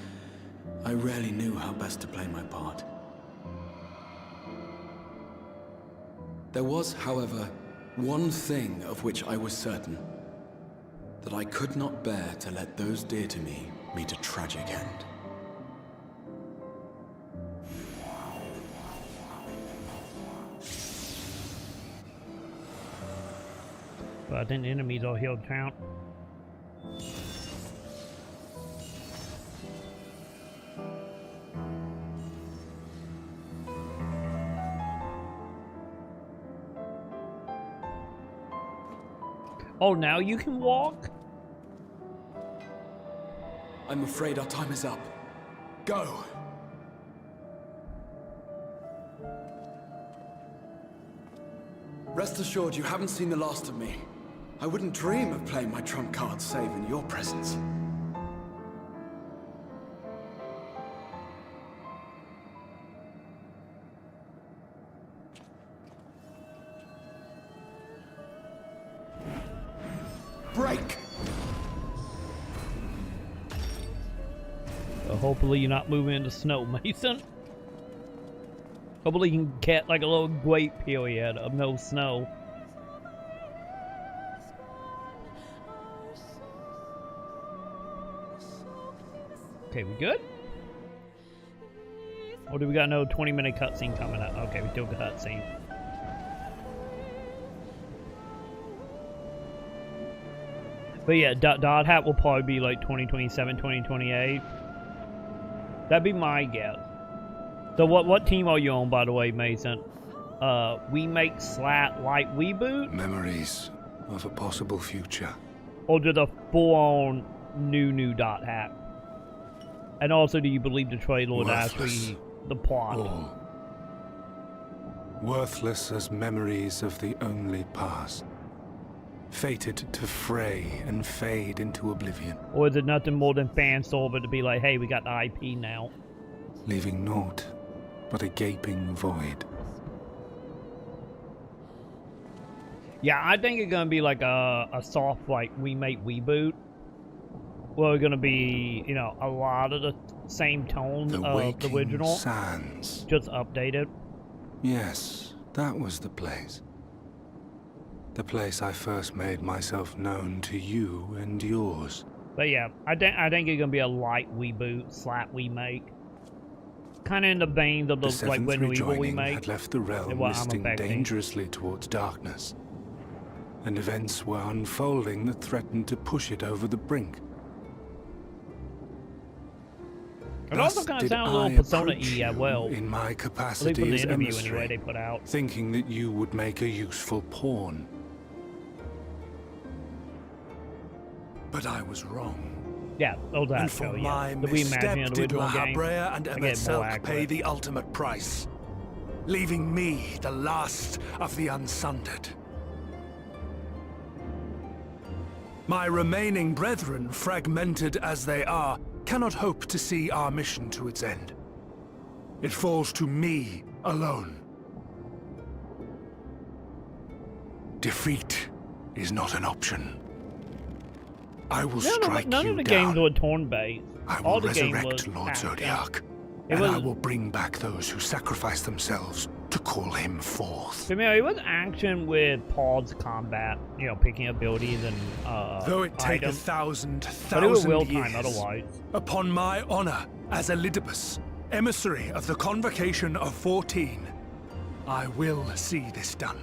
I rarely knew how best to play my part. There was, however, one thing of which I was certain. That I could not bear to let those dear to me meet a tragic end.
But I think the enemies are healed count. Oh, now you can walk?
I'm afraid our time is up. Go! Rest assured you haven't seen the last of me. I wouldn't dream of playing my trump card save in your presence. Break!
So hopefully you're not moving into snow, Mason. Hopefully you can get like a little wait period of no snow. Okay, we good? Or do we got no 20-minute cutscene coming up? Okay, we still got cutscene. But yeah, Dot Hat will probably be like 2027, 2028. That'd be my guess. So what team are you on, by the way, Mason? We make Slat Light Reboot?
Memories of a possible future.
Or just a full-on new Dot Hat? And also, do you believe the trailer was actually the plot?
All. Worthless as memories of the only past. Fated to fray and fade into oblivion.
Or is it nothing more than fan service to be like, hey, we got the IP now?
Leaving naught but a gaping void.
Yeah, I think it's gonna be like a soft like remake reboot. Well, it's gonna be, you know, a lot of the same tone of the original.
Sands.
Just updated.
Yes, that was the place. The place I first made myself known to you and yours.
But yeah, I think it's gonna be a light reboot / remake. Kind of in the veins of the like
seventh
When Evil
rejoining
remake.
had left the realm listing dangerously towards darkness, and events were unfolding that threatened to push it over the brink.
It also kind of sounds a little Persona-y as well.
In my
At least
capacity
from the
as
interview
emissary,
anyway they put out.
thinking that you would make a useful pawn. But I was wrong.
Yeah, all that
And for
show,
my
yeah. The
misstep
reimagining of the
did
original
La
game.
Habrea and
I get more
Emerselk pay
accurate.
the ultimate price, leaving me the last of the unsundered. My remaining brethren, fragmented as they are, cannot hope to see our mission to its end.
It falls to me alone. Defeat is not an option. I will strike
none
you
of the
down.
games were turn-based.
I
All
will
the game
resurrect
was
Lord
action.
Zodiac,
It
and I
was-
will bring back those who sacrifice themselves to call him forth.
I mean, it was action with paused combat, you know, picking abilities and
Though it take
items.
1,000
But it was will
years,
time otherwise.
upon my honor as Elidibus, emissary of the Convocation of 14, I will see this done.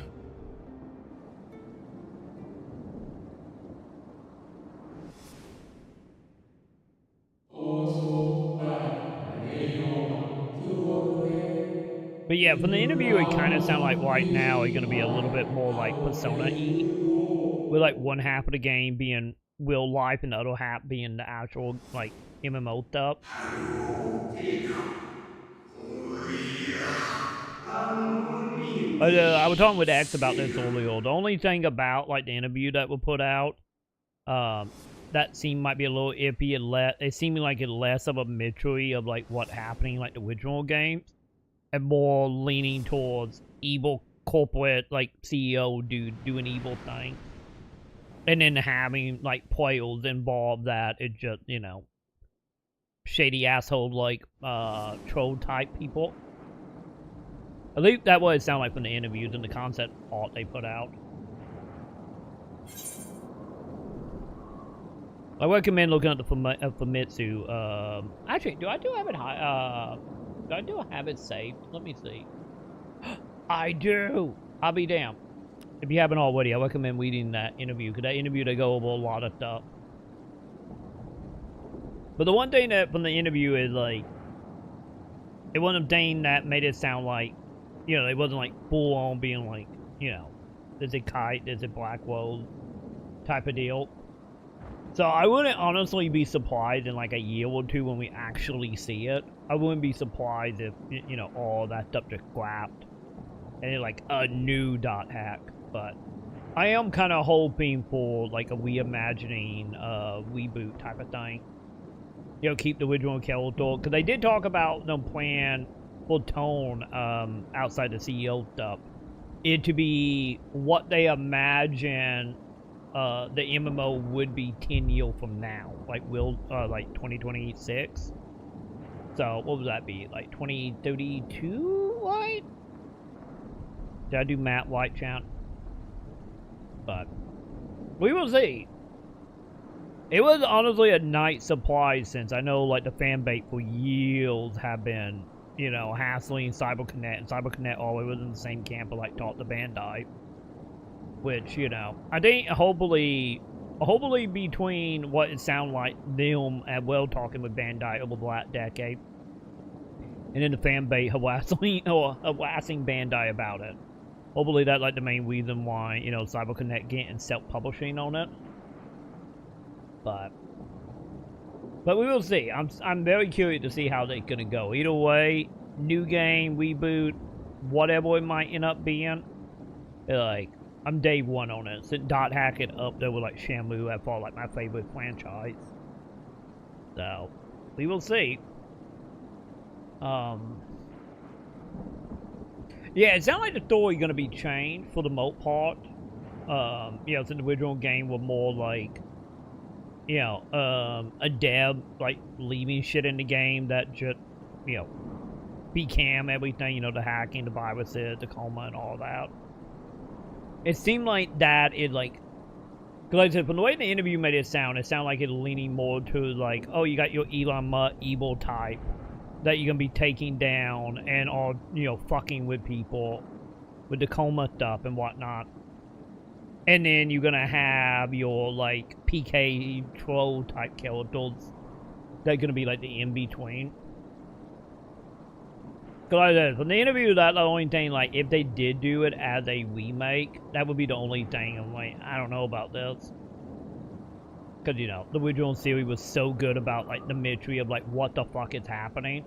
But yeah, from the interview, it kind of sounded like right now it's going to be a little bit more like Persona-y. With like one half of the game being real life and the other half being the actual like MMO stuff. I was talking with X about this earlier. The only thing about like the interview that we put out, that seemed might be a little iffy. It seemed like it's less of a mystery of like what happening like the original games, and more leaning towards evil corporate like CEO dude doing evil things, and then having like players involved that it just, you know, shady asshole like troll type people. At least that's what it sounded like from the interviews and the concept art they put out. I recommend looking at the Famitsu. Actually, do I have it high? Do I do have it saved? Let me see. I do. I'll be damned. If you haven't already, I recommend reading that interview, because that interview they go over a lot of stuff. But the one thing that from the interview is like, it wasn't a thing that made it sound like, you know, it wasn't like full on being like, you know, there's a kite, there's a Blackwell type of deal. So I wouldn't honestly be surprised in like a year or two when we actually see it. I wouldn't be surprised if, you know, all that stuff just scrapped and it's like a new dot hack. But I am kind of hoping for like a reimagining reboot type of thing. You know, keep the original character, because they did talk about them plan for tone outside the CEO stuff. It to be what they imagine the MMO would be 10 years from now, like like 2026. So what would that be, like 2032, right? Did I do Matt White chant? But we will see. It was honestly a nice surprise, since I know like the fan base for years have been, you know, hassling CyberConnect, and CyberConnect always was in the same camp of like talk to Bandai. Which, you know, I think hopefully between what it sounds like them as well talking with Bandai over the last decade, and then the fan base harassing Bandai about it. Hopefully that's like the main reason why, you know, CyberConnect getting self-publishing on it. But we will see. I'm very curious to see how they're gonna go. Either way, new game, reboot, whatever it might end up being, like, I'm day one on it. Since Dot Hack it up there with like Shamu, that's all like my favorite franchise. So we will see. Yeah, it sounds like the story gonna be changed for the most part. You know, since the original game was more like, you know, a dev like leaving shit in the game that just, you know, became everything, you know, the hacking, the viruses, the coma and all that. It seemed like that is like, because like I said, from the way the interview made it sounded like it's leaning more to like, oh, you got your Elon Musk evil type that you're gonna be taking down and all, you know, fucking with people with the coma stuff and whatnot. And then you're gonna have your like PK troll type characters that are gonna be like the in-between. Because from the interview, that's the only thing, like, if they did do it as a remake, that would be the only thing I'm like, I don't know about this. Because, you know, the original series was so good about, like, the mystery of, like, what the fuck is happening.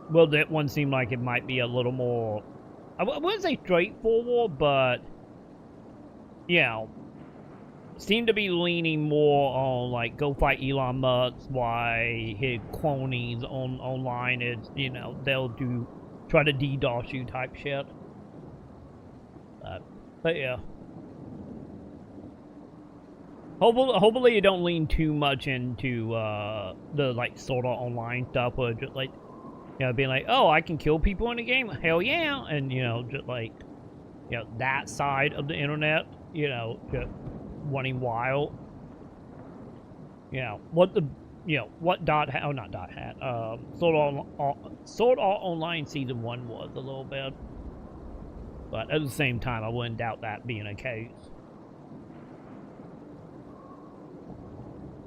Well, that one seemed like it might be a little more, I wouldn't say straightforward, but, you know, seem to be leaning more on, like, go fight Elon Musk, why his cronies online is, you know, they'll try to DDoS you type shit. But yeah. Hopefully you don't lean too much into, the, like, sort of online stuff, or just, like, you know, being like, oh, I can kill people in the game? Hell yeah! And, you know, just, like, you know, that side of the internet, you know, just running wild. You know, what Dot Hat, oh, not Dot Hat, Sword Art Online Season 1 was a little bit. But at the same time, I wouldn't doubt that being a case.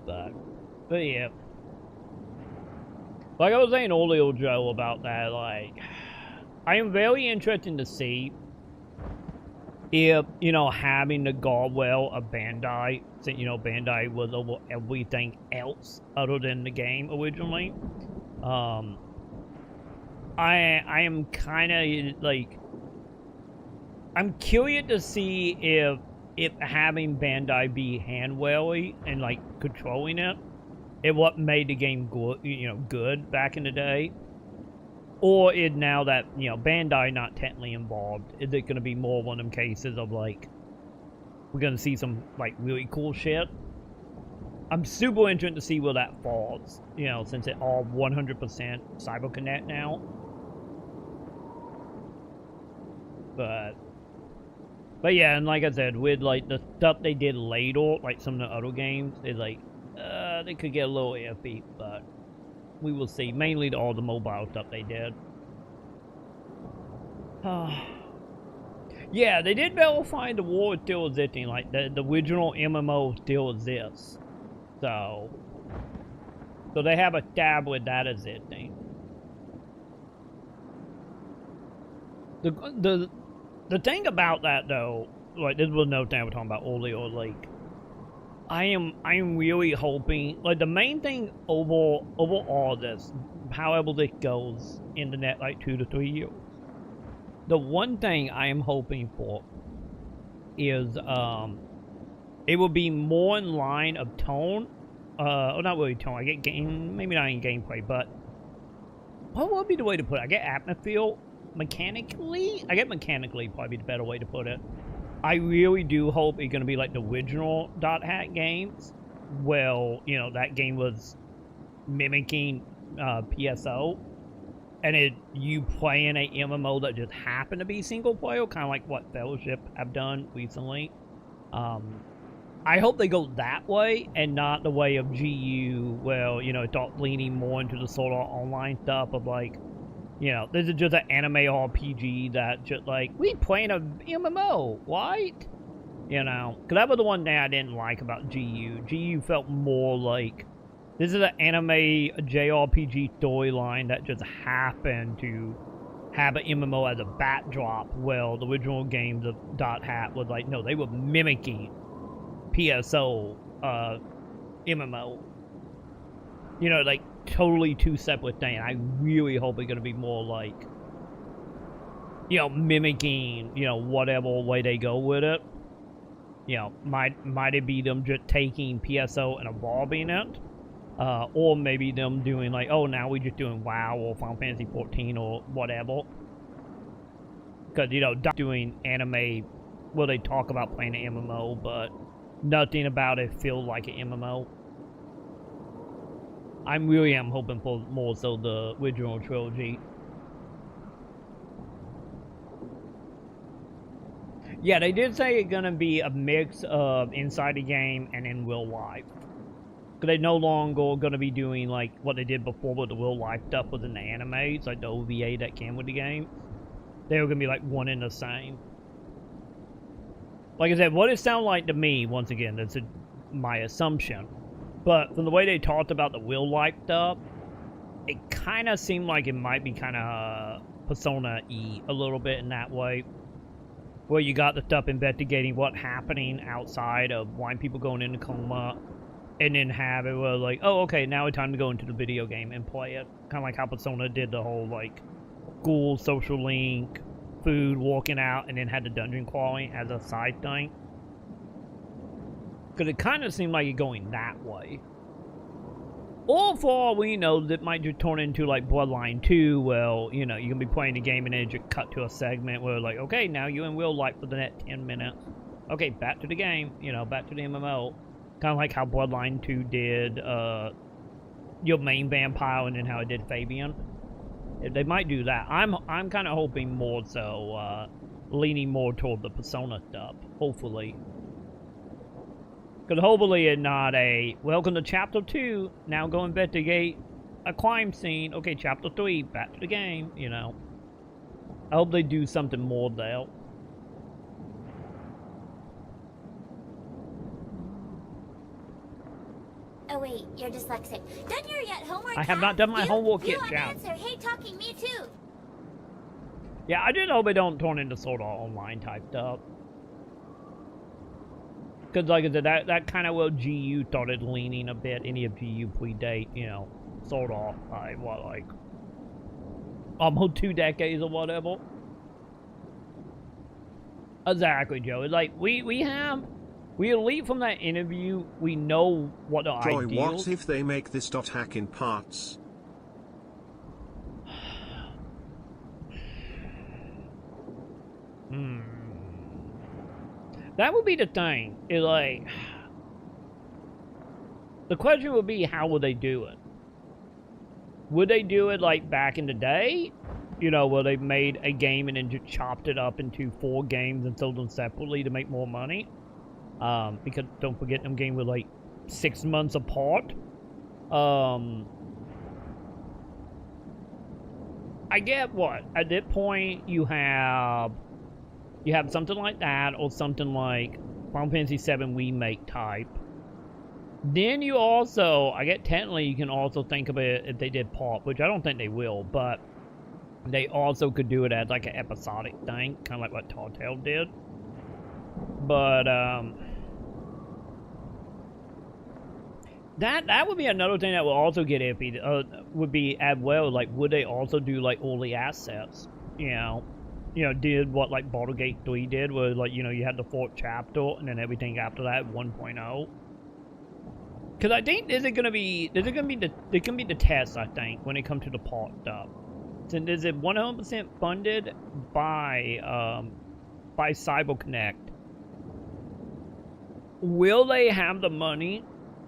But yeah. Like I was saying earlier, Joe, about that, like, I am very interested to see if, you know, having the guardrail of Bandai, since, you know, Bandai was over everything else other than the game originally. I am kind of, like, I'm curious to see if having Bandai be hand-wary and, like, controlling it, and what made the game good, you know, good back in the day. Or is now that, you know, Bandai not technically involved, is it going to be more one of them cases of, like, we're going to see some, like, really cool shit? I'm super interested to see where that falls, you know, since it all 100% CyberConnect now. But yeah, and like I said, with, like, the stuff they did later, like some of the other games, it's like, they could get a little iffy, but we will see. Mainly all the mobile stuff they did. Yeah, they did verify the war is still existing, like, the original MMO still exists. So they have a stab with that existing. The thing about that, though, like, this was another thing I was talking about earlier, like, I am really hoping, like, the main thing over all this, however this goes in the next, like, 2 to 3 years, the one thing I am hoping for is, it will be more in line of tone, or not really tone, I get game, maybe not in gameplay, but what would be the way to put it? I get atmosphere. Mechanically? I get mechanically probably the better way to put it. I really do hope it's going to be like the original Dot Hat games. Well, you know, that game was mimicking PSO. And you playing a MMO that just happened to be single player, kind of like what Fellowship have done recently. I hope they go that way and not the way of GU, well, you know, start leaning more into the sort of online stuff of, like, you know, this is just an anime RPG that just, like, we playing a MMO, what? You know, because that was the one thing I didn't like about GU. GU felt more like, this is an anime JRPG storyline that just happened to have an MMO as a backdrop. Well, the original games of Dot Hat was like, no, they were mimicking PSO MMO. You know, like, totally two separate things. I really hope it's going to be more like, you know, mimicking, you know, whatever way they go with it. You know, might it be them just taking PSO and evolving it? Or maybe them doing like, oh, now we're just doing WoW or Final Fantasy 14 or whatever. Because, you know, doing anime, well, they talk about playing an MMO, but nothing about it feels like an MMO. I really am hoping for more so the original trilogy. Yeah, they did say it's gonna be a mix of inside the game and in real life. Because they no longer gonna be doing like what they did before with the real life stuff within the anime. It's like the OVA that came with the game. They were gonna be like one and the same. Like I said, what it sounded like to me, once again, that's my assumption. But from the way they talked about the real life stuff, it kind of seemed like it might be kind of Persona-y a little bit in that way. Where you got the stuff investigating what's happening outside of why people going into coma. And then have it where like, oh, okay, now it's time to go into the video game and play it. Kind of like how Persona did the whole like school, social link, food, walking out, and then had the dungeon crawling as a side thing. Because it kind of seemed like it's going that way. Or for all we know, that might just turn into like Bloodline 2. Well, you know, you can be playing the game and then just cut to a segment where like, okay, now you're in real life for the next 10 minutes. Okay, back to the game, you know, back to the MMO. Kind of like how Bloodline 2 did your main vampire and then how it did Fabian. They might do that. I'm kind of hoping more so, leaning more toward the Persona stuff, hopefully. Because hopefully it's not a, welcome to Chapter 2, now go investigate a crime scene. Okay, Chapter 3, back to the game, you know. I hope they do something more there.
Oh wait, you're dyslexic. Done your yet homework?
I have not done my homework yet, Chad.
Answer. Hey, talking me too.
Yeah, I just hope it don't turn into sort of online type stuff. Because like I said, that kind of where GU started leaning a bit. Any of GU predate, you know, sort of by what, like almost 2 decades or whatever. Exactly, Joe. It's like we elite from that interview. We know what the
Troy,
ideals.
what if they make this .hack in parts?
That would be the thing. It's like, the question would be, how would they do it? Would they do it like back in the day? You know, where they made a game and then just chopped it up into 4 games and sold them separately to make more money? Because don't forget, them games were like 6 months apart. I get what? At that point, you have something like that, or something like Final Fantasy VII Remake type. Then you also, I get technically, you can also think of it if they did pop, which I don't think they will, but they also could do it as like an episodic thing, kind of like what Telltale did. But that would be another thing that will also get iffy. Would be as well, like, would they also do like early assets? You know, did what like Baldur's Gate 3 did, where like, you know, you had the 4th chapter and then everything after that 1.0. Because I think there's gonna be the test, I think, when it comes to the part stuff. So is it 100% funded by CyberConnect? Will they have the money,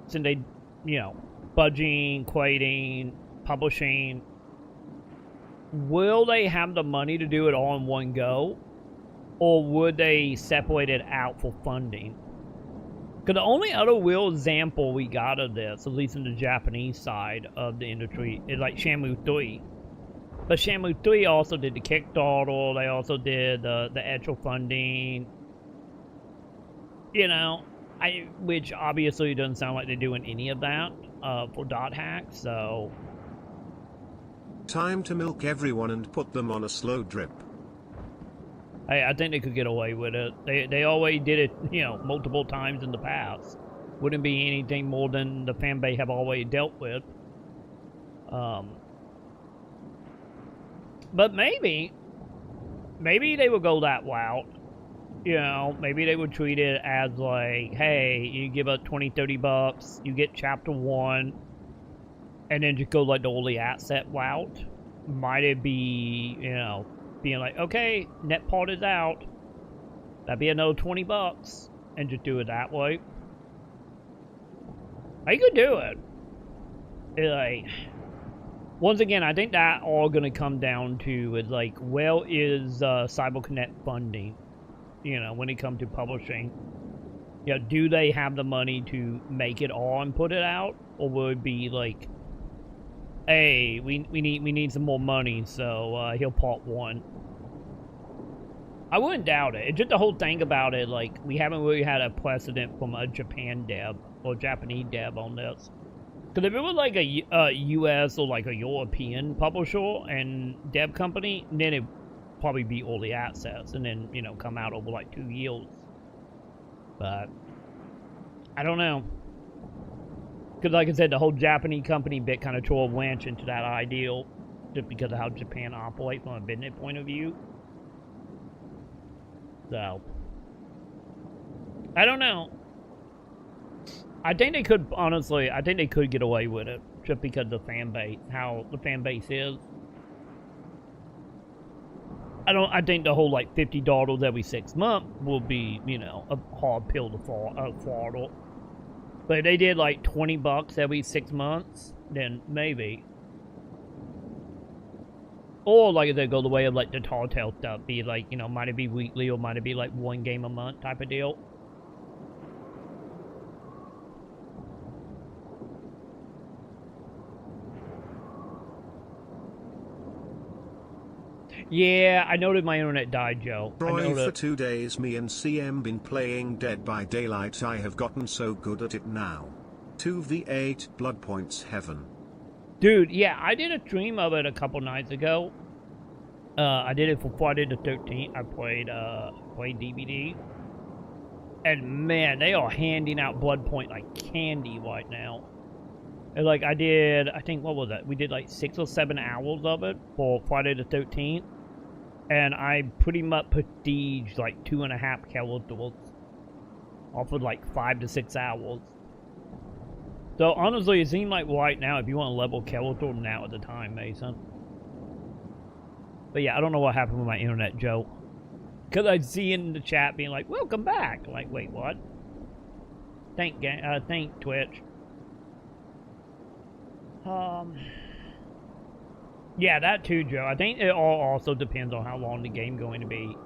since they, you know, budgeting, creating, publishing? Will they have the money to do it all in one go? Or would they separate it out for funding? Because the only other real example we got of this, at least in the Japanese side of the industry, is like Shenmue 3. But Shenmue 3 also did the Kickstarter, they also did the actual funding. You know, which obviously doesn't sound like they're doing any of that for .hack, so...
Time to milk everyone and put them on a slow drip.
I think they could get away with it. They always did it, you know, multiple times in the past. Wouldn't be anything more than the fanbase have always dealt with. But maybe they would go that route. You know, maybe they would treat it as like, hey, you give us $20-30, you get chapter 1, and then just go like the early asset route. Might it be, you know, being like, okay, net part is out, that'd be another $20, and just do it that way. I could do it. Like, once again, I think that all gonna come down to is like, well, is CyberConnect funding? You know, when it comes to publishing, you know, do they have the money to make it all and put it out, or will it be like, hey, we need some more money, so he'll part 1. I wouldn't doubt it. It's just the whole thing about it, like, we haven't really had a precedent from a Japan dev or Japanese dev on this. Because if it was like a US or like a European publisher and dev company, then it'd probably be early access and then, you know, come out over like 2 years. But I don't know. Because like I said, the whole Japanese company bit kind of threw a wrench into that ideal just because of how Japan operates from a business point of view. So, I don't know. I think they could, honestly, I think they could get away with it just because the fan base, how the fan base is. I think the whole like $50 every 6 months will be, you know, a hard pill to swallow. But if they did like $20 every 6 months, then maybe. Or like if they go the way of like the Tall Tale stuff, be like, you know, might it be weekly or might it be like 1 game a month type of deal. Yeah, I noted my internet died, Joe.
Troy, for 2 days me and CM been playing Dead by Daylight. I have gotten so good at it now. 2v8 blood points heaven.
Dude, yeah, I did a stream of it a couple nights ago. I did it for Friday the 13th. I played DVD. And man, they are handing out blood point like candy right now. And like I did, I think, what was that? We did like 6 or 7 hours of it for Friday the 13th. And I pretty much prestiged like 2.5 characters off of like 5 to 6 hours. So honestly, it seemed like right now, if you want to level character, now at the time, Mason. But yeah, I don't know what happened with my internet, Joe. Because I see in the chat being like, welcome back. I'm like, wait, what? Thank Twitch. Yeah, that too, Joe. I think it all also depends on how long the game's going to be.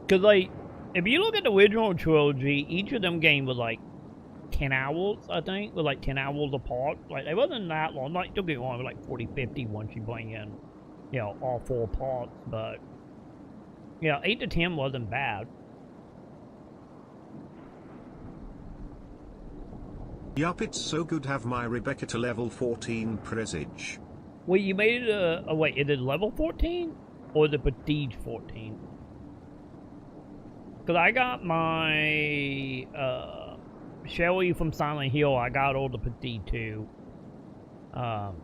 Because, like, if you look at the original trilogy, each of them games was like 10 hours, I think. With like 10 hours apart. Like, they wasn't that long. Like, don't get me wrong, like 40, 50 once you bring in, you know, all 4 parts. But, you know, 8 to 10 wasn't bad.
Yup, it's so good have my Rebecca to level 14 presage.
Wait, you made it wait, is it level 14? Or the prestige 14? Because I got my, Shelly from Silent Hill, I got all the prestige too. And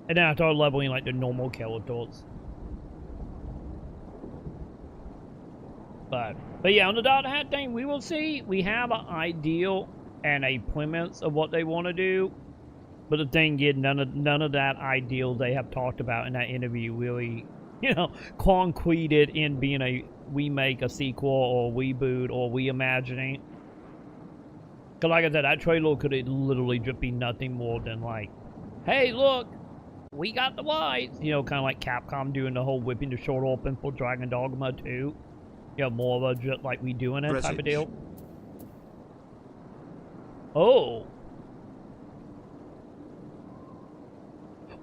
then I started leveling like the normal characters. But yeah, on the Dot Hat thing, we will see. We have an ideal and a premise of what they want to do. But the thing is, none of that ideal they have talked about in that interview really, you know, concreted in being a remake, a sequel, or a reboot, or reimagining. Because like I said, that trailer could literally just be nothing more than like, hey, look, we got the rights. You know, kind of like Capcom doing the whole whipping the short open for Dragon Dogma 2. You know, more of a just like we doing it type of deal. Oh.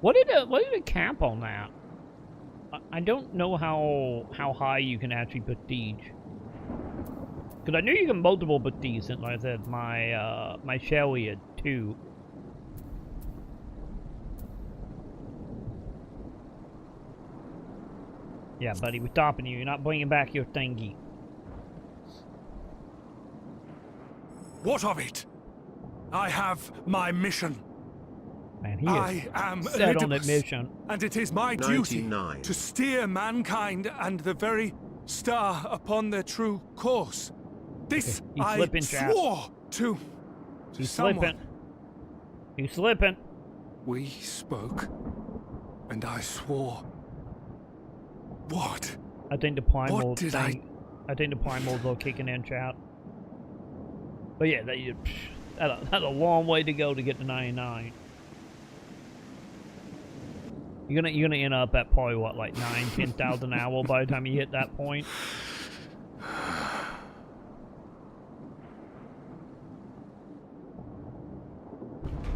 What did the cap on that? I don't know how high you can actually prestige. Because I knew you can multiple prestige since, like I said, my Shelly had 2. Yeah, buddy, we're stopping you. You're not bringing back your thingy.
What of it? I have my mission.
Man, he
I am
set on that mission.
And it is my duty to steer mankind and the very star upon their true course. This I swore to someone.
He's slipping.
We spoke, and I swore. What?
I think the primal
What did
thing. I think the primal's all kicking in, chat. But yeah, that's a long way to go to get to 99. You're gonna end up at probably what, like 10,000 hours by the time you hit that point.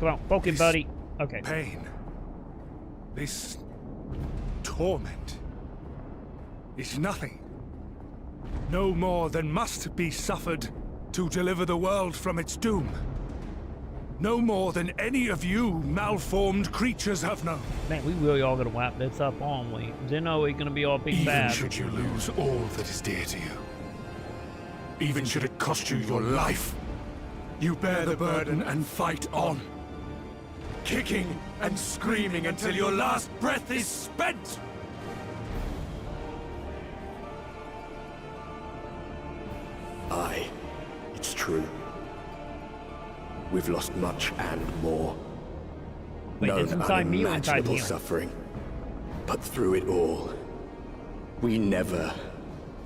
Come on, focus, buddy. Okay.
Pain. This torment is nothing. No more than must be suffered to deliver the world from its doom. No more than any of you malformed creatures have known.
Man, we really are gonna wrap this up, aren't we? Zeno is gonna be all big bad.
Even should you lose all that is dear to you, even should it cost you your life, you bear the burden and fight on, kicking and screaming until your last breath is spent.
Aye, it's true. we've lost much and more.
Wait,
Known
it's inside me or inside
unimaginable
him?
suffering. But through it all, we never,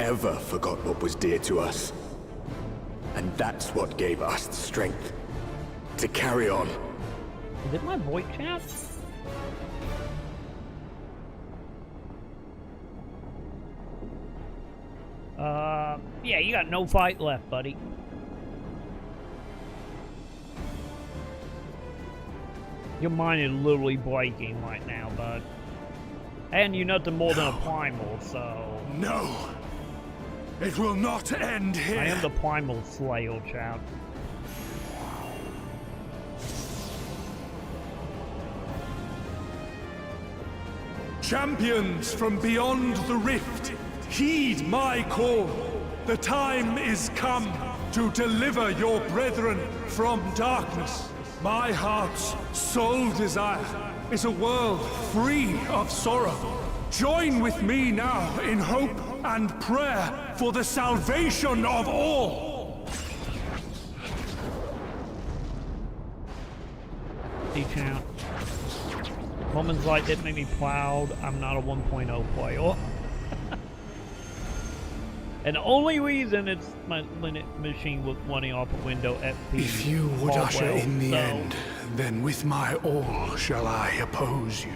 ever forgot what was dear to us. And that's what gave us the strength to carry on.
Is it my voice chat? Yeah, you got no fight left, buddy. Your mind is literally breaking right now, bud. And you're nothing more than a primal, so...
No! It will not end here!
I am the primal slayer, chat.
Champions from beyond the rift, heed my call. The time is come to deliver your brethren from darkness. My heart's sole desire is a world free of sorrow. Join with me now in hope and prayer for the salvation of all.
Hey, champ. Moments like that make me proud. I'm not a 1.0 player. And the only reason it's my Linux machine was running off a window FP.
If you would usher in the
so
end, then with my all shall I oppose you.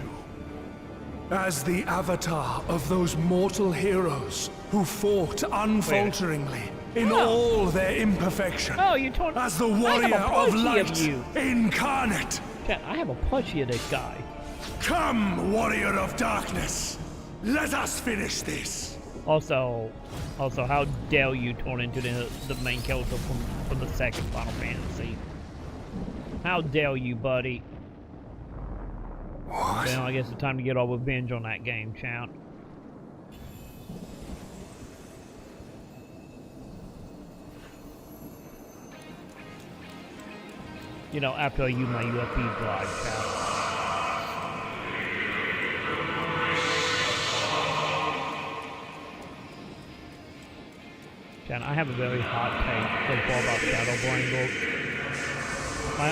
As the avatar of those mortal heroes who fought unfalteringly in all their imperfection.
Oh, you told
as the warrior of light incarnate.
Chat, I have a plushie of this guy.
Come, warrior of darkness. Let us finish this.
Also, how dare you turn into the main character from the second Final Fantasy? How dare you, buddy?
What?
Well, I guess it's time to get our revenge on that game, chat. You know, after I use my USB drive, chat. Chat, I have a very hot take so far about Shadowbringers.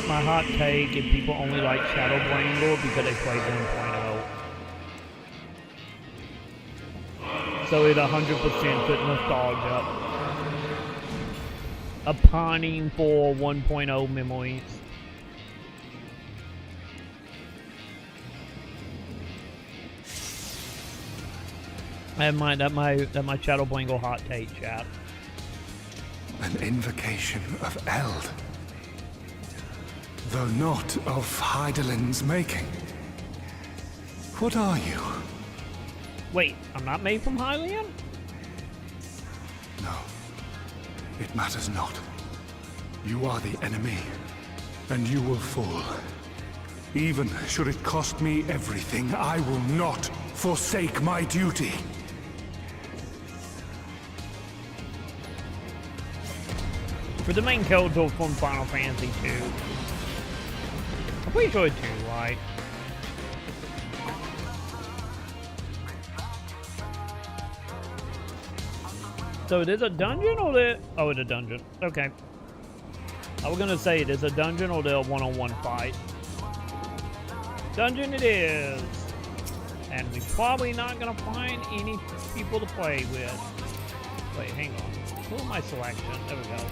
My hot take is people only like Shadowbringers because they played 1.0. So it 100% put nostalgia. A pining for 1.0 memories. And that my Shadowbringer hot take, chat.
An invocation of Eld. Though not of Heidelin's making. What are you?
Wait, I'm not made from Hylian?
No. It matters not. You are the enemy, and you will fall. Even should it cost me everything, I will not forsake my duty.
For the main character from Final Fantasy 2. I'm pretty sure it's 2, right? So it is a dungeon or the... Oh, it's a dungeon. Okay. I was gonna say it is a dungeon or the one-on-one fight. Dungeon it is. And we're probably not gonna find any people to play with. Wait, hang on. Who am I selection? There we go.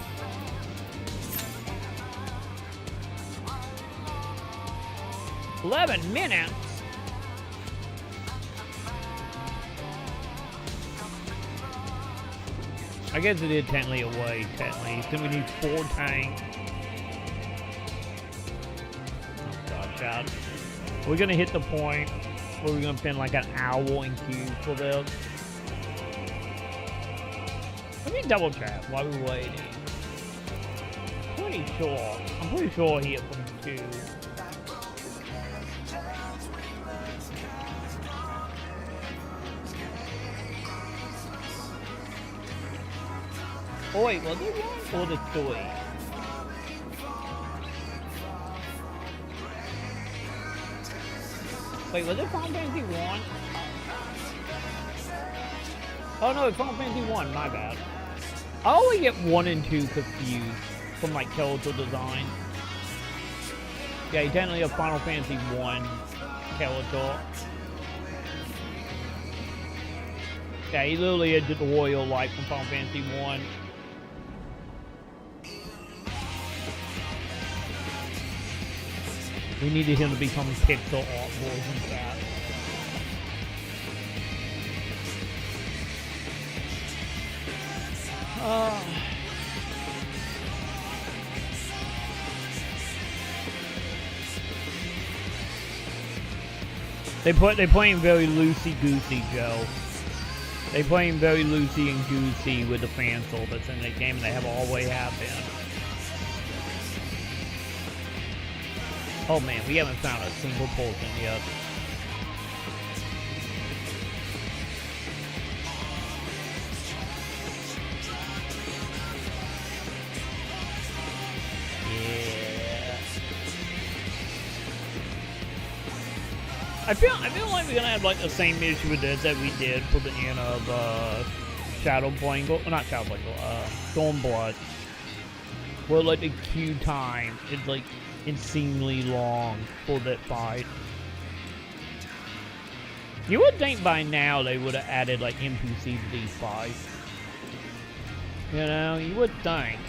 $11 minutes? I guess it is technically away, technically. So we need 4 tanks. Oh god, child. We're gonna hit the point where we're gonna spend like an hour in queue for this. Let me double check while we're waiting. I'm pretty sure he hit from 2. Oh wait, was it 1 or the 3? Wait, was it Final Fantasy 1? Oh no, it's Final Fantasy 1, my bad. I always get 1 and 2 confused from like character design. Yeah, he's definitely a Final Fantasy 1 character. Yeah, he literally did the royal life from Final Fantasy 1. We needed him to become pixel art version of that. They playing very loosey-goosey, Joe. They playing very loosey and goosey with the fan soul that's in the game, and they have always have been. Oh man, we haven't found a single person yet. I feel like we're gonna have like the same issue with this that we did for the end of Shadowbringers, not Shadowbringers, Stormblood, where like the queue time is like insanely long for that fight. You would think by now they would have added like NPC to these fights. You know, you would think.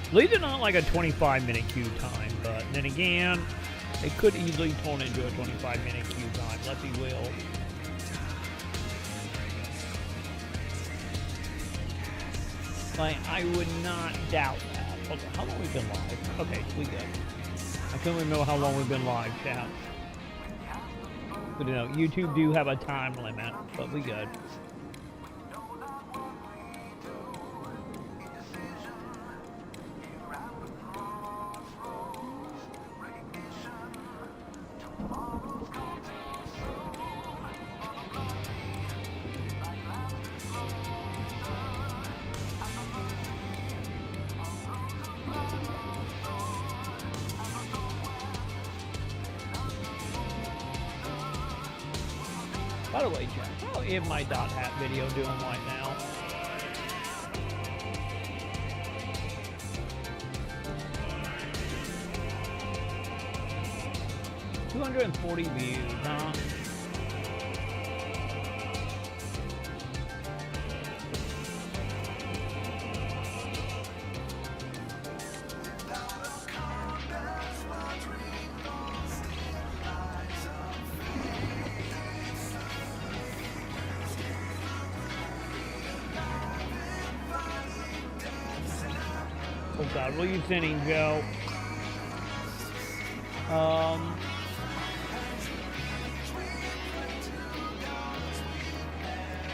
At least it's not like a 25-minute queue time, but then again, it could easily turn into a 25-minute queue time, let's be real. Like, I would not doubt that. Okay, how long have we been live? Okay, we good. I couldn't remember how long we've been live, chat. But you know, YouTube do have a time limit, but we good. By the way, Jack, how is my dot hat video doing right now? $240 views, huh? Oh God, what are you sending, Joe?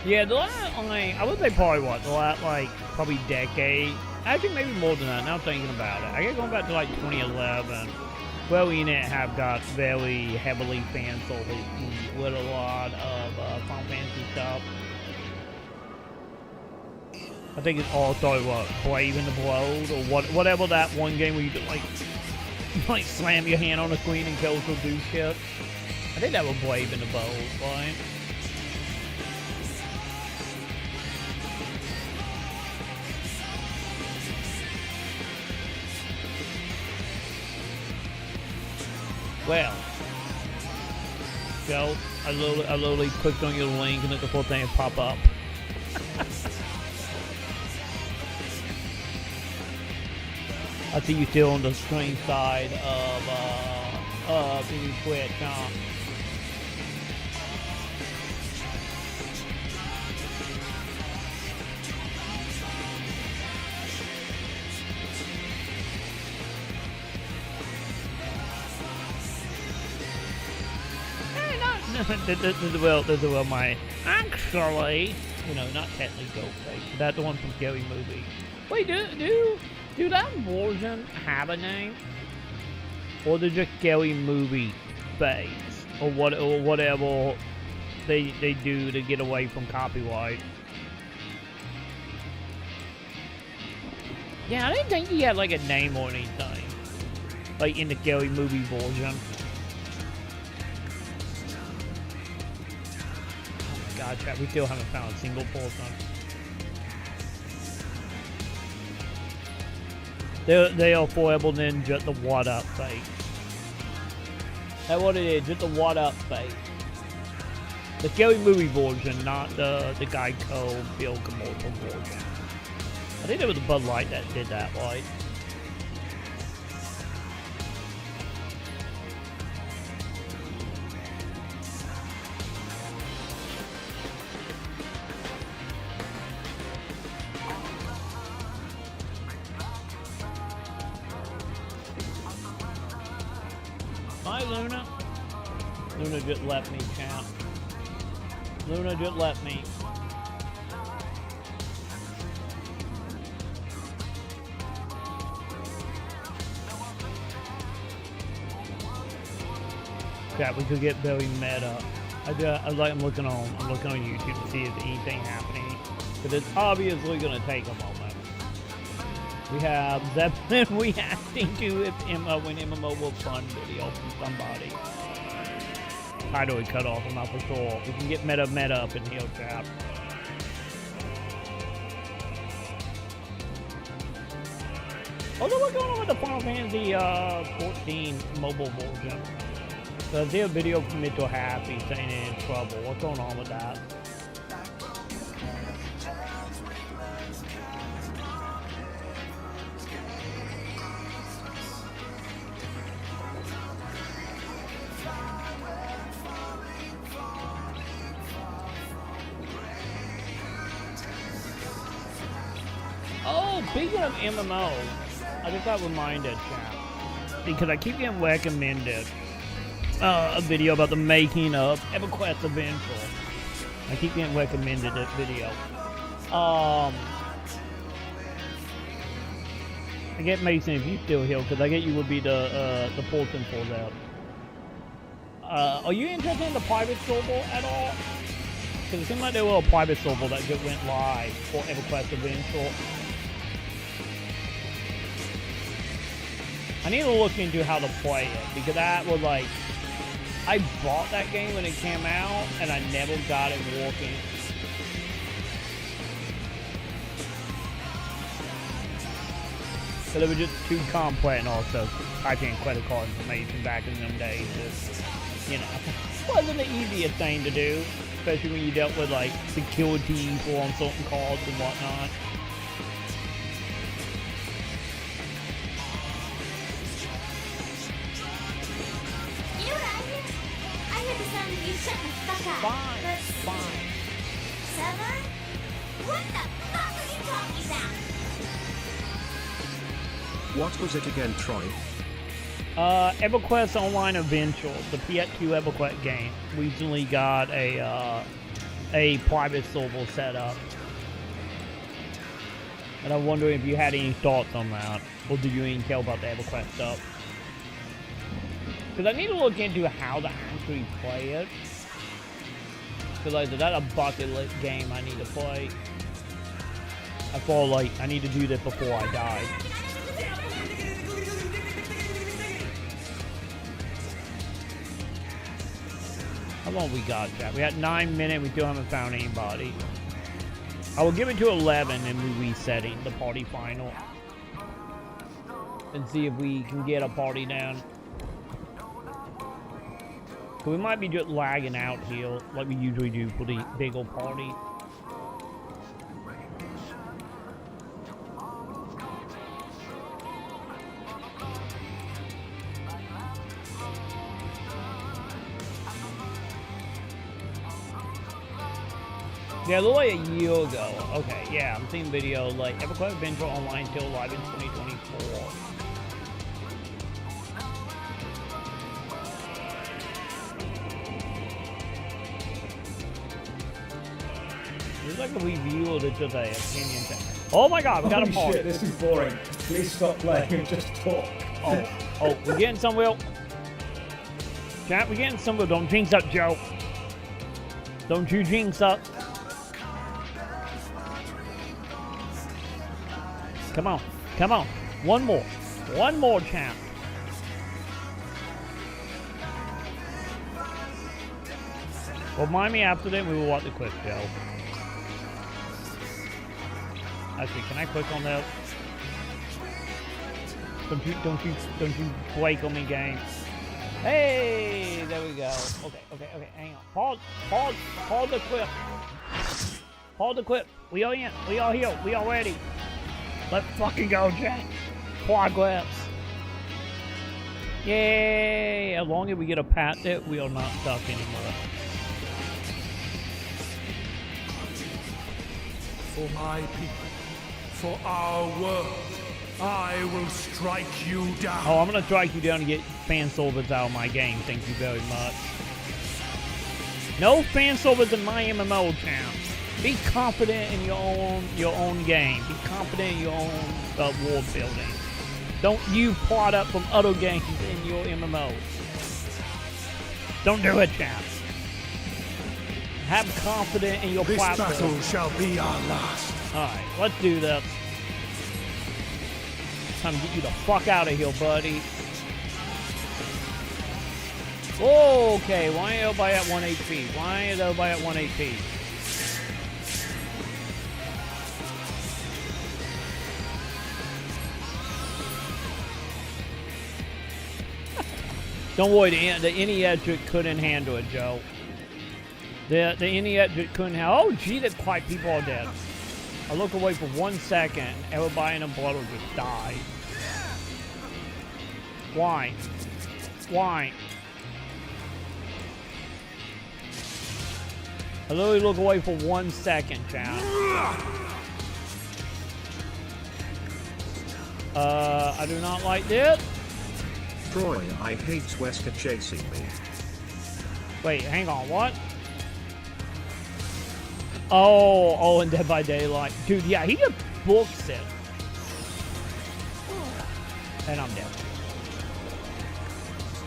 Yeah, the last, like, I would say probably what, the last, like, probably decade. Actually, maybe more than that, now thinking about it. I guess going back to, like, 2011, Well, we have got very heavily fan-sold with a lot of Final Fantasy stuff. I think it's also what, Brave in the Blood, or whatever that one game where you could like slam your hand on the screen and kills will do shit. I think that was Brave in the Blood, right? Well, Joe, I literally clicked on your link and let the whole thing pop up. I see you still on the screen side of the Twitch, huh? Well, my actually, not technically Ghostface. That's the one from Scary Movie. Wait, do that version have a name, or they're just Scary Movie face, or whatever they do to get away from copyright? Yeah, I didn't think he had like a name or anything, like in the Scary Movie version. God, chat, we still haven't found a single person. They are forever ninja the what up face. That's what it is, just the what up face. The scary movie version, not the Geico Bill commercial version. I think it was the Bud Light that did that, right? Bye, Luna. Luna just left me, champ. Luna just left me. Yeah, we could get very meta. I'm looking on YouTube to see if anything happening, but it's obviously gonna take a moment. We have Zeppelin reacting to if when MMO will fund video from somebody. Title cut off, I'm not for sure. We can get meta up in here, chap. Also, what's going on with the Final Fantasy 14 mobile version? So I see a video from Mitchell Happy saying it's in trouble. What's going on with that? Oh, speaking of MMO, I just got reminded, chat, because I keep getting recommended a video about the making of EverQuest Adventure. I keep getting recommended that video. I get Mason if you still here, because I get you would be the person for that. Are you interested in the private server at all? Because it seemed like there were a private server that just went live for EverQuest Adventure. I need to look into how to play it, because that was like, I bought that game when it came out, and I never got it working. So they were just too complex, and also typing in credit card information back in them days. Just, you know, wasn't the easiest thing to do, especially when you dealt with like security for on certain cards and whatnot. Fine.
Seven? What the fuck are you talking about?
What was it again, Troy?
EverQuest Online Adventure, the PS2 EverQuest game, recently got a private server set up. And I'm wondering if you had any thoughts on that, or do you even care about the EverQuest stuff? Because I need to look into how to actually play it. Because that's a bucket list game I need to play. I feel like I need to do this before I die. How long we got, chat? We got 9 minutes. We still haven't found anybody. I will give it to 11 and we're resetting the party final. And see if we can get a party down. So we might be just lagging out here, like we usually do for the big old party. Yeah, it looked like a year ago. Okay, yeah, I'm seeing video like EverQuest Adventure Online till live in 2024. It's like a review or just an opinion thing. Oh my god, we got a party.
Shit, this is boring. Please stop playing and just talk.
Oh, we're getting somewhere. Chat, we're getting somewhere. Don't jinx up, Joe. Don't you jinx up. Come on, come on. One more, champ. Remind me after that we will watch the quick show. Actually, can I click on that? Don't you flake on me, game. Hey, there we go. Okay, hang on. Pause the clip. Pause the clip. We all in. We all here. We all ready. Let's fucking go, Jack. Progress. Yay! As long as we get a pat that we are not stuck anymore.
For my people, for our world, I will strike you down.
Oh, I'm gonna strike you down to get fan silvers out of my game. Thank you very much. No fan silvers in my MMO town. Be confident in your own game. Be confident in your own world building. Don't you plot up from other games in your MMO. Don't do it, champ. Have confidence in your platform.
This battle shall be our last.
Alright, let's do this. Time to get you the fuck out of here, buddy. Okay, why is everybody at 1 HP? Why is everybody at 1 HP? Don't worry, the Eniedric couldn't handle it, Joe. The Eniedric couldn't handle it. Oh, gee, that quite people are dead. I look away for 1 second, everybody in the blood will just die. Why? Why? I literally look away for 1 second, chat. I do not like this.
Troy, I hate Wesker chasing me.
Wait, hang on, what? Oh, and Dead by Daylight. Dude, yeah, he just books it. And I'm dead.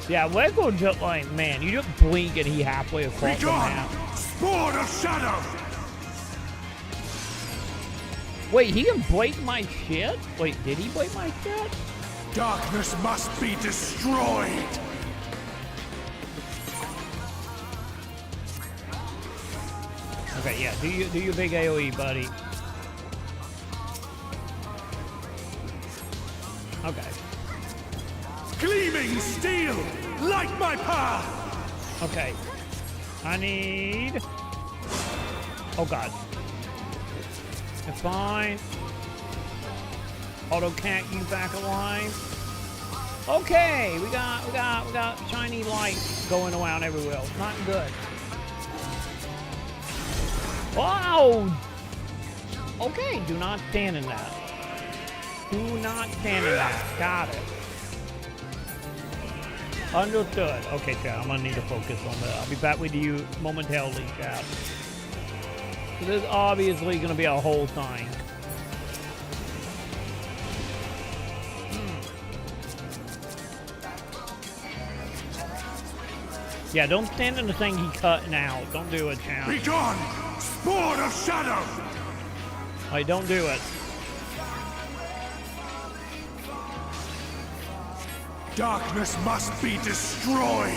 Yeah, Wesker just like, man, you just blink and he halfway across the map.
Sword of Shadow!
Wait, he can break my shit? Wait, did he break my shit?
Darkness must be destroyed!
Okay, yeah, do your big AoE, buddy. Okay.
Gleaming steel! Light my path!
Okay. I need... Oh god. It's fine. Auto can't you back alive. Okay, we got shiny light going around everywhere. Not good. Wow! Okay, do not stand in that. Do not stand in that. Got it. Understood. Okay, chat, I'm gonna need to focus on that. I'll be back with you momentarily, chat. This is obviously gonna be a whole thing. Yeah, don't stand in the thing he cut now. Don't do it, chat.
Be gone! Sword of Shadow!
Wait, don't do it.
Darkness must be destroyed!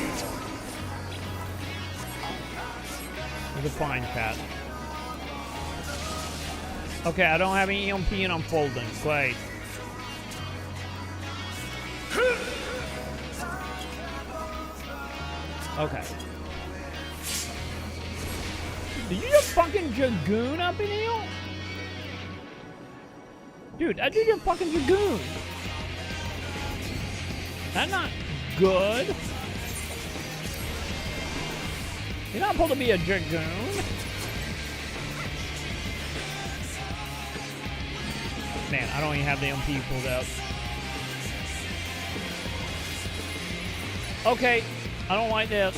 It's a fine, chat. Okay, I don't have any EMP and I'm folding. Great. Okay. Did you just fucking Dragoon up in here? Dude, I did your fucking Dragoon. That's not good. You're not supposed to be a Dragoon. Man, I don't even have the MP pulled out. Okay, I don't like this.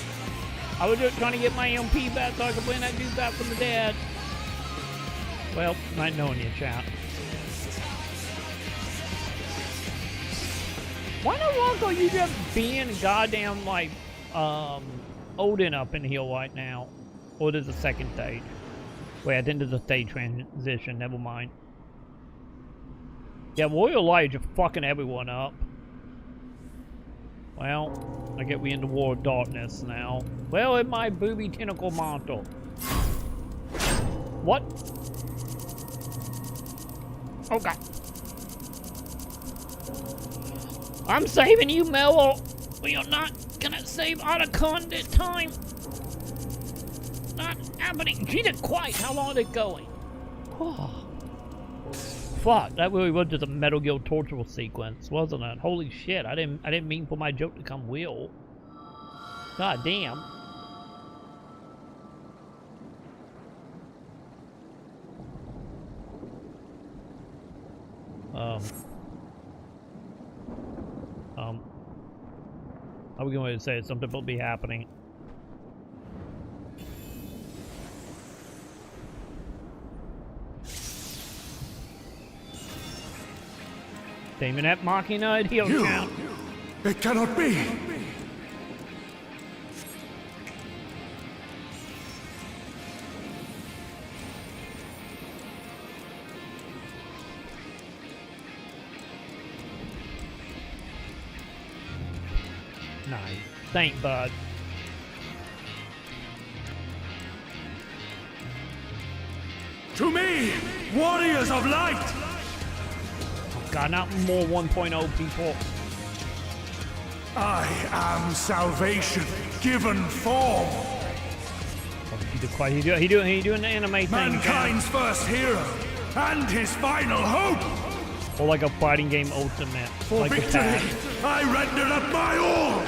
I was just trying to get my MP back so I could bring that dude back from the dead. Well, not knowing you, chat. Why the fuck are you just being goddamn, like, Odin up in here right now? Or there's a second stage. Wait, I think there's a stage transition, never mind. Yeah, Warrior Light just fucking everyone up. Well, I get we into War of Darkness now. Well, in my booby tentacle monster. What? Oh god. I'm saving you, Mello. We are not gonna save Otacon this time. Not happening. Jesus Christ, how long is it going? Oh. Fuck, that really was just a Metal Gear torture sequence, wasn't it? Holy shit, I didn't mean for my joke to come real. God damn. I was going to say something will be happening. Damon at Machina, he'll count.
It cannot be!
Nice. Thank Bud.
To me, warriors of light!
Oh God, not more 1.0 people.
I am salvation, given form.
Oh, he doing the anime thing.
Mankind's first hero, and his final hope!
Or like a fighting game ultimate.
For
like
victory, I render up my all!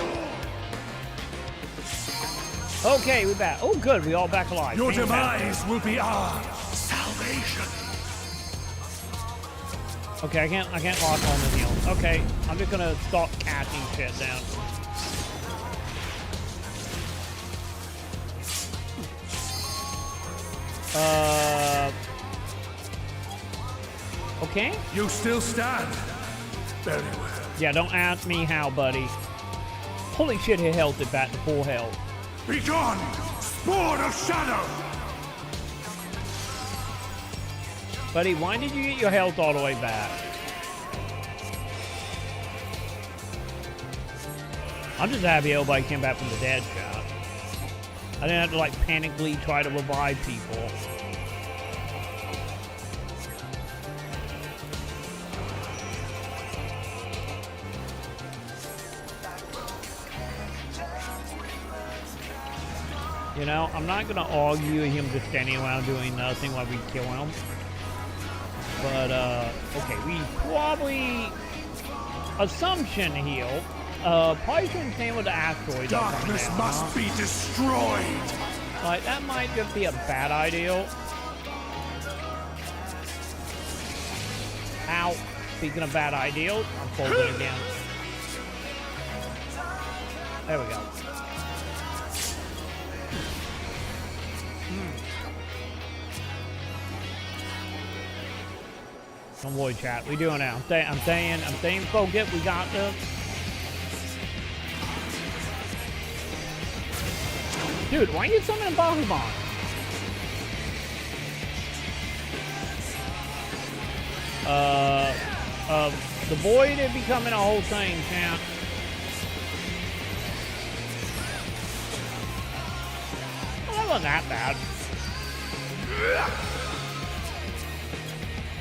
Okay, we're back. Oh good, we all back alive.
Your demise will be our salvation.
Okay, I can't lock on the heal. Okay, I'm just gonna start catching shit down. Okay.
You still stand. Very well.
Yeah, don't ask me how, buddy. Holy shit, his health is back to full health.
Be gone, spawn of shadow!
Buddy, why did you get your health all the way back? I'm just happy everybody came back from the dead shot. I didn't have to like panically try to revive people. You know, I'm not gonna argue with him just standing around doing nothing while we kill him. But, okay, we probably... Assumption heal. Probably shouldn't stand with the asteroid.
Darkness must be destroyed!
Like, that might just be a bad idea. Ow. Speaking of bad ideals, I'm folding again. There we go. Don't worry, chat. We doing it. I'm staying focused. We got this. Dude, why you summoning Bakugan? The void is becoming a whole thing, chat. Well, that wasn't that bad.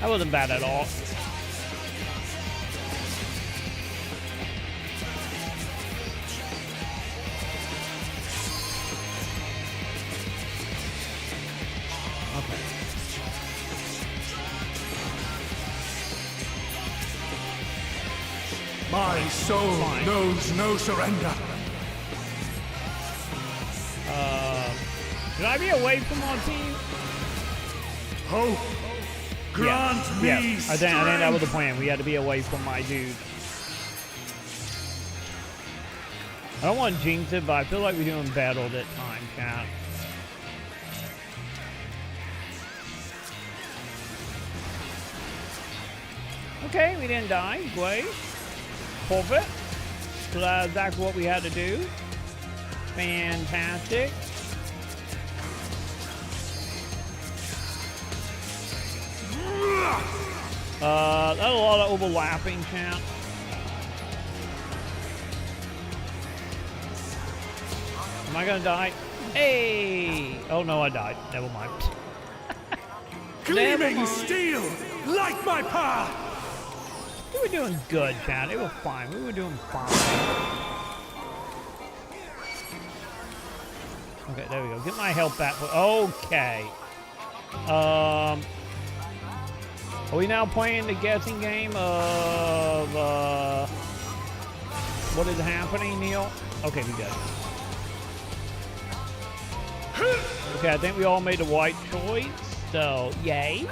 That wasn't bad at all. Okay.
My soul knows no surrender.
Should I be away from our team?
Hope. Grant me
I think that was the plan. We had to be away from my dude. I don't want to jinx it, but I feel like we're doing battle that time, chat. Okay, we didn't die. Great. Perfect. So that's exactly what we had to do. Fantastic. That's a lot of overlapping, chat. Am I gonna die? Hey! Oh no, I died. Never mind.
Gleaming steel, like my power.
We were doing good, Chad. It was fine. We were doing fine. Okay, there we go. Get my health back. Okay. Are we now playing the guessing game of what is happening, Neil? Okay, we got it. Okay, I think we all made the right choice, so yay.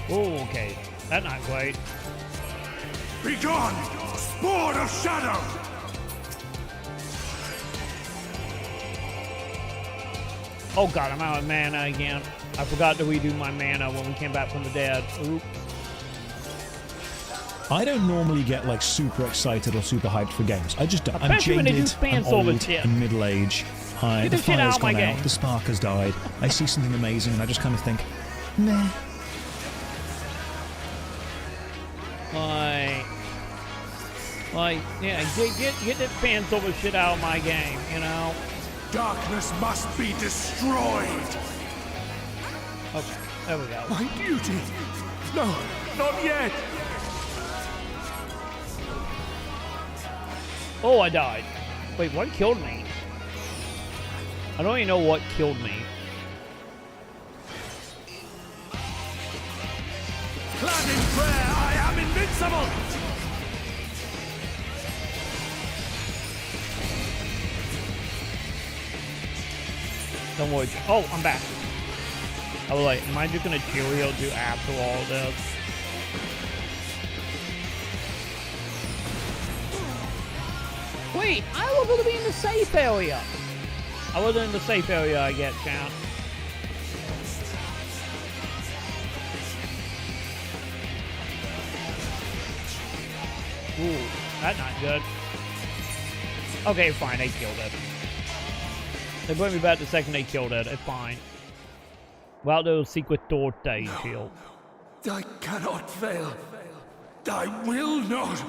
Oh, okay. That's not great.
Be gone, spawn of shadow!
Oh god, I'm out of mana again. I forgot to redo my mana when we came back from the dead. Oops.
I don't normally get like super excited or super hyped for games. I just don't. I'm
Especially when they do
jaded, I'm
fans all
old,
the shit.
and middle-aged.
Get
The
the shit out
fire's
of my
gone out,
game.
the spark has died. I see something amazing and I just kind of think, meh.
Yeah, get that fans over shit out of my game, you know?
Darkness must be destroyed!
Okay, there we go.
My beauty! No, not yet!
Oh, I died. Wait, what killed me? I don't even know what killed me.
Clad in prayer, I am invincible!
Don't worry. Oh, I'm back. I was like, am I just gonna chill here do after all this? Wait, I was gonna be in the safe area. I wasn't in the safe area, I get, Count. Ooh, that's not good. Okay, fine, they killed it. They brought me back the second they killed it. It's fine. Well, those secret door stage shield.
I cannot fail. I will not.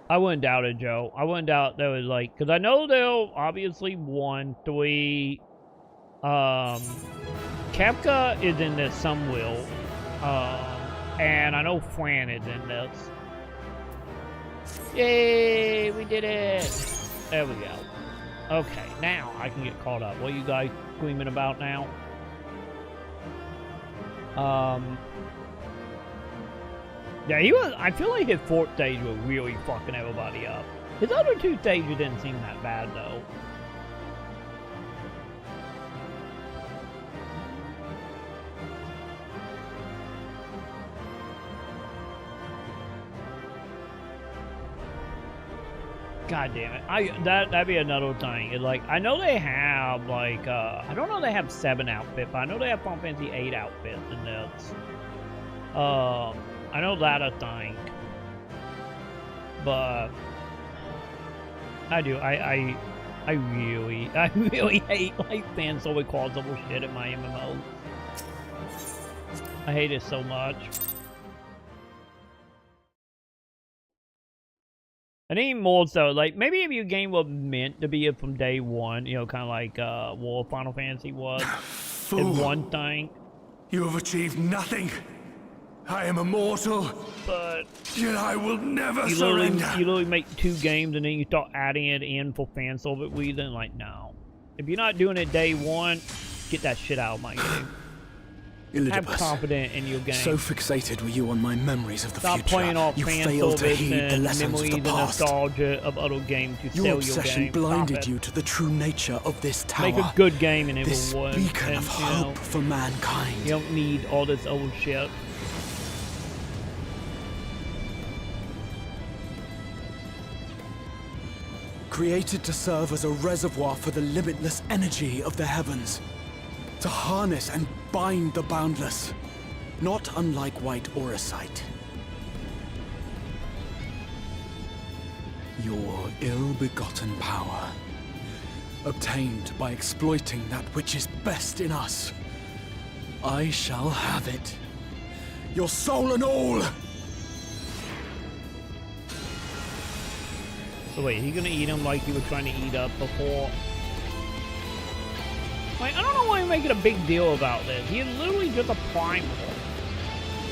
I wouldn't doubt it, Joe. I wouldn't doubt there was like, because I know there obviously 1, 3. Kepka is in this some will. And I know Fran is in this. Yay, we did it. There we go. Okay, now I can get caught up. What are you guys screaming about now? Yeah, he was. I feel like his 4th stage was really fucking everybody up. His other 2 stages didn't seem that bad though. God damn it! That'd be another thing. It, like, I know they have like I don't know if they have 7 outfits, but I know they have Final Fantasy 8 outfits in this. I know that I think, but I do. I really hate like fans always call double shit at my MMO. I hate it so much. I think more so, like, maybe if your game was meant to be from day one, you know, kind of like War Final Fantasy was.
Fool.
It's one thing.
You have achieved nothing. I am immortal,
but
yet I will never
you
surrender.
You literally make 2 games and then you start adding it in for fan service reason. Like, no. If you're not doing it day one, get that shit out of my game. Have confidence in your game.
So fixated were you on my memories of the
Stop
future,
playing off
you
fan
failed to
service
heed the
and
lessons
memories
of
and
the past.
nostalgia of other games to sell
Your
your
obsession
game.
blinded
Stop it.
you to the true nature of this tower.
Make a good game and it
this
will work.
beacon
And,
of
you know,
hope for mankind.
You don't need all this old shit.
Created to serve as a reservoir for the limitless energy of the heavens. To harness and bind the boundless. Not unlike white auracite. Your ill-begotten power. Obtained by exploiting that which is best in us. I shall have it. Your soul and all!
So wait, he gonna eat him like he was trying to eat up before? Like, I don't know why you're making a big deal about this. He is literally just a primal.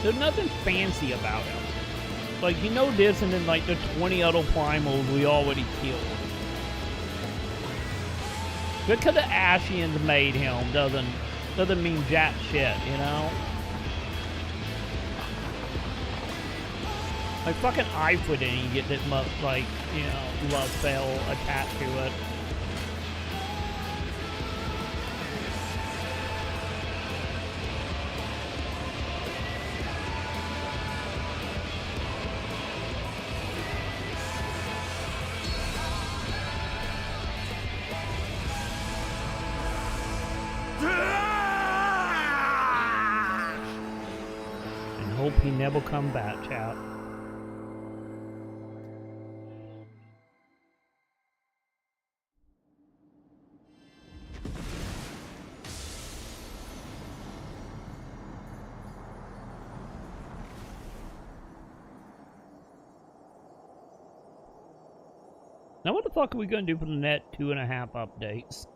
There's nothing fancy about him. Like, you know this, and then like the 20 other primals we already killed. Because the Ashians made him doesn't mean jack shit, you know? Like fucking Ifrit didn't even get that much, like, you know, love spell attached to it. And hope he never come back, chat. Now what the fuck are we gonna do for the net 2.5 updates?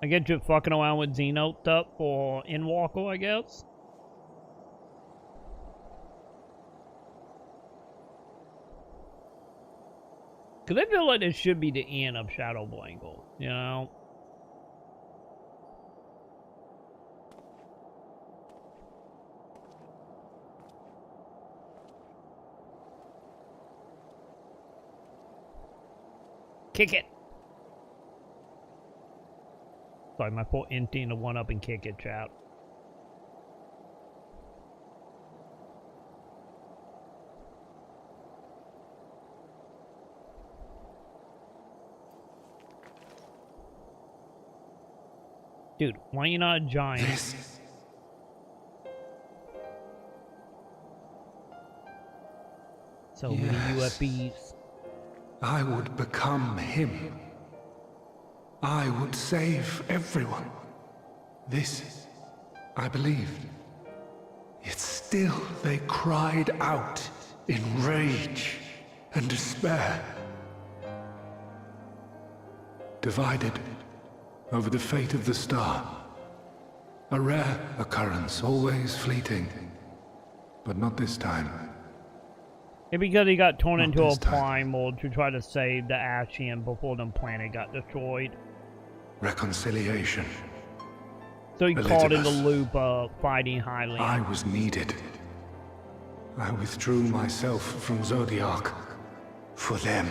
I get you fucking around with Xeno stuff for Endwalker, I guess? Cause I feel like this should be the end of Shadowbringers, you know? Kick it! Sorry, my poor instinct to one up and kick it, chat. Dude, why are you not a giant? So many UFBs.
I would become him. I would save everyone. This, I believed. Yet still they cried out in rage and despair. Divided over the fate of the star. A rare occurrence, always fleeting. But not this time.
Maybe because he got torn into a primal to try to save the Ashian before the planet got destroyed.
Reconciliation.
So he caught in the loop of fighting Hylian.
I was needed. I withdrew myself from Zodiac for them.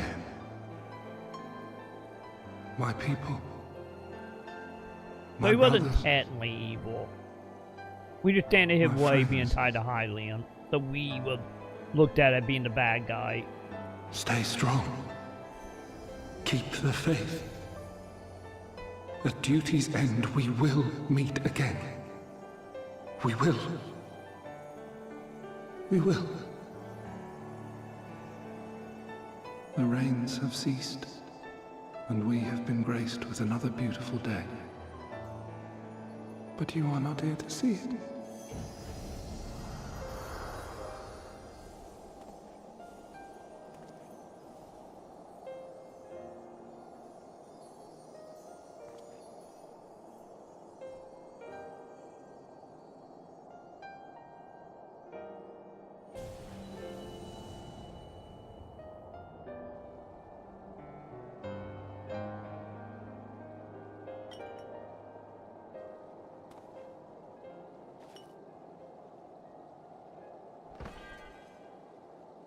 My people.
So he wasn't technically evil. We just stand in his way being tied to Hylian. So we were looked at as being the bad guy.
Stay strong. Keep the faith. At duty's end, we will meet again. We will. We will. The rains have ceased, and we have been graced with another beautiful day. But you are not here to see it.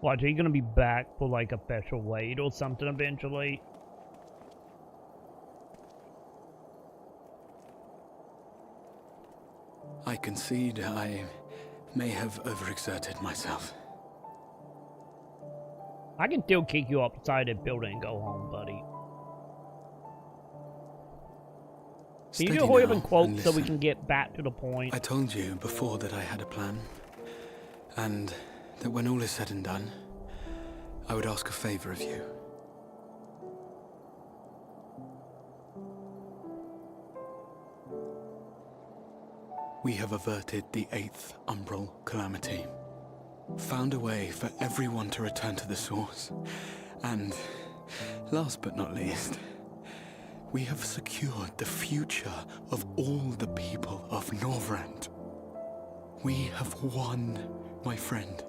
Watch, are you gonna be back for like a special raid or something eventually?
I concede I may have overexerted myself.
I can still kick you outside the building and go home, buddy. Can you do hurry up and quote so we can get back to the point?
I told you before that I had a plan, and that when all is said and done, I would ask a favor of you. We have averted the 8th Umbral Calamity, found a way for everyone to return to the source, and, last but not least, we have secured the future of all the people of Norvrend.
We have won, my friend.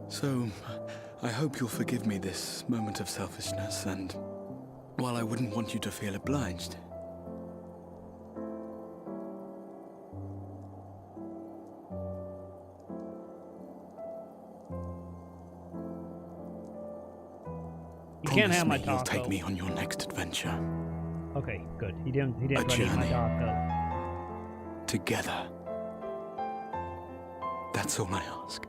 So, I hope you'll forgive me this moment of selfishness, and while I wouldn't want you to feel obliged,
You can't have my
promise me you'll
taco.
take me on your next adventure.
Okay, good. He didn't ready my
journey.
taco.
Together. That's all I ask.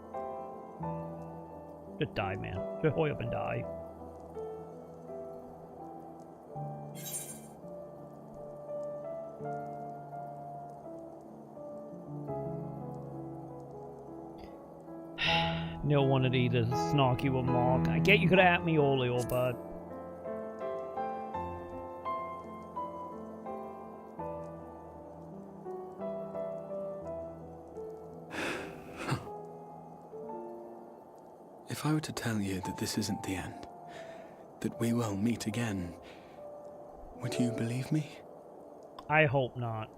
Just die, man. Just hurry up and die. No one of these is a snarky remark. I get you could have at me earlier, but
If I were to tell you that this isn't the end, that we will meet again, would you believe me?
I hope not.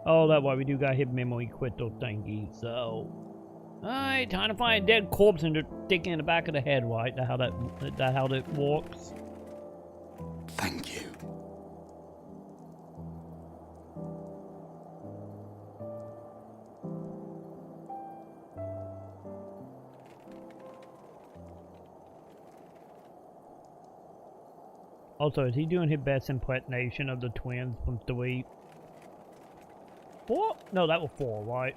Oh, that's why we do got hit memory crystal thingy, so. Alright, time to find a dead corpse and just stick it in the back of the head, right? That's how that works.
Thank you.
Also, is he doing his best impersonation of the twins from 3? 4? No, that was 4, right?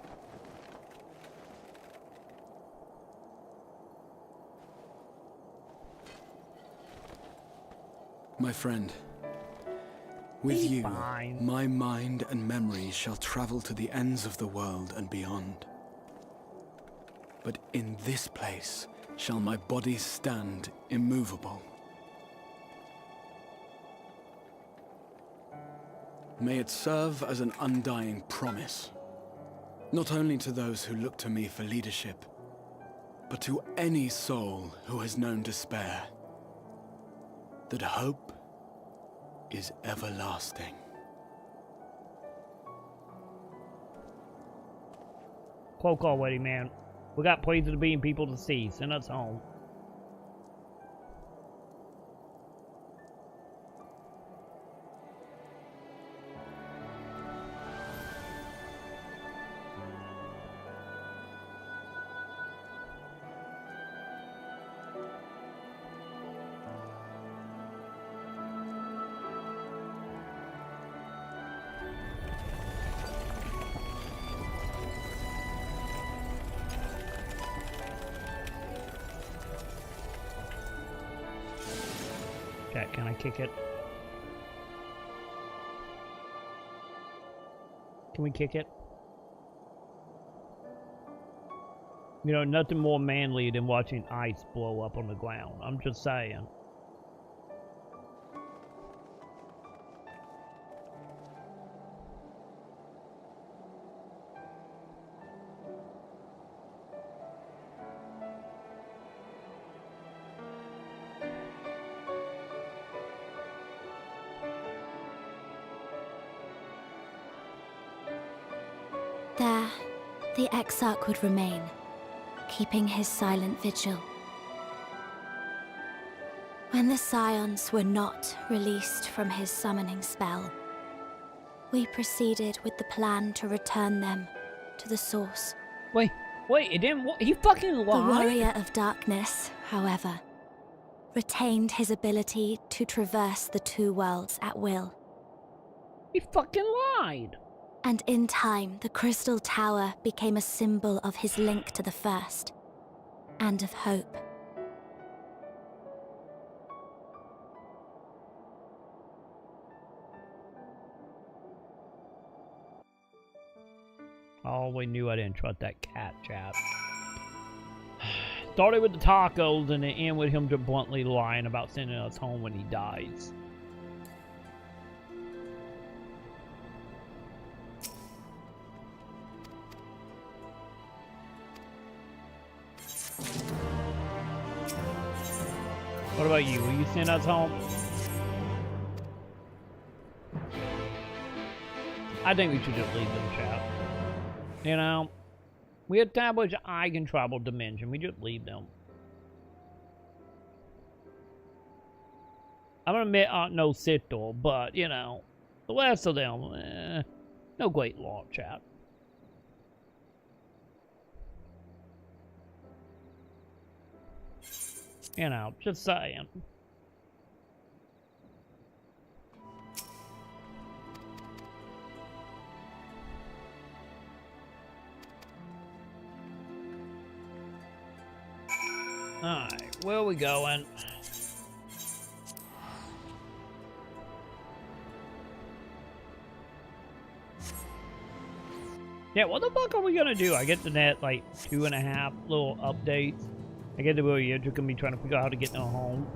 My friend, with you, my mind and memory shall travel to the ends of the world and beyond. But in this place shall my body stand immovable. May it serve as an undying promise, not only to those who look to me for leadership, but to any soul who has known despair, that hope is everlasting.
Cloak already, man. We got praise of the being people to see. Send us home. Chat, can I kick it? Can we kick it? You know, nothing more manly than watching ice blow up on the ground. I'm just saying.
There, the Exarch would remain, keeping his silent vigil. When the Scions were not released from his summoning spell, we proceeded with the plan to return them to the source.
Wait, it didn't. He fucking lied.
The Warrior of Darkness, however, retained his ability to traverse the two worlds at will.
He fucking lied.
And in time, the Crystal Tower became a symbol of his link to the First, and of hope.
Oh, we knew I didn't trust that cat, chap. Started with the tacos and then end with him just bluntly lying about sending us home when he dies. What about you? Will you send us home? I think we should just leave them, chat. You know, we established I can travel dimension. We just leave them. I'm gonna admit aren't no Sithor, but you know, the rest of them, no great law, chat. You know, just saying. Alright, where are we going? Yeah, what the fuck are we gonna do? I get the net like 2.5 little updates. I get the real you're gonna be trying to figure out how to get them home.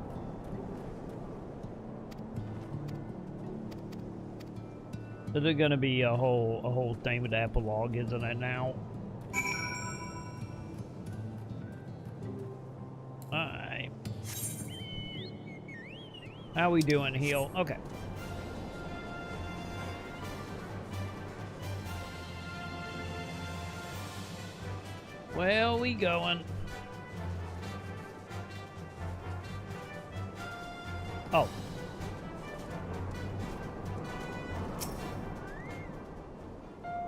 This is gonna be a whole thing with the epilogue, isn't it now? Alright. How we doing, heal? Okay. Where we going? Oh.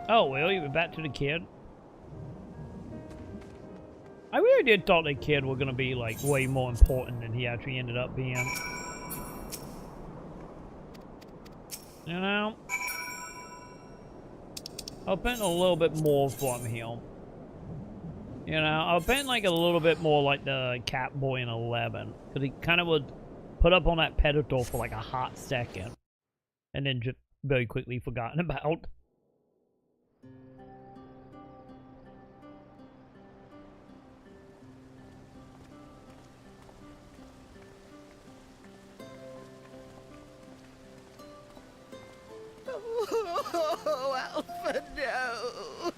Oh, well, you were back to the kid. I really did thought the kid was gonna be like way more important than he actually ended up being. You know? I'll bet a little bit more from him. You know, I'll bet like a little bit more like the cat boy in 11. Because he kind of would put up on that pedestal for like a hot second. And then just very quickly forgotten about.
Oh, Alpha, no!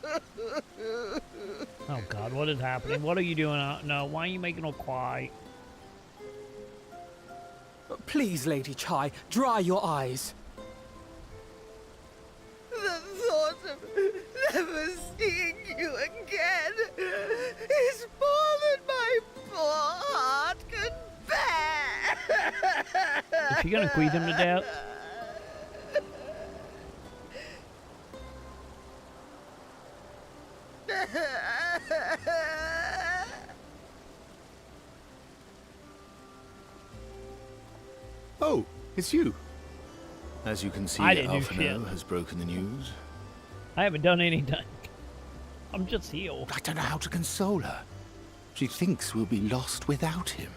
Oh god, what is happening? What are you doing? No, why are you making her cry?
Please, Lady Chai, dry your eyes.
The thought of never seeing you again is more than my poor heart can bear!
Is she gonna squeeze him to death?
Oh, it's you. As you can see,
I didn't do
Alphino
shit.
has broken the news.
I haven't done anything. I'm just healed.
I don't know how to console her. She thinks we'll be lost without him.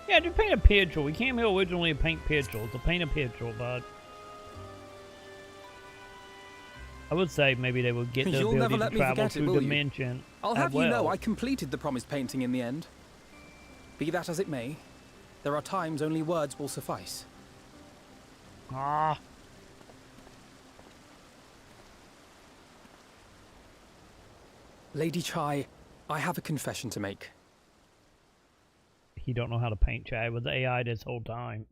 Yeah, just paint a picture. We came here originally to paint pictures. To paint a picture, but I would say maybe they would get the
You'll never
ability
let
to
me
travel
forget it,
through
will
dimension.
I'll have you know I completed the promised painting in the end. Be that as it may, there are times only words will suffice.
Ah.
Lady Chai, I have a confession to make.
He don't know how to paint, Chad. With AI this whole time.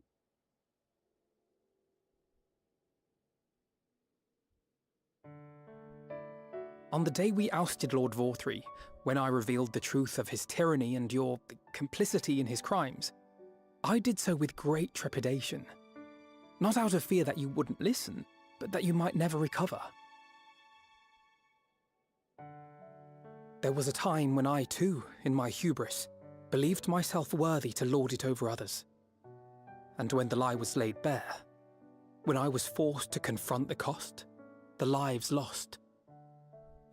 On the day we ousted Lord Vorthree, when I revealed the truth of his tyranny and your complicity in his crimes, I did so with great trepidation. Not out of fear that you wouldn't listen, but that you might never recover. There was a time when I too, in my hubris, believed myself worthy to lord it over others. And when the lie was laid bare, when I was forced to confront the cost, the lives lost,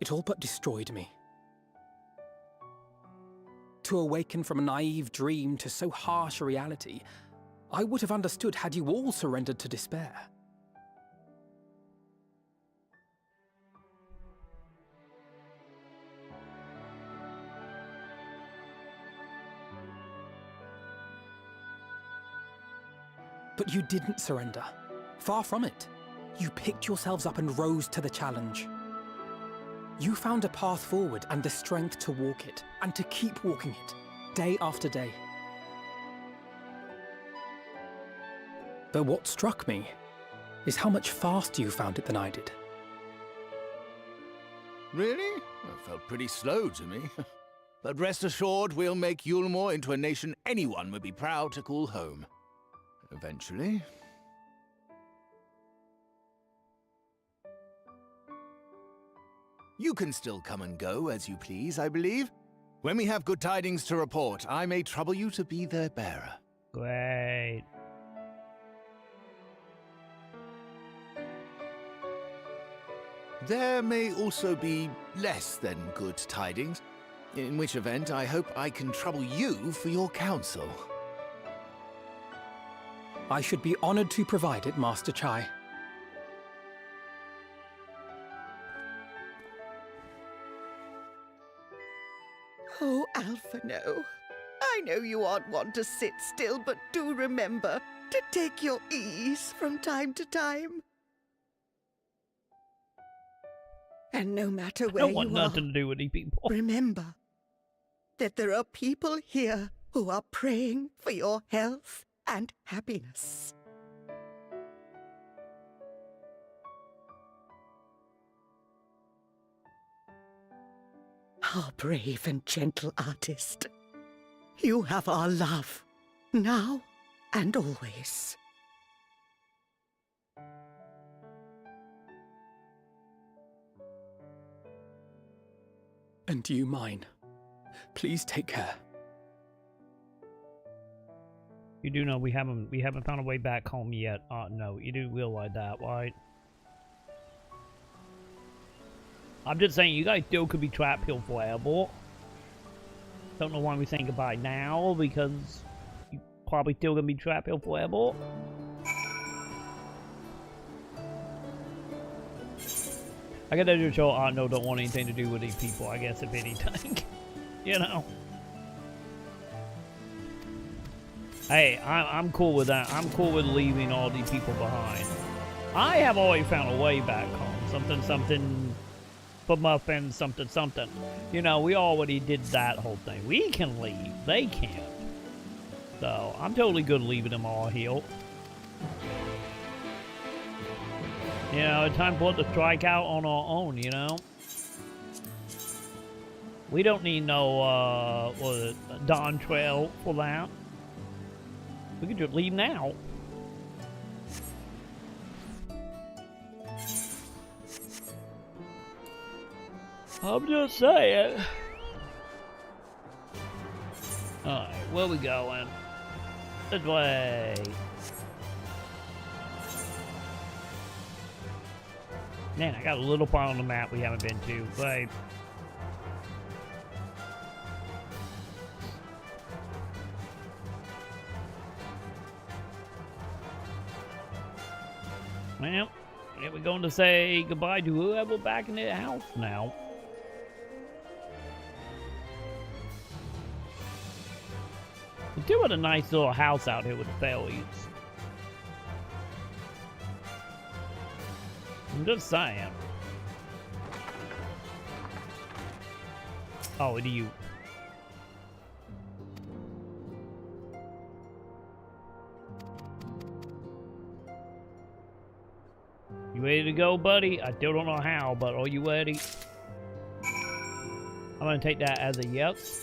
it all but destroyed me. To awaken from a naive dream to so harsh a reality, I would have understood had you all surrendered to despair. But you didn't surrender. Far from it. You picked yourselves up and rose to the challenge. You found a path forward and the strength to walk it, and to keep walking it, day after day. Though what struck me is how much faster you found it than I did.
Really? That felt pretty slow to me. But rest assured, we'll make Yulmore into a nation anyone would be proud to call home. Eventually. You can still come and go as you please, I believe. When we have good tidings to report, I may trouble you to be their bearer.
Great.
There may also be less than good tidings, in which event I hope I can trouble you for your counsel.
I should be honored to provide it, Master Chai.
Oh, Alphino, I know you aren't one to sit still, but do remember to take your ease from time to time. And no matter where
I don't want
you
nothing
are,
to do with these people.
remember that there are people here who are praying for your health and happiness. Our brave and gentle artist, you have our love, now and always.
And you mine. Please take care.
You do know we haven't found a way back home yet. No, you do realize that, right? I'm just saying, you guys still could be trapped here forever. Don't know why we saying goodbye now, because you probably still gonna be trapped here forever. I guess just show no, don't want anything to do with these people, I guess, if anything. You know. Hey, I'm cool with that. I'm cool with leaving all these people behind. I have always found a way back home. Something for muffin, something. You know, we already did that whole thing. We can leave. They can't. So, I'm totally good leaving them all here. You know, it's time for us to strike out on our own, you know? We don't need no, Dawn Trail for that. We could just leave now. I'm just saying. Alright, where we going? This way. Man, I got a little part on the map we haven't been to. Right. Well, yeah, we're going to say goodbye to whoever back in the house now. We do have a nice little house out here with the fairies. I'm just saying. Oh, it you. You ready to go, buddy? I still don't know how, but are you ready? I'm gonna take that as a yes.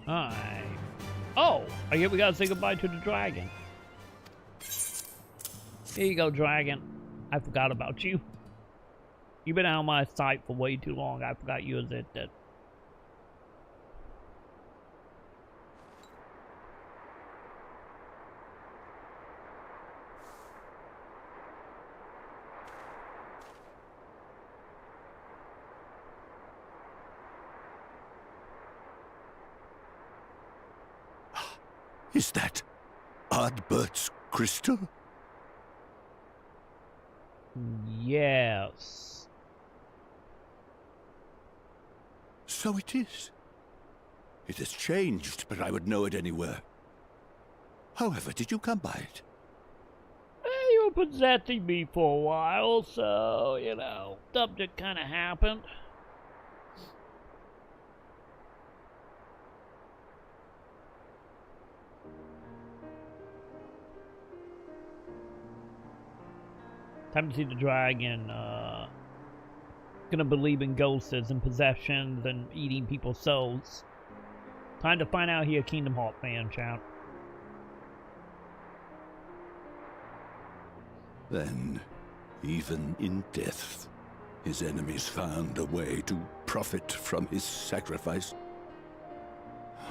Alright. Oh! I guess we gotta say goodbye to the dragon. Here you go, dragon. I forgot about you. You've been out of my sight for way too long. I forgot you existed.
Is that Ardbert's crystal?
Yes.
So it is. It has changed, but I would know it anywhere. However, did you come by it?
You were possessing me for a while, so, you know, something kind of happened. Time to see the dragon. Gonna believe in ghosts and possessions and eating people's souls. Time to find out here, Kingdom Hearts fan, chat.
Then, even in death, his enemies found a way to profit from his sacrifice.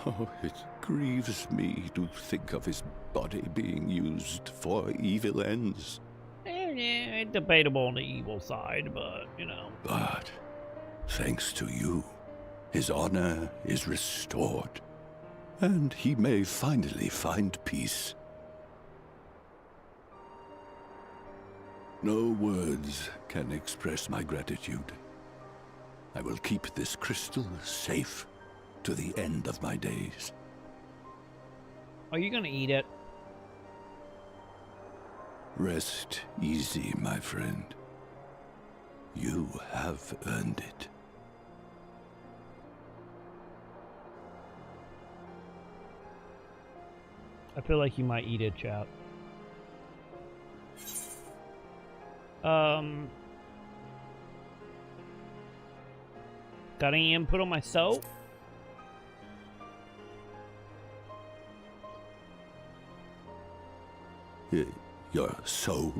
Oh, it grieves me to think of his body being used for evil ends.
Yeah, it's debatable on the evil side, but, you know.
But, thanks to you, his honor is restored, and he may finally find peace. No words can express my gratitude. I will keep this crystal safe to the end of my days.
Are you gonna eat it?
Rest easy, my friend. You have earned it.
I feel like you might eat it, chat. Got any input on my soap?
Your soul?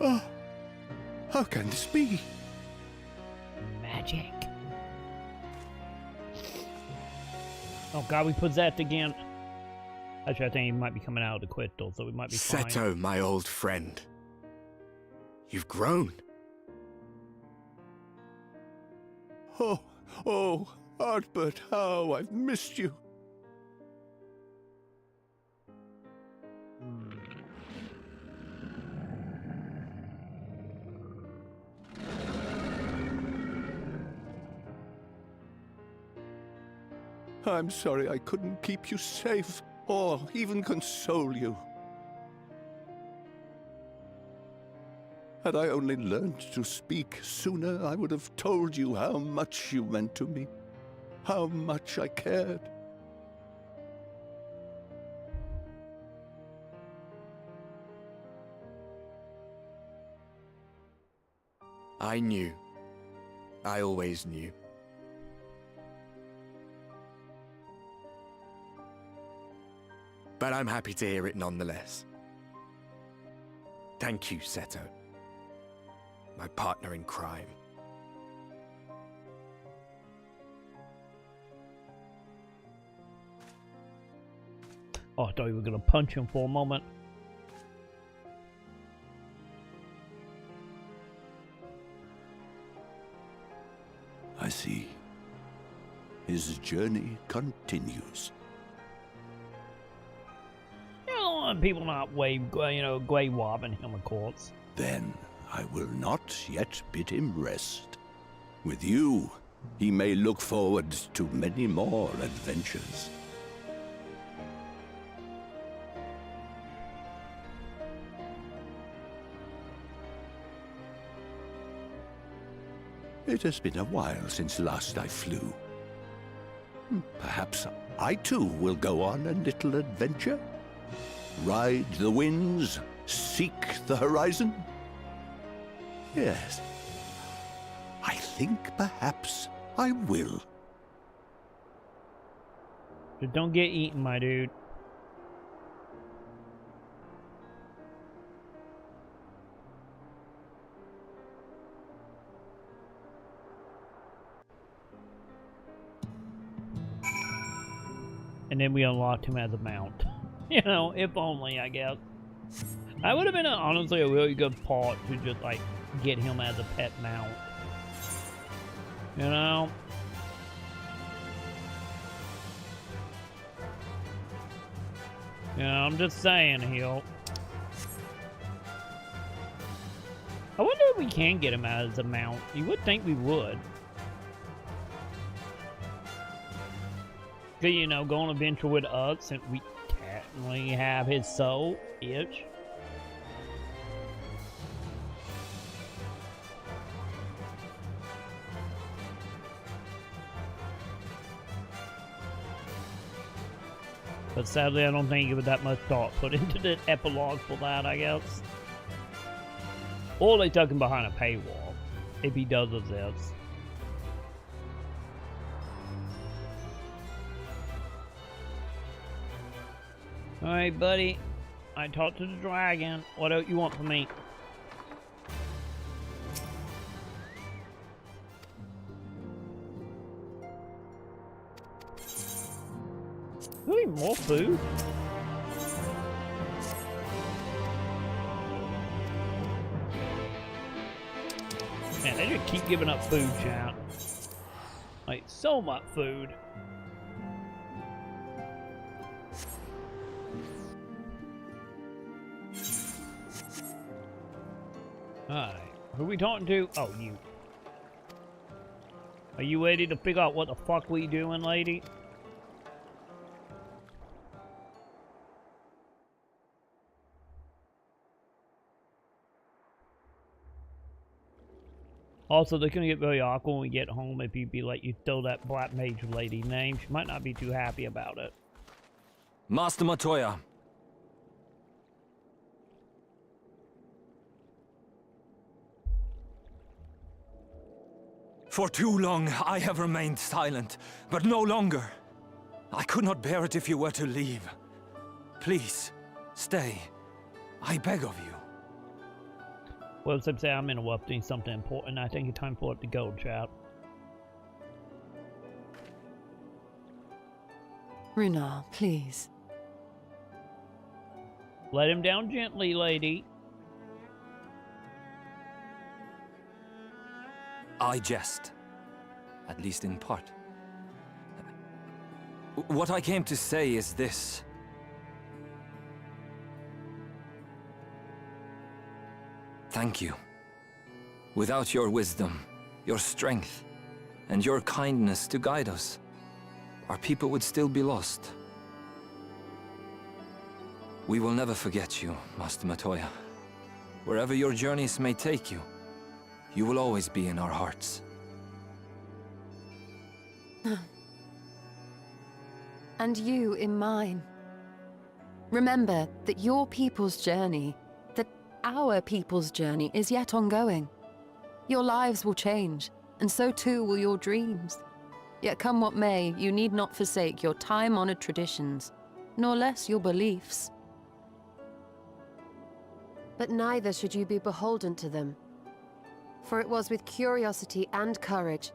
Oh, how can this be?
Magic. Oh god, we possessed again. Actually, I think he might be coming out of the crystal, so we might be fine.
Seto, my old friend. You've grown.
Oh, Ardbert, how I've missed you. I'm sorry I couldn't keep you safe, or even console you. Had I only learned to speak sooner, I would have told you how much you meant to me, how much I cared.
I knew. I always knew. But I'm happy to hear it nonetheless. Thank you, Seto. My partner in crime.
Oh, I thought you were gonna punch him for a moment.
I see. His journey continues.
You don't want people not grave robbing him, of course.
Then I will not yet bid him rest. With you, he may look forward to many more adventures. It has been a while since last I flew. Perhaps I too will go on a little adventure? Ride the winds, seek the horizon? Yes, I think perhaps I will.
Just don't get eaten, my dude. And then we unlocked him as a mount. You know, if only, I guess. That would have been honestly a really good part to just like get him as a pet mount. You know? Yeah, I'm just saying, Hill. I wonder if we can get him as a mount. You would think we would. But, you know, go on an adventure with us, and we technically have his soul-ish. But sadly, I don't think it was that much thought put into the epilogue for that, I guess. Or they tuck him behind a paywall, if he does exist. Alright, buddy. I talked to the dragon. What else you want from me? Really, more food? Man, they just keep giving up food, chat. Like, so much food. Alright, who are we talking to? Oh, you. Are you ready to figure out what the fuck we doing, lady? Also, they're gonna get very awkward when we get home if you be like, you throw that black mage lady name. She might not be too happy about it.
Master Matoya. For too long, I have remained silent, but no longer. I could not bear it if you were to leave. Please, stay. I beg of you.
Well, some say I'm interrupting something important. I think it's time for it to go, chat.
Runar, please.
Let him down gently, lady.
I jest. At least in part. What I came to say is this. Thank you. Without your wisdom, your strength, and your kindness to guide us, our people would still be lost. We will never forget you, Master Matoya. Wherever your journeys may take you, you will always be in our hearts.
And you in mine. Remember that your people's journey, that our people's journey is yet ongoing. Your lives will change, and so too will your dreams. Yet come what may, you need not forsake your time-honored traditions, nor less your beliefs.
But neither should you be beholden to them. For it was with curiosity and courage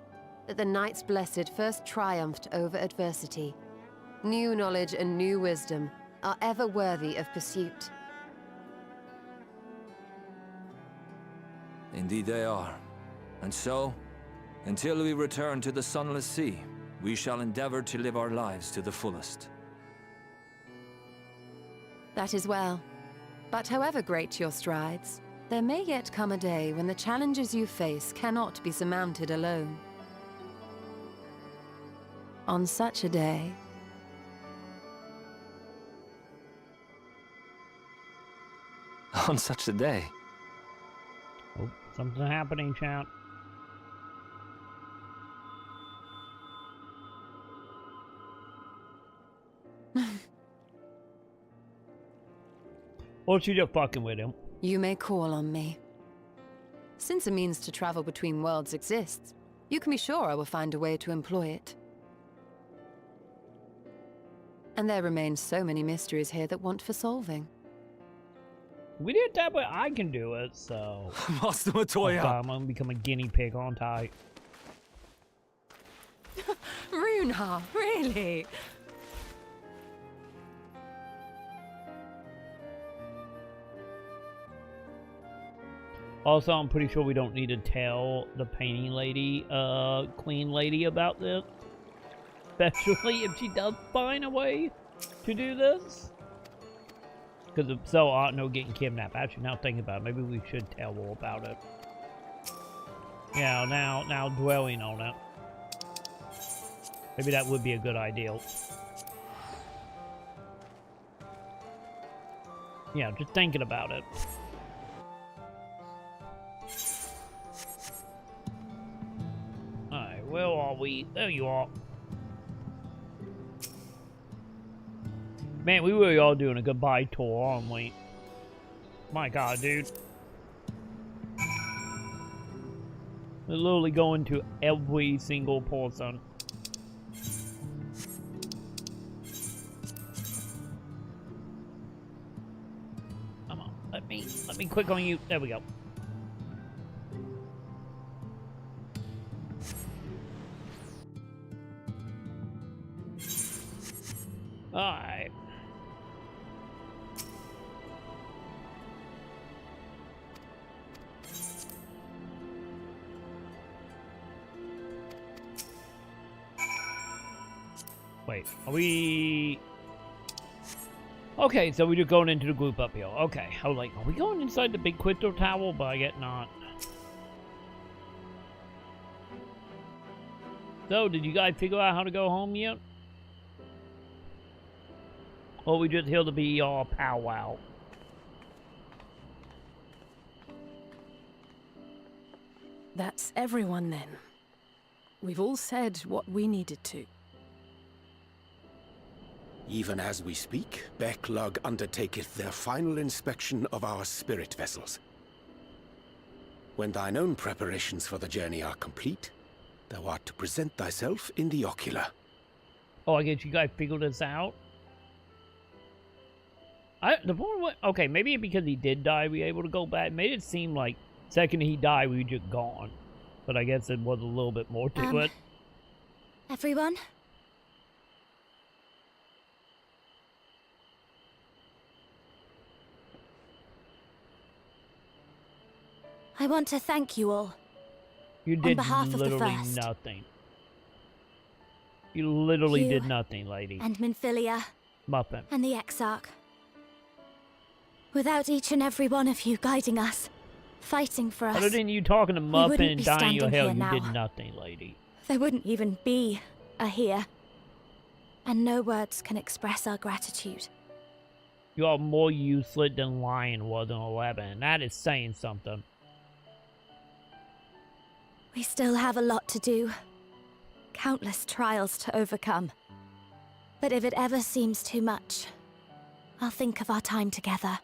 that the Knights Blessed first triumphed over adversity. New knowledge and new wisdom are ever worthy of pursuit.
Indeed they are. And so, until we return to the Sunless Sea, we shall endeavor to live our lives to the fullest.
That is well. But however great your strides, there may yet come a day when the challenges you face cannot be surmounted alone. On such a day...
On such a day?
Oh, something happening, chat. Or she just fucking with him.
You may call on me. Since a means to travel between worlds exists, you can be sure I will find a way to employ it. And there remain so many mysteries here that want for solving.
We did that, but I can do it, so...
Master Matoya!
I'm gonna become a guinea pig, aren't I?
Runar, really?
Also, I'm pretty sure we don't need to tell the painting lady, queen lady about this. Especially if she does find a way to do this. Because if so, I know getting kidnapped. Actually, now thinking about it, maybe we should tell her about it. Yeah, now dwelling on it. Maybe that would be a good idea. Yeah, just thinking about it. Alright, where are we? There you are. Man, we really are doing a goodbye tour, aren't we? My god, dude. We're literally going to every single person. Come on, let me click on you. There we go. Alright. Wait, are we... Okay, so we're just going into the group up here. Okay, I was like, are we going inside the big crystal tower? But I guess not. So, did you guys figure out how to go home yet? Or we just here to be all powwow?
That's everyone then. We've all said what we needed to.
Even as we speak, Becklug undertaketh their final inspection of our spirit vessels. When thine own preparations for the journey are complete, thou art to present thyself in the ocular.
Oh, I guess you guys figured this out? The point was, okay, maybe because he did die, we were able to go back. It made it seem like the second he died, we were just gone. But I guess it was a little bit more to it.
Everyone? I want to thank you all.
You did
on behalf
literally
of the First.
nothing. You literally
You
did nothing, lady.
And Minfilia.
Muffin.
And the Exarch. Without each and every one of you guiding us, fighting for us.
Other than you talking to
we
Muffin
wouldn't
and
be
dying your
standing
hell,
here
you
now.
did nothing, lady.
There wouldn't even be a here. And no words can express our gratitude.
You are more useless than Lion was in 11, and that is saying something.
We still have a lot to do. Countless trials to overcome. But if it ever seems too much, I'll think of our time together.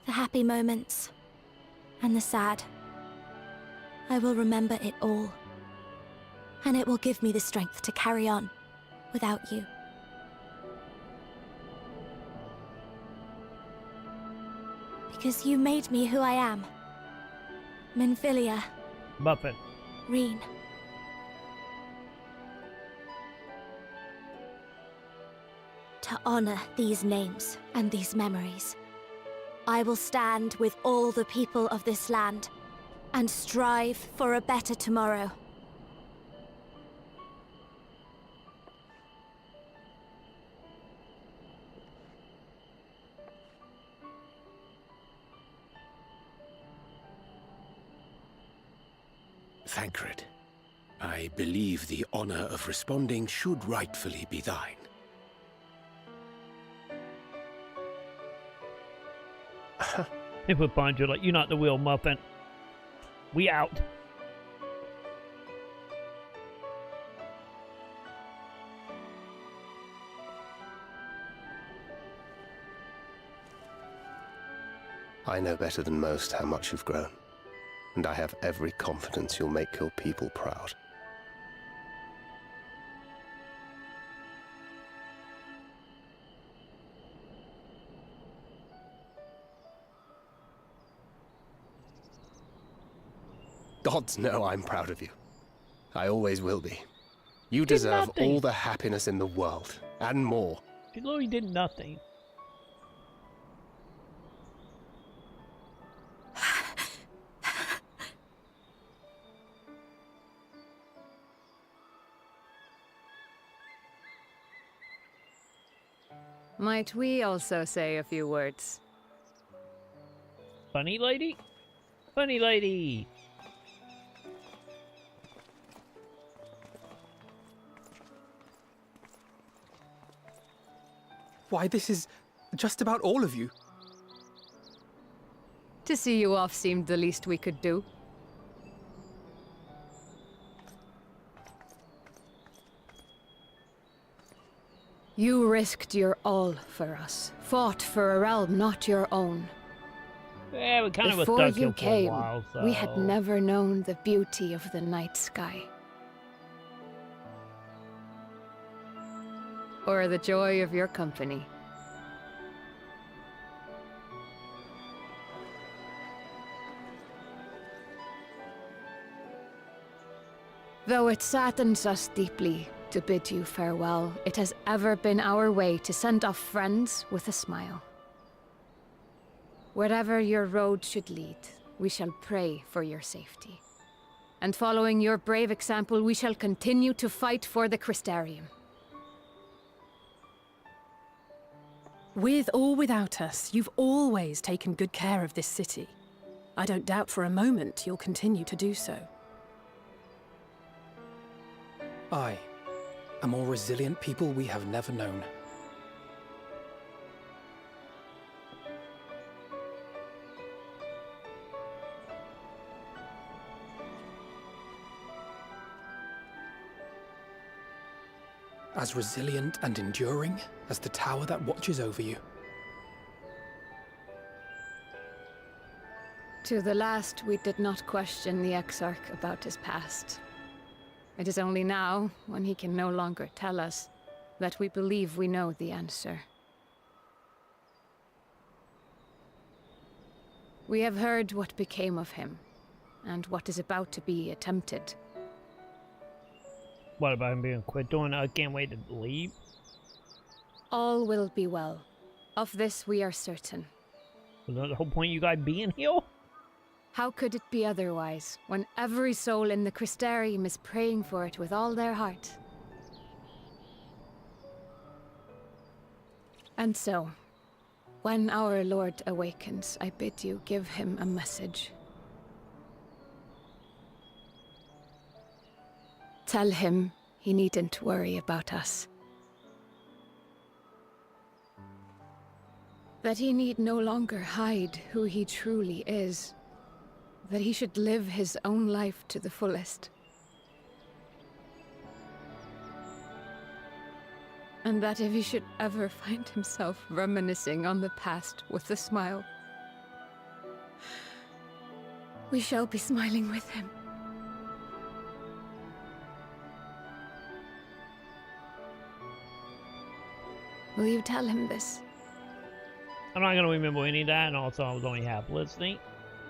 The happy moments and the sad. I will remember it all. And it will give me the strength to carry on without you. Because you made me who I am. Minfilia.
Muffin.
Reen. To honor these names and these memories, I will stand with all the people of this land and strive for a better tomorrow.
Thancred, I believe the honor of responding should rightfully be thine.
If we find you like, you're not the real Muffin. We out.
I know better than most how much you've grown, and I have every confidence you'll make your people proud. Gods know I'm proud of you. I always will be. You deserve all the happiness in the world, and more.
She literally did nothing.
Might we also say a few words?
Funny lady? Funny lady!
Why, this is just about all of you.
To see you off seemed the least we could do. You risked your all for us, fought for a realm not your own.
Yeah, we kind of
Before
were stuck
you
here for a
came,
while, so...
we had never known the beauty of the night sky. Or the joy of your company. Though it saddens us deeply to bid you farewell, it has ever been our way to send off friends with a smile. Wherever your road should lead, we shall pray for your safety. And following your brave example, we shall continue to fight for the Crystarium. With or without us, you've always taken good care of this city. I don't doubt for a moment you'll continue to do so.
I, a more resilient people we have never known. As resilient and enduring as the tower that watches over you.
To the last, we did not question the Exarch about his past. It is only now, when he can no longer tell us, that we believe we know the answer. We have heard what became of him, and what is about to be attempted.
What about him being quit doing? I can't wait to leave.
All will be well. Of this we are certain.
Is that the whole point you guys being here?
How could it be otherwise, when every soul in the Crystarium is praying for it with all their heart? And so, when our Lord awakens, I bid you give him a message. Tell him he needn't worry about us. That he need no longer hide who he truly is. That he should live his own life to the fullest. And that if he should ever find himself reminiscing on the past with a smile, we shall be smiling with him. Will you tell him this?
I'm not going to remember any of that, and also I was only half listening.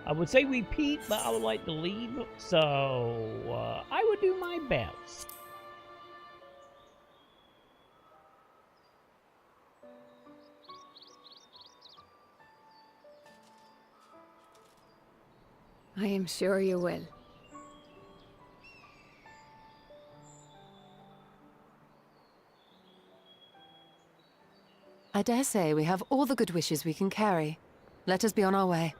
I would say repeat, but I would like to leave, so I would do my best.
I am sure you will.
I dare say we have all the good wishes we can carry. Let us be on our way.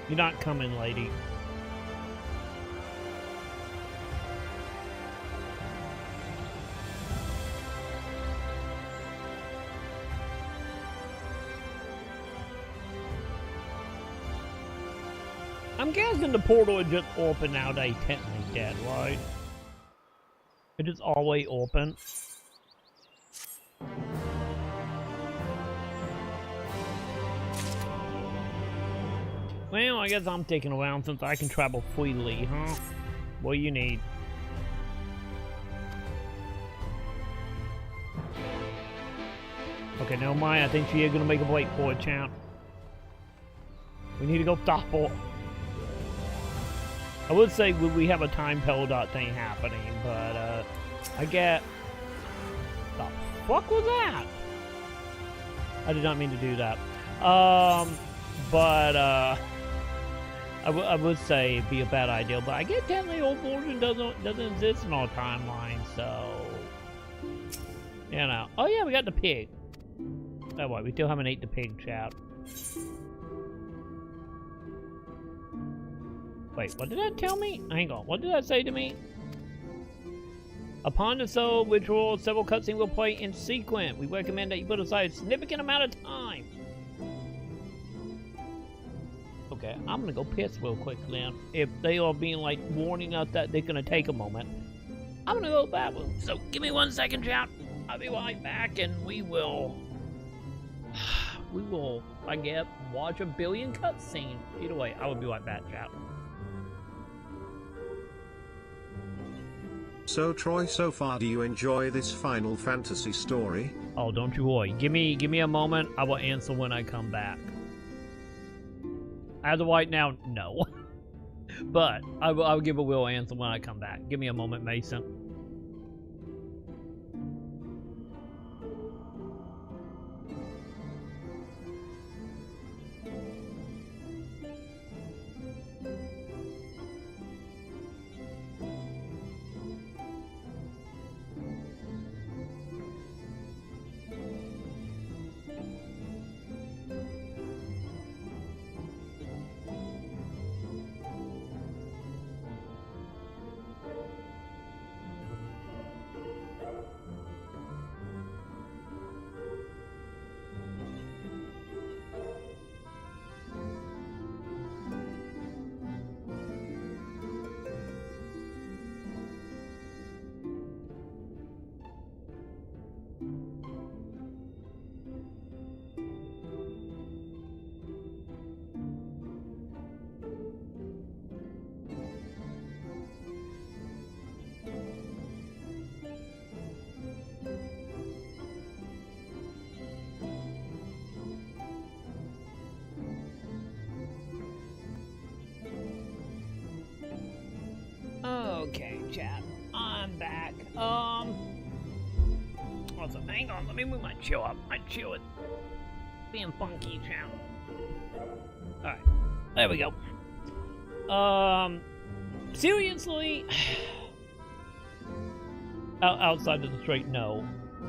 You're not coming, lady. I'm guessing the portal is just open now that he's technically dead, right? It is always open. Well, I guess I'm taking around since I can travel freely, huh? What do you need? Okay, never mind. I think she is gonna make a break for it, champ. We need to go stop it. I would say we have a time paradox thing happening, but I get... The fuck was that? I did not mean to do that. But I would say it'd be a bad idea, but I get technically old version doesn't exist in our timeline, so you know. Oh yeah, we got the pig. Oh wait, we still haven't ate the pig, chat. Wait, what did that tell me? Hang on, what did that say to me? Upon the soul withdrawal, several cutscenes will play in sequence. We recommend that you put aside a significant amount of time. Okay, I'm gonna go piss real quick then. If they are being like warning us that they're gonna take a moment, I'm gonna go that one. So give me 1 second, chat. I'll be right back, and we will, I guess, watch a billion cutscenes. Either way, I will be right back, chat.
So Troy, so far do you enjoy this Final Fantasy story?
Oh, don't you worry. Give me a moment. I will answer when I come back. As of right now, no. But I'll give a real answer when I come back. Give me a moment, Mason. Okay, chat. I'm back. Also, hang on. Let me move my chill up. My chill is being funky, chat. All right, there we go. Seriously, outside of the straight no.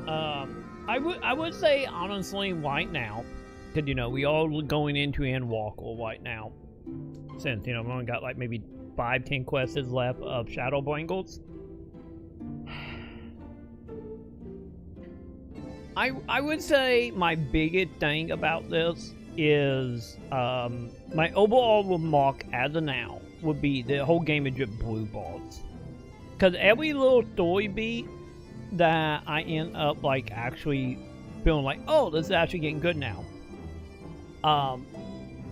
I would say honestly right now, because you know we all going into Endwalker right now, since you know we only got like maybe 5-10 quests left of Shadowbringers. I would say my biggest thing about this is my overall remark as of now would be the whole game is just blue balls. Because every little story beat that I end up like actually feeling like, oh, this is actually getting good now.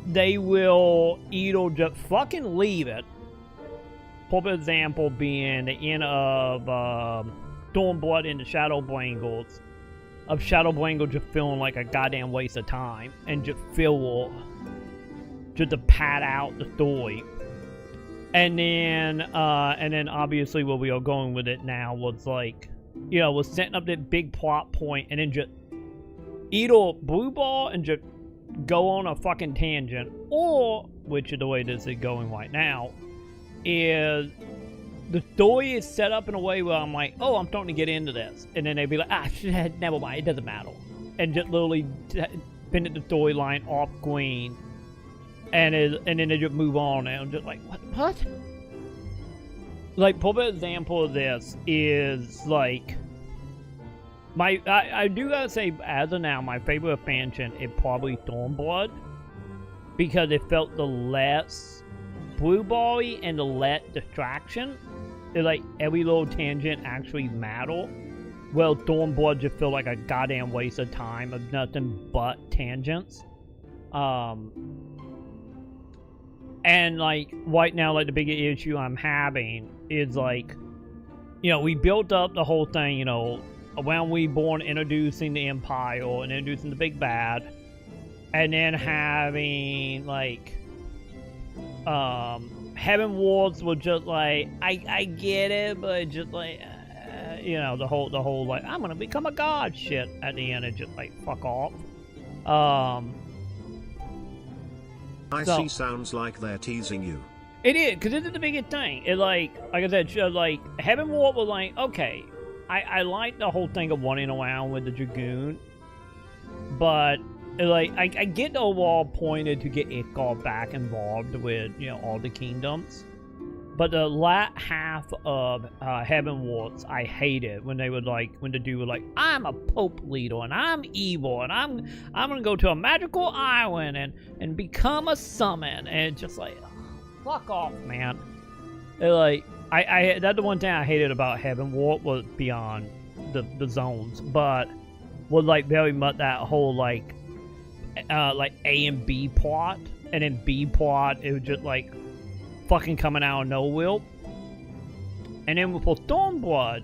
They will either just fucking leave it. For example, being the end of Stormblood into Shadowbringers, of Shadowbringers just feeling like a goddamn waste of time, and just feel just to pad out the story. And then obviously where we are going with it now was like, you know, was setting up that big plot point, and then just either blue ball and just go on a fucking tangent, or, which is the way this is going right now, is the story is set up in a way where I'm like, oh, I'm starting to get into this, and then they'd be like, ah, shit, never mind, it doesn't matter, and just literally finish the storyline off green, and then they just move on, and I'm just like, what? Like, for example of this is like I do gotta say, as of now, my favorite expansion is probably Stormblood, because it felt the less blue ball-y and the less distraction. It's like every little tangent actually mattered. Well, Stormblood just felt like a goddamn waste of time of nothing but tangents. And like right now, like the biggest issue I'm having is like, you know, we built up the whole thing, you know, around Reborn, introducing the Empire and introducing the big bad, and then having like Heaven Wars was just like, I get it, but just like, you know, the whole like, I'm gonna become a god shit at the end, and just like, fuck off.
I see, sounds like they're teasing you.
It is, because this is the biggest thing. It like I said, like, Heaven Wars was like, okay, I like the whole thing of running around with the Dragoon, but like, I get the overall point to get XIV back involved with, you know, all the kingdoms. But the last half of Heaven Wars, I hated when they would like, when the dude was like, I'm a Pope leader and I'm evil and I'm gonna go to a magical island and become a summon, and just like, fuck off, man. They're like, that's the one thing I hated about Heaven Wars was beyond the zones, but was like very much that whole like A and B plot, and then B plot, it was just like fucking coming out of nowhere. And then for Stormblood,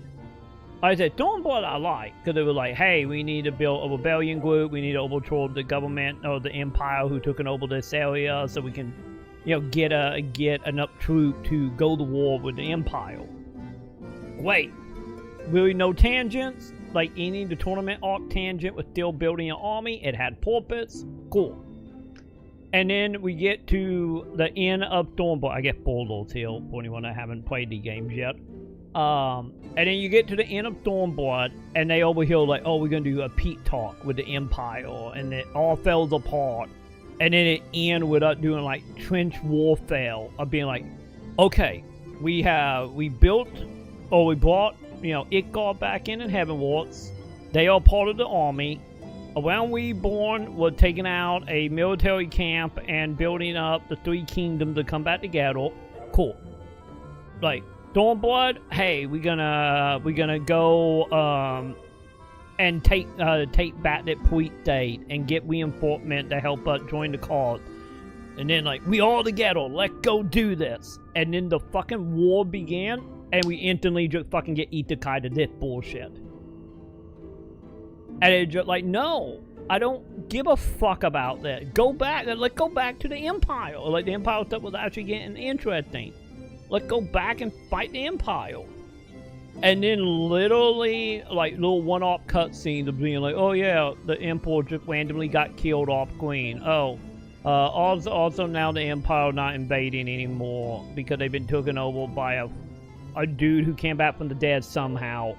I said Stormblood I like, because it was like, hey, we need to build a rebellion group, we need to overthrow the government or the empire who took over this area, so we can, you know, get enough troop to go to war with the empire. Wait, really no tangents? Like any the tournament arc tangent was still building an army, it had purpose, cool. And then we get to the end of Stormblood. I get spoilers here for anyone that haven't played the games yet. And then you get to the end of Stormblood, and they over here like, oh, we're gonna do a peace talk with the Empire, and it all falls apart. And then it ends with us doing like trench warfare of being like, okay, we brought, you know, XIV back in Heaven Wars. They are part of the army. Around Reborn, we're taking out a military camp and building up the three kingdoms to come back together. Cool. Like, Stormblood, hey, we're gonna go and take back that police state and get reinforcement to help us join the cause. And then like, we all together, let's go do this. And then the fucking war began, and we instantly just fucking get isekai to this bullshit. And it's just like, no, I don't give a fuck about that. Go back, let's go back to the Empire. Like, the Empire stuff was actually getting interesting. Let's go back and fight the Empire. And then literally, like, little one-off cutscenes of being like, oh yeah, the Emperor just randomly got killed off Queen. Oh, also now the Empire not invading anymore because they've been taken over by a dude who came back from the dead somehow.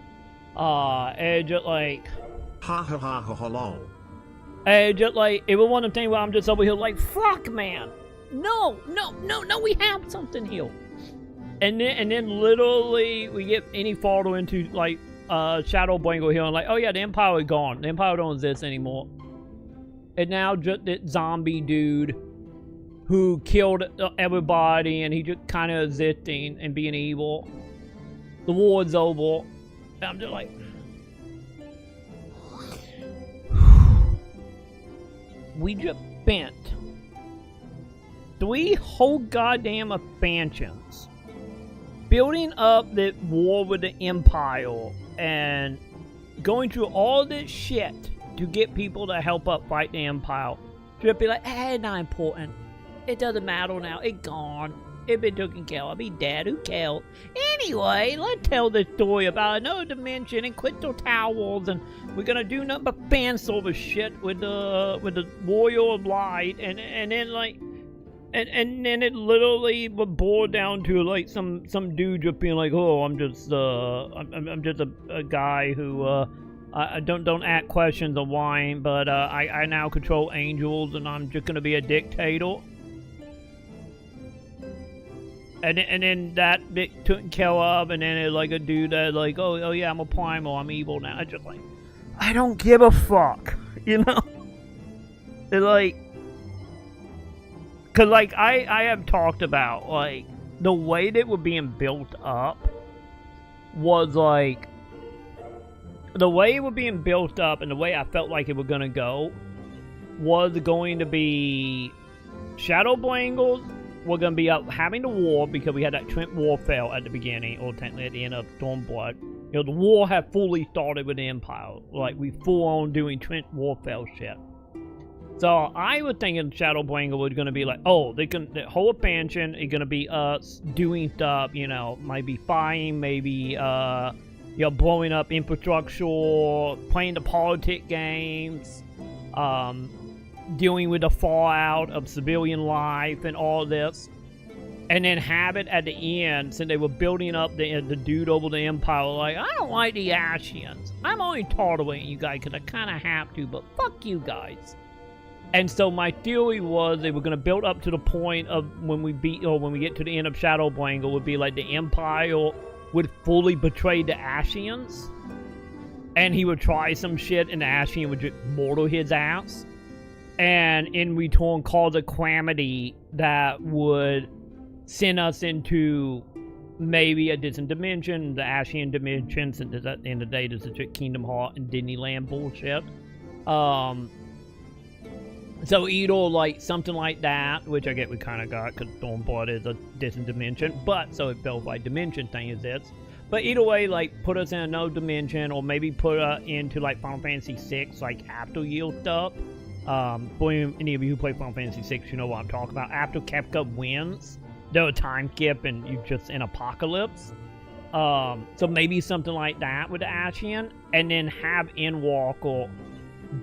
And just like,
ha ha ha ha ha long.
And just like, it was one of the things where I'm just over here like, fuck, man, no, we have something here. And then literally we get any further into like Shadowbringers here, and like, oh yeah, the Empire is gone. The Empire don't exist anymore. And now just that zombie dude who killed everybody, and he just kind of existing and being evil. The war's over. And I'm just like, we just spent 3 whole goddamn expansions building up that war with the Empire and going through all this shit to get people to help up fight the Empire. Just be like, hey, not important. It doesn't matter now. It's gone. It been taken care of. Be dead. Who cares? Anyway, let's tell the story about another dimension and Crystal Towers, and we're gonna do nothing but fan service shit with the Warrior of Light, and then like, and then it literally would boil down to like some dude just being like, oh, I'm just a guy who I don't ask questions or whine, but I now control angels, and I'm just gonna be a dictator. And then that bit took care of, and then it's like a dude that like, oh yeah, I'm a primal, I'm evil now. It's just like, I don't give a fuck, you know? It's like, cause like I have talked about like the way that we're being built up was like, the way it was being built up and the way I felt like it was gonna go was going to be Shadowbringers. We're going to be up having the war because we had that trench warfare at the beginning, or technically at the end of Stormblood. You know, the war had fully started with the Empire. Like, we full on doing trench warfare shit. So I was thinking Shadowbringer was gonna be like, oh, the whole expansion is gonna be us doing stuff, you know, maybe fighting, maybe you know, blowing up infrastructure, playing the politic games, dealing with the fallout of civilian life and all this. And then have it at the end, since they were building up the dude over the Empire, like, I don't like the Ashians. I'm only tolerating you guys because I kind of have to, but fuck you guys. And so my theory was they were going to build up to the point of when we beat, or when we get to the end of Shadowbringer, would be like the Empire would fully betray the Ashians. And he would try some shit and the Ashian would just mortar his ass. And in return cause a calamity that would send us into maybe a distant dimension, the Ashian dimension, since at the end of the day this is just Kingdom Hearts and Disneyland bullshit. So either like something like that, which I get we kind of got because Stormblood is a distant dimension, but so it felt like dimension thing exists. But either way, like put us in another dimension, or maybe put us into like Final Fantasy VI, like after yield stuff. For any of you who play Final Fantasy VI, you know what I'm talking about. After Capcom wins, there's a time skip and you just in apocalypse. So maybe something like that with the Ashian, and then have Endwalker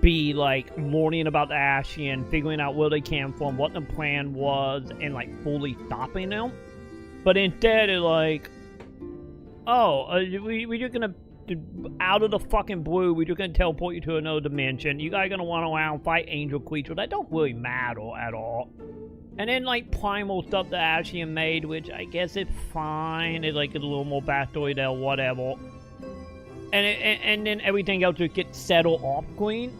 be like learning about the Ashian, figuring out where they came from, what the plan was, and like fully stopping them. But instead, it's like, oh, we're just gonna, out of the fucking blue, we're just gonna teleport you to another dimension. You guys are gonna run around, fight angel creatures that don't really matter at all. And then like primal stuff that Ashian made, which I guess it's fine. It's like a little more backstory there, whatever. And then everything else just gets settled off screen.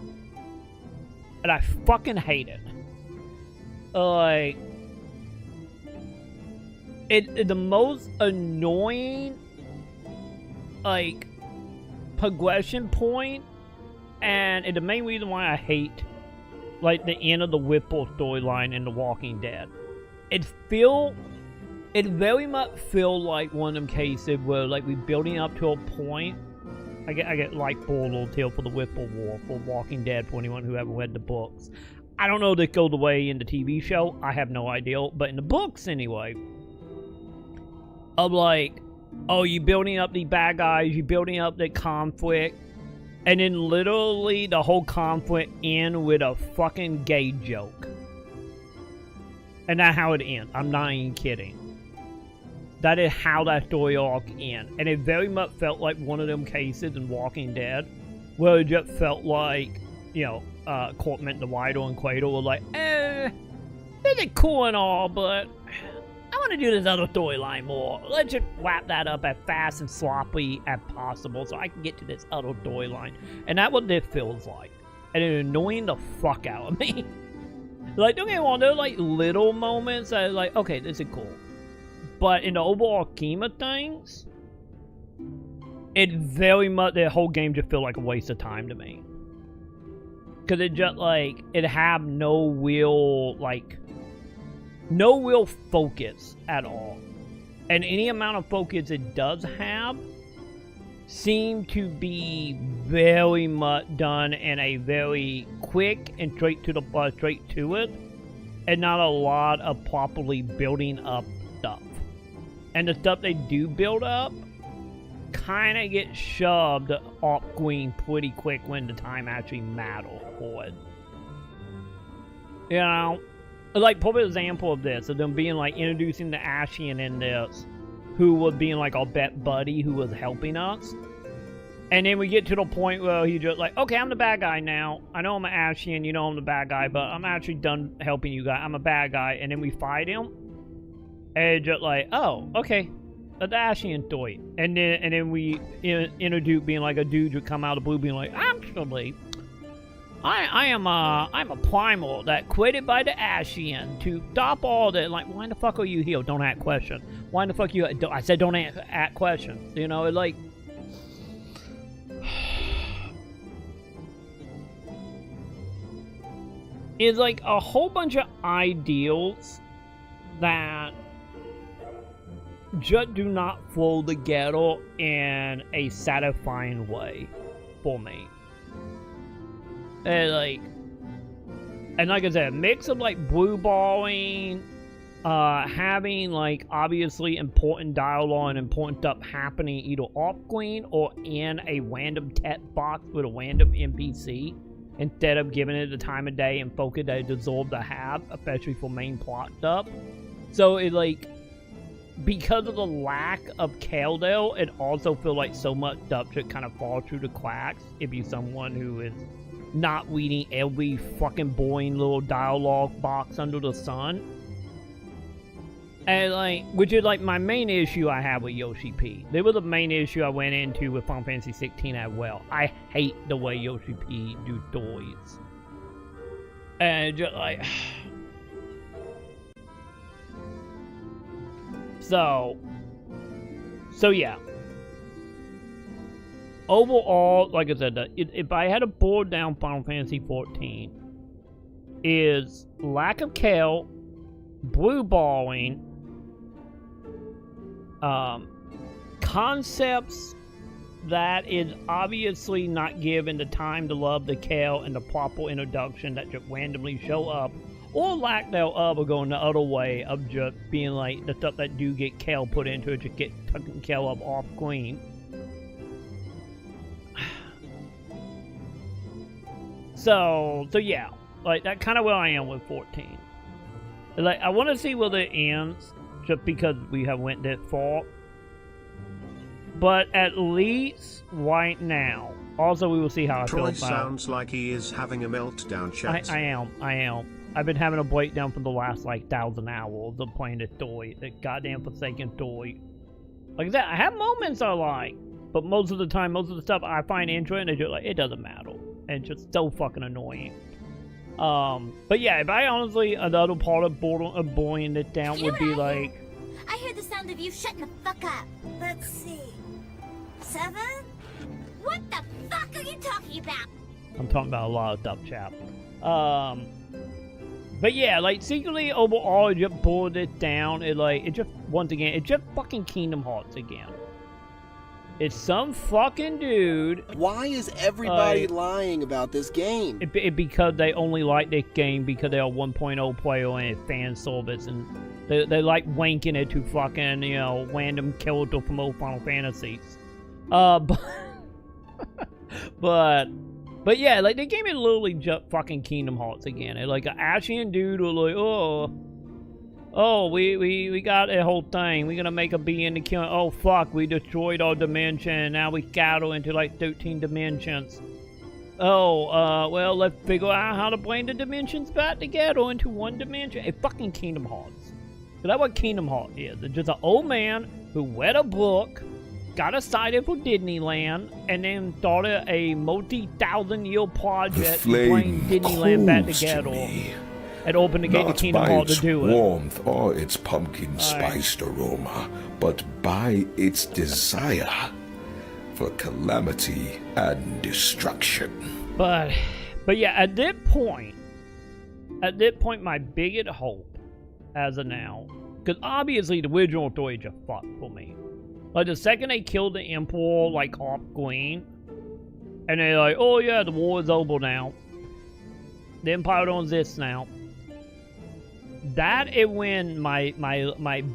And I fucking hate it. Like, the most annoying, like, progression point, and the main reason why I hate, like, the end of the Whipple storyline in The Walking Dead. It very much feel like one of them cases where, like, we're building up to a point. I get like Little Tale for the Whipple War for Walking Dead for anyone who haven't read the books. I don't know if this goes away in the TV show. I have no idea. But in the books, anyway, of like, oh, you're building up the bad guys, you're building up the conflict, and then literally the whole conflict ends with a fucking gay joke. And that's how it ends. I'm not even kidding. That is how that story arc ends. And it very much felt like one of them cases in Walking Dead where it just felt like, you know, Courtman, the Wider, and Quato were like, this is cool and all, but I want to do this other storyline more. Let's just wrap that up as fast and sloppy as possible so I can get to this other storyline. And that's what this feels like. And it's annoying the fuck out of me. Like, don't get me wrong, there are like little moments that are like, okay, this is cool. But in the overall scheme of things, it very much, the whole game just feel like a waste of time to me. Because it just like, it have no real, like, no real focus at all. And any amount of focus it does have seem to be very much done in a very quick and straight to it. And not a lot of properly building up stuff. And the stuff they do build up kind of gets shoved off screen pretty quick when the time actually matters for it. You know? Like, perfect example of this, of them being like introducing the Ashian in this, who was being like our bet buddy who was helping us. And then we get to the point where he's just like, okay, I'm the bad guy now. I know I'm an Ashian, you know I'm the bad guy, but I'm actually done helping you guys. I'm a bad guy. And then we fight him. And just like, oh, okay, the Ashian story. And then we introduce being like a dude who come out of the blue being like, actually, I'm a primal that created by the Ashian to stop all that. Like, why the fuck are you here? Don't ask questions. Why the fuck you? I said don't ask questions. You know, it like. It's like a whole bunch of ideals that just do not flow together in a satisfying way for me. And like, And like I said, a mix of like blue balling, having like obviously important dialogue and important stuff happening either off screen or in a random text box with a random NPC instead of giving it the time of day and focus that it deserves to have, especially for main plot stuff. So it like, because of the lack of Kaldale, it also feels like so much stuff should kind of fall through the cracks if you're someone who is not reading every fucking boring little dialogue box under the sun. And like, which is like my main issue I have with Yoshi P. There was a main issue I went into with Final Fantasy 16 as well. I hate the way Yoshi P do stories. And just like... So yeah. Overall, like I said, if I had to boil down Final Fantasy 14, is lack of Kale, blue balling, concepts that is obviously not given the time to love the Kale and the proper introduction that just randomly show up, or lack thereof, or going the other way of just being like the stuff that do get Kale put into it, just get tucking Kale up off screen. So yeah, like that's kind of where I am with 14. Like I want to see where it ends, just because we have went that far. But at least right now, also we will see how I feel
Troy
about.
sounds like he is having a meltdown, chat.
I am. I've been having a breakdown for the last like 1,000 hours of playing this story, that goddamn Forsaken story. Like I said, I have moments I like, but most of the time, most of the stuff I find interesting, it's just like, it doesn't matter. And it's just so fucking annoying. But yeah, if I honestly, another part of boiling it down would be like...
I hear the sound of you shutting the fuck up. Let's see. 7? What the fuck are you talking about?
I'm talking about a lot of stuff, chap. But yeah, like, secretly, overall, it just boiled it down. It like, it just, once again, it's just fucking Kingdom Hearts again. It's some fucking dude.
Why is everybody lying about this game?
Because they only like this game because they're a 1.0 player and it's fan service, and they like wanking it to fucking, you know, random character from old Final Fantasies. But yeah, like, they gave me literally just fucking Kingdom Hearts again. It's like an Ashen dude who like, we got a whole thing. We're gonna make a being to kill. Oh fuck, we destroyed our dimension and now we scattered into like 13 dimensions. Well, let's figure out how to bring the dimensions back together into one dimension. It's fucking Kingdom Hearts. So that's what Kingdom Hearts is. It's just an old man who read a book, got excited for Disneyland, and then started a multi-thousand-year project to bring Disneyland back together. And open the gate to Kingdom Hearts to do it.
Not by its warmth or its pumpkin-spiced aroma, but by its desire for calamity and destruction.
But yeah, at that point, my biggest hope as of now, because obviously the original story just fucked for me. Like, the second they killed the Emperor, like, off screen, and they're like, oh yeah, the war is over now. The Empire don't exist now. That is when my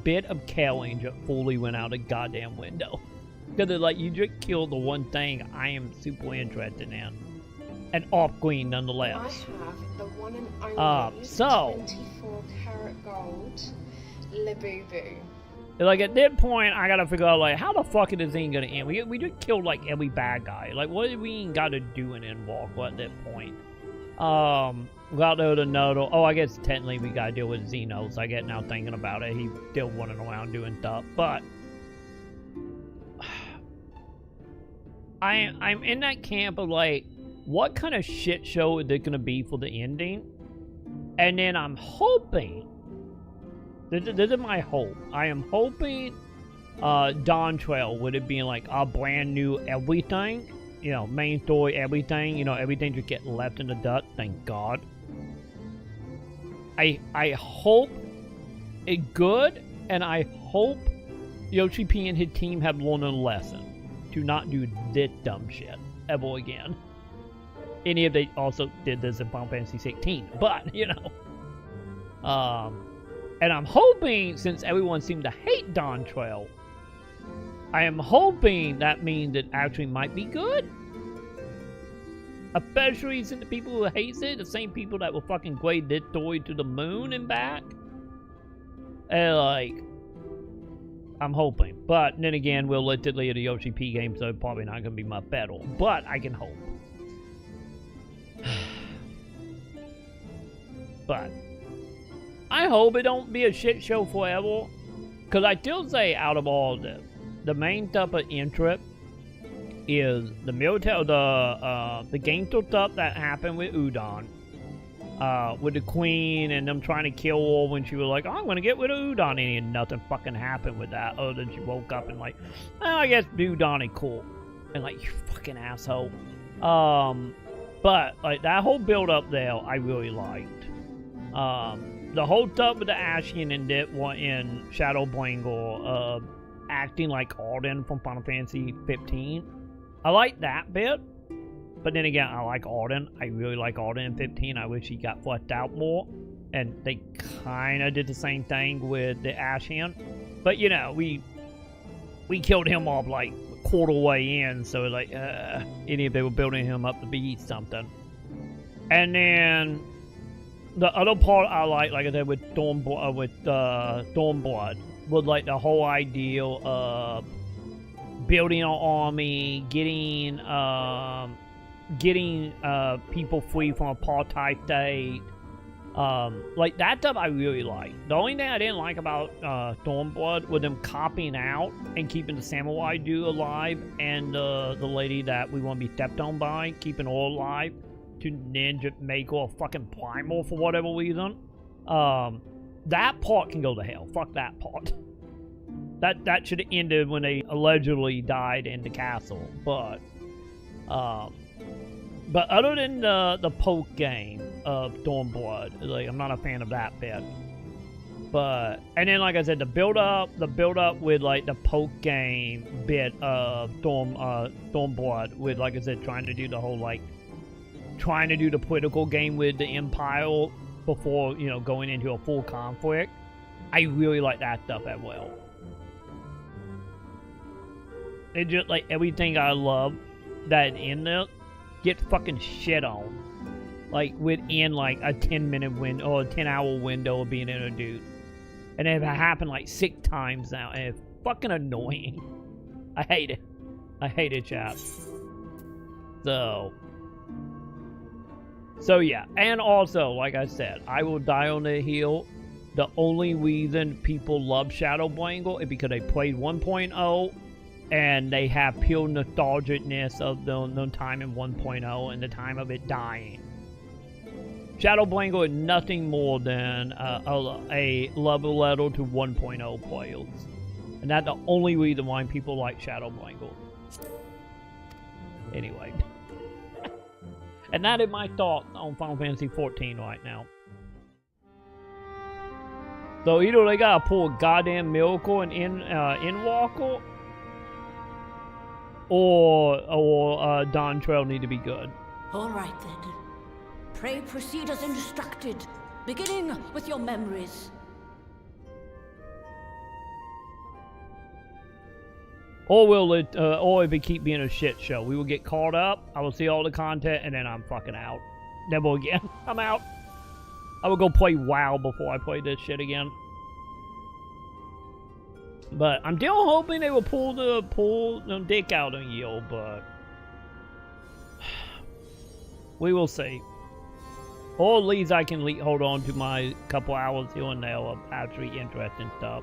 bit of caring just fully went out the goddamn window. Because it's like, you just killed the one thing I am super interested in. And off screen nonetheless.
I have the one and only 24 karat gold Labubu.
Like, at that point, I gotta figure out, like, how the fuck is this thing gonna end? We just killed, like, every bad guy. Like, what do we even gotta do in Endwalker at that point? Without another... Oh, I guess technically we gotta deal with Xenos. I get now thinking about it. He's still running around doing stuff. But... I'm in that camp of, like, what kind of shit show is it gonna be for the ending? And then I'm hoping... This is my hope. I am hoping Dawn Trail, with it being like a brand new everything, you know, main story, everything, you know, everything just get left in the dust, thank God. I hope it's good, and I hope Yoshi P and his team have learned a lesson to not do this dumb shit ever again. any of they also did this in Final Fantasy 16, but you know. And I'm hoping, since everyone seemed to hate Dawn Trail, I am hoping that means it actually might be good. Especially since the people who hate it, the same people that will fucking grade this story to the moon and back. And like, I'm hoping. But then again, we're literally at a Yoshi P game, so it's probably not going to be my battle. But I can hope. But I hope it don't be a shit show forever. Because I still say, out of all this, the main type of interest is the military, the gangster stuff that happened with Udon, with the queen and them trying to kill her when she was like, oh, I'm gonna get rid of Udon, and nothing fucking happened with that other than she woke up and like, oh, I guess Udon is cool, and like, you fucking asshole. But like that whole build up there, I really liked. The whole stuff with the Ashian and that one in Shadowbringers, acting like Arden from Final Fantasy 15. I like that bit, but then again, I like Arden. I really like Arden in 15. I wish he got fleshed out more, and they kind of did the same thing with the Ashian. But you know, we killed him off like a quarter way in, so like, any of they were building him up to be something. And then the other part I like I said, with Stormblood, was like the whole idea of building an army, getting people free from apartheid state. Like that stuff I really like. The only thing I didn't like about Stormblood was them copying out and keeping the samurai dude alive, and the lady that we want to be stepped on by, keeping her alive to ninja make her a fucking primal for whatever reason. That part can go to hell. Fuck that part. That should have ended when they allegedly died in the castle. But other than the poke game of Stormblood, like, I'm not a fan of that bit. But and then like I said, the build up with like the poke game bit of Stormblood, with like I said, trying to do the whole like trying to do the political game with the Empire before, you know, going into a full conflict. I really like that stuff as well. It just like everything I love that in there get fucking shit on. Like within like a 10-minute window or a 10-hour window of being introduced. And it happened like 6 times now, and it's fucking annoying. I hate it. I hate it, chat. So yeah, and also, like I said, I will die on the hill. The only reason people love Shadowbringers is because they played 1.0 and they have pure nostalgicness of the time in 1.0 and the time of it dying. Shadowbringers is nothing more than a love letter to 1.0 players. And that's the only reason why people like Shadowbringers. Anyway. And that is my thoughts on Final Fantasy 14 right now. So either they gotta pull a goddamn miracle and Endwalker, or Dawn Trail need to be good.
All right then. Pray proceed as instructed, beginning with your memories.
Or will it? Or if it keep being a shit show, we will get caught up. I will see all the content, and then I'm fucking out. Never again. I'm out. I will go play WoW before I play this shit again. But I'm still hoping they will pull the dick out on you, but we will see. Or at least I can hold on to my couple hours here and there of actually interesting stuff.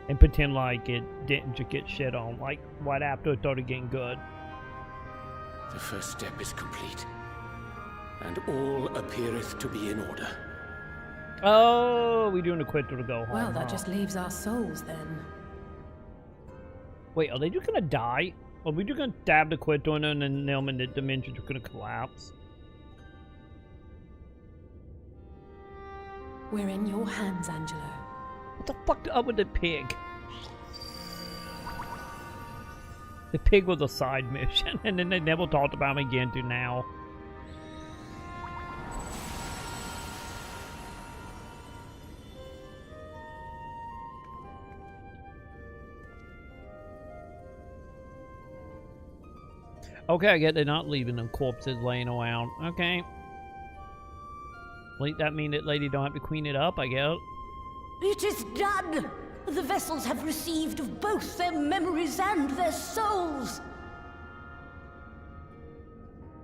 And pretend like it didn't just get shit on, like right after it started getting good.
The first step is complete, and all appeareth to be in order.
Oh, we're doing a quick to go home.
Well, that just leaves our souls then.
Wait, are they just gonna die? Are we just gonna stab the Quito and then them and the dimensions are gonna collapse?
We're in your hands, Angelo.
What the fuck up with the pig? The pig was a side mission, and then they never talked about him again to now. Okay, I get they're not leaving them corpses laying around. Okay. Well, that mean that lady don't have to clean it up, I guess.
It is done! The vessels have received of both their memories and their souls.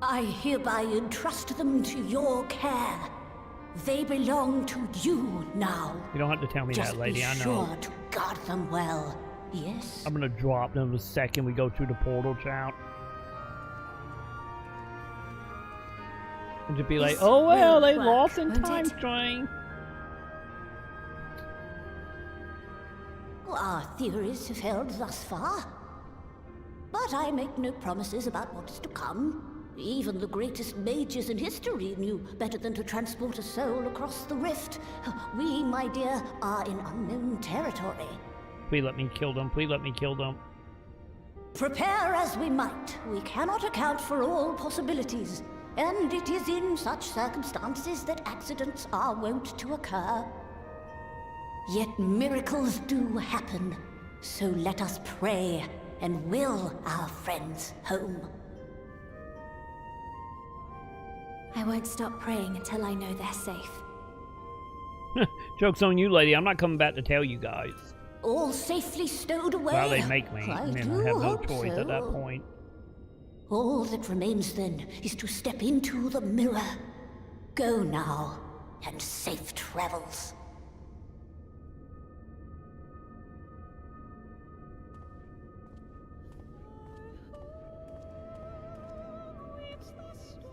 I hereby entrust them to your care. They belong to you now.
You don't have to tell me
Just
that, lady. I know.
Be sure to guard them well. Yes?
I'm gonna drop them the second we go through the portal, chat. And just be like, oh well, they lost in time strain.
Our theories have held thus far. But I make no promises about what is to come. Even the greatest mages in history knew better than to transport a soul across the rift. We, my dear, are in unknown territory.
Please let me kill them. Please let me kill them.
Prepare as we might, we cannot account for all possibilities. And it is in such circumstances that accidents are wont to occur. Yet miracles do happen. So let us pray and will our friends home.
I won't stop praying until I know they're safe.
Joke's on you, lady. I'm not coming back to tell you guys.
All safely stowed away.
Well, they make me.
I
I mean,
do
I have no
hope
choice at that
so.
point.
All that remains then is to step into the mirror. Go now, and safe travels.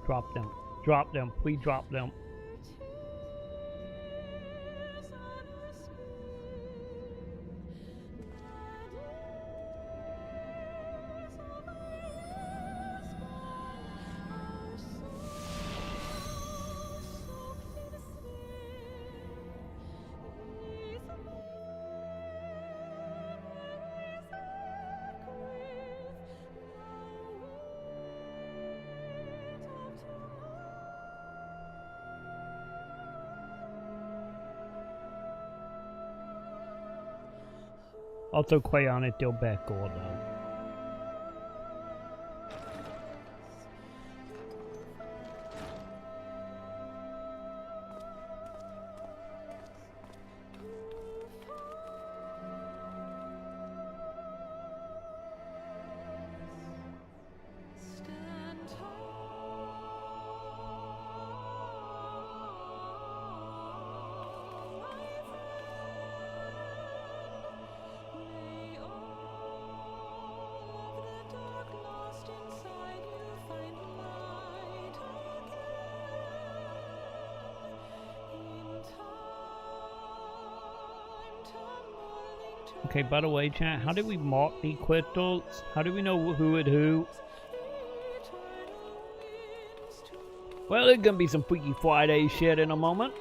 Drop them. Drop them. Please drop them. Also, Quayon è del becco, though. Okay, by the way, chat, how did we mark the crystals? How do we know who is who? Well, there's gonna be some Freaky Friday shit in a moment.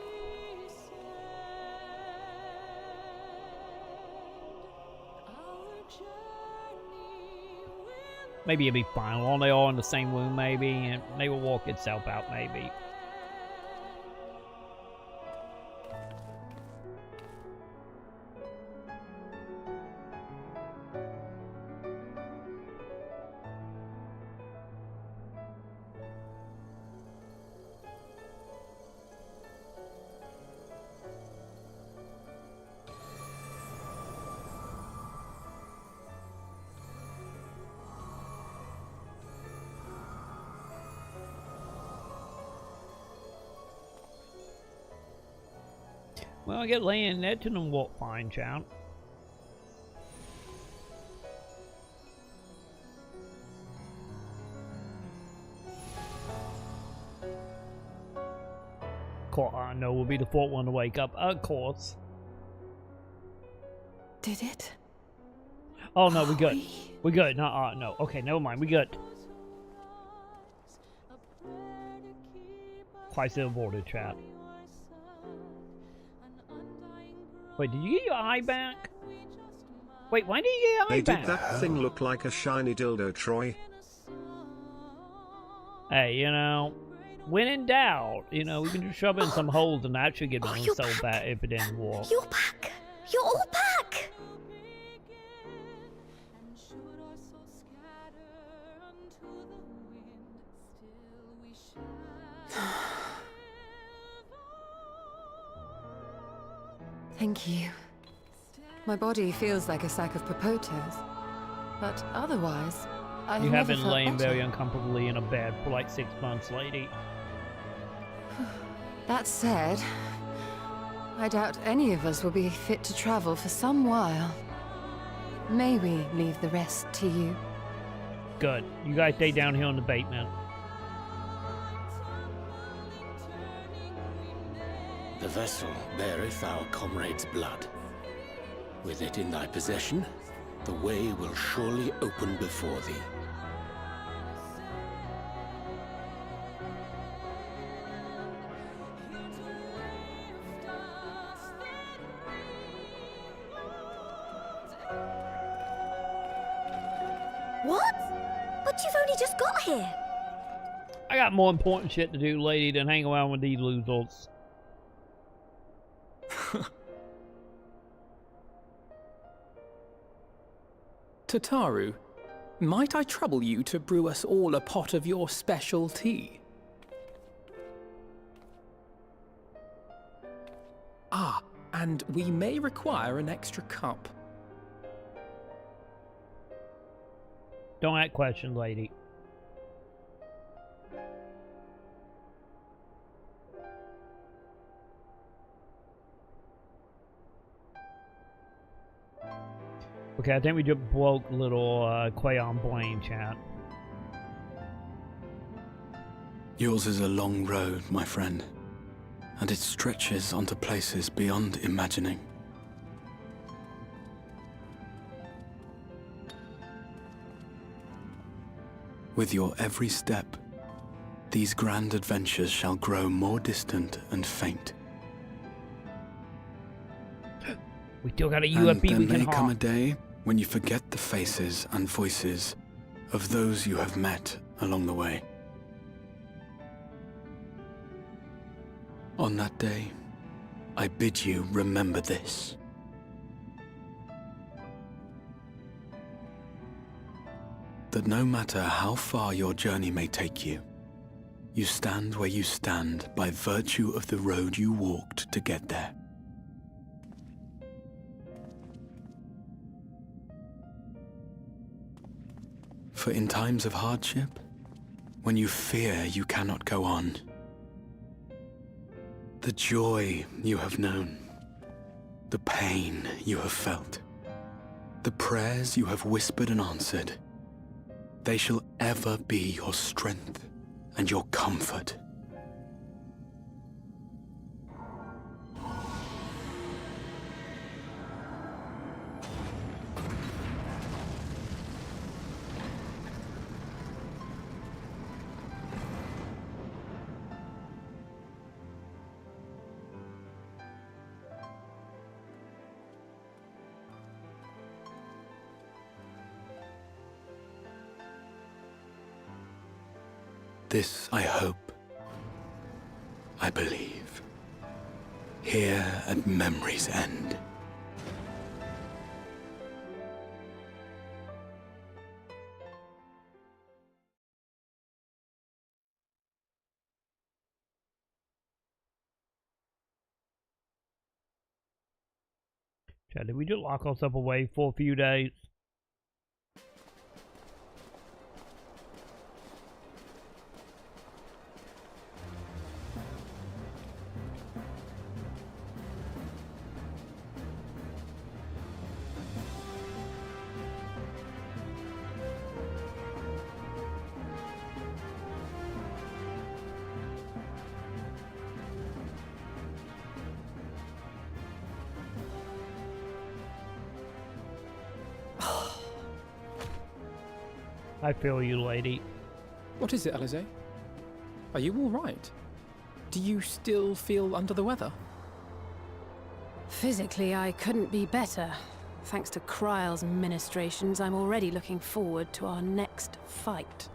Maybe it'll be fine. While they all in the same room, maybe, and they will walk itself out, maybe. Well, I get laying there to them walk fine, child. Course, I know we'll be the fourth one to wake up, of course.
Did it?
Oh no, we good. We good. No, no. Okay, never mind. We good. Crisis aborted, chat. Wait, did you get your eye back? Wait, why did you get your eye
They
back?
did that thing look like a shiny dildo, Troy?
Hey, you know, when in doubt, you know, we can just shove in some holes and that should get them so bad if it didn't work.
You're back! You're all back!
Thank you. My body feels like a sack of potatoes, but otherwise, I
You have
never
been
felt
laying
better.
very uncomfortably in a bed for like 6 months, lady.
That said, I doubt any of us will be fit to travel for some while. May we leave the rest to you?
Good. You guys stay down here on the basement.
The vessel beareth our comrade's blood. With it in thy possession, the way will surely open before thee.
What? But you've only just got here.
I got more important shit to do, lady, than hang around with these losers.
Tataru, might I trouble you to brew us all a pot of your special tea? Ah, and we may require an extra cup.
Don't ask questions, lady. Okay, I think we just broke little Quayon Blaine chat.
Yours is a long road, my friend, and it stretches onto places beyond imagining. With your every step, these grand adventures shall grow more distant and faint.
We still got a
And
UFB
there
we can
may come a
hawk.
day when you forget the faces and voices of those you have met along the way. On that day, I bid you remember this. That no matter how far your journey may take you, you stand where you stand by virtue of the road you walked to get there. For in times of hardship, when you fear you cannot go on, the joy you have known, the pain you have felt, the prayers you have whispered and answered, they shall ever be your strength and your comfort. This I hope, I believe, here at memory's end.
Chad, did we just lock ourselves away for a few days? I feel you, lady.
What is it, Alize? Are you all right? Do you still feel under the weather?
Physically, I couldn't be better. Thanks to Kryle's ministrations, I'm already looking forward to our next fight.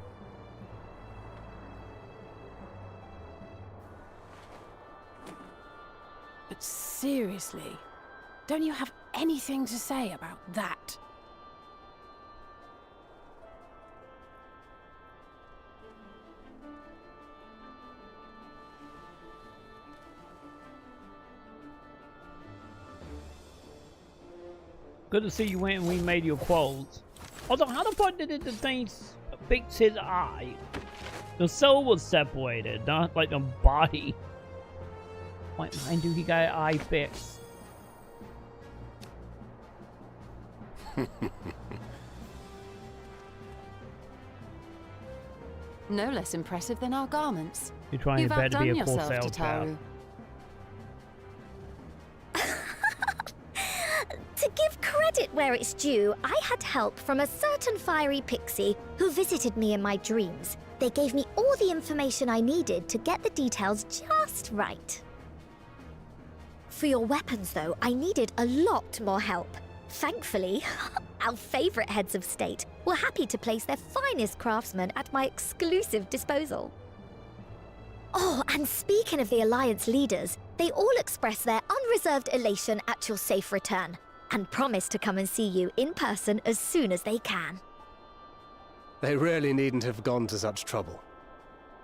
But seriously, don't you have anything to say about that?
Good to see you went and we made your clothes. Although, how the fuck did the thing fix his eye? The soul was separated, not like the body. Like, mind you, he got an eye fixed.
No less impressive than our garments.
You're trying your best to be a full sales
Tataru.
To give credit where it's due, I had help from a certain fiery pixie who visited me in my dreams. They gave me all the information I needed to get the details just right. For your weapons, though, I needed a lot more help. Thankfully, our favorite heads of state were happy to place their finest craftsmen at my exclusive disposal. Oh, and speaking of the Alliance leaders, they all expressed their unreserved elation at your safe return, and promise to come and see you in person as soon as they can.
They really needn't have gone to such trouble.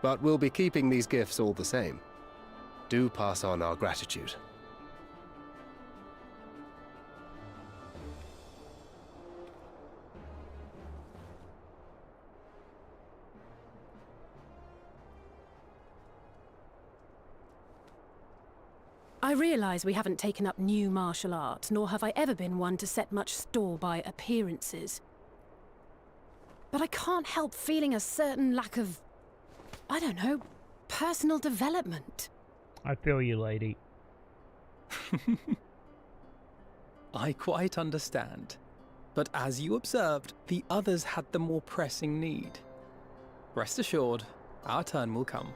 But we'll be keeping these gifts all the same. Do pass on our gratitude.
I realise we haven't taken up new martial arts, nor have I ever been one to set much store by appearances. But I can't help feeling a certain lack of, I don't know, personal development.
I feel you, lady.
I quite understand. But as you observed, the others had the more pressing need. Rest assured, our turn will come.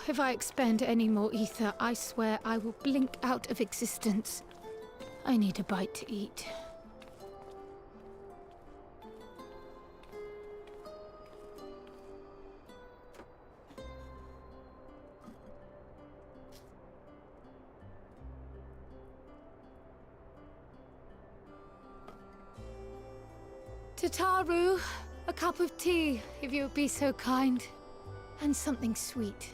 If I expend any more ether, I swear I will blink out of existence. I need a bite to eat. Tataru, a cup of tea, if you would be so kind. And something sweet.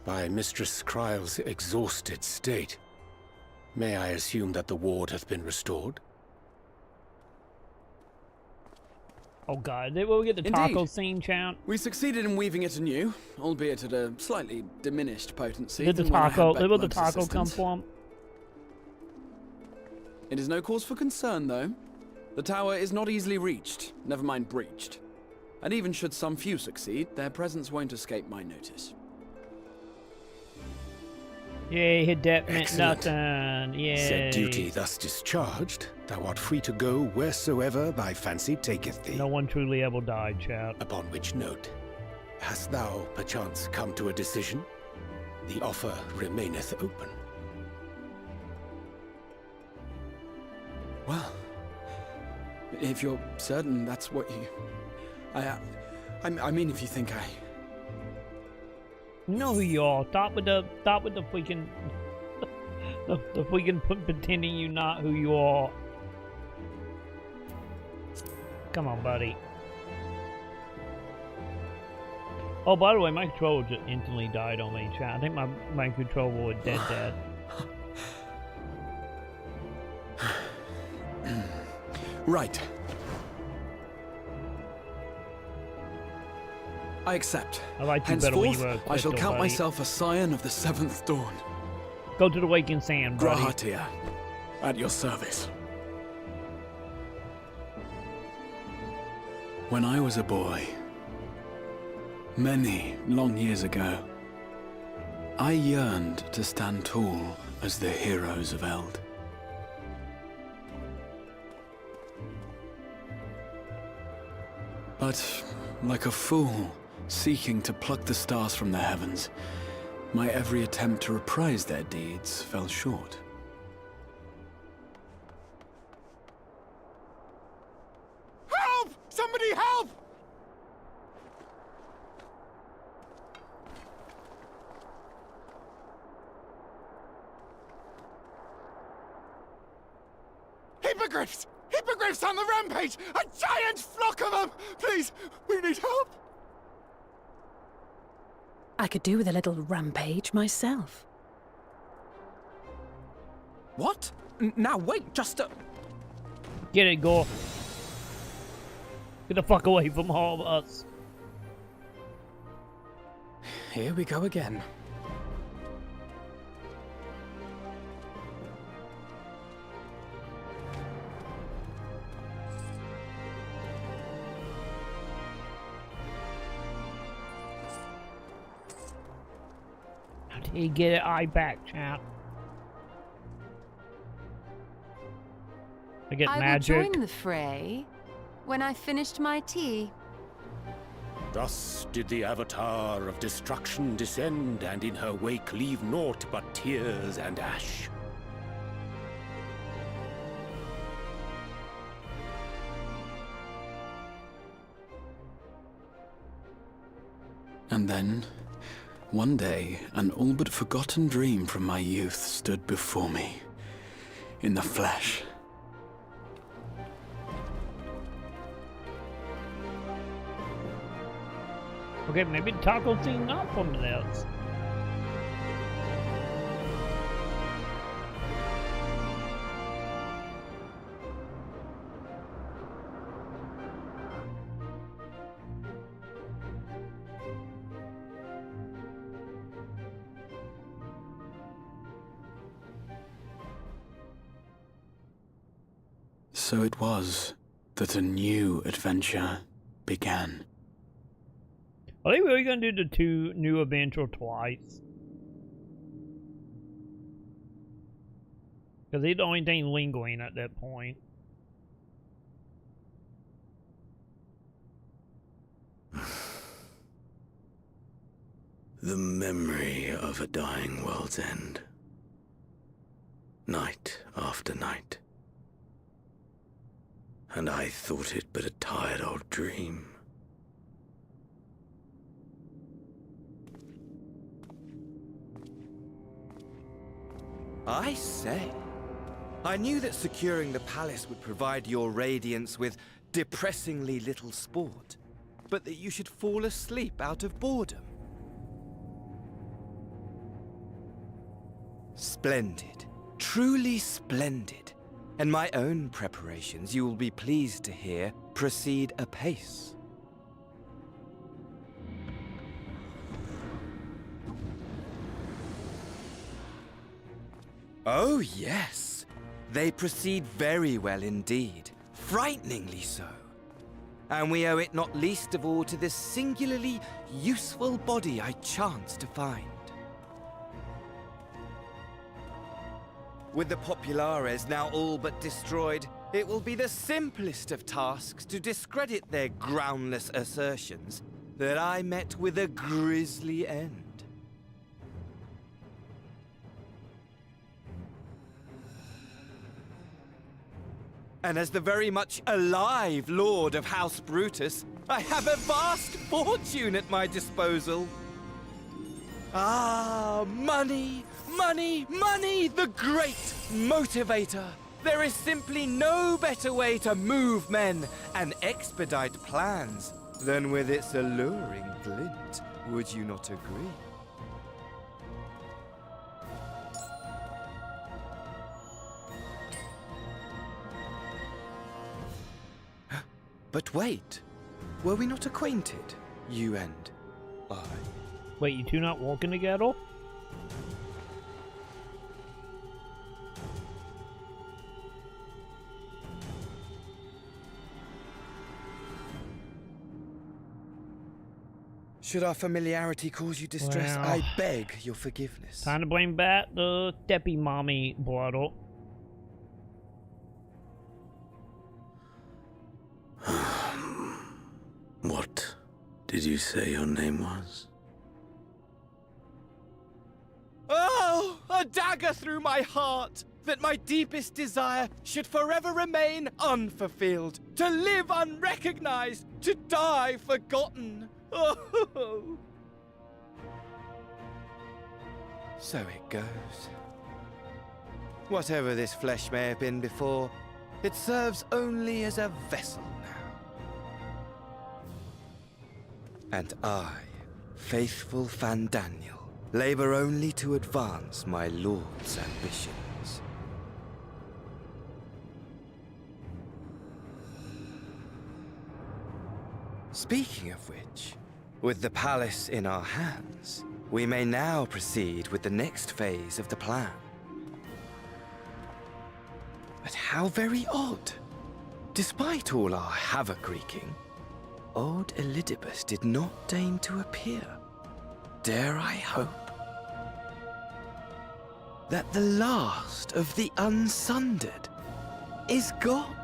By Mistress Kryle's exhausted state, may I assume that the ward hath been restored?
Oh god, will we get the taco scene, chat?
We succeeded in weaving it anew, albeit at a slightly diminished potency.
Did the taco, will the taco come from?
It is no cause for concern, though. The tower is not easily reached, never mind breached. And even should some few succeed, their presence won't escape my notice.
Yay, hit that meant
Excellent.
nothing. Yay.
Said duty thus discharged, thou art free to go wheresoever thy fancy taketh thee.
No one truly ever died, chat.
Upon which note, hast thou perchance come to a decision? The offer remaineth open.
Well, if you're certain that's what you... I mean, if you think I...
You know who you are. Stop with the freaking... the freaking pretending you not who you are. Come on, buddy. Oh, by the way, my controller just instantly died on me, chat. I think my controller was dead.
Right. I accept.
I like you better when you
Henceforth,
were
I shall
Crystal,
count
buddy.
myself a scion of the seventh dawn.
Go to the waking sand, buddy.
Grahatia, at your service. When I was a boy, many long years ago, I yearned to stand tall as the heroes of Eld. But, like a fool seeking to pluck the stars from the heavens, my every attempt to reprise their deeds fell short.
Help! Somebody help!
Hippogriffs! Hippogriffs on the rampage! A giant flock of them! Please, we need help!
I could do with a little rampage myself.
What? Now wait, just a...
Get it, Gore. Get the fuck away from all of us.
Here we go again.
How did he get it eye back, chat? I get magic.
I will join the fray when I've finished my tea.
Thus did the Avatar of Destruction descend, and in her wake leave naught but tears and ash. And then, one day, an all but forgotten dream from my youth stood before me, in the flesh.
Okay, maybe Taco seen up from this.
So it was that a new adventure began.
Are they really gonna do the two new adventure twice? Because he's the only thing lingering at that point.
The memory of a dying world's end. Night after night. And I thought it but a tired old dream.
I say, I knew that securing the palace would provide your radiance with depressingly little sport, but that you should fall asleep out of boredom. Splendid. Truly splendid. And my own preparations, you will be pleased to hear, proceed apace. Oh, yes. They proceed very well indeed. Frighteningly so. And we owe it not least of all to this singularly useful body I chanced to find. With the Populares now all but destroyed, it will be the simplest of tasks to discredit their groundless assertions that I met with a grisly end. And as the very much alive Lord of House Brutus, I have a vast fortune at my disposal. Ah, money, money, money, the great motivator. There is simply no better way to move men and expedite plans than with its alluring glint. Would you not agree? But wait, were we not acquainted, you and I?
Wait, you two not walking together?
Should our familiarity cause you distress,
Well,
I beg your forgiveness.
Time to bring back the Deppy Mommy bottle.
What did you say your name was?
Oh, a dagger through my heart, that my deepest desire should forever remain unfulfilled, to live unrecognized, to die forgotten. Oh. So it goes. Whatever this flesh may have been before, It serves only as a vessel now. And I, faithful Fandaniel, labor only to advance my lord's ambitions. Speaking of which, with the palace in our hands, we may now proceed with the next phase of the plan. But how very odd. Despite all our havoc-wreaking, old Elidibus did not deign to appear. Dare I hope that the last of the Unsundered is gone?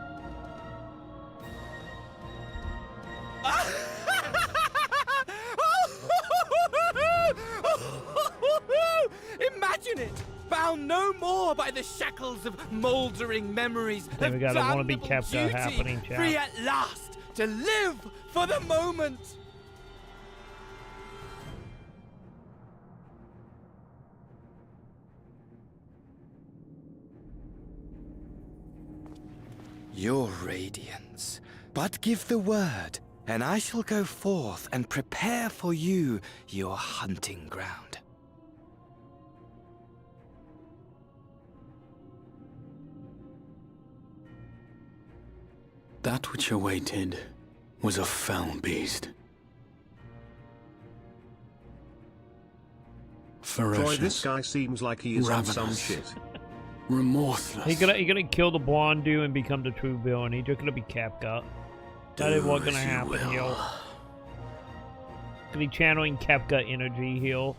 Imagine it! Bound no more by the shackles of mouldering memories.
I think we got a wannabe Kefka happening, chat.
Free at last to live for the moment. Your radiance, but give the word, and I shall go forth and prepare for you your hunting ground.
That which awaited was a fell beast. Ferocious.
Troy, this guy seems like he is on some
ravenous,
shit.
Remorseless.
He gonna kill the blonde dude and become the true villain. He's just gonna be Kefka. That is what's gonna happen, he'll. Gonna be channeling Kefka energy, he'll.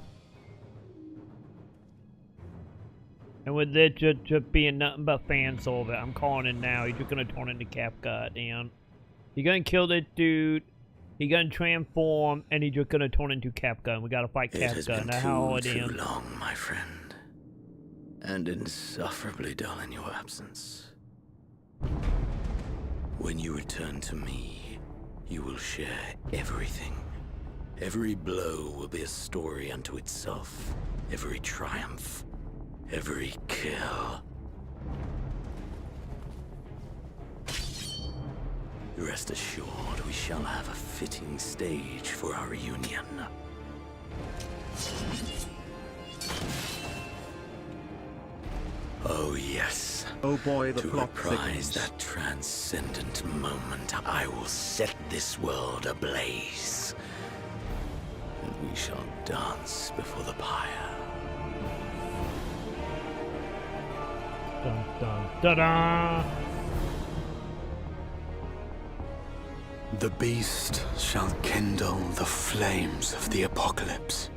And with this just being nothing but fan service, I'm calling it now. He's just gonna turn into Kefka at the end. He's gonna kill this dude. He's gonna transform, and he's just gonna turn into Kefka, and we gotta fight Kefka. And that's how it ends.
Too long, my friend, and insufferably dull in your absence. When you return to me, you will share everything. Every blow will be a story unto itself. Every triumph. Every kill. Rest assured, we shall have a fitting stage for our reunion. Oh yes.
Oh boy, the
to
plot
reprise
thickens.
that transcendent moment, I will set this world ablaze. And we shall dance before the pyre.
Dun dun da da.
The beast shall kindle the flames of the apocalypse.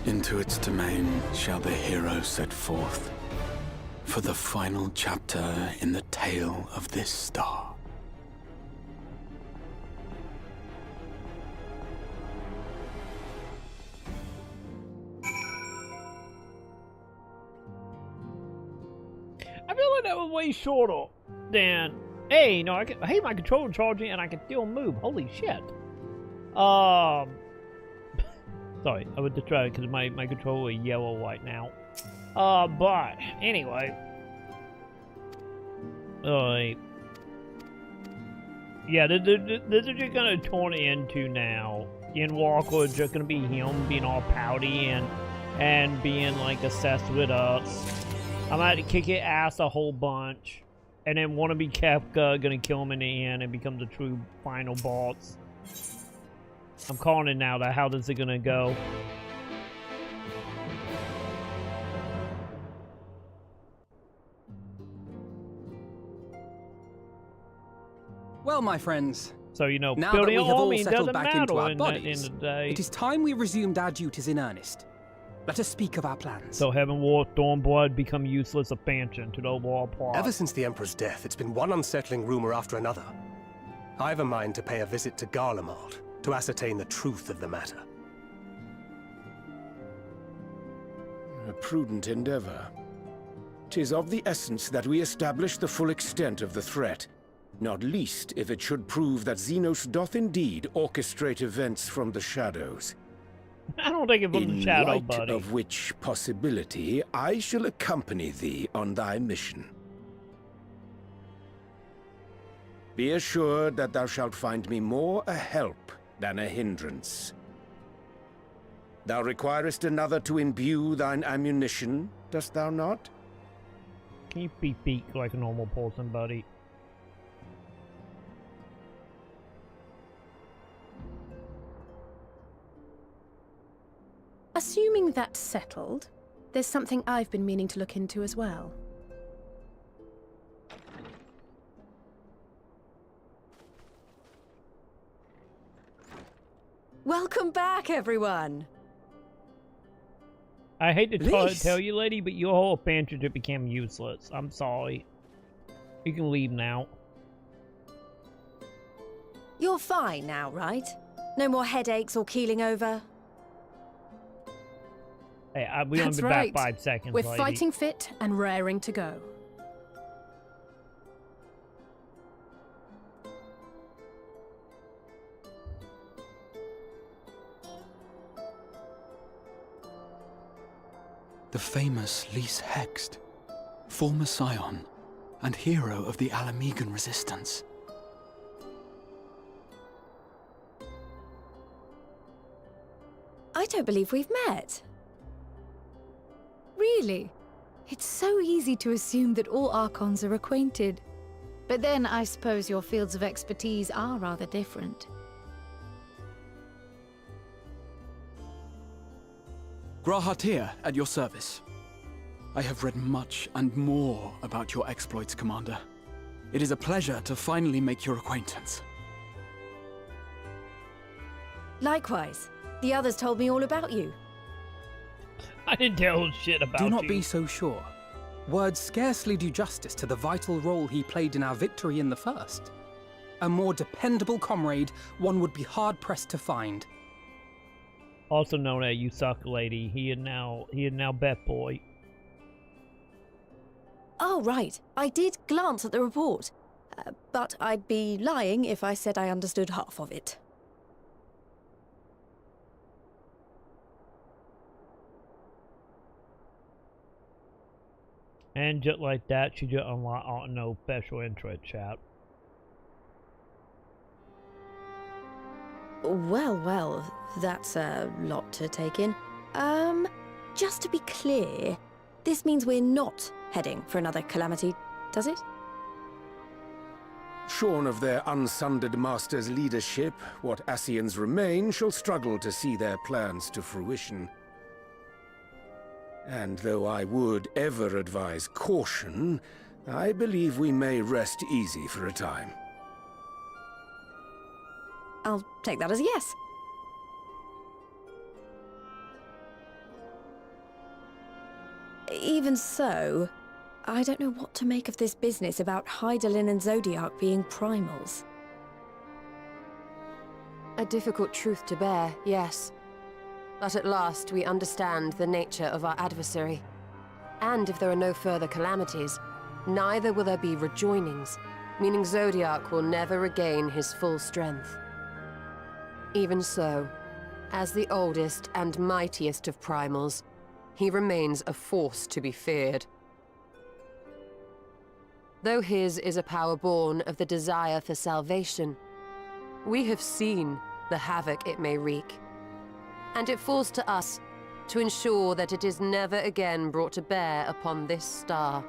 Into its domain shall the hero set forth for the final chapter in the tale of this star.
I feel like that was way shorter than, hey, no, hey, my controller charging and I can still move. Holy shit. Sorry, I was distracted because my controller is yellow right now. But anyway. Yeah, this is just gonna turn into now. Walker is just gonna be him being all pouty and being like obsessed with us. I'm about to kick his ass a whole bunch, and then wannabe Kefka gonna kill him in the end and become the true final boss. I'm calling it now. That how this is gonna go.
Well, my friends.
So you know,
now that
building
we
an
have all
army
settled
doesn't
back into
matter
our
in the
bodies,
end of the day.
it is time we resumed our duties in earnest. Let us speak of our plans.
So Heaven War Stormblood become useless expansion to the overall plot.
Ever since the Emperor's death, it's been one unsettling rumor after another. I have a mind to pay a visit to Garlemald to ascertain the truth of the matter.
A prudent endeavor. 'Tis of the essence that we establish the full extent of the threat, not least if it should prove that Xenos doth indeed orchestrate events from the shadows.
I don't think it was
In
a shadow,
light
buddy.
of which possibility I shall accompany thee on thy mission. Be assured that thou shalt find me more a help than a hindrance. Thou requirest another to imbue thine ammunition, dost thou not?
Can you speak like a normal person, buddy?
Assuming that's settled, there's something I've been meaning to look into as well.
Welcome back, everyone!
I hate to tell you, lady, but your whole banter became useless. I'm sorry. You can leave now.
You're fine now, right? No more headaches or keeling over?
Hey, we only
That's
been
right.
back 5 seconds,
We're
lady.
fighting fit and raring to go.
The famous Lys Hext, former scion and hero of the Alamegan resistance.
I don't believe we've met.
Really? It's so easy to assume that all Archons are acquainted. But then I suppose your fields of expertise are rather different.
Grahatir, at your service. I have read much and more about your exploits, Commander. It is a pleasure to finally make your acquaintance.
Likewise. The others told me all about you.
I didn't tell shit about you.
Do not be so sure. Words scarcely do justice to the vital role he played in our victory in the first. A more dependable comrade one would be hard-pressed to find.
Also known as You Suck Lady. He is now Beth Boy.
Oh, right. I did glance at the report. But I'd be lying if I said I understood half of it.
And just like that, she just unlocked no special interest chat.
Well, that's a lot to take in. Just to be clear, this means we're not heading for another calamity, does it?
Shorn of their unsundered master's leadership, what Ascians remain shall struggle to see their plans to fruition. And though I would ever advise caution, I believe we may rest easy for a time.
I'll take that as a yes. Even so, I don't know what to make of this business about Hydaelyn and Zodiac being primals.
A difficult truth to bear, yes. But at last we understand the nature of our adversary. And if there are no further calamities, neither will there be rejoinings, meaning Zodiac will never regain his full strength. Even so, as the oldest and mightiest of primals, he remains a force to be feared. Though his is a power born of the desire for salvation, we have seen the havoc it may wreak. And it falls to us to ensure that it is never again brought to bear upon this star.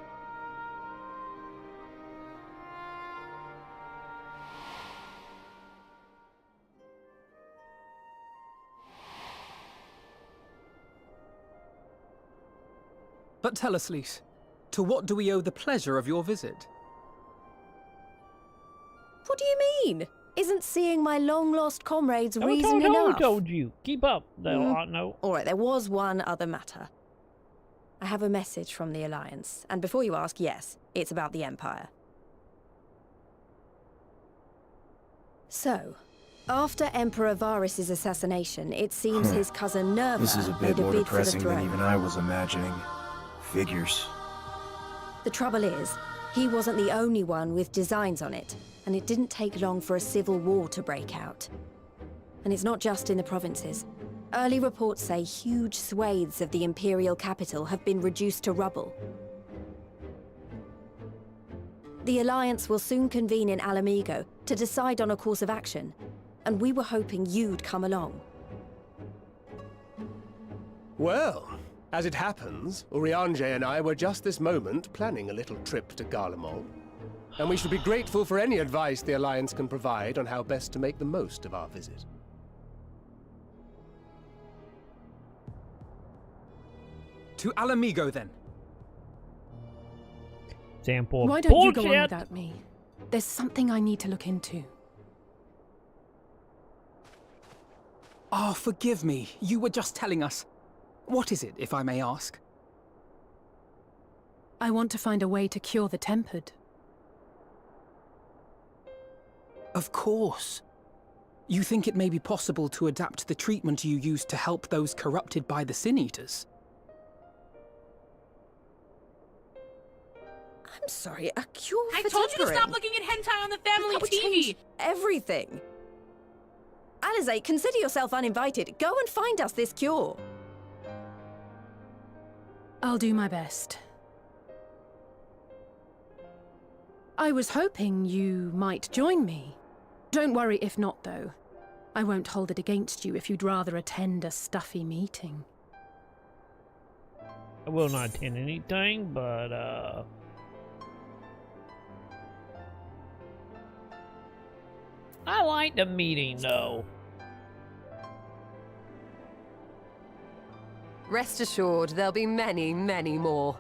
But tell us, Lys, to what do we owe the pleasure of your visit?
What do you mean? Isn't seeing my long-lost comrades reason enough?
I told you. Keep up. No.
All right, there was one other matter. I have a message from the Alliance, and before you ask, yes, it's about the Empire. So, after Emperor Varys' assassination, it seems his cousin Nerva
This is a
made
bit
a
more
bid for the
depressing than
throne.
even I was imagining. Figures.
The trouble is, he wasn't the only one with designs on it, and it didn't take long for a civil war to break out. And it's not just in the provinces. Early reports say huge swathes of the Imperial capital have been reduced to rubble. The Alliance will soon convene in Alamigo to decide on a course of action, and we were hoping you'd come along.
Well, as it happens, Urianger and I were just this moment planning a little trip to Garlemald, and we should be grateful for any advice the Alliance can provide on how best to make the most of our visit.
To Alamigo, then.
Example.
Why don't you go on without me? There's something I need to look into.
Oh, forgive me. You were just telling us. What is it, if I may ask?
I want to find a way to cure the Tempered.
Of course. You think it may be possible to adapt the treatment you used to help those corrupted by the Sin Eaters?
I'm sorry, a cure for
I told you to
tempering?
stop looking at hentai on the family
That would
TV!
change everything! Alize, consider yourself uninvited. Go and find us this cure.
I'll do my best. I was hoping you might join me. Don't worry if not, though. I won't hold it against you if you'd rather attend a stuffy meeting.
I will not attend anything, but, I like the meeting, though.
Rest assured, there'll be many, many more.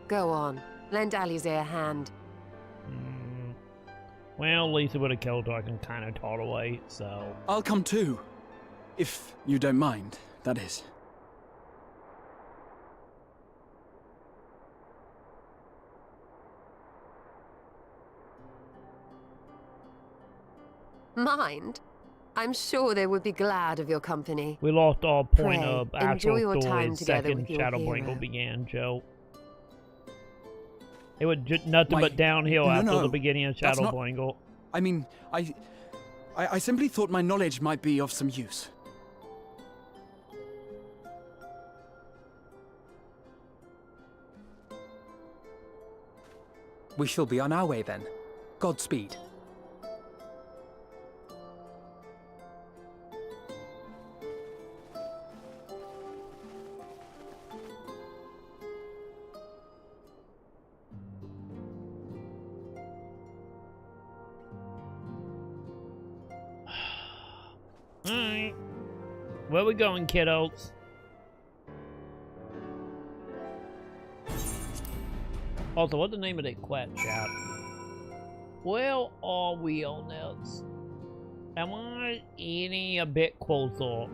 Go on, lend Alize a hand.
Well, Lisa would have killed her. I can kind of tolerate, so...
I'll come too. If you don't mind, that is.
Mind? I'm sure they would be glad of your company.
We lost our point
Pray,
of
enjoy
actual
your
story
time
the
together
second
with your
Shadowbringer
hero.
began, Joe. It was just nothing
Wait,
but downhill
no,
after
no,
the beginning of
that's not-
Shadowbringer.
I mean, I simply thought my knowledge might be of some use.
We shall be on our way then. Godspeed.
Alright. Where we going, kiddos? Also, what's the name of that quest, chat? Where are we on this? Am I any a bit closer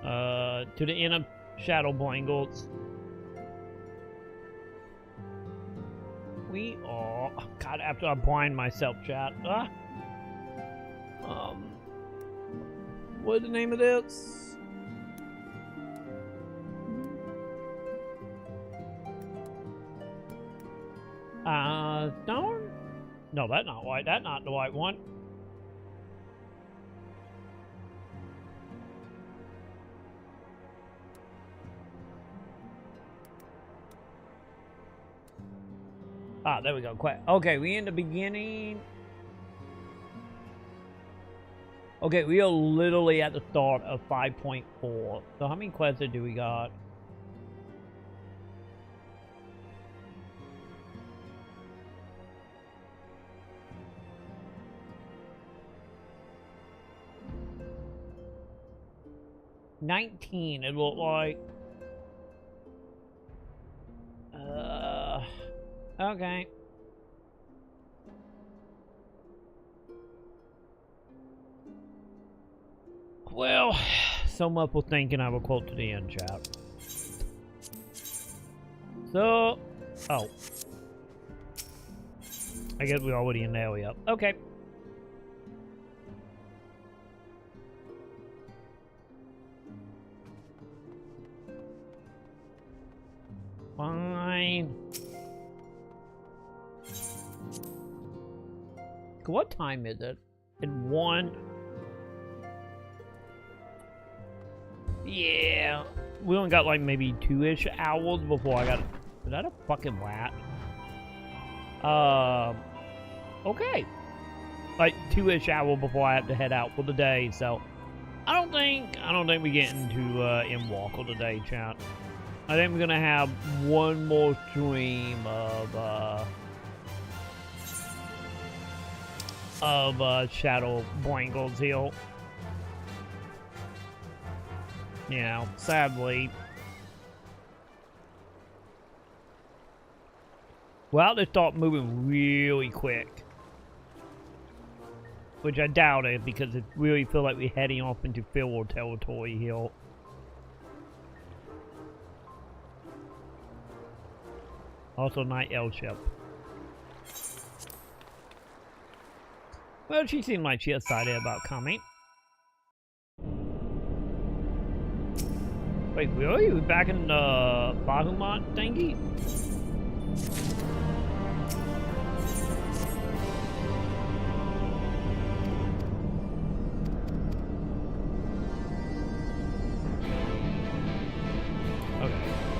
to the end of Shadowbringers? We are... Oh, God, after I blind myself, chat. What's the name of this? Stone? No, that's not white. That's not the white one. Ah, there we go. Okay, we in the beginning. Okay, we are literally at the start of 5.4. So how many quests do we got? $19, it looked like. Okay. Well, so much for thinking I will quote to the end, chat. So, oh. I guess we're already in the area. Okay. Fine. What time is it? At 1. Yeah. We only got like maybe 2-ish hours before I got... Is that a fucking rat? Okay. Like 2-ish hours before I have to head out for the day, so... I don't think we get into Walker today, chat. I think we're gonna have one more stream of Shadowbringers here. You know, sadly. Well, they start moving really quick. Which I doubt it, because it really feel like we're heading off into field territory here. Also, night elf ship. Well, she seemed like she excited about coming. Wait, really? We're back in the Bahamut thingy?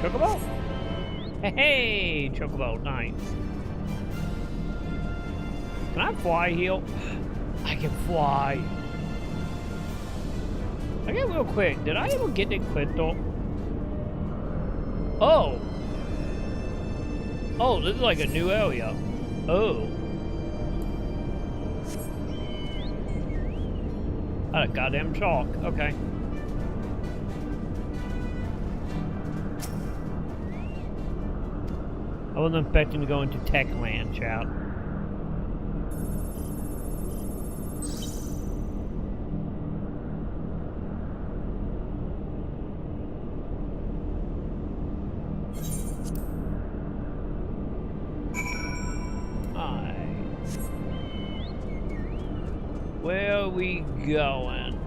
Chocobo? Hey, Chocobo, nice. Can I fly here? I can fly. Okay, real quick, did I ever get the crystal? Oh! Oh, this is like a new area. Oh. That's a goddamn chalk, okay. I wasn't expecting to go into Techland, chat. Where are we going?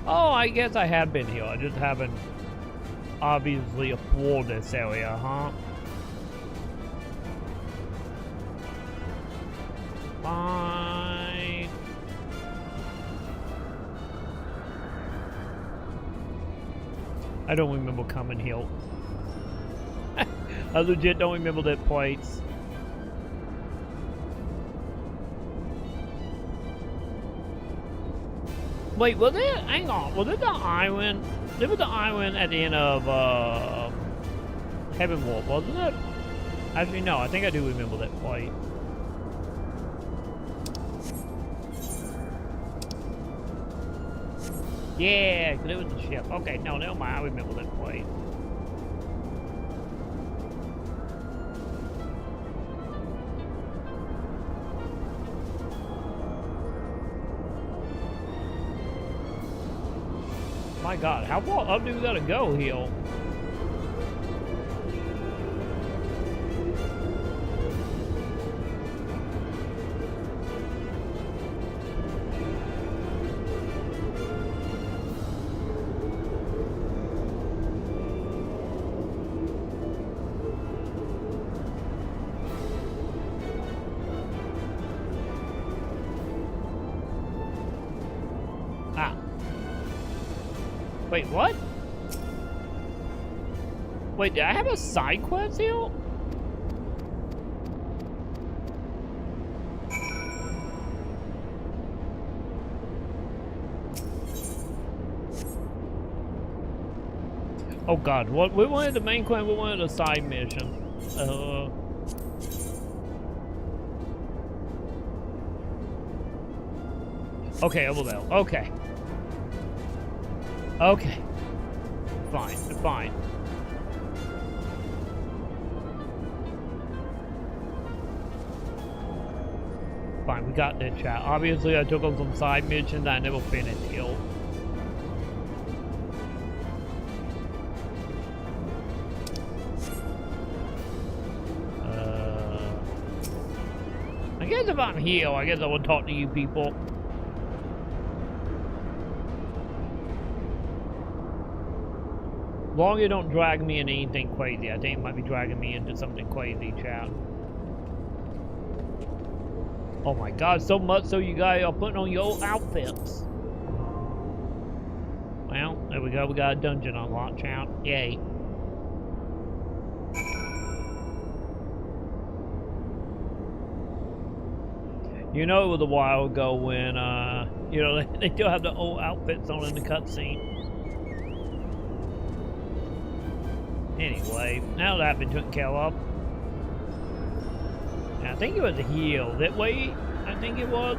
Oh, I guess I have been here. I just haven't obviously explored this area, huh? Fine. I don't remember coming here. I legit don't remember that place. Wait, was it? Hang on. Was it the island? It was the island at the end of Heaven Warp, wasn't it? Actually, no. I think I do remember that place. Yeah, because it was the ship. Okay, no, never mind. I remember that place. My God, how far up do we gotta go here? Wait, what? Wait, did I have a side quest here? Oh God, what? We wanted the main quest, we wanted a side mission. Okay, over there. Okay. Okay. Fine, fine. Fine, we got that, chat. Obviously, I took on some side missions that I never finished here. I guess if I'm here, I guess I will talk to you people. Long as you don't drag me into anything crazy. I think it might be dragging me into something crazy, chat. Oh my god, so much so you guys are putting on your outfits. Well, there we go. We got a dungeon unlocked out. Yay. You know, it was a while ago when, you know, they still have the old outfits on in the cutscene. Anyway, now that I've been taken care of. I think it was a heal. That way, I think it was.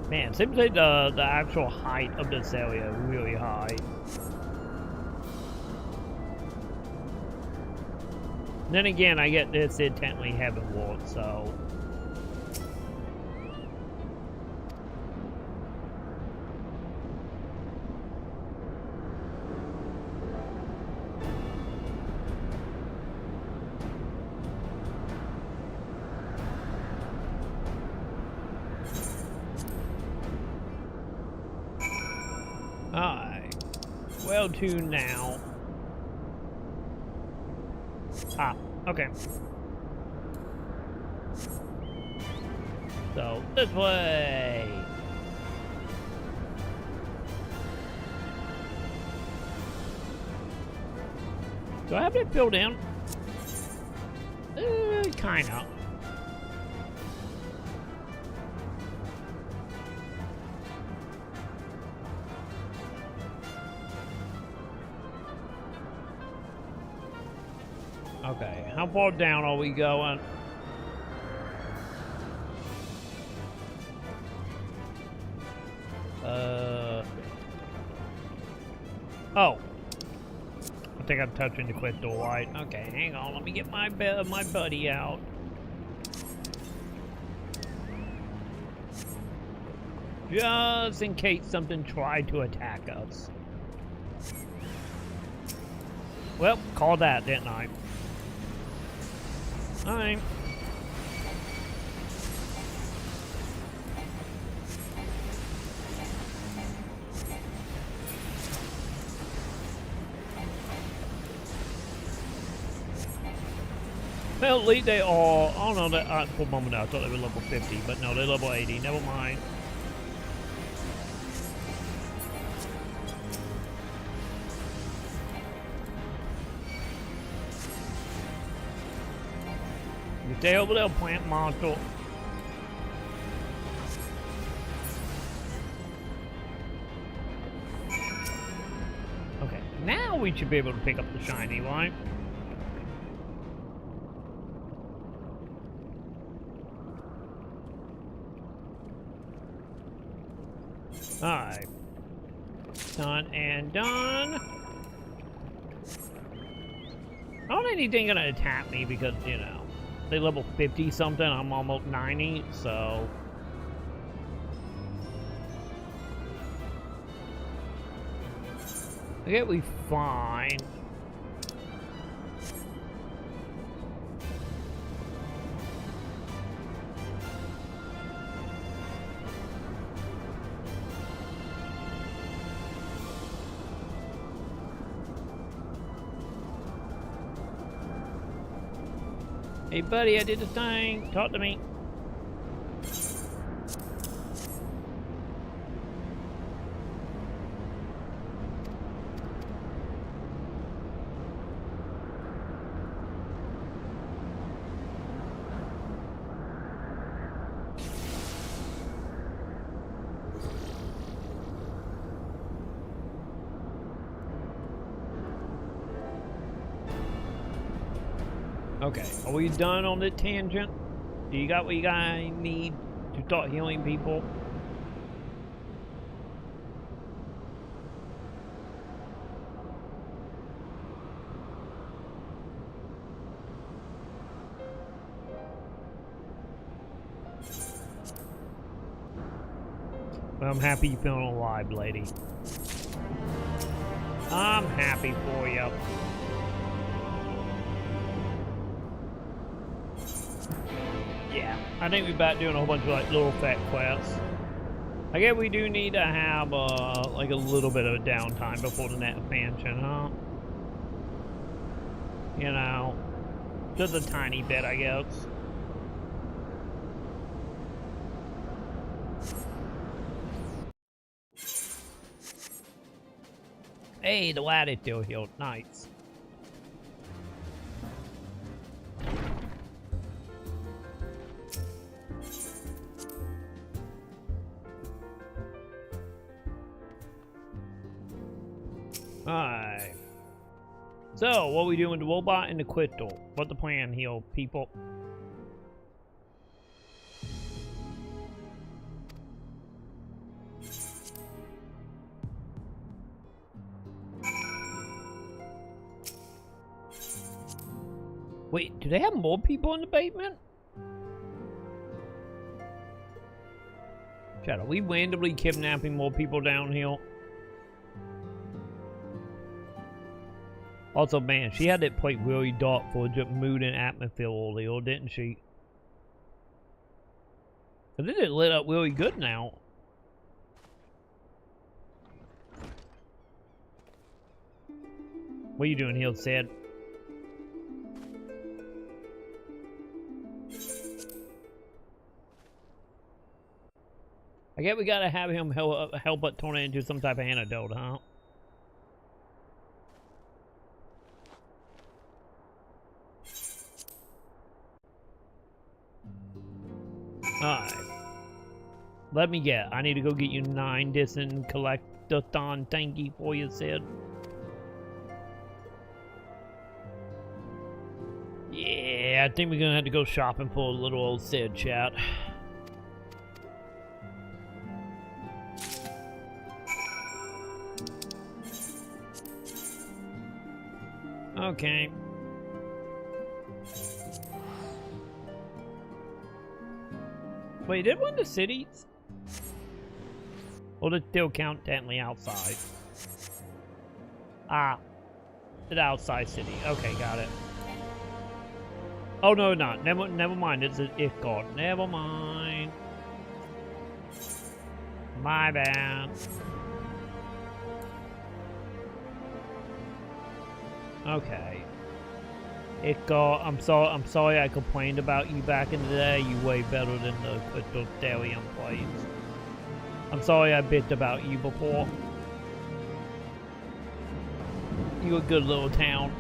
Man, seems like the actual height of this area is really high. Then again, I get this intently heaven walk, so. Alright. Well tuned now. Ah, okay. So, this way! Do I have it filled in? Kinda. Okay, how far down are we going? Oh. I think I'm touching the crystal light. Okay, hang on. Let me get my buddy out. Just in case something tried to attack us. Well, called that, didn't I? Alright. Well, at least they are. Oh no, that for a moment now, I thought they were level 50, but no, they're level 80. Never mind. You stay over there, plant monster. Okay, now we should be able to pick up the shiny, right? Alright. Done and done. I don't think anything gonna attack me because, you know, they level 50 something, I'm almost 90, so. I get we fine. Hey buddy, I did the thing. Talk to me. Okay, are we done on the tangent? Do you got what you guys need to start healing people? Well, I'm happy you're feeling alive, lady. I'm happy for you. Yeah, I think we're back doing a whole bunch of like little fat quests. I guess we do need to have like a little bit of a downtime before the next expansion, huh? You know, just a tiny bit, I guess. Hey, the lad is still healed. Nice. Alright. So, what we doing with the robot and the crystal? What the plan here, people? Wait, do they have more people in the basement? Chad, are we randomly kidnapping more people down here? Also, man, she had that plate really dark for just mood and atmosphere earlier, didn't she? But this is lit up really good now. What are you doing here, Sid? I guess we gotta have him help it turn it into some type of antidote, huh? Alright. Let me get. I need to go get you 9 distant collectathon tanky for you, Sid. Yeah, I think we're gonna have to go shopping for a little old Sid, chat. Okay. Wait, did one of the cities? Or does it still count technically outside? Ah. The outside city. Okay, got it. Oh, no, not. Never mind. It's XIV. Never mind. My bad. Okay. XIV, I'm sorry I complained about you back in the day. You way better than the crystal stellium plates. I'm sorry I bitched about you before. You a good little town.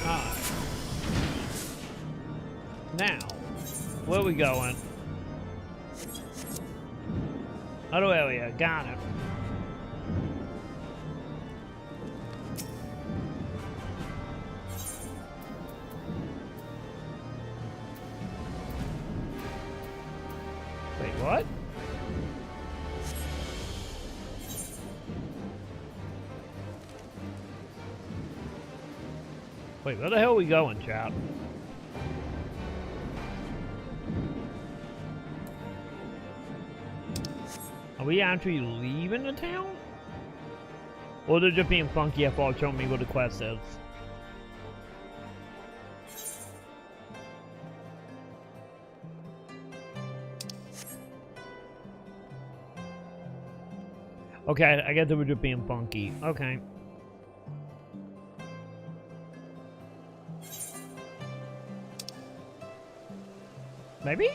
Alright. Now, where are we going? Other area, got it. Wait, what? Wait, where the hell are we going, chat? Are we actually leaving the town? Or they're just being funky after showing me what the quest is? Okay, I guess they were just being funky. Okay. Maybe?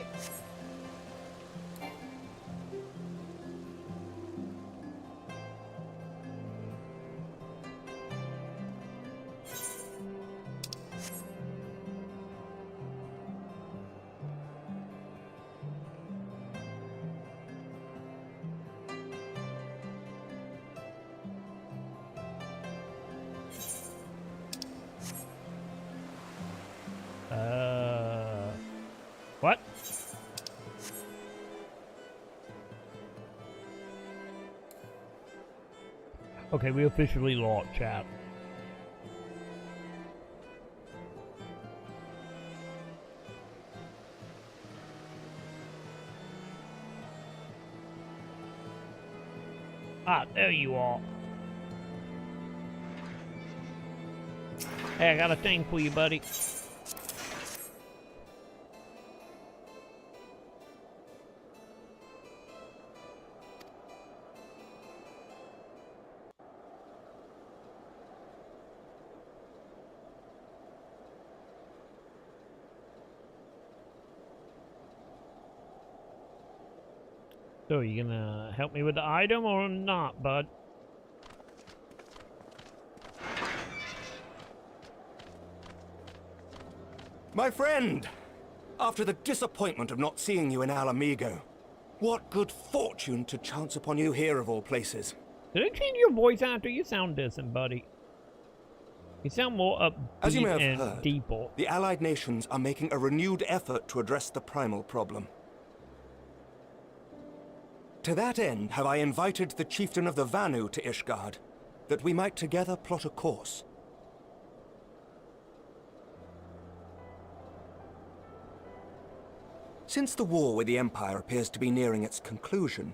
What? Okay, we officially lost, chat. Ah, there you are. Hey, I got a thing for you, buddy. So, you gonna help me with the item or not, bud?
My friend! After the disappointment of not seeing you in Alamigo, what good fortune to chance upon you here of all places.
Did I change your voice after? You sound decent, buddy. You sound more
As you may
upbeat
have
and
heard,
deeper.
the Allied nations are making a renewed effort to address the primal problem. To that end, have I invited the chieftain of the Vanu to Ishgard, that we might together plot a course. Since the war with the Empire appears to be nearing its conclusion,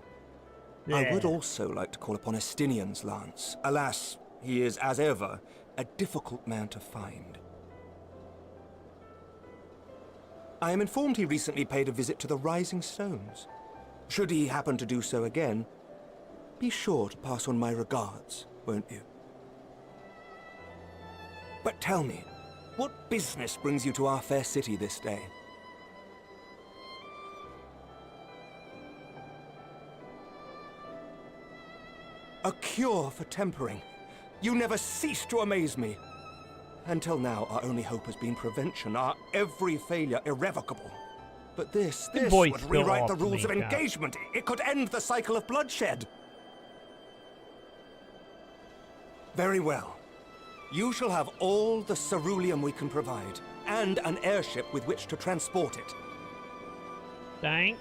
I would also like to call upon Estinian's lance. Alas, he is, as ever, a difficult man to find. I am informed he recently paid a visit to the Rising Stones. Should he happen to do so again, be sure to pass on my regards, won't you? But tell me, what business brings you to our fair city this day? A cure for tempering. You never cease to amaze me. Until now, our only hope has been prevention, our every failure irrevocable. But this would rewrite the rules of engagement. It could end the cycle of bloodshed. Very well. You shall have all the ceruleum we can provide, and an airship with which to transport it.
Dang.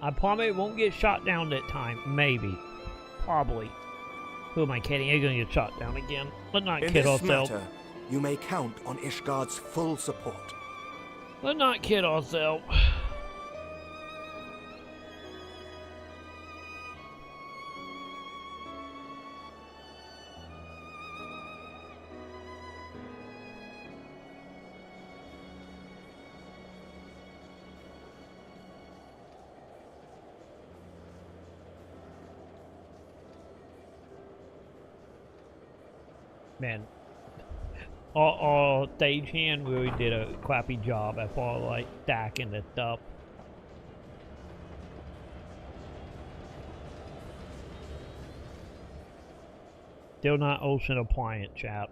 I promise it won't get shot down that time. Maybe. Probably. Who am I kidding? You're gonna get shot down again. Let's not kid ourselves.
In this matter, you may count on Ishgard's full support.
Let's not kid ourselves. Man, our stagehand really did a crappy job as far as like stacking this stuff. Still not ocean appliance, chap.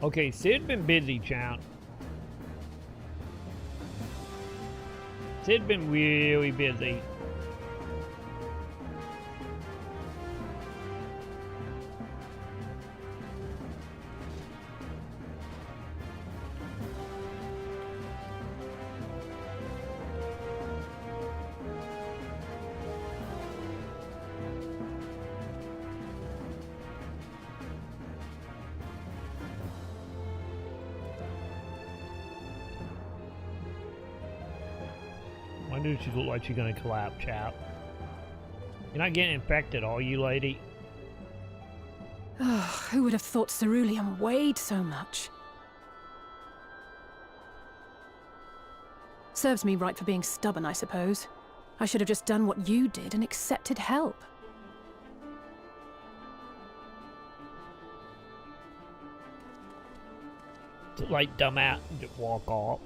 Okay, Sid been busy, chat. Sid been really busy. Why does she look like she's gonna collapse, chap? You're not getting infected, are you, lady?
Oh, who would have thought ceruleum weighed so much? Serves me right for being stubborn, I suppose. I should have just done what you did and accepted help.
Like dumbass, just walk off.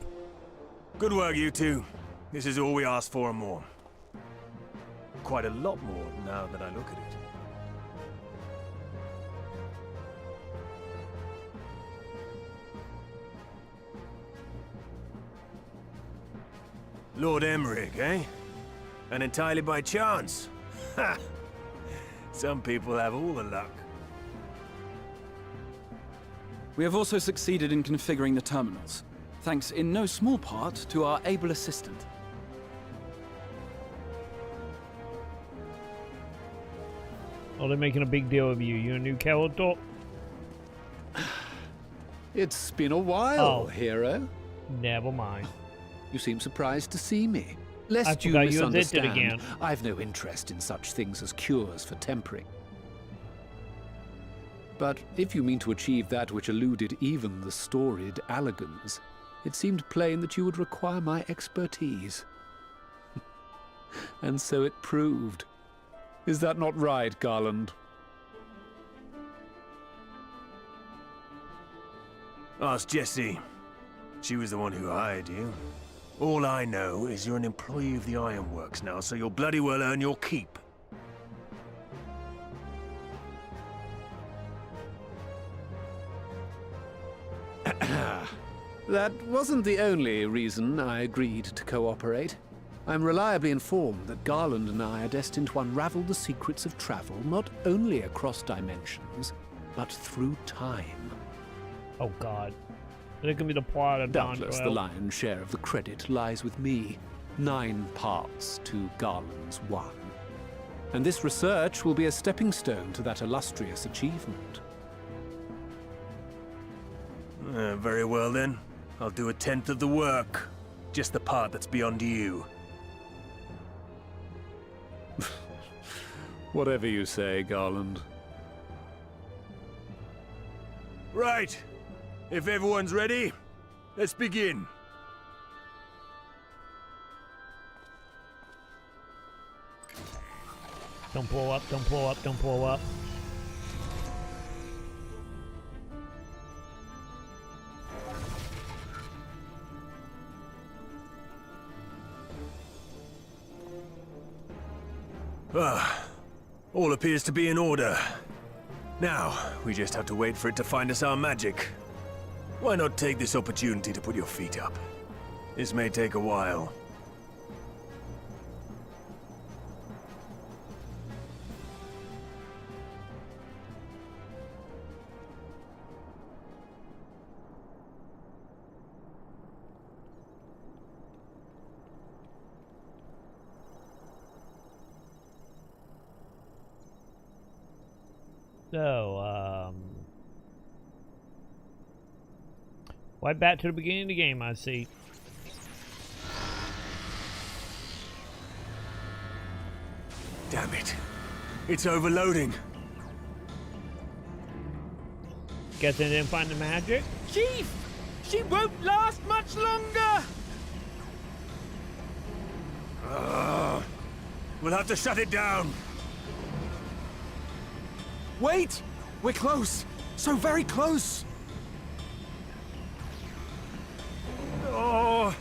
Good work, you two. This is all we asked for and more. Quite a lot more now that I look at it. Lord Emmerich, eh? And entirely by chance. Ha! Some people have all the luck.
We have also succeeded in configuring the terminals, thanks in no small part to our able assistant.
Oh, they're making a big deal of you. You a new character?
It's been a while, hero.
Never mind.
You seem surprised to see me. Lest
I
you
forgot you
misunderstand,
existed again.
I've no interest in such things as cures for tempering. But if you mean to achieve that which eluded even the storied Allagans, it seemed plain that you would require my expertise. And so it proved. Is that not right, Garland?
Ask Jessie. She was the one who hired you. All I know is you're an employee of the Ironworks now, so you'll bloody well earn your keep.
That wasn't the only reason I agreed to cooperate. I'm reliably informed that Garland and I are destined to unravel the secrets of travel, not only across dimensions, but through time.
Oh God. It can be the plot of Dawn
Doubtless the
12.
lion's share of the credit lies with me. 9 parts to Garland's 1. And this research will be a stepping stone to that illustrious achievement.
Very well then. I'll do 1/10 of the work. Just the part that's beyond you.
Whatever you say, Garland.
Right. If everyone's ready, let's begin.
Don't blow up, don't blow up, don't blow up.
All appears to be in order. Now, we just have to wait for it to find us our magic. Why not take this opportunity to put your feet up? This may take a while.
So, right back to the beginning of the game, I see.
Damn it. It's overloading.
Guess they didn't find the magic?
Chief! She won't last much longer!
We'll have to shut it down.
Wait! We're close! So very close!
Oh!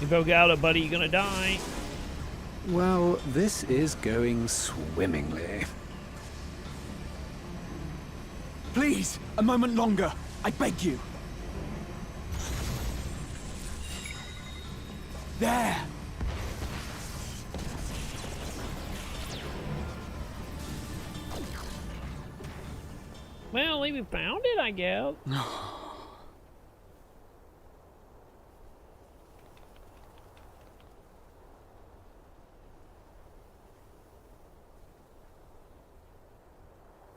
You broke out, buddy, you're gonna die.
Well, this is going swimmingly.
Please, a moment longer. I beg you. There!
Well, we found it, I guess.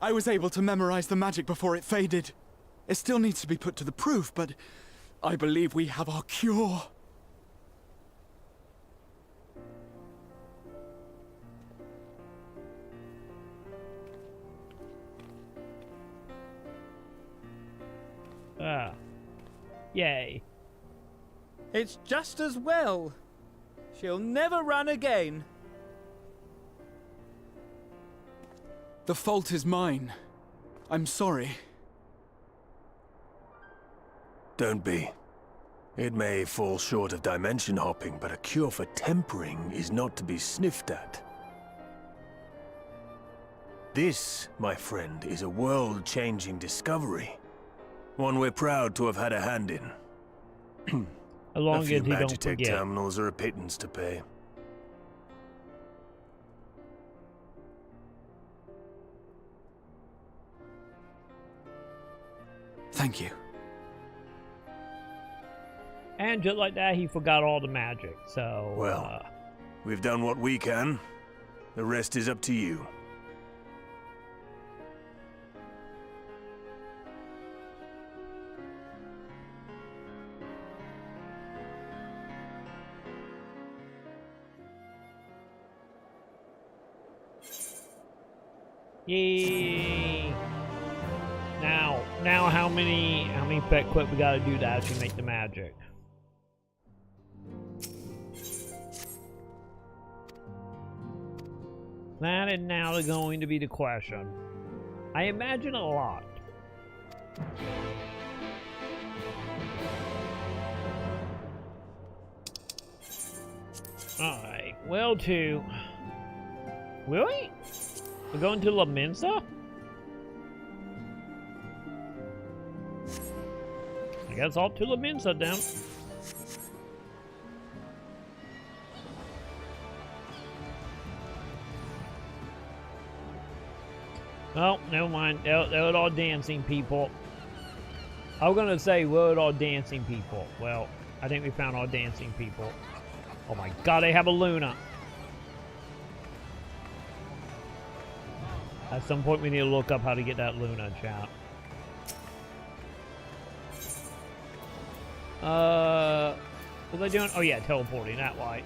I was able to memorize the magic before it faded. It still needs to be put to the proof, but I believe we have our cure.
Ah. Yay.
It's just as well. She'll never run again.
The fault is mine. I'm sorry.
Don't be. It may fall short of dimension hopping, but a cure for tempering is not to be sniffed at. This, my friend, is a world-changing discovery. One we're proud to have had a hand in.
As long
a
as
few
you don't
Magitech
forget.
terminals are a pittance to pay.
Thank you.
And just like that, he forgot all the magic, so...
Well, we've done what we can. The rest is up to you.
Yay! Now how many pet quip we gotta do to actually make the magic? That is now going to be the question. I imagine a lot. Alright, well to... Really? We're going to La Mensa? I guess off to La Mensa then. Oh, never mind. They're all dancing people. I was gonna say, we're all dancing people. Well, I think we found all dancing people. Oh my god, they have a Luna. At some point, we need to look up how to get that Luna, chat. What are they doing? Oh yeah, teleporting that way.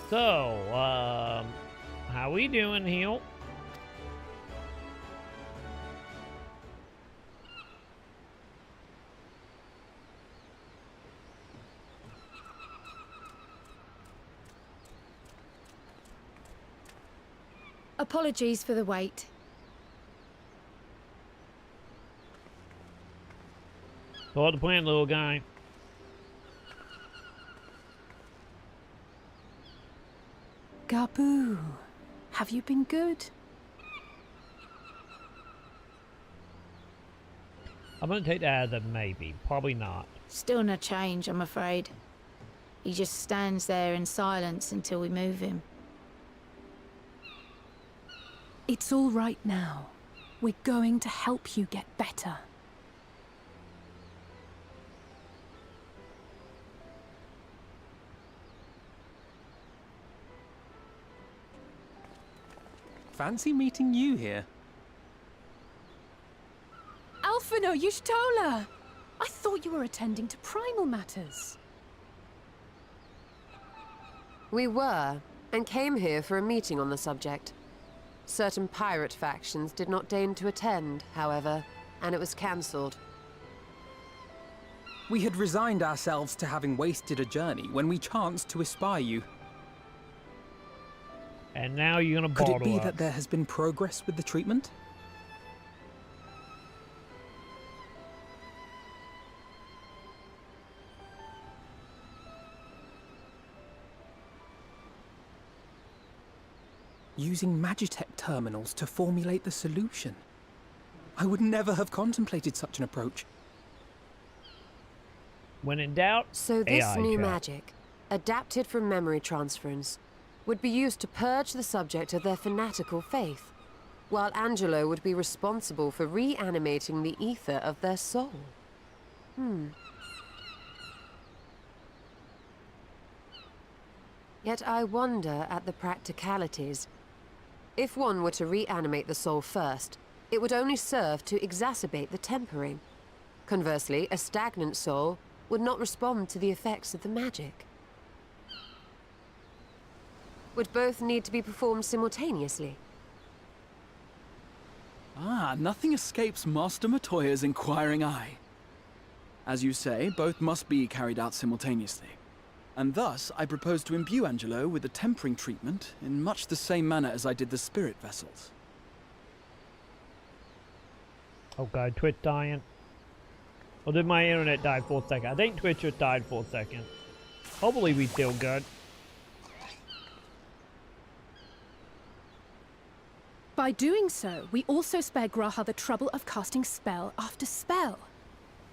So, how we doing here?
Apologies for the wait.
What's the plan, little guy?
Gabu, have you been good?
I'm gonna take that as a maybe. Probably not.
Still no change, I'm afraid. He just stands there in silence until we move him.
It's all right now. We're going to help you get better.
Fancy meeting you here.
Alphino Yushtola! I thought you were attending to primal matters.
We were, and came here for a meeting on the subject. Certain pirate factions did not deign to attend, however, and it was cancelled.
We had resigned ourselves to having wasted a journey when we chanced to espy you.
And now you're gonna
Could
bottle
it be
up.
that there has been progress with the treatment? Using Magitech terminals to formulate the solution. I would never have contemplated such an approach.
When in doubt,
So this
AI
new
chat.
magic, adapted from memory transference, would be used to purge the subject of their fanatical faith, while Angelo would be responsible for reanimating the ether of their soul. Yet I wonder at the practicalities. If one were to reanimate the soul first, it would only serve to exacerbate the tempering. Conversely, a stagnant soul would not respond to the effects of the magic. Would both need to be performed simultaneously?
Ah, nothing escapes Master Matoya's inquiring eye. As you say, both must be carried out simultaneously. And thus, I propose to imbue Angelo with the tempering treatment in much the same manner as I did the spirit vessels.
Oh god, Twitch dying. Or did my internet die for a second? I think Twitch just died for a second. Hopefully we feel good.
By doing so, we also spare Graha the trouble of casting spell after spell.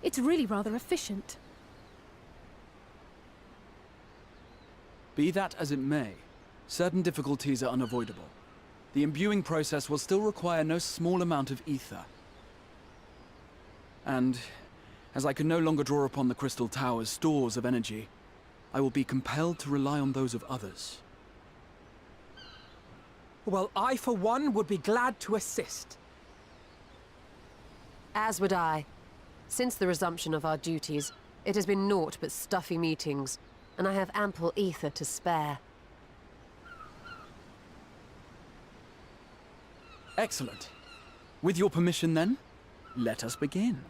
It's really rather efficient.
Be that as it may, certain difficulties are unavoidable. The imbuing process will still require no small amount of ether. And, as I can no longer draw upon the Crystal Tower's stores of energy, I will be compelled to rely on those of others.
Well, I, for one, would be glad to assist.
As would I. Since the resumption of our duties, it has been naught but stuffy meetings, and I have ample ether to spare.
Excellent. With your permission, then, let us begin.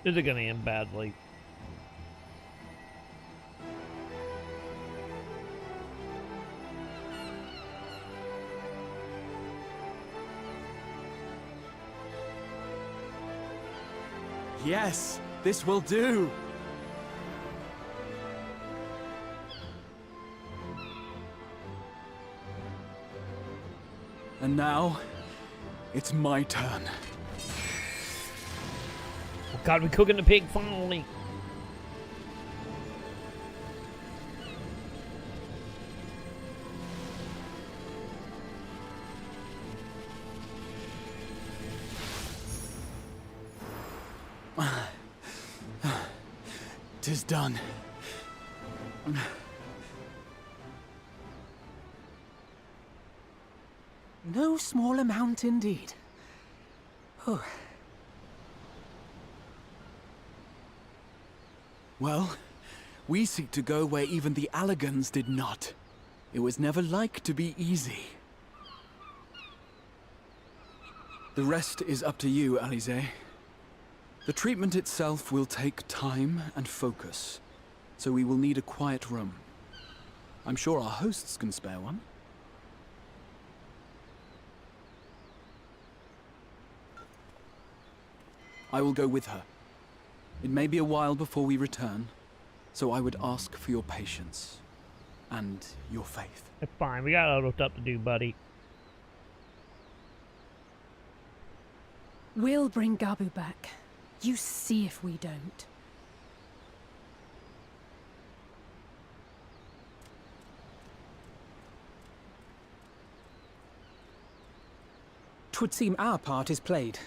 Is it gonna end badly?
Yes, this will do. And now, it's my turn.
Oh God, we're cooking the pig finally.
Tis done. No small amount indeed. Oh.
Well, we seek to go where even the Allagans did not. It was never like to be easy. The rest is up to you, Alize. The treatment itself will take time and focus, so we will need a quiet room. I'm sure our hosts can spare one. I will go with her. It may be a while before we return, so I would ask for your patience and your faith.
It's fine. We got a little stuff to do, buddy.
We'll bring Gabu back. You see if we don't.
Twould seem our part is played.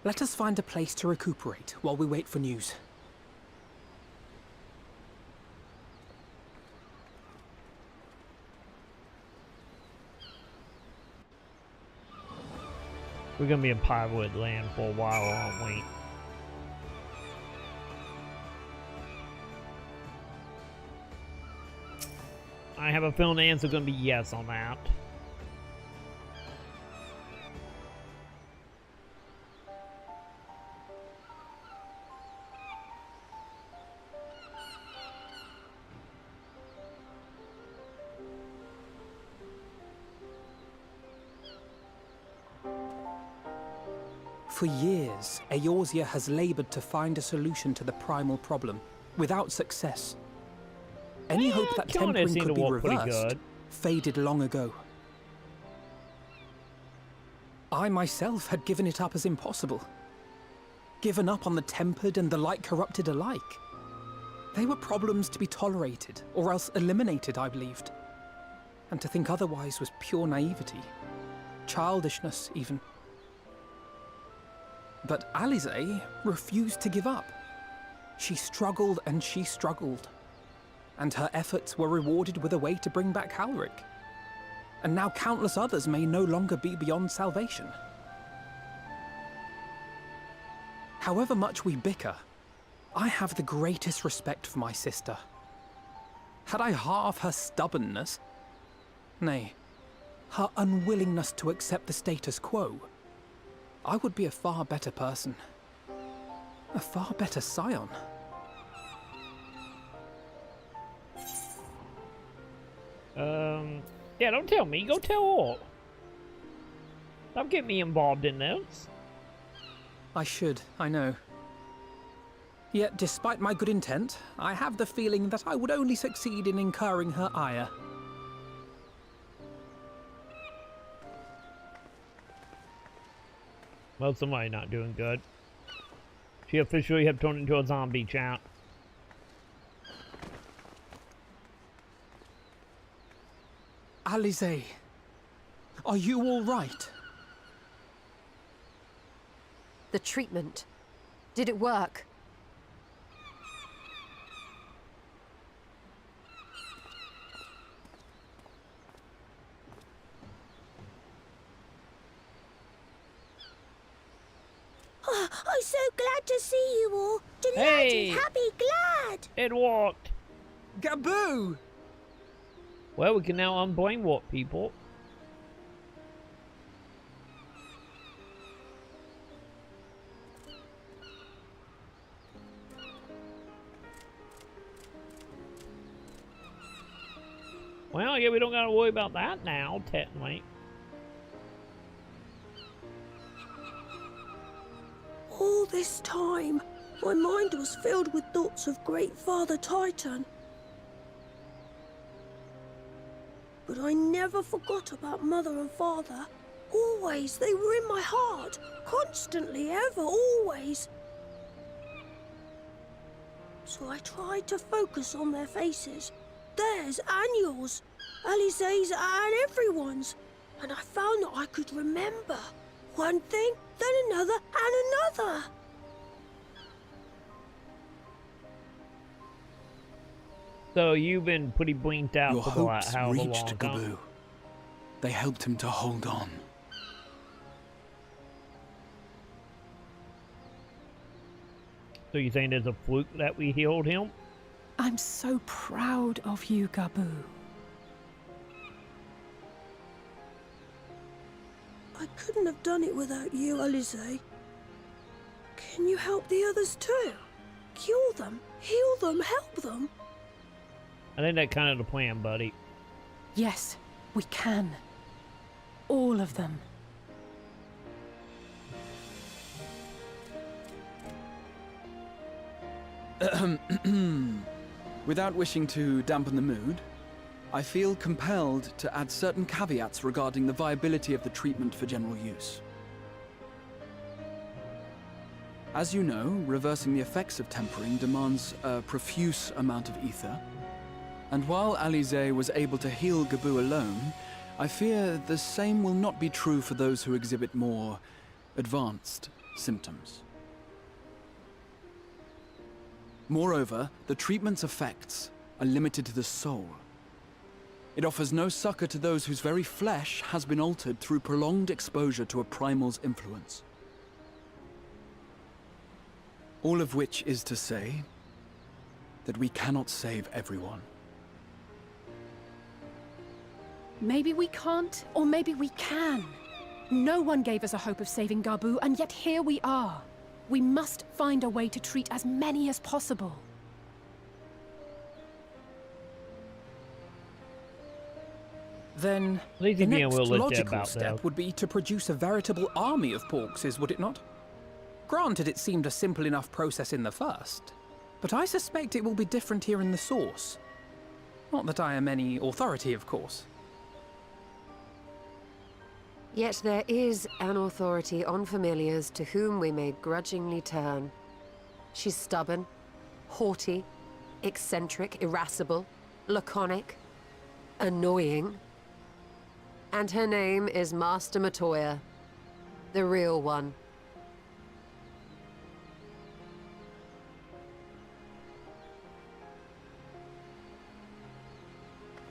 Let us find a place to recuperate while we wait for news.
We're gonna be in Pinewood Land for a while, aren't we? I have a feeling the answer's gonna be yes on that.
For years, Eorzea has labored to find a solution to the primal problem, without success. Any hope that tempering could be reversed faded long ago. I myself had given it up as impossible. Given up on the tempered and the light-corrupted alike. They were problems to be tolerated, or else eliminated, I believed. And to think otherwise was pure naivety. Childishness, even. But Alize refused to give up. She struggled and she struggled. And her efforts were rewarded with a way to bring back Halric. And now countless others may no longer be beyond salvation. However much we bicker, I have the greatest respect for my sister. Had I half her stubbornness, nay, her unwillingness to accept the status quo, I would be a far better person. A far better scion.
Yeah, don't tell me. Go tell all. Don't get me involved in this.
I should, I know. Yet, despite my good intent, I have the feeling that I would only succeed in incurring her ire.
Well, somebody not doing good. She officially have turned into a zombie, chat.
Alize, are you all right?
The treatment. Did it work?
I'm so glad to see you all. Delighted,
Hey!
happy, glad.
It worked.
Gaboo!
Well, we can now unblame what people. Well, yeah, we don't gotta worry about that now, technically.
All this time, my mind was filled with thoughts of Great Father Titan. But I never forgot about Mother and Father. Always, they were in my heart. Constantly, ever, always. So I tried to focus on their faces. Theirs and yours. Alize's and everyone's. And I found that I could remember. One thing, then another, and another.
So you've been pretty blinked out
Your
for the
hopes
however long
reached
time.
Gaboo. They helped him to hold on.
So you think there's a fluke that we healed him?
I'm so proud of you, Gaboo.
I couldn't have done it without you, Alize. Can you help the others too? Cure them, heal them, help them.
I think that's kind of the plan, buddy.
Yes, we can. All of them.
Without wishing to dampen the mood, I feel compelled to add certain caveats regarding the viability of the treatment for general use. As you know, reversing the effects of tempering demands a profuse amount of ether, and while Alize was able to heal Gaboo alone, I fear the same will not be true for those who exhibit more advanced symptoms. Moreover, the treatment's effects are limited to the soul. It offers no succor to those whose very flesh has been altered through prolonged exposure to a primal's influence. All of which is to say that we cannot save everyone.
Maybe we can't, or maybe we can. No one gave us a hope of saving Gaboo, and yet here we are. We must find a way to treat as many as possible.
Then
Leave
the
me
next
a little
logical
about
step
that.
would be to produce a veritable army of porkses, would it not? Granted, it seemed a simple enough process in the first, but I suspect it will be different here in the source. Not that I am any authority, of course.
Yet there is an authority on familiars to whom we may grudgingly turn. She's stubborn, haughty, eccentric, irascible, laconic, annoying. And her name is Master Matoya, the real one.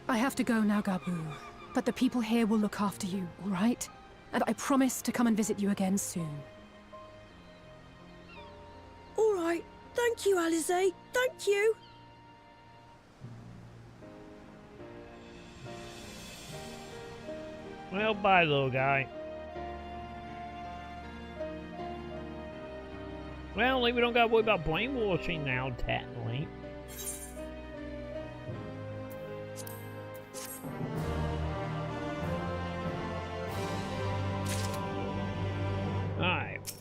I have to go now, Gaboo. But the people here will look after you, all right? And I promise to come and visit you again soon.
All right. Thank you, Alize. Thank you.
Well, bye, little guy. Well, we don't gotta worry about brainwashing now, technically. Alright.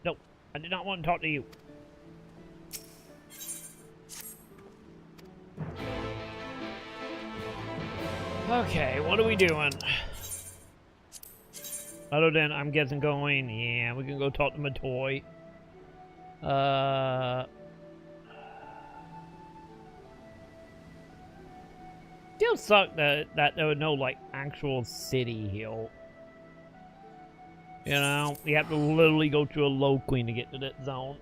Nope, I did not want to talk to you. Okay, what are we doing? Other than, I'm guessing going, yeah, we can go talk to Matoy. Still suck that there was no, like, actual city here. You know, you have to literally go through a low queen to get to that zone.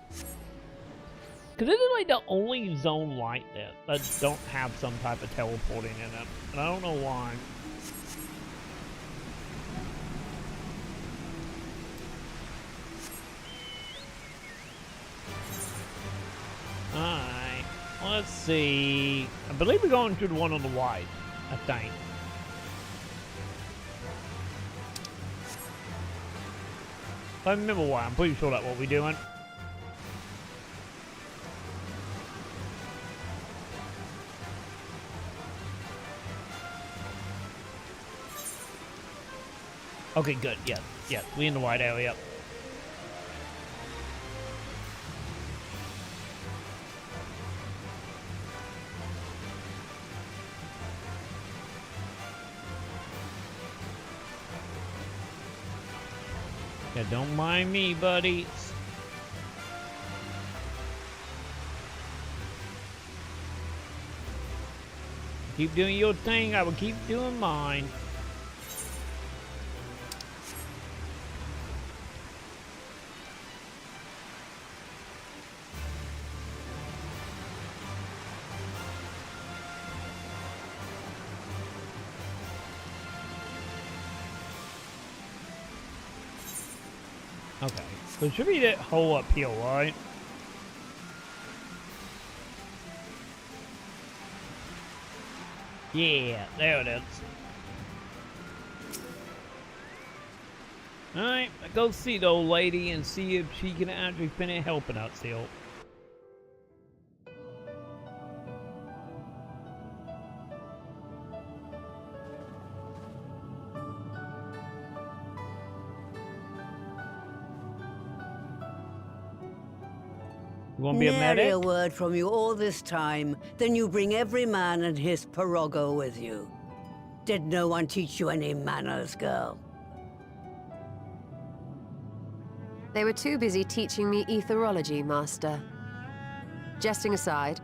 Because this is like the only zone like this that don't have some type of teleporting in it. And I don't know why. Let's see. I believe we're going to the one on the right, I think. If I remember why, I'm pretty sure that's what we're doing. Okay, good. Yes, yes, we in the white area. Yeah, don't mind me, buddies. Keep doing your thing, I will keep doing mine. Okay, so it should be that hole up here, right? Yeah, there it is. Alright, go see the old lady and see if she can actually finish helping us still.
Nary a word from you all this time, then you bring every man and his pirogo with you. Did no one teach you any manners, girl?
They were too busy teaching me etherology, Master. Jesting aside,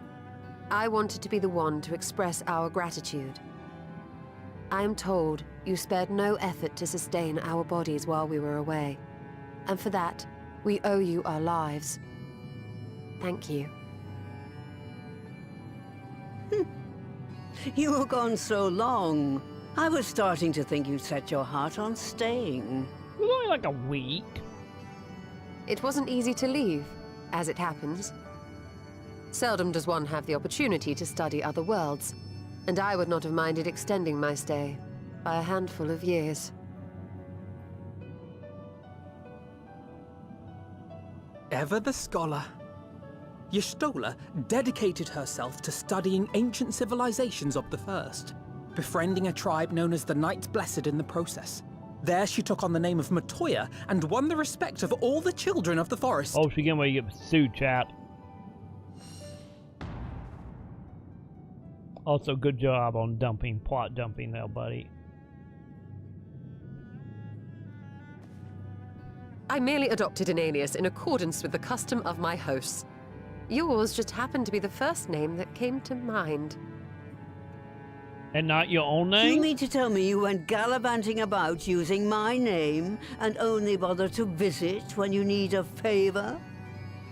I wanted to be the one to express our gratitude. I am told you spared no effort to sustain our bodies while we were away, and for that, we owe you our lives. Thank you.
You were gone so long. I was starting to think you'd set your heart on staying.
It was only like a week.
It wasn't easy to leave, as it happens. Seldom does one have the opportunity to study other worlds, and I would not have minded extending my stay by a handful of years.
Ever the scholar. Y'shtola dedicated herself to studying ancient civilizations of the First, befriending a tribe known as the Knights Blessed in the process. There she took on the name of Matoya and won the respect of all the children of the forest.
Oh, she getting ready to get sued, chat. Also, good job on plot dumping there, buddy.
I merely adopted an alias in accordance with the custom of my hosts. Yours just happened to be the first name that came to mind.
And not your own name?
You mean to tell me you went gallivanting about using my name and only bother to visit when you need a favor?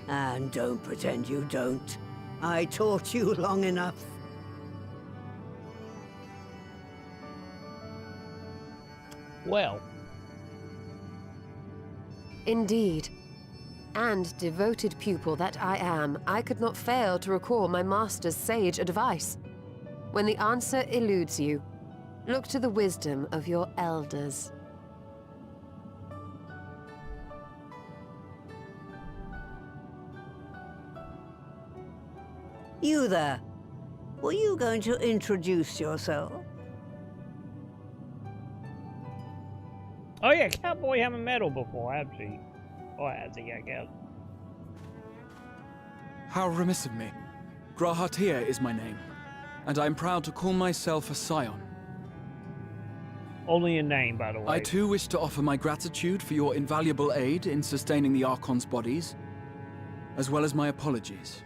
And don't pretend you don't. I taught you long enough.
Well.
Indeed. And devoted pupil that I am, I could not fail to recall my master's sage advice. When the answer eludes you, look to the wisdom of your elders.
You there. Were you going to introduce yourself?
Oh yeah, Cowboy haven't met her before, have she? Or has he, I guess?
How remiss of me. Grahatir is my name, and I'm proud to call myself a scion.
Only a name, by the way.
I too wish to offer my gratitude for your invaluable aid in sustaining the Archon's bodies, as well as my apologies.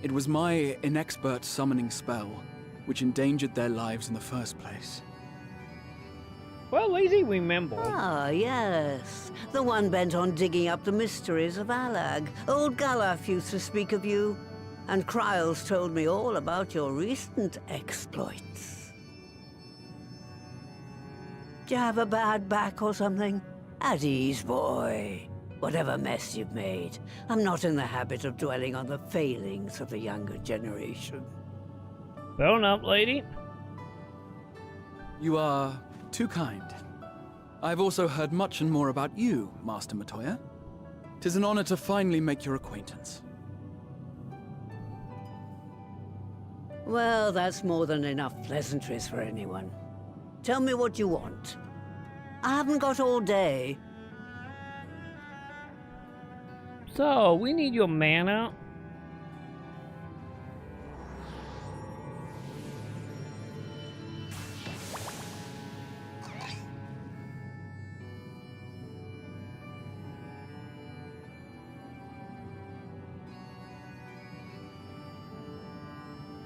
It was my inexpert summoning spell which endangered their lives in the first place.
Well, Lazy remember.
Ah, yes. The one bent on digging up the mysteries of Alag. Old Galaf used to speak of you, and Kryles told me all about your recent exploits. Do you have a bad back or something? At ease, boy. Whatever mess you've made, I'm not in the habit of dwelling on the failings of the younger generation.
Fair enough, lady.
You are too kind. I've also heard much and more about you, Master Matoya. 'Tis an honor to finally make your acquaintance.
Well, that's more than enough pleasantries for anyone. Tell me what you want. I haven't got all day.
So, we need your mana.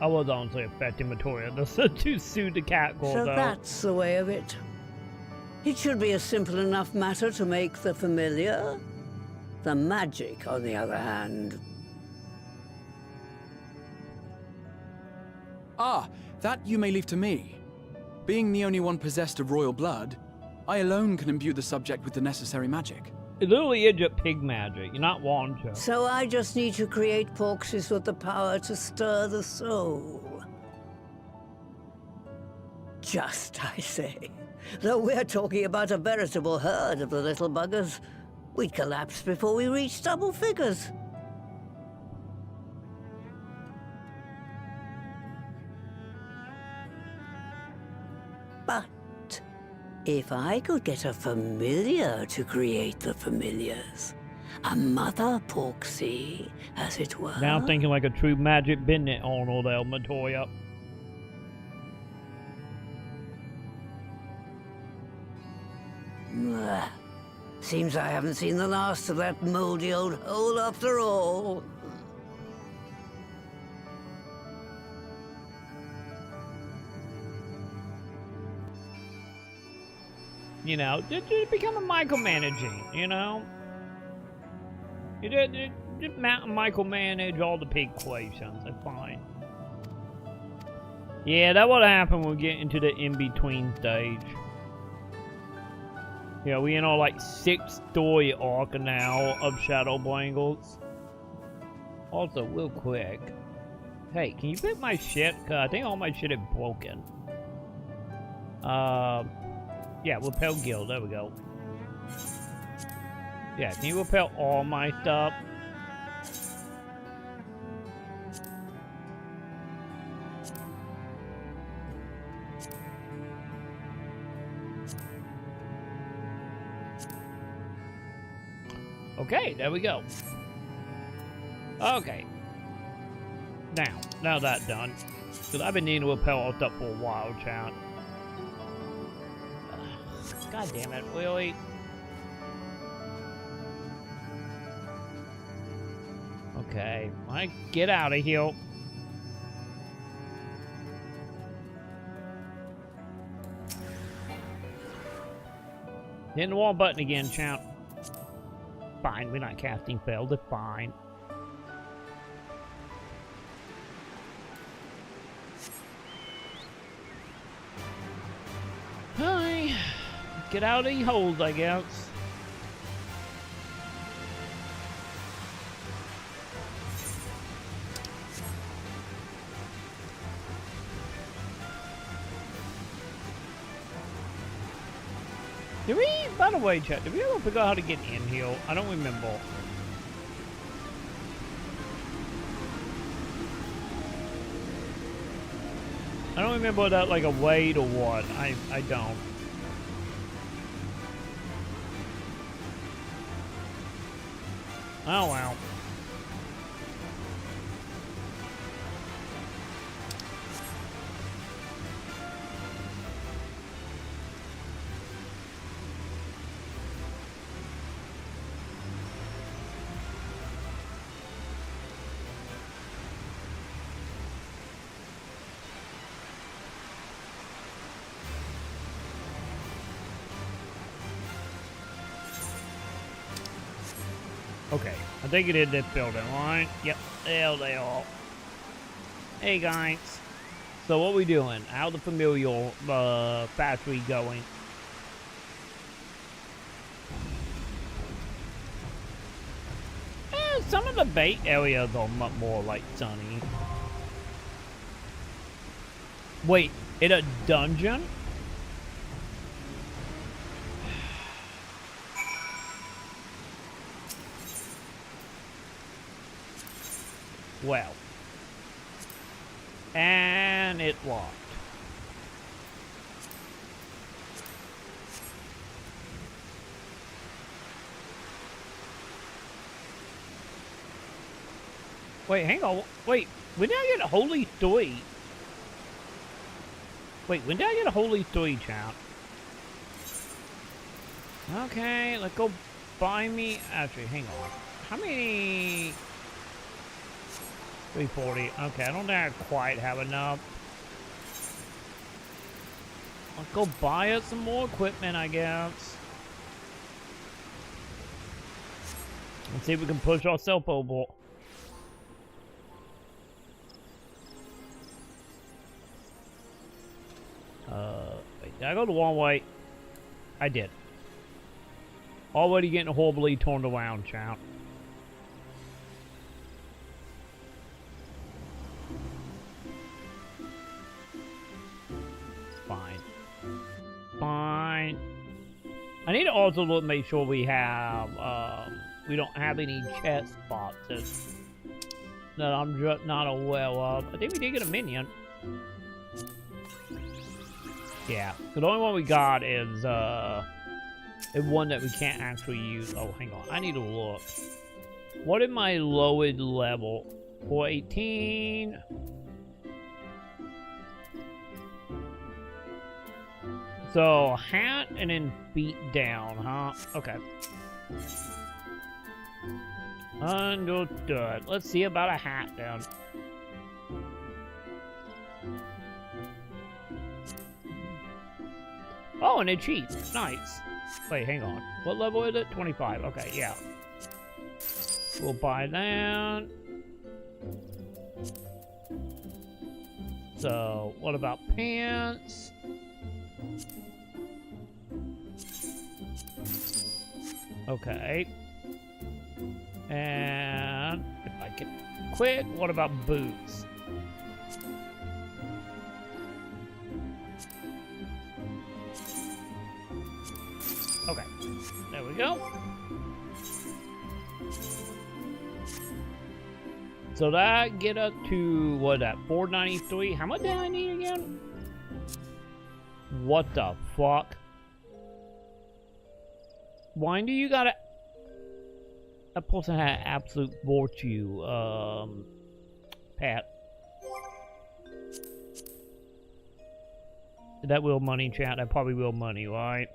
I was honestly expecting Matoya to sue the cat girl,
So
though.
that's the way of it. It should be a simple enough matter to make the familiar. The magic, on the other hand.
Ah, that you may leave to me. Being the only one possessed of royal blood, I alone can imbue the subject with the necessary magic.
It literally is just pig magic. You're not one to.
So I just need to create porxes with the power to stir the soul. Just, I say. Though we're talking about a veritable herd of the little buggers. We'd collapse before we reached double figures. But if I could get a familiar to create the familiars, a mother porxie, as it were.
Now I'm thinking like a true magic business owner there, Matoya.
Seems I haven't seen the last of that moldy old hole after all.
You know, just become a micromanaging, you know? You just micromanage all the pig questions, that's fine. Yeah, that would happen when we get into the in-between stage. Yeah, we in our like 6th-story arc now of Shadowbringers. Also, real quick. Hey, can you pick my shit? Cause I think all my shit is broken. Yeah, repel guild, there we go. Yeah, can you repel all my stuff? Okay, there we go. Okay. Now that's done. Because I've been needing to repel all stuff for a while, chat. God damn it, really? Okay, I get out of here. Hitting the wall button again, champ. Fine, we're not casting spells, it's fine. Hi. Get out of these holes, I guess. Did we, by the way, chat, did we ever figure out how to get in here? I don't remember. I don't remember that, like, a wait or what. I don't. Oh, wow. Okay, I think it is this building, right? Yep, there they are. Hey guys. So what we doing? How the familiar factory going? some of the bait areas are much more like sunny. Wait, in a dungeon? Well. And it locked. Wait, hang on. Wait, when did I get a holy story? Wait, when did I get a holy story, chat? Okay, let's go buy me. Actually, hang on. How many? 340. Okay, I don't think I quite have enough. Let's go buy us some more equipment, I guess. Let's see if we can push ourselves over. Wait, did I go the wrong way? I did. Already getting horribly turned around, chat. Fine. Fine. I need to also look, make sure we have, we don't have any chest boxes that I'm just not aware of. I think we did get a minion. Yeah, the only one we got is one that we can't actually use. Oh, hang on. I need to look. What is my lowest level? 418. So, hat and then feet down, huh? Okay. Understood. Let's see about a hat then. Oh, and it's cheap. Nice. Wait, hang on. What level is it? 25. Okay, yeah. We'll buy that. So, what about pants? Okay. And if I can quit, what about boots? Okay, there we go. So that get us to, what is that, 493? How much did I need again? What the fuck? Why do you gotta... That person had absolute virtue, Pat. That will money, chat. That probably will money, right?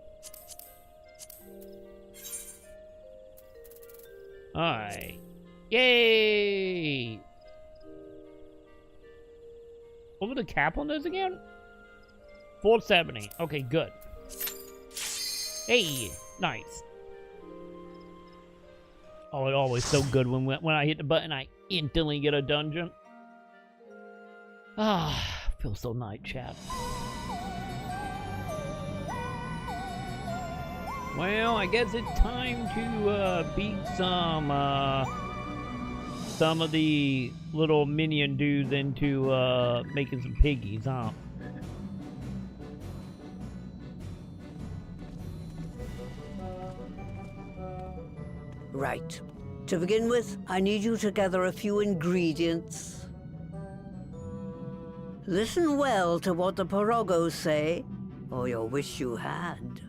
Alright. Yay! What was the cap on this again? 470. Okay, good. Hey! Nice. Oh, it's always so good when I hit the button, I instantly get a dungeon. Ah, feels so nice, chat. Well, I guess it's time to beat some of the little minion dudes into making some piggies, huh?
Right. To begin with, I need you to gather a few ingredients. Listen well to what the Porogos say, or you'll wish you had.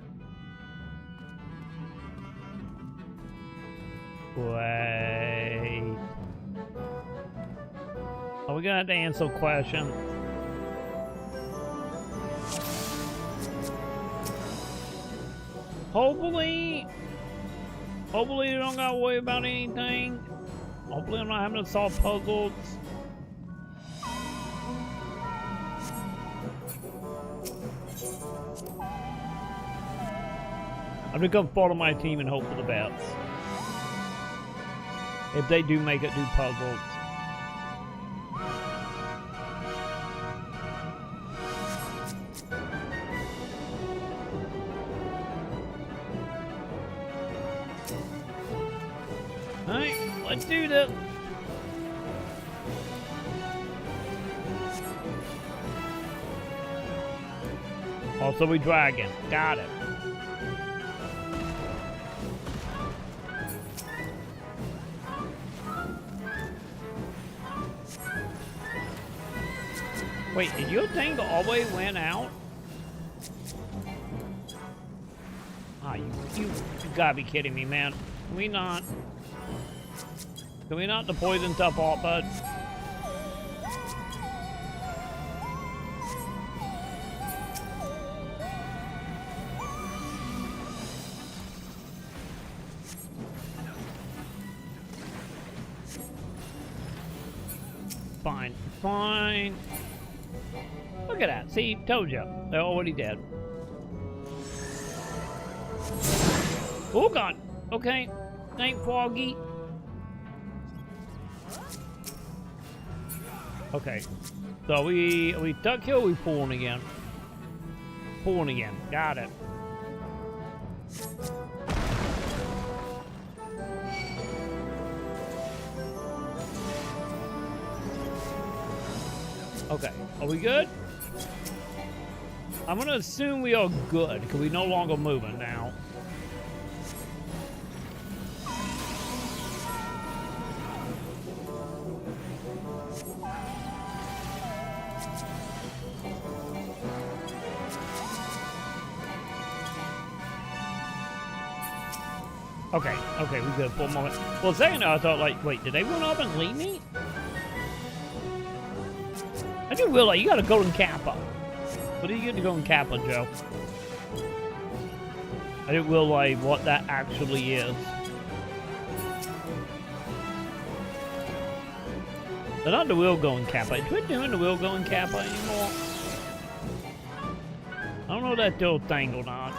Wait. Are we gonna have to answer a question? Hopefully you don't gotta worry about anything. Hopefully I'm not having to solve puzzles. I'm just gonna follow my team and hope for the best. If they do make it do puzzles. Let's do this. Also, we dragon. Got it. Wait, did your thing all the way went out? Ah, you gotta be kidding me, man. Can we not the poison stuff off, bud? Fine, fine. Look at that. See, told you. They're already dead. Oh, God. Okay. Ain't Foggy. Okay. So are we stuck here or we pulling again? Pulling again. Got it. Okay. Are we good? I'm gonna assume we are good because we no longer moving now. Okay, we good for a moment. Well, second I thought, like, wait, did they run up and leave me? I do realize you got a golden kappa. What do you get to golden kappa, Joe? I didn't realize what that actually is. They're not the real golden kappa. Is we doing the real golden kappa anymore? I don't know if that's still a thing or not.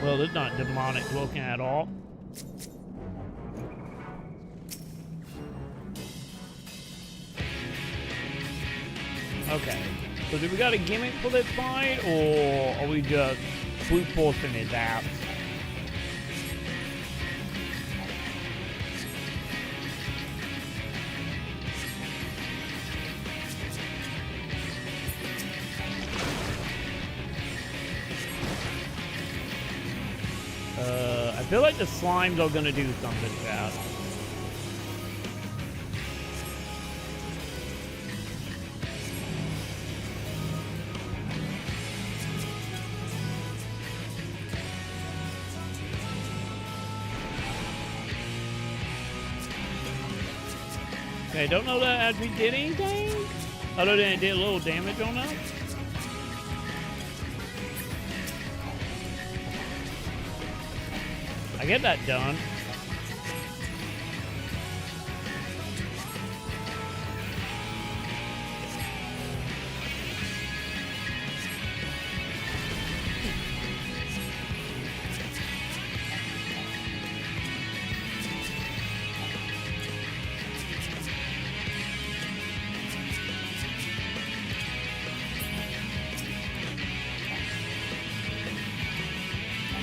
Well, it's not demonic looking at all. Okay. So do we got a gimmick for this fight, or are we just brute forcing his ass? I feel like the slimes are gonna do something, chat. Okay, don't know that as we did anything, other than it did a little damage on us. I get that done.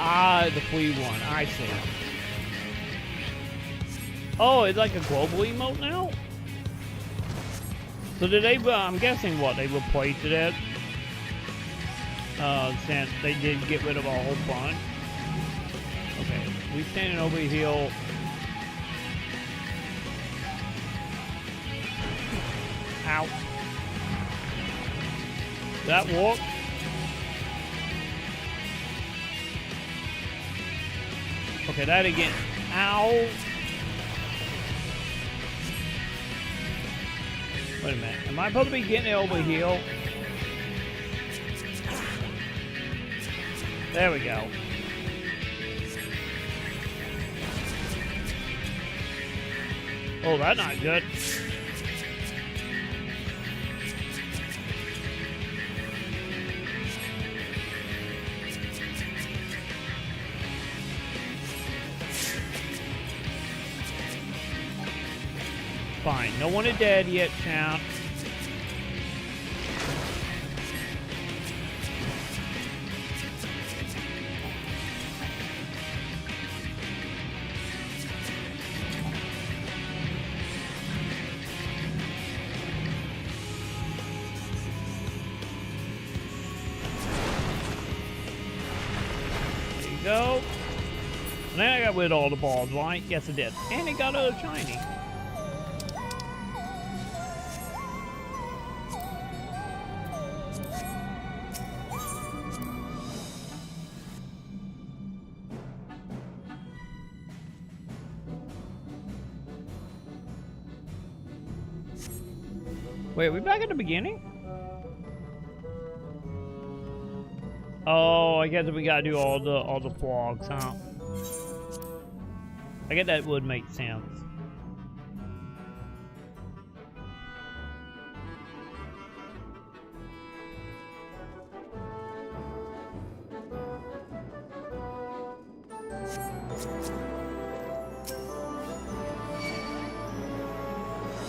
Ah, the free one. I see. Oh, it's like a global emote now? So did they, I'm guessing what, they replaced it as? Since they did get rid of a whole bunch. Okay, we standing over here. Ow. That worked. Okay, that again. Ow. Wait a minute. Am I supposed to be getting it over here? There we go. Oh, that's not good. Fine. No one is dead yet, champ. go. And then I got rid of all the balls, right? Yes, I did. And it got a shiny. Wait, are we back at the beginning? Oh, I guess we gotta do all the frogs, huh? I guess that would make sense.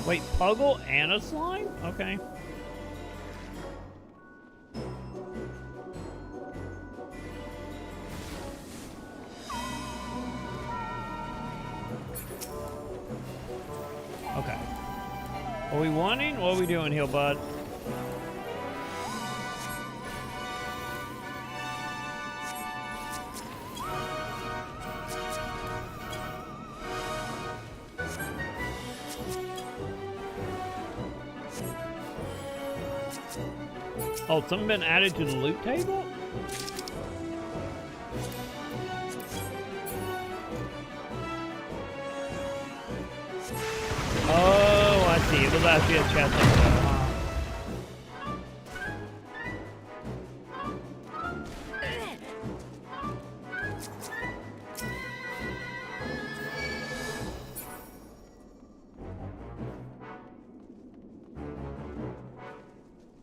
Wait, Puggle and a slime? Okay. Okay. Are we wanting? What are we doing here, bud? Oh, something been added to the loot table? Oh, I see. It was actually a chest up there, huh?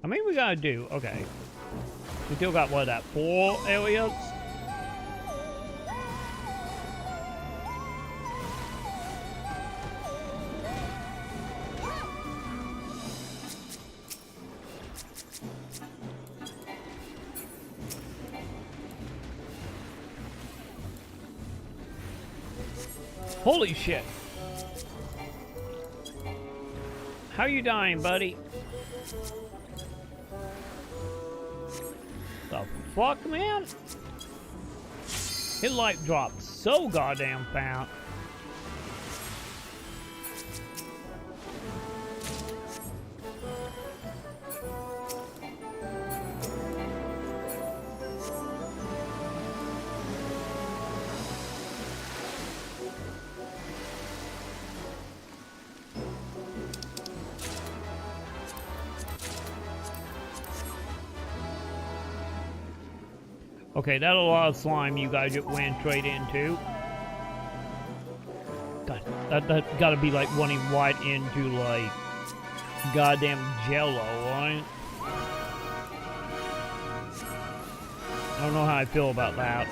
I mean, we gotta do, okay. We still got, what, that 4 areas? Holy shit. How you dying, buddy? The fuck, man? His life dropped so goddamn fast. Okay, that's a lot of slime you guys just went straight into. God, that gotta be like running right into like goddamn jello, right? I don't know how I feel about that.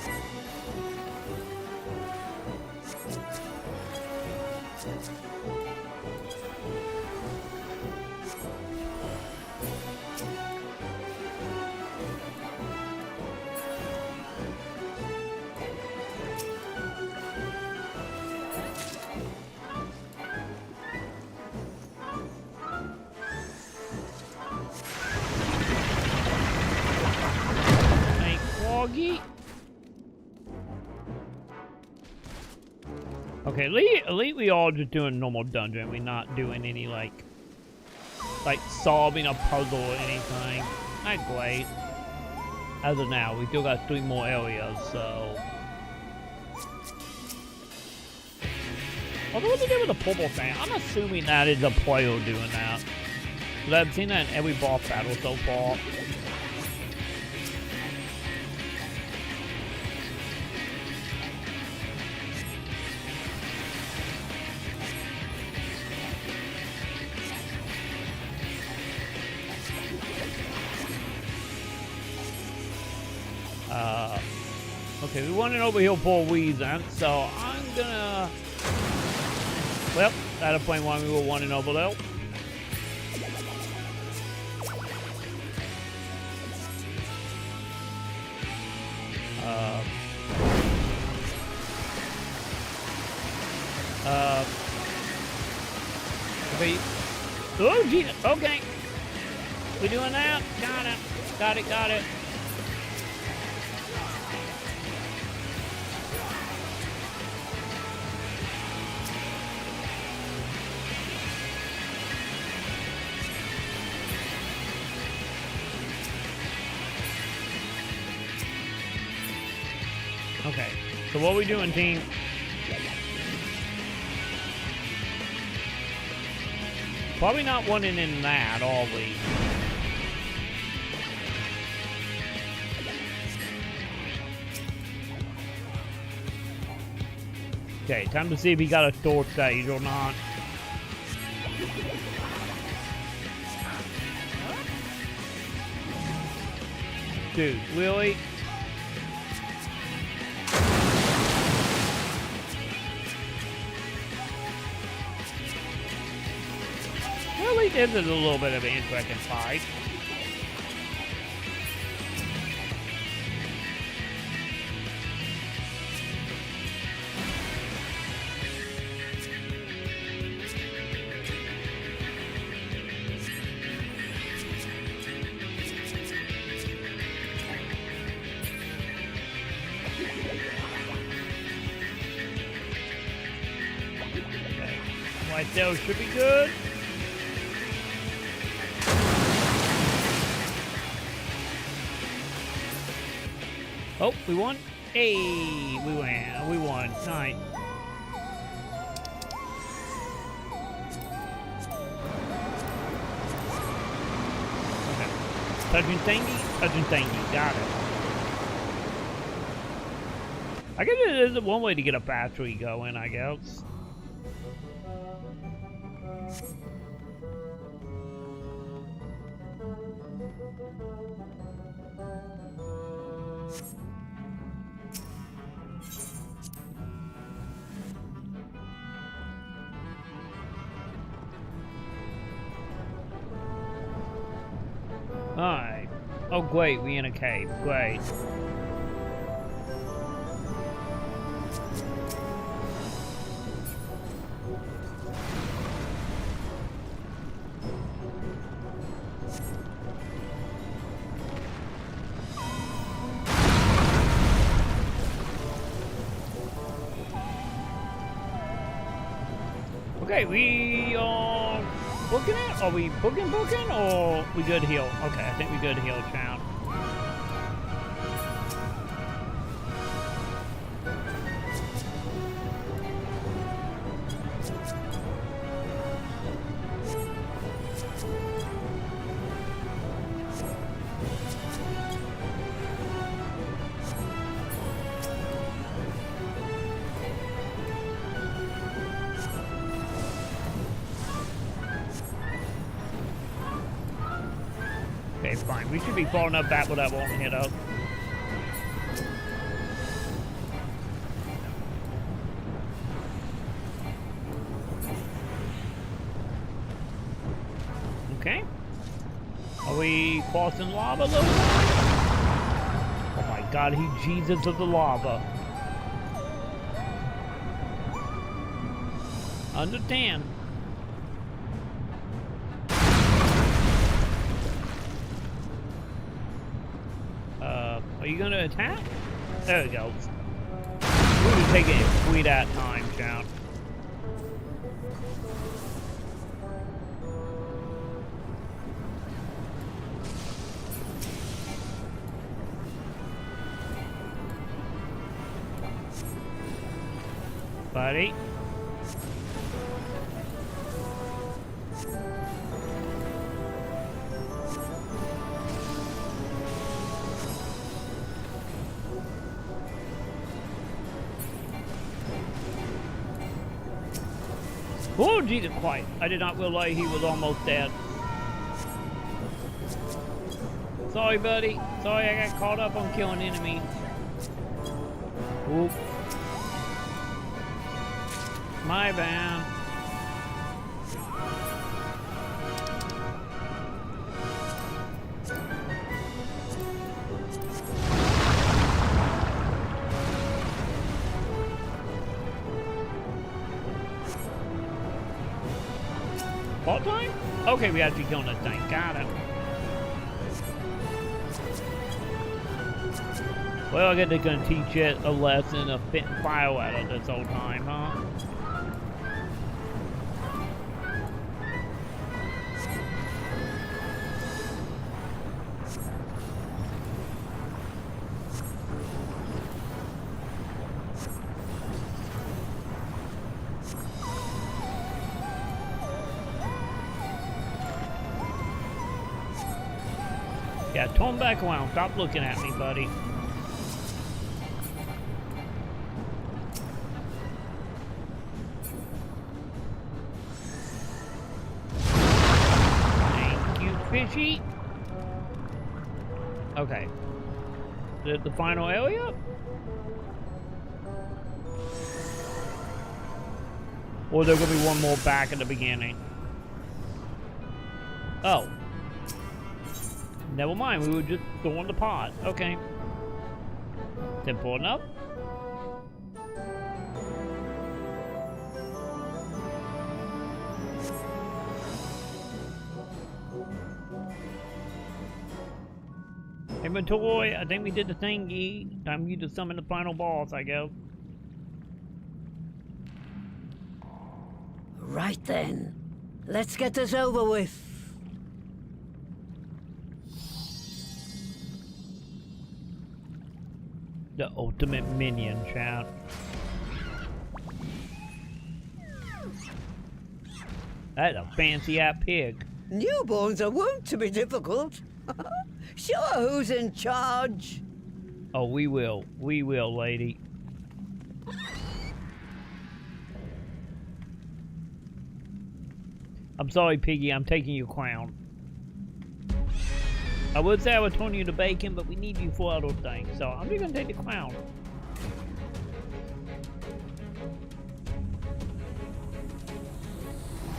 Okay, at least we all just doing normal dungeon. We're not doing any like solving a puzzle or anything. That's great. As of now, we still got 3 more areas, so. Although what they did with the purple thing, I'm assuming that is a player doing that. Because I've seen that in every boss battle so far. Okay, we wanted over here for a reason, so I'm gonna. Well, that'll explain why we were wanting over there. Okay. Oh, Jesus. Okay. We doing that? Got it. Got it. Got it. Okay, so what are we doing, team? Probably not wanting in that, are we? Okay, time to see if he got a store stage or not. Dude, really? Really, this is a little bit of an interesting fight. White tail should be good. Oh, we won? Hey, we won. We won. Nice. Okay. Touching thingy. Got it. I guess it is one way to get a battery going, I guess. Alright. Oh, great, we in a cave. Great. Okay, we are booking it? Are we booking, or we good heal? Okay, I think we good heal, child. Okay, fine. We should be far enough back where that won't hit up. Okay. Are we crossing lava a little bit? Oh my god, he Jesus of the lava. Understand. Are you gonna attack? There we go. We're gonna take it sweet at time, child. Buddy. Oh, Jesus Christ. I did not realize he was almost dead. Sorry, buddy. Sorry, I got caught up on killing enemies. Oop. My bad. What time? Okay, we actually killed that thing. Got it. Well, I guess they're gonna teach it a lesson of spitting fire out of this whole time, huh? Yeah, turn back around. Stop looking at me, buddy. Thank you, fishy. Okay. Is it the final area? Or there's gonna be one more back at the beginning? Oh. Never mind, we were just throwing the pot. Okay. Simple enough. Inventory, I think we did the thingy. Time for you to summon the final boss, I guess.
Right then. Let's get this over with.
The ultimate minion, chat. That's a fancy-ass pig.
Newborns are wont to be difficult. Sure, who's in charge?
Oh, we will. We will, lady. I'm sorry, Piggy. I'm taking your crown. I would say I would turn you to bacon, but we need you for other things, so I'm just gonna take the crown.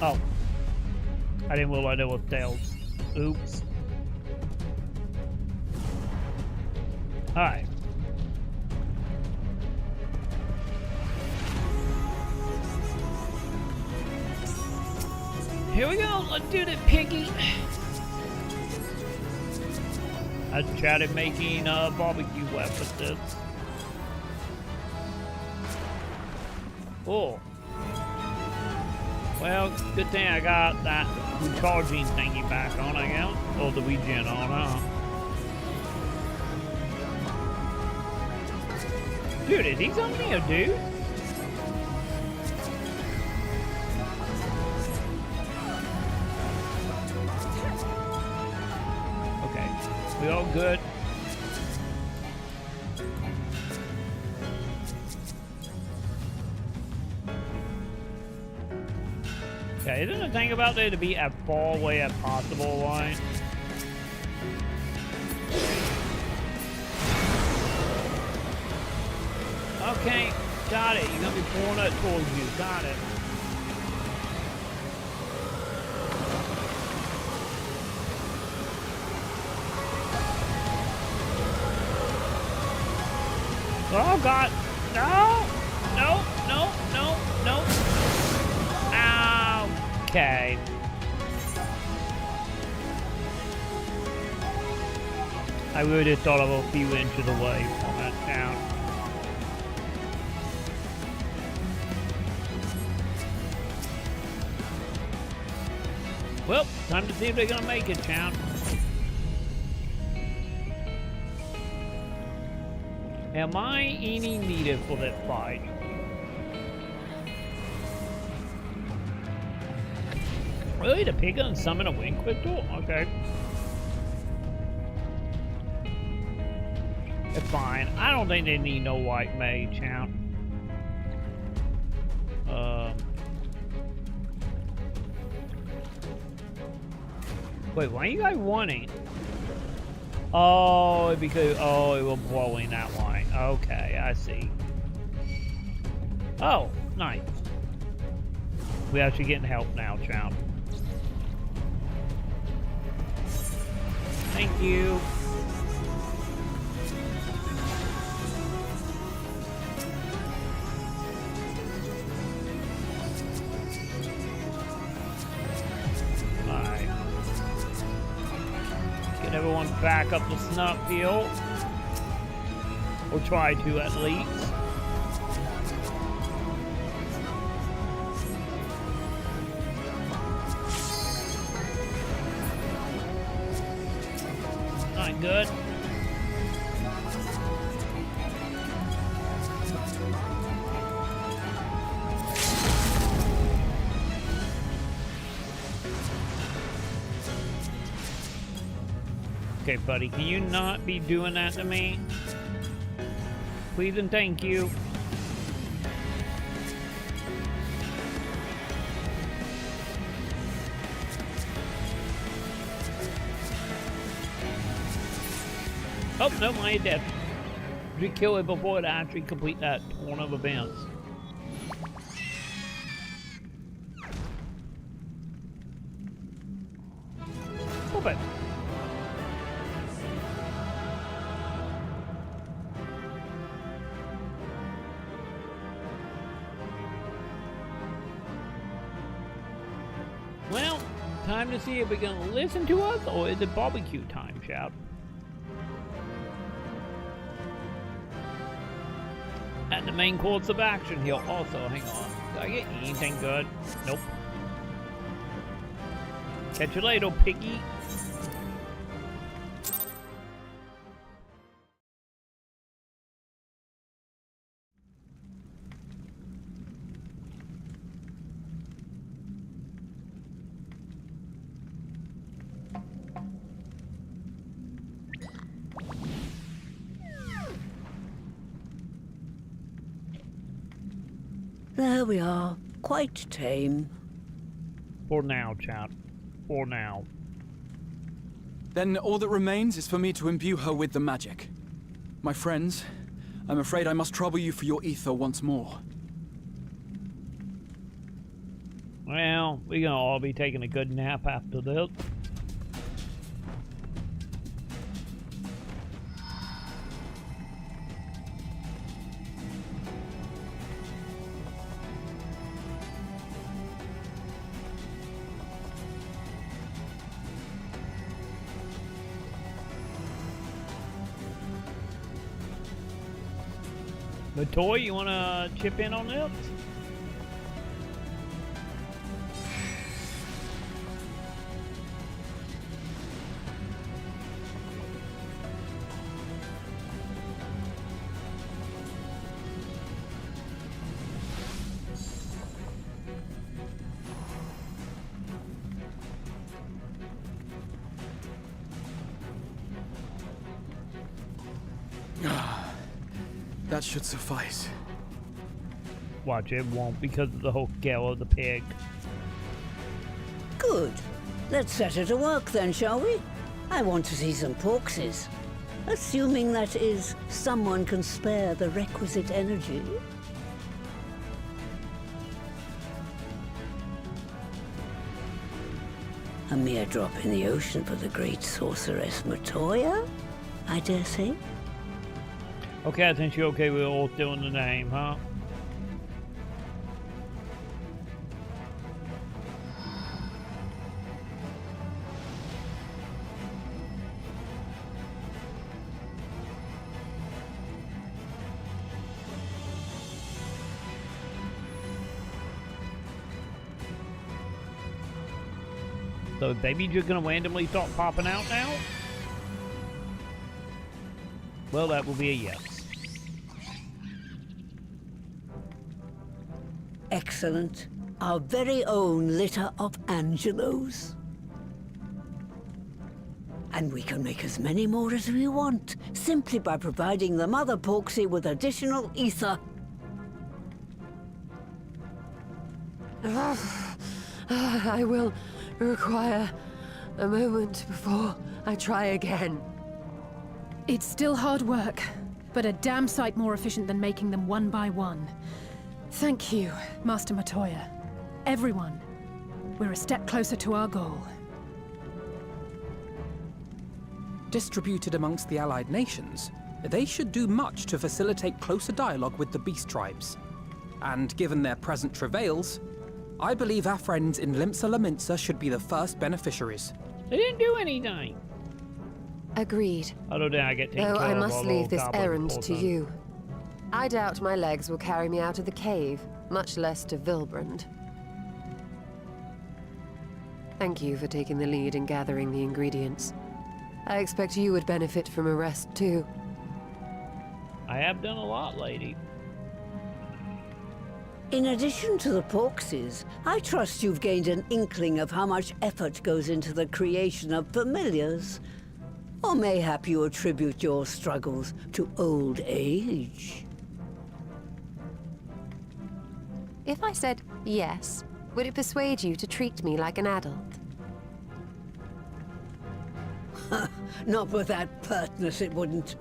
Oh. I didn't realize there was tails. Oops. Alright. Here we go. Let's do the piggy. I chatted making barbecue weapons. Oh. Well, good thing I got that recharging thingy back on, I guess. Or the regen on, huh? Dude, is he something a dude? Okay, we all good? Okay, isn't the thing about there to be as far away as possible, right? Okay, got it. You're gonna be pulling it towards you. Got it. Oh God! No! No! No! No! No! Okay. I would have thought of a few inches away from that town. Well, time to see if they're gonna make it, town. Am I any needed for this fight? Really? The pig gonna summon a wind crystal? Okay. It's fine. I don't think they need no white mage, town. Wait, why are you guys running? Oh, because it was blowing that way. Okay, I see. Oh, nice. We actually getting help now, child. Thank you. Alright. Get everyone back up the snuff field. Or try to at least. Not good. Okay, buddy, can you not be doing that to me? Please and thank you. Oh, no, I ain't dead. We kill it before it actually complete that one of events. Stop it. Well, time to see if we're gonna listen to us or is it barbecue time, shout. And the main course of action here also, hang on. Did I get anything good? Nope. Catch you later, piggy.
There we are. Quite tame.
For now, chat. For now.
Then all that remains is for me to imbue her with the magic. My friends, I'm afraid I must trouble you for your ether once more.
Well, we're gonna all be taking a good nap after this. But Toy, you wanna chip in on this?
That should suffice.
Watch, it won't because of the whole scale of the pig.
Good. Let's set her to work then, shall we? I want to see some porkses. Assuming that is, someone can spare the requisite energy. A mere drop in the ocean for the great sorceress Matoya, I dare say.
Okay, I think you're okay with all doing the name, huh? So babies just gonna randomly start popping out now? Well, that will be a yes.
Excellent. Our very own litter of Angelos. And we can make as many more as we want, simply by providing the Mother Porksy with additional ether.
I will require a moment before I try again.
It's still hard work, but a damn sight more efficient than making them one by one. Thank you, Master Matoya. Everyone, we're a step closer to our goal.
Distributed amongst the allied nations, they should do much to facilitate closer dialogue with the beast tribes. And given their present travails, I believe our friends in Limsa Laminsa should be the first beneficiaries.
They didn't do anything.
Agreed.
Although I get taken
Though
care
I
of
must
all
leave
those
this
goblins
errand
full
to
time.
you. I doubt my legs will carry me out of the cave, much less to Vilbrand. Thank you for taking the lead in gathering the ingredients. I expect you would benefit from a rest too.
I have done a lot, lady.
In addition to the porksies, I trust you've gained an inkling of how much effort goes into the creation of familiars. Or mayhap you attribute your struggles to old age?
If I said yes, would it persuade you to treat me like an adult?
Not with that pertness, it wouldn't.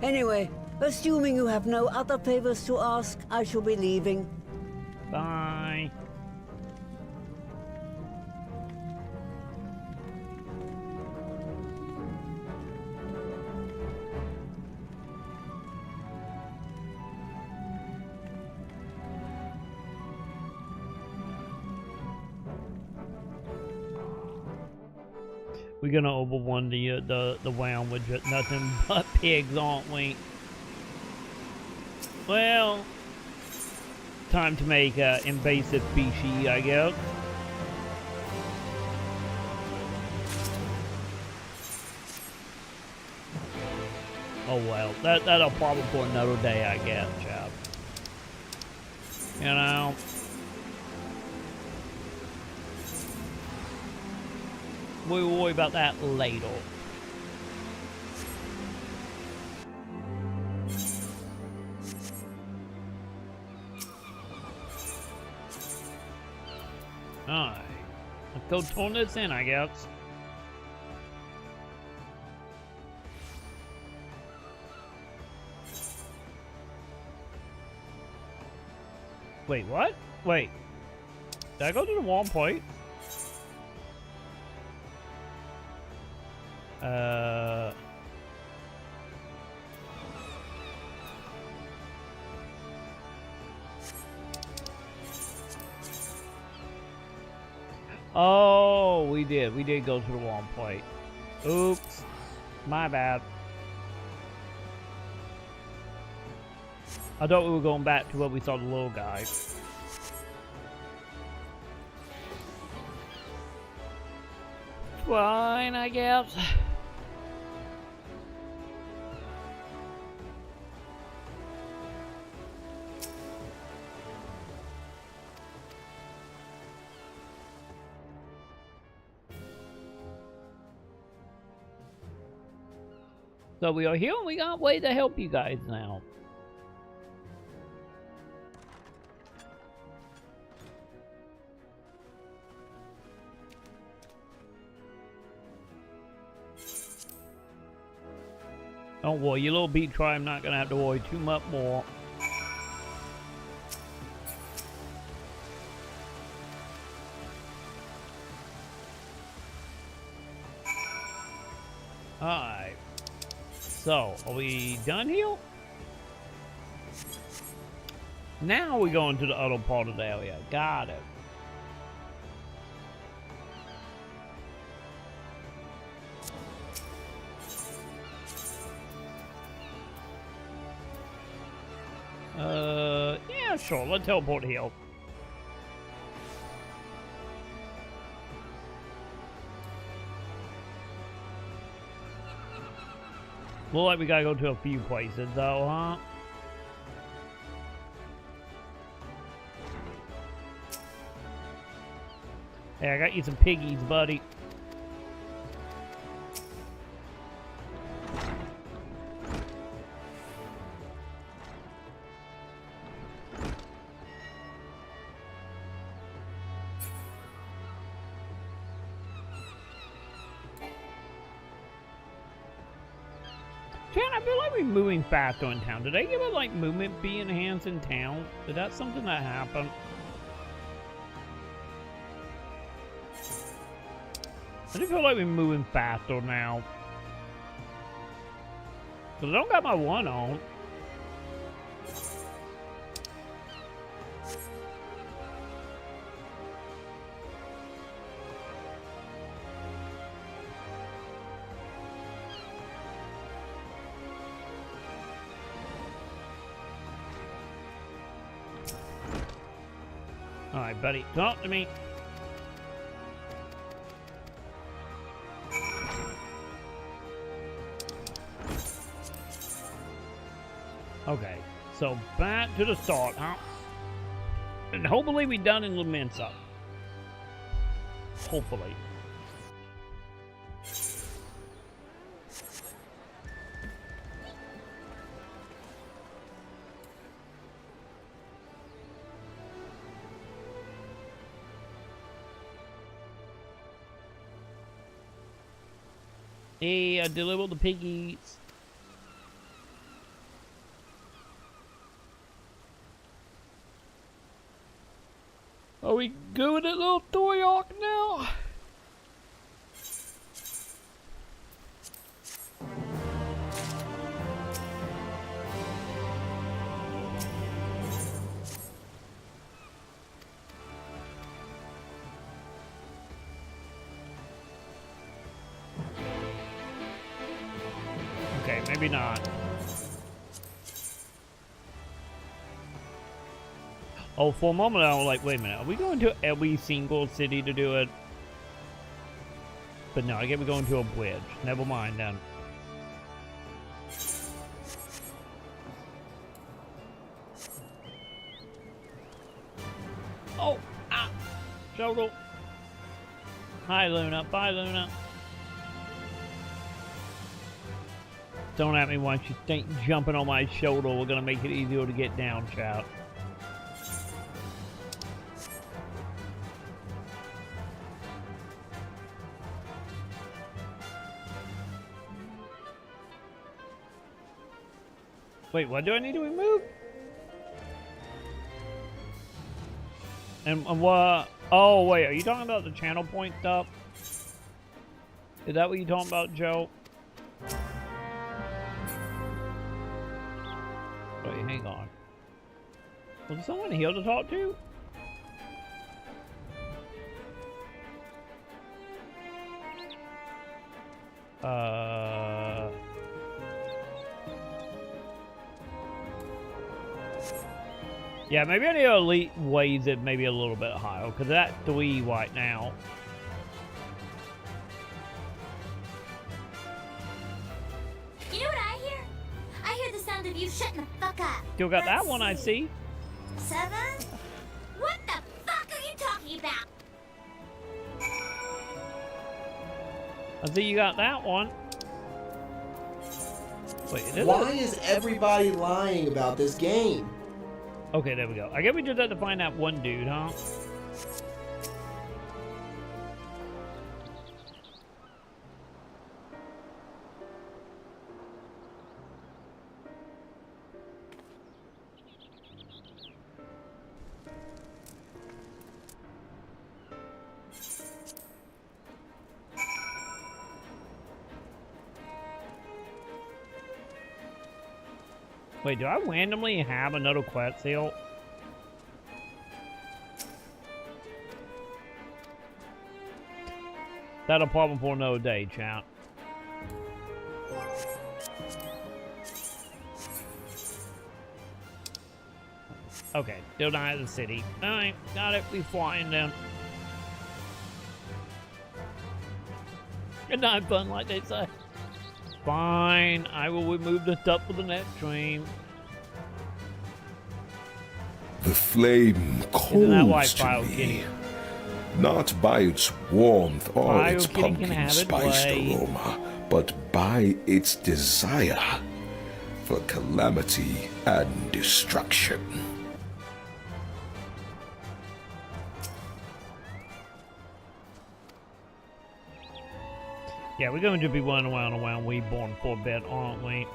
Anyway, assuming you have no other favors to ask, I shall be leaving.
Bye. We're gonna overrun the realm with just nothing but pigs, aren't we? Well, time to make an invasive species, I guess. Oh well, that'll probably for another day, I guess, chap. You know. We'll worry about that later. Alright. Let's go turn this in, I guess. Wait, what? Wait. Did I go to the wrong place? Oh, we did go to the wrong place. Oops. My bad. I thought we were going back to where we saw the little guy. Fine, I guess. So we are here and we got a way to help you guys now. Don't worry, you little beat try, I'm not gonna have to worry too much more. Alright. So, are we done here? Now we go into the other part of the area. Got it. Yeah, sure, let's teleport here. Look like we gotta go to a few places though, huh? Hey, I got you some piggies, buddy. I feel like we're moving faster in town. Did I give it like movement be enhanced in town? Did that something that happened? I do feel like we're moving faster now. Cause I don't got my one on. Alright, buddy, talk to me. Okay, so back to the start, huh? And hopefully we done in Laminsa. Hopefully. Hey, I delivered the piggies. Are we going at little toy arc now? Okay, maybe not. Oh, for a moment I was like, wait a minute, are we going to every single city to do it? But no, I guess we're going to a bridge. Never mind then. Oh, ah, shoulder. Hi, Luna. Bye, Luna. Don't at me once you think jumping on my shoulder we're gonna make it easier to get down, chat. Wait, what do I need to remove? And what? Oh, wait, are you talking about the channel point stuff? Is that what you're talking about, Joe? Wait, hang on. Was someone here to talk to? Yeah, maybe I need to elite raise it maybe a little bit higher, because that's 3 right now.
You know what I hear? I hear the sound of you shutting the fuck up.
Still got that one, I see.
7? What the fuck are you talking about?
I see you got that one. Wait,
why is everybody lying about this game?
Okay, there we go. I guess we just have to find that one dude, huh? Wait, do I randomly have another quest seal? That's a problem for another day, chat. Okay, still not at the city. Alright, got it. We flying down. Good night, fun, like they say. Fine, I will remove the stuff for the next stream.
The flame calls to me, not by its warmth or its pumpkin-spiced aroma, but by its desire for calamity and destruction.
Yeah, we're going to be running around Reborn for a bit, aren't we?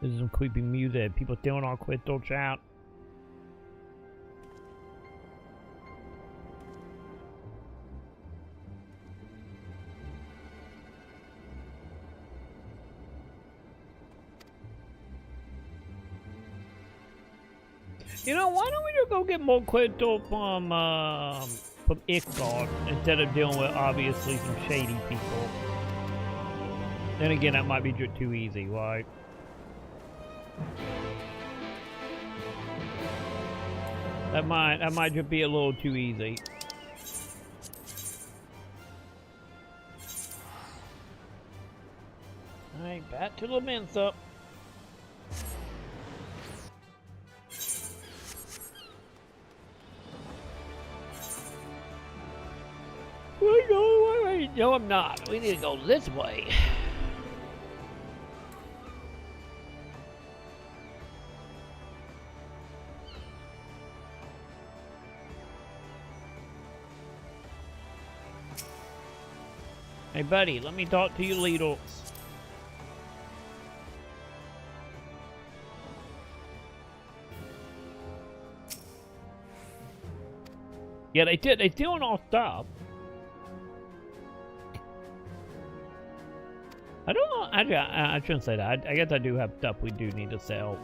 This is some creepy music. People stealing our crystal, chat. You know, why don't we just go get more crystal from XIV instead of dealing with obviously some shady people? Then again, that might be just too easy, right? That might just be a little too easy. Alright, back to the Mensa. Wait, no, I'm not. We need to go this way. Hey, buddy, let me talk to you, Lidl. Yeah, they did. They doing all stuff. I don't know. I shouldn't say that. I guess I do have stuff we do need to sell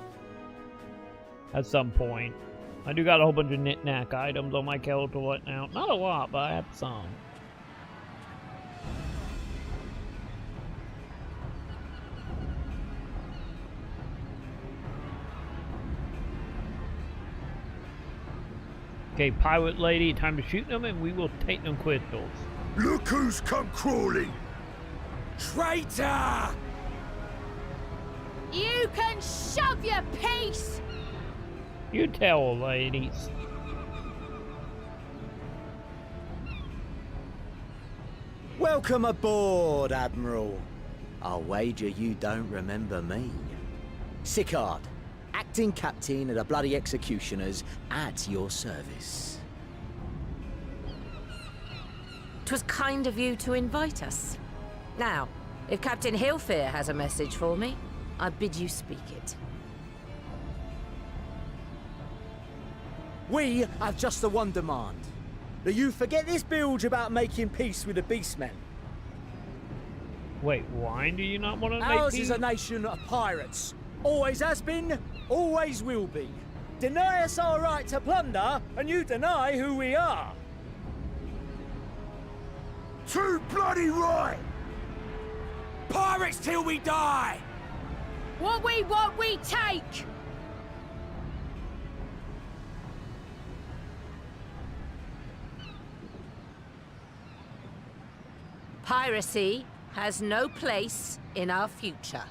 at some point. I do got a whole bunch of knick-knack items on my character right now. Not a lot, but I have some. Okay, pirate lady, time to shoot them and we will take them crystals.
Look who's come crawling!
Traitor!
You can shove your piece!
You tell, ladies.
Welcome aboard, Admiral. I'll wager you don't remember me. Sicard, acting captain of the bloody executioners, at your service.
'Twas kind of you to invite us. Now, if Captain Hillfear has a message for me, I bid you speak it.
We have just the one demand. That you forget this bilge about making peace with the Beastmen.
Wait, why do you not want to make peace?
Ours is a nation of pirates. Always has been, always will be. Deny us our right to plunder, and you deny who we are.
Too bloody right!
Pirates till we die!
What we want, we take!
Piracy has no place in our future.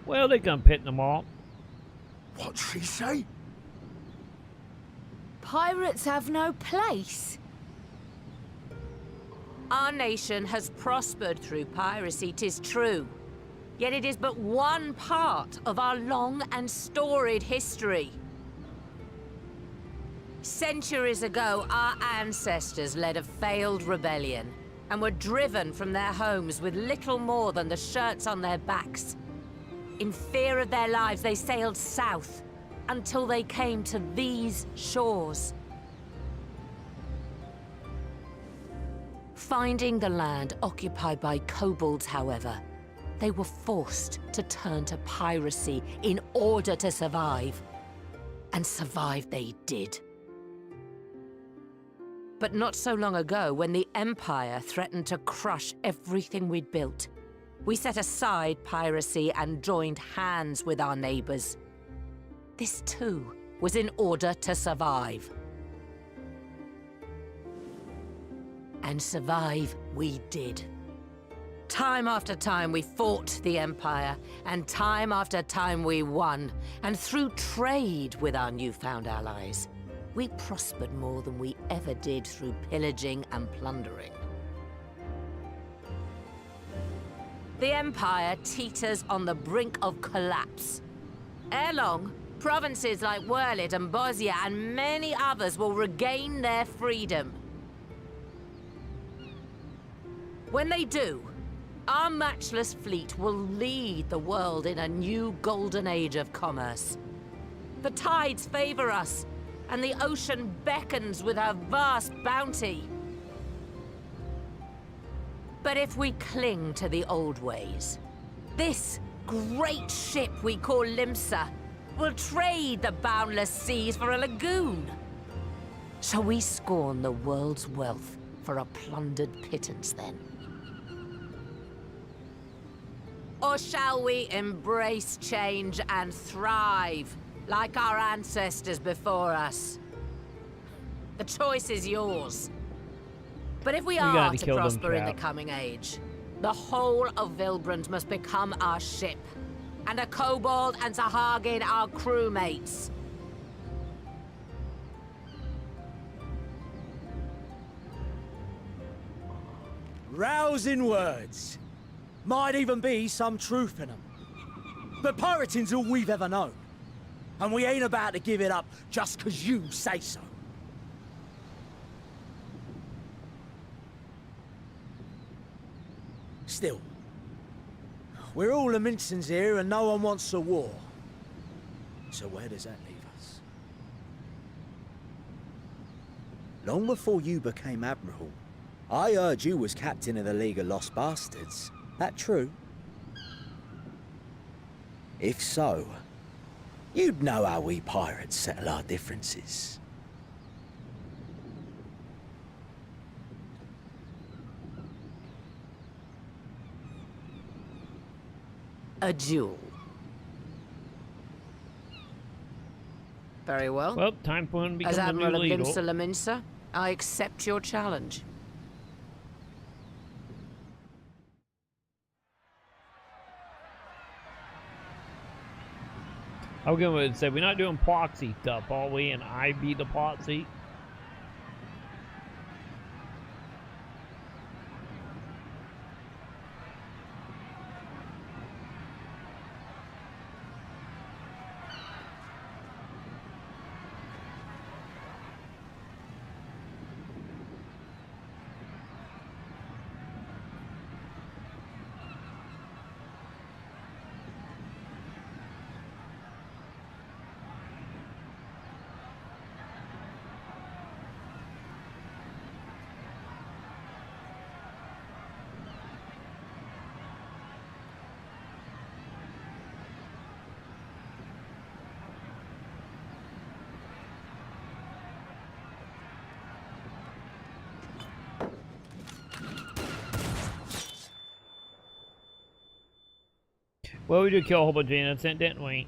Well, they gonna pit them all.
What'd she say?
Pirates have no place. Our nation has prospered through piracy, 'tis true. Yet it is but one part of our long and storied history. Centuries ago, our ancestors led a failed rebellion and were driven from their homes with little more than the shirts on their backs. In fear of their lives, they sailed south until they came to these shores. Finding the land occupied by kobolds, however, they were forced to turn to piracy in order to survive. And survive they did. But not so long ago, when the Empire threatened to crush everything we'd built, we set aside piracy and joined hands with our neighbors. This too was in order to survive. And survive we did. Time after time we fought the Empire, and time after time we won. And through trade with our newfound allies, we prospered more than we ever did through pillaging and plundering. The Empire teeters on the brink of collapse. Ere long, provinces like Wurlit and Bosnia and many others will regain their freedom. When they do, our matchless fleet will lead the world in a new golden age of commerce. The tides favor us, and the ocean beckons with her vast bounty. But if we cling to the old ways, this great ship we call Limsa will trade the boundless seas for a lagoon. Shall we scorn the world's wealth for a plundered pittance then? Or shall we embrace change and thrive, like our ancestors before us? The choice is yours. But if we are to prosper in the coming age, the whole of Vilbrand must become our ship, and a kobold and Sahagin our crewmates.
Rousing words. Might even be some truth in them. But pirating's all we've ever known. And we ain't about to give it up just 'cause you say so. Still, we're all Laminsons here and no one wants a war. So where does that leave us? Long before you became Admiral, I heard you was captain of the League of Lost Bastards. That true? If so, you'd know how we pirates settle our differences.
A duel. Very well.
Well, time for him to become
As
the
Admiral
new
of
leader.
Limsa Laminsa, I accept your challenge.
I was going to say, we're not doing proxy stuff, are we? And I be the proxy. Well, we did kill a whole bunch of innocent, didn't we?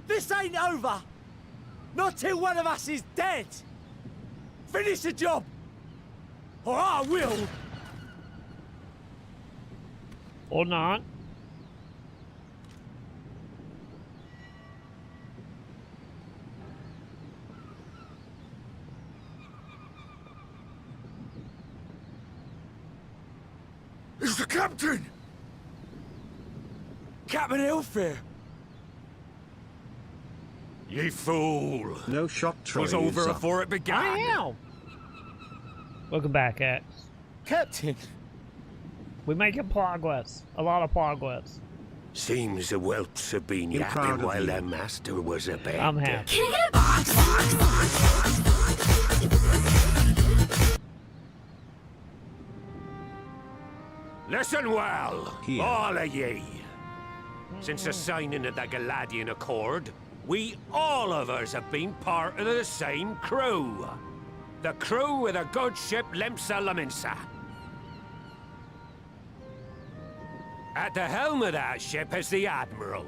This ain't over! Not till one of us is dead! Finish the job! Or I will!
Or not.
It's the captain!
Captain Elfir!
Ye fool!
No shot, Troy.
Was over before it began.
I am. Welcome back, X.
Captain!
We're making progress. A lot of progress.
Seems the whelps have been
You're proud
yapping
of
while
you.
their master was a bed.
I'm happy.
Can I get a box?
Listen well,
Here.
all of ye. Since the signing of the Galadian Accord, we all of us have been part of the same crew. The crew of the good ship Limsa Laminsa. At the helm of that ship is the Admiral.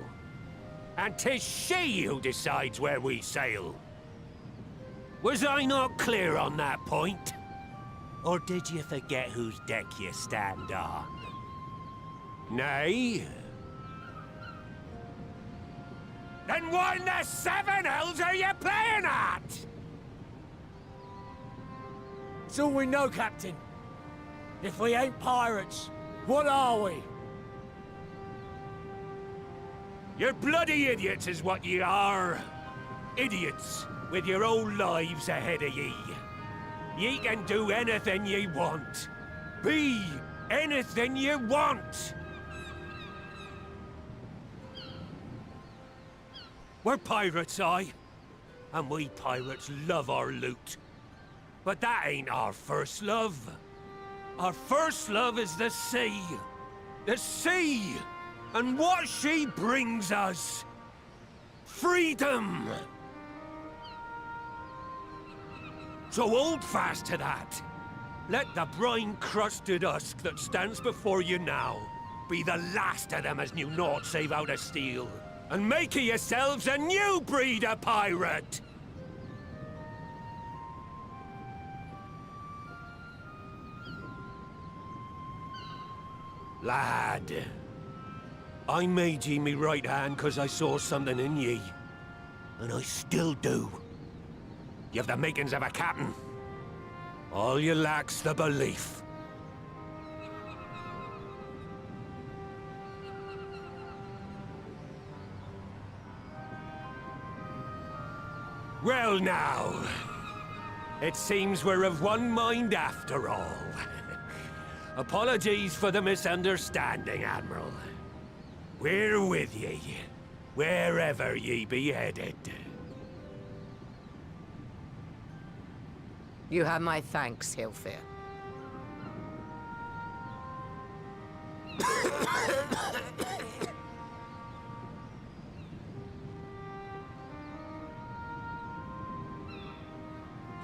And 'tis she who decides where we sail. Was I not clear on that point? Or did you forget whose deck you stand on? Nay? Then what in the seven hells are you playing at?
It's all we know, Captain. If we ain't pirates, what are we?
You're bloody idiots is what ye are. Idiots with your own lives ahead of ye. Ye can do anything ye want. Be anything ye want. We're pirates, aye. And we pirates love our loot. But that ain't our first love. Our first love is the sea. The sea! And what she brings us. Freedom! So hold fast to that. Let the brine-crusted husk that stands before you now be the last of them as knew naught save out of steel. And make of yourselves a new breed of pirate! Lad, I made ye me right hand 'cause I saw something in ye. And I still do. You've the makings of a captain. All you lack's the belief. Well now, it seems we're of one mind after all. Apologies for the misunderstanding, Admiral. We're with ye, wherever ye be headed.
You have my thanks, Hilfir.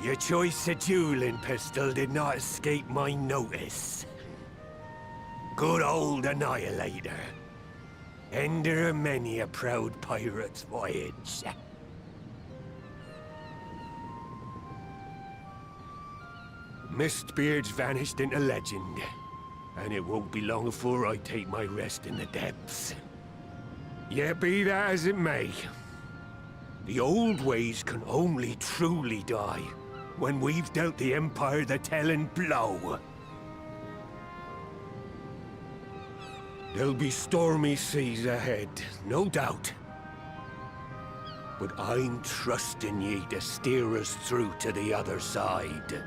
Your choice of dueling pistol did not escape my notice. Good old Annihilator. Ender of many a proud pirate's voyage. Mistbeard's vanished into legend, and it won't be long before I take my rest in the depths. Yet be that as it may, the old ways can only truly die when we've dealt the Empire the telling blow. There'll be stormy seas ahead, no doubt. But I'm trusting ye to steer us through to the other side.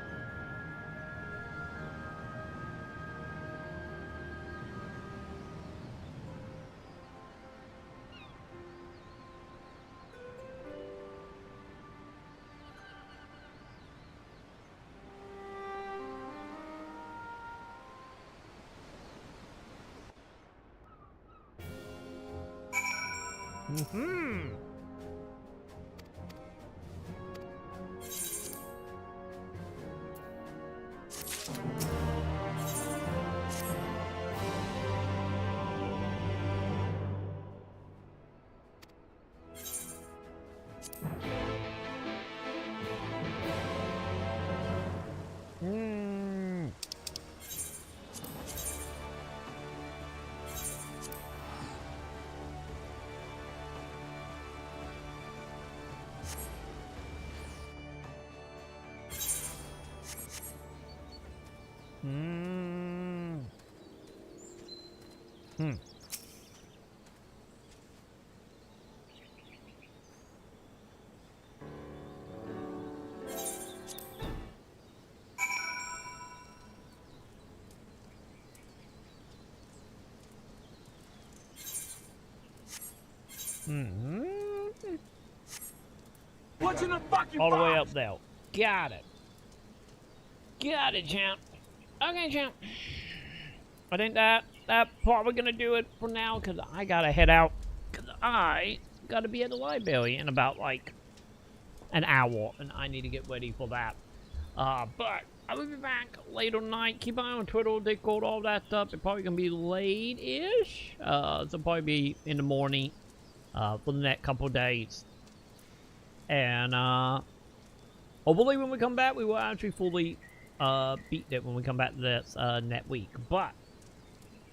Mm-hmm.
What's in the fucking
All the way
box?
up there. Got it. Got it, champ. Okay, champ. I think that part we're gonna do it for now, because I gotta head out. Because I gotta be at the library in about, like, an hour, and I need to get ready for that. But I will be back later tonight. Keep an eye on Twitter, Discord, all that stuff. It's probably gonna be late-ish. So it'll probably be in the morning for the next couple days. And hopefully when we come back, we will actually fully beat it when we come back to this next week. But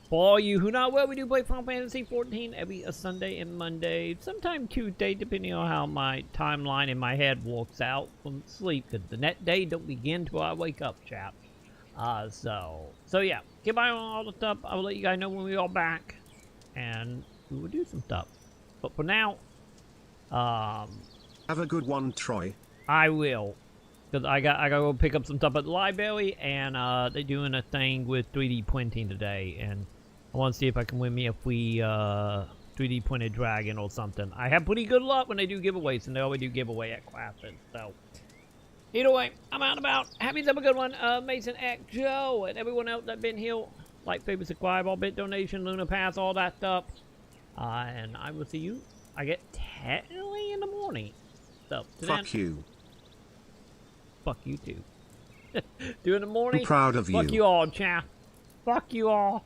for all you who know well, we do play Final Fantasy 14 every Sunday and Monday, sometime Tuesday, depending on how my timeline in my head works out from sleep, because the next day don't begin till I wake up, chap. So yeah, keep an eye on all the stuff. I will let you guys know when we are back, and we will do some stuff. But for now,
have a good one, Troy.
I will. Because I gotta go pick up some stuff at the library, and they're doing a thing with 3D printing today, and I want to see if I can win me a free 3D printed dragon or something. I have pretty good luck when they do giveaways, and they always do giveaway at classes, so. Either way, I'm out and about. Have a good one. Mason X, Joe, and everyone else that's been here. Like, favorite, subscribe, all bit donation, Luna Pass, all that stuff. And I will see you, I get technically in the morning. So,
Fuck you.
Fuck you too. Do in the morning.
I'm proud of you.
Fuck you all, chat. Fuck you all.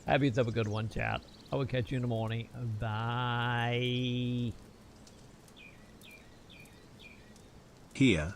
Have yourself a good one, chat. I will catch you in the morning. Bye.
Here.